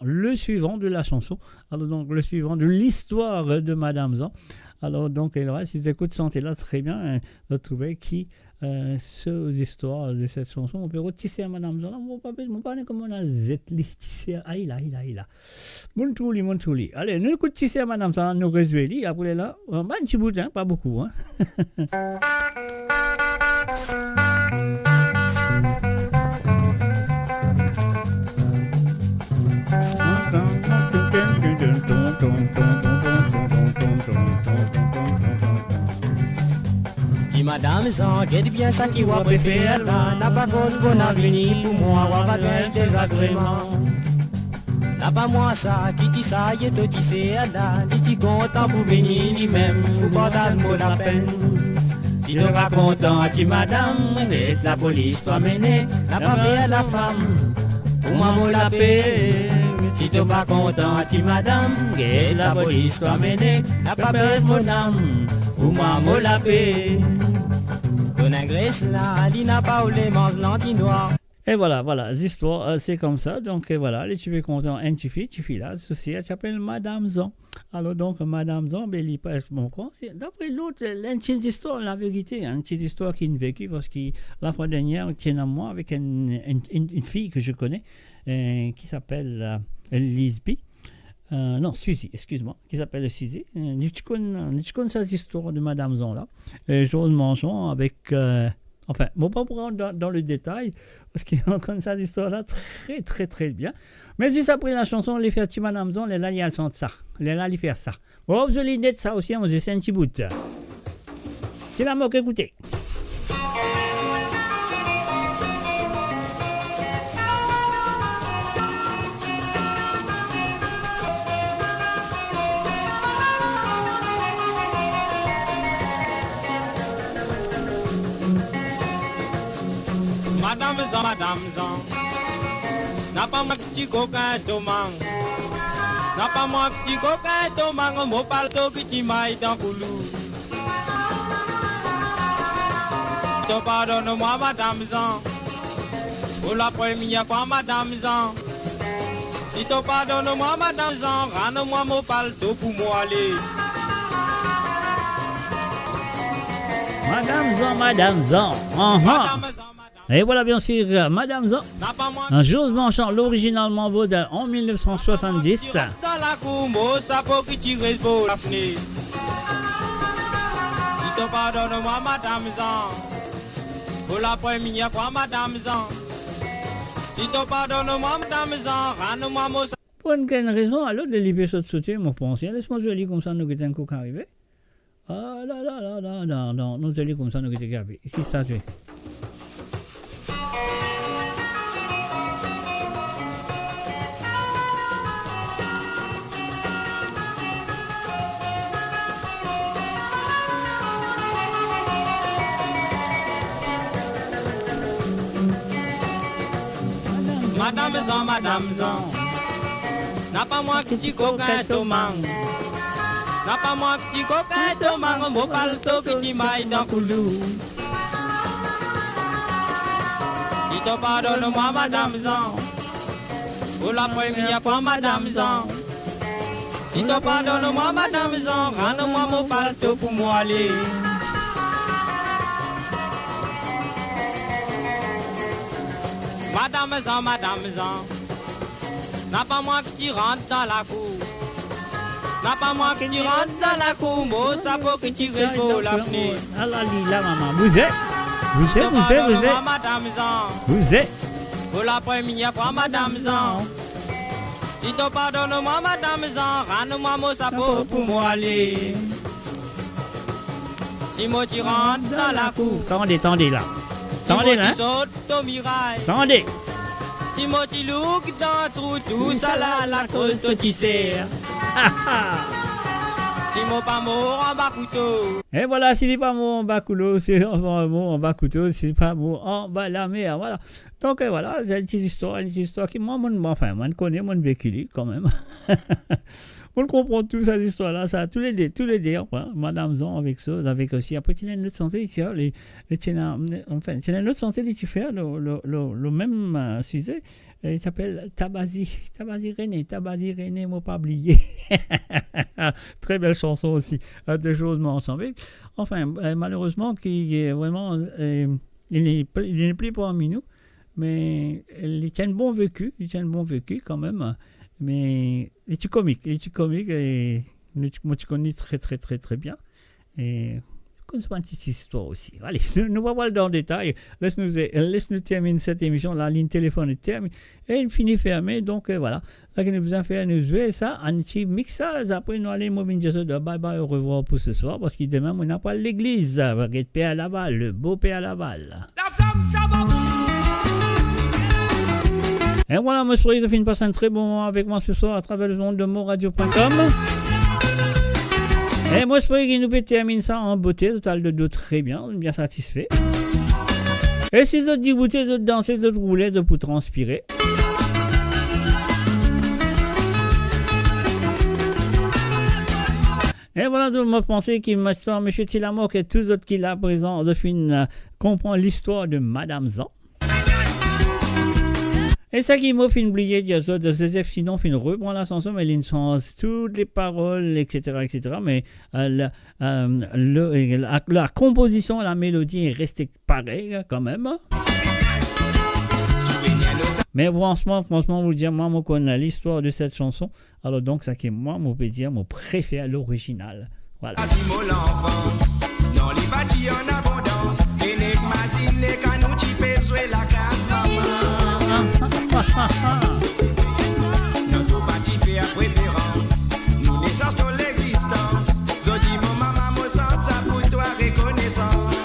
de la chanson, alors donc, le suivant de l'histoire de Madame Zan. Alors donc, si tu écoutes santé là, très bien, de trouver qui ces histoires de cette chanson, on peut retisser à Madame Zan, mon papa, comme on a zetli, tisser, il a. Mon touli. Allez, nous écoutons tisser à Madame Zan, nous résumer, après là, un petit bout, pas beaucoup, hein.
Dis Madame Zan, guette bien ça qui va préférer là. N'a pas cause bon avenir pour moi, on va gagner des agréments. N'a pas moi ça, qui dit ça, y est tout tissé là. Dit content pour venir lui-même, pour partager moi la peine. Si tu pas content, dis Madame, et la police toi mener, n'a pas fait la femme, pour moi moi la paix. Si tu pas content, dis Madame, et la police toi mener, n'a pas fait mon âme, pour moi moi la paix. Ton agresse là, il n'a pas ou les manches l'antinoir.
Et voilà, les histoires, c'est comme ça. Donc voilà, les tu es content, un petit fille là, ceci, elle s'appelle Madame Zan. Alors donc, Madame Zan, ben, il passe mon coin. D'après l'autre, une petite histoire, la vérité, une petite histoire qui est vécue, parce que la fois dernière, tiens à moi, avec une fille que je connais, qui s'appelle Lisby. Non, Suzy, excuse-moi, qui s'appelle Suzy. Tu connais cette histoire de Madame Zan là. J'ose Manchon avec... Enfin, je ne vais pas prendre dans le détail, parce qu'on connaît cette histoire-là très, très, très bien. Mais juste après la chanson, les faire petit Madame Zan, les là, ils chantent ça. Les là, ils font ça. Bon, vous allez net ça aussi, on essaie un petit bout. C'est la moque, écoutez.
Madame Zan, n'a pas moi petit coquin tomang, n'a pas moi petit coquin tomang, mon palto qui t'y maille dans coulou. Te pardonne-moi Madame Zan, pour la première fois Madame Zan. Si te pardonne-moi Madame Zan, rends-moi mon palto pour moi aller.
Madame Zan. Et voilà bien sûr Madame Zan, un jour Manchant, l'originalement vaudel en 1970.
Dans la cour, mon sapot qui tire pour la fenêtre. Si te pardonne-moi Madame Zan, pour la première fois Madame Zan. Si te pardonne-moi Madame Zan, rends-moi mon sapot.
Pour une raison, alors de libérer ce soutien, mon pensée, laisse-moi jouer comme ça, nous qui un coup arrivé. Ah là, non, nous allons comme ça, nous qui arrivé. Ici, ça tu es.
Madame Zan, n'a pas moi qui t'y coquin tomang, n'a pas moi qui t'y coquin tomang, mon palto qui t'y maille dans coulou. Si te pardonne-moi Madame Zan, pour la première fois Madame Zan. Si te pardonne-moi Madame Zan, rends-moi mon palto pour moi aller. Madame Zan, n'a pas moi qui rentre dans la cour. N'a pas moi qui rentre dans la cour, mon sapot qui tire pour la fenêtre.
Allah lila maman, vous êtes.
Pour la première fois Madame Zan. Si te pardonne-moi Madame Zan, rends-moi mon sapot pour moi aller. Si moi tu rentres dans la cour.
Tendez là. Attendez.
Timothy look dans trou, tout ça là, la cause de tisser. Si mon pas mort en bas couteau.
Et voilà, s'il n'est pas mot en bas couteau, c'est un mot en bas couteau, c'est pas mot en bas la mer, voilà. Donc voilà, c'est une petite histoire qui, moi, je connais, moi, vécu quand même. On comprend tout cette histoire-là, ça a tous les deux, hein. Madame Zan avec ça, avec aussi, après, tu as une autre santé, tu as une autre santé, tu fais le même sujet. Il s'appelle Tabazi René, moi pas oublié. Très belle chanson aussi, deux choses ensemble. Enfin, malheureusement, qui est vraiment, il n'est plus parmi nous, mais il tient un bon vécu quand même. Mais il est comique et moi tu connais très très très très bien. Et comme c'est une petite histoire aussi. Allez, nous allons voir dans le détail. Laisse-nous terminer cette émission. La ligne téléphone est terminée et il finit fermée. Donc voilà. Ça qui nous besoin faire, nous jouer ça, un petit mixage. Après, nous allons dire bye bye, au revoir pour ce soir. Parce que demain, on n'a pas l'église. Père à Laval, le beau Père à Laval.
La flamme, ça va.
Et voilà, moi, je souhaite de finir passer un très bon moment avec moi ce soir à travers le monde de moradio.com. Et moi, je souhaite qu'il nous termine ça en beauté, total de deux très bien satisfait. Et si vous autres déboutés, vous autres dansez, vous autres roulez, vous pour transpirer. Et voilà, je me pensais qu'il me semble, M. Tilamok et tous les autres qui là présents, de fin comprendre l'histoire de Madame Zan. Et ça qui m'a fait oublier de Joseph sinon fait reprendre la chanson, mais il change toutes les paroles, etc. Mais la composition, la mélodie est restée pareille quand même. Mais franchement, vous dire, moi, je connais l'histoire de cette chanson. Alors donc, ça qui est moi, je peux dire, mon préféré l'original. Voilà.
Dans les bâtis en abondance, et n'imagine qu'à nous typer jouer la carte. Notre bâti fait à préférence, nous les change de l'existence. Zodi mon maman, mon sang, ça pour toi reconnaissance.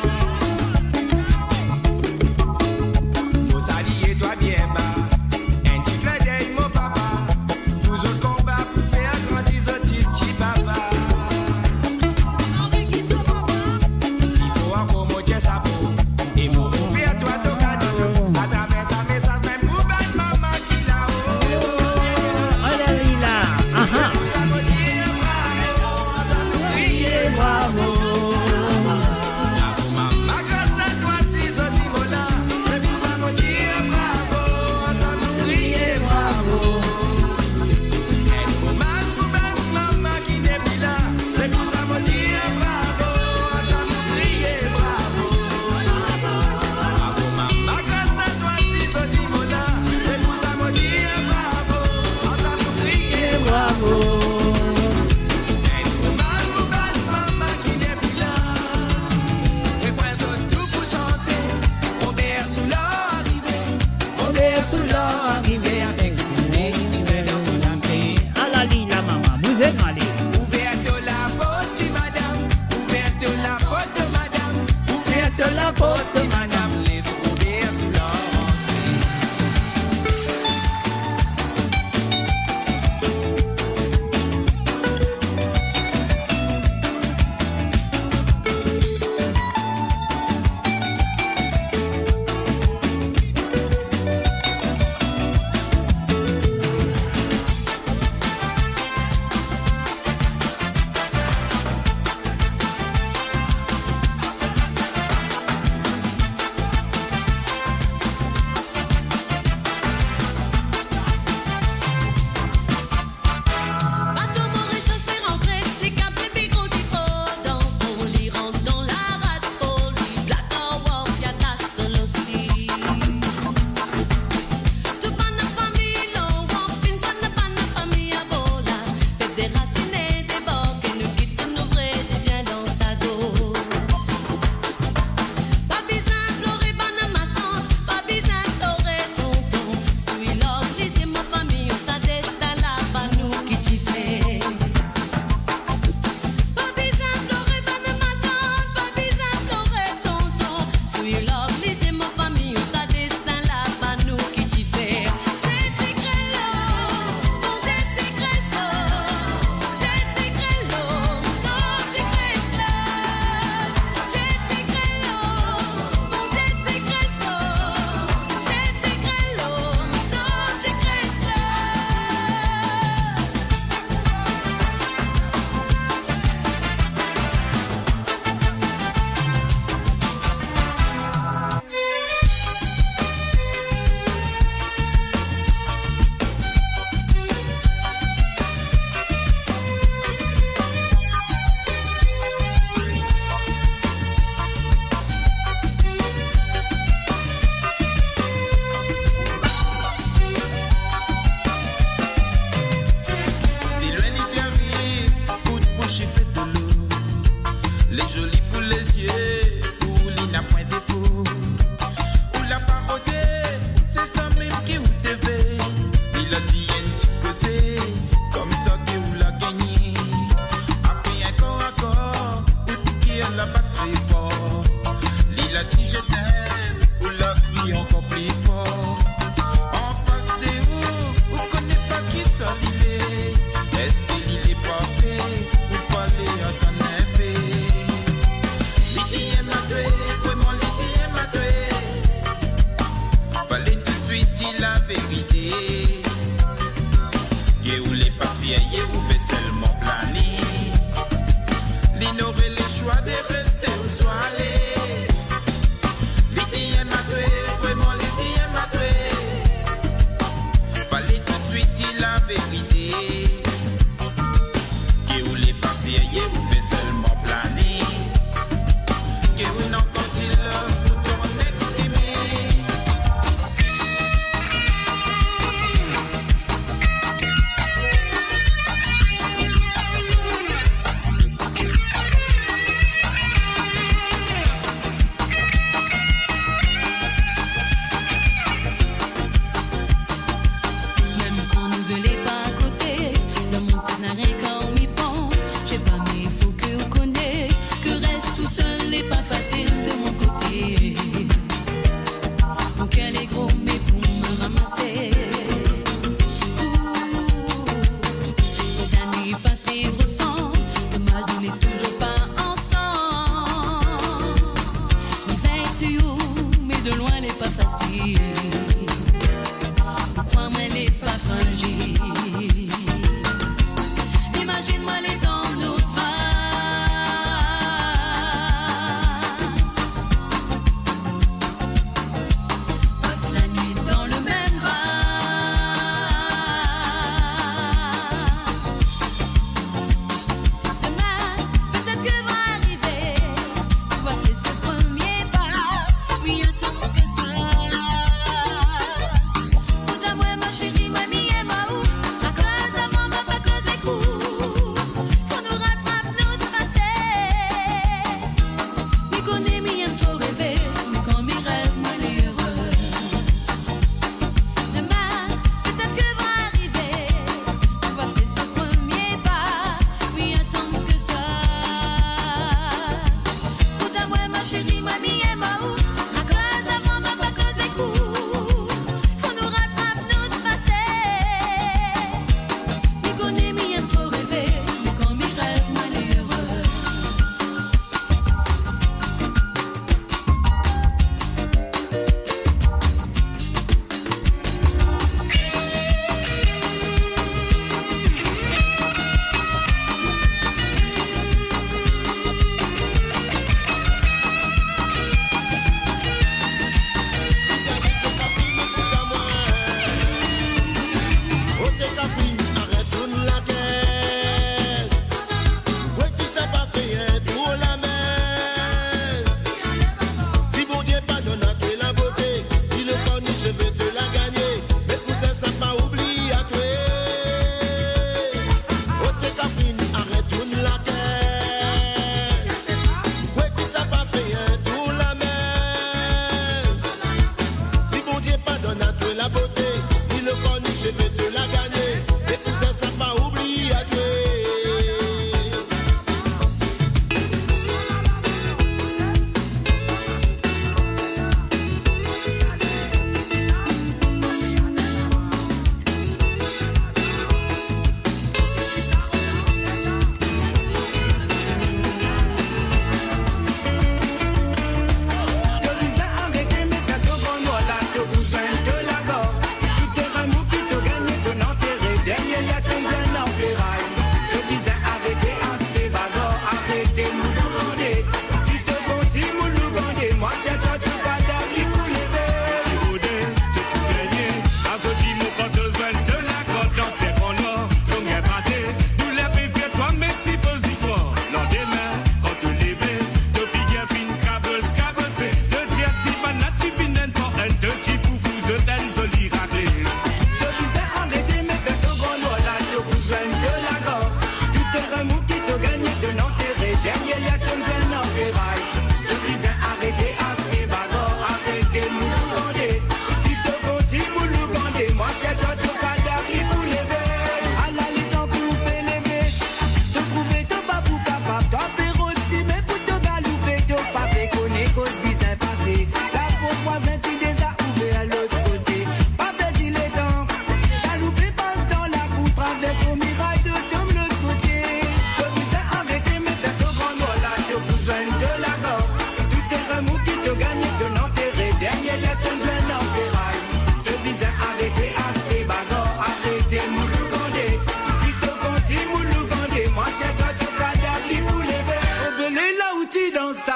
Mon sali et toi bien bas, un petit clin d'œil mon papa. Tous autres combats pour faire grandir les petits papa. Il faut encore monter sa peau et mon faire toi ton cadeau. À travers sa message même pour battre maman qui là-haut. Bravo. Maman grâce à toi si zoti mola, c'est pour ça mon Dieu bravo. Ça nous crie bravo. Elle maman pour battre maman qui n'est plus là, c'est pour ça mon Dieu bravo. Ça nous crie bravo. Maman grâce à toi si zoti mola, c'est pour ça mon Dieu bravo. Ça nous crie bravo.
hier ou fait seulement planer. L'ignorer les choix de rester ou soit aller. Les qui aiment à tuer, vraiment les qui aiment à tuer. Fallait tout de suite dire la vérité. Que vous les passez hier ou fait seulement planer. Que vous n'en comptez là pour ton exprimer.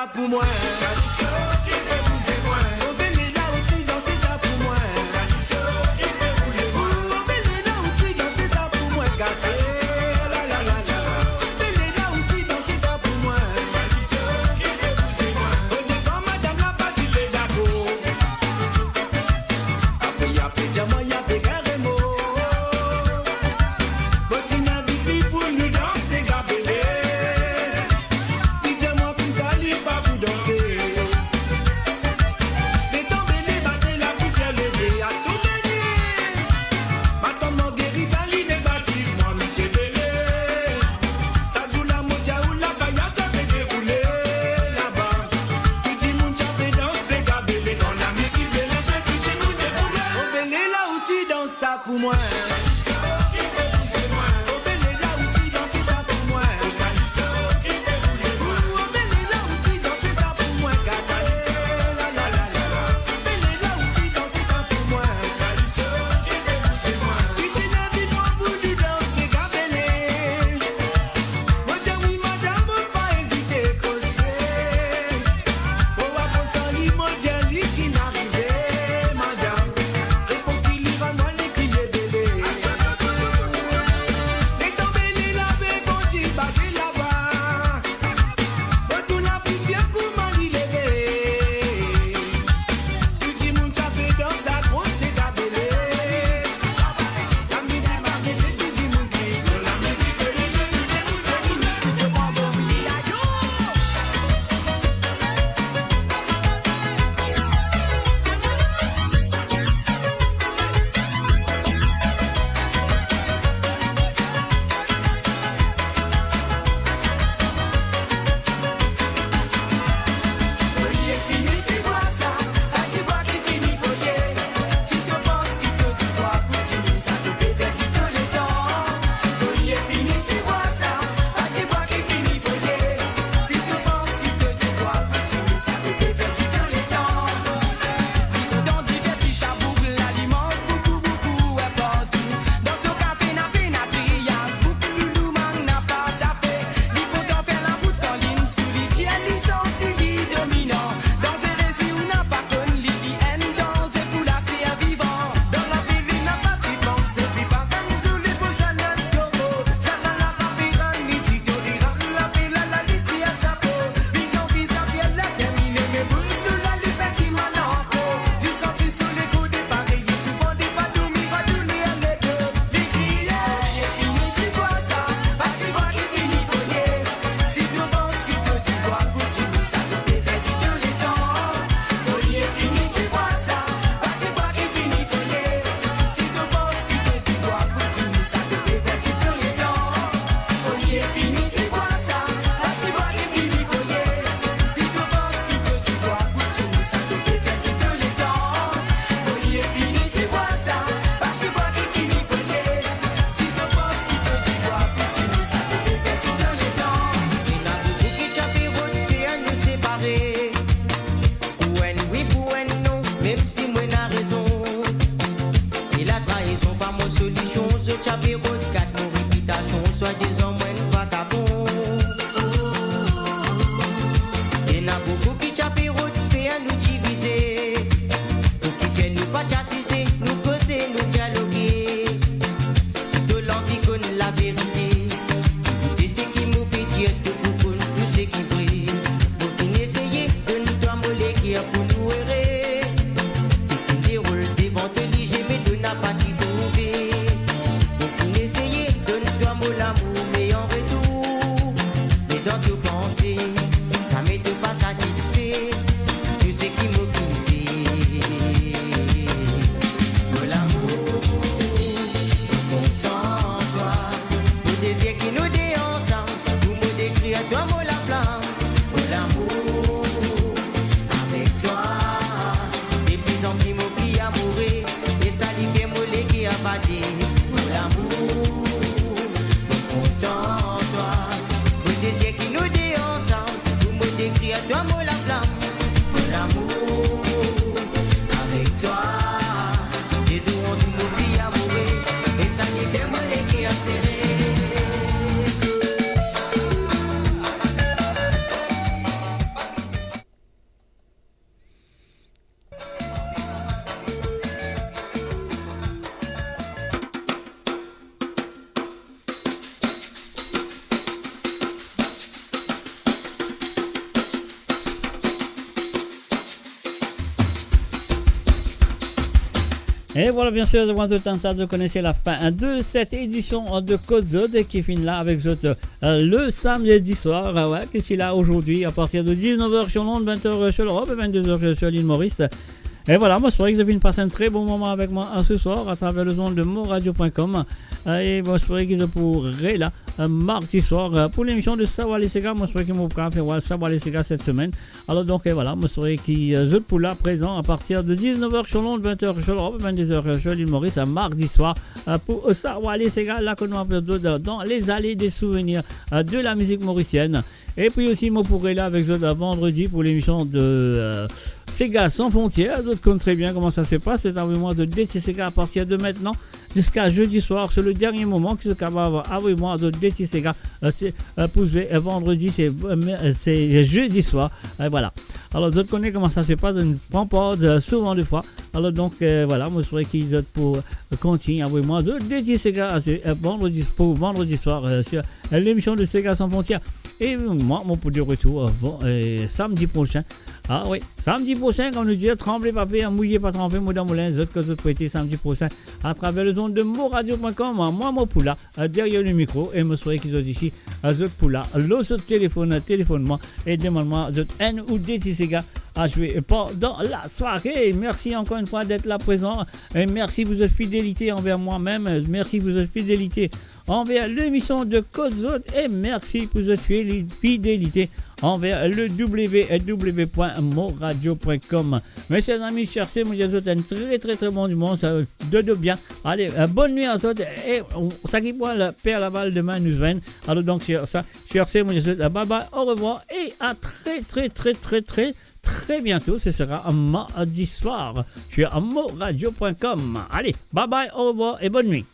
ça pour moi. Calypso qui fait bouger moi. Oh belle là où tu danses ça pour moi. Calypso qui fait bouger moi. Oh belle là où tu danses ça pour moi. Café la la la la. Belle là où tu danses ça pour moi. Calypso qui fait bouger moi. Oh devant madame la partie des accords. Après y'a plus diamant y'a plus carrément. Botina vivi pour nous danser gabelé. Dis-moi pour ça lui pas pour danser. Les tombés les battés la poussière levée à tout venir. Maintenant guéri Dali les baptise moi monsieur Bélé. Ça joue la moja ou la paillade t'avait déroulé là-bas. Tout le monde t'avait dansé gabelé dans la musique Bélé c'est tout le monde déroulé. Oh Bélé là où tu danses ça pour moi.
Pour l'amour, content.
Et voilà, bien sûr, devant tout temps, ça, vous connaissez la fin de cette édition de Côte Zod qui finit là avec le samedi soir. Ouais, qui est là aujourd'hui à partir de 19h sur Londres, 20h sur l'Europe et 22h sur l'île Maurice. Et voilà, moi, je souhaite que vous avez passé un très bon moment avec moi ce soir à travers le son de moradio.com. Et moi, je souhaite que vous pourrez là, mardi soir, pour l'émission de Savoir les Sega. Moi, je souhaite que vous pourrez faire Savoir les Sega cette semaine. Alors, donc, voilà, moi, je souhaite que vous pour là présent à partir de 19h sur Londres, 20h sur l'Europe, 22h sur l'île Maurice, mardi soir, pour Savoir les Sega, là, que nous avons dans les allées des souvenirs de la musique mauricienne. Et puis aussi, moi, pourrez là avec vous vendredi pour l'émission de Sega sans frontières. D'autres connaissent très bien comment ça se passe. C'est un mois de DT Sega à partir de maintenant jusqu'à jeudi soir. C'est le dernier moment que ce capable avec moi de DT Sega. Pour vendredi, c'est jeudi soir. Voilà. Alors, d'autres connaissent comment ça se passe. Je ne prends pas souvent de fois. Alors, donc, voilà, moi, je souhaite qu'ils aient pour continuer avec moi de DT Sega pour vendredi soir sur l'émission de Sega sans frontières. Et moi, mon pour de retour samedi prochain. Ah oui, samedi prochain, comme nous dit, tremblez pas paix, mouillez pas tremper, Moudin Moulin, autres que vous prêtez samedi prochain à travers le don de moradio.com. Moi, mon poula, derrière le micro, et me souhaite qu'ils ont ici, autres poula, l'autre téléphone-moi, et demande-moi, autres N ou DTCG à jouer pendant la soirée. Merci encore une fois d'être là présent, et merci pour votre fidélité envers moi-même, merci pour votre fidélité envers l'émission de Côte Zod, et merci pour votre fidélité envers le www.moradio.com. Mes chers amis, cherchez, moi, je vous souhaite un très bon dimanche, de bien. Allez, bonne nuit à tous, et ça qui pourra le Père Laval demain nous vienne. Alors donc, cherchez, moi, je vous souhaite bye bye, au revoir, et à très bientôt. Ce sera mardi soir sur moradio.com. Allez, bye bye, au revoir, et bonne nuit.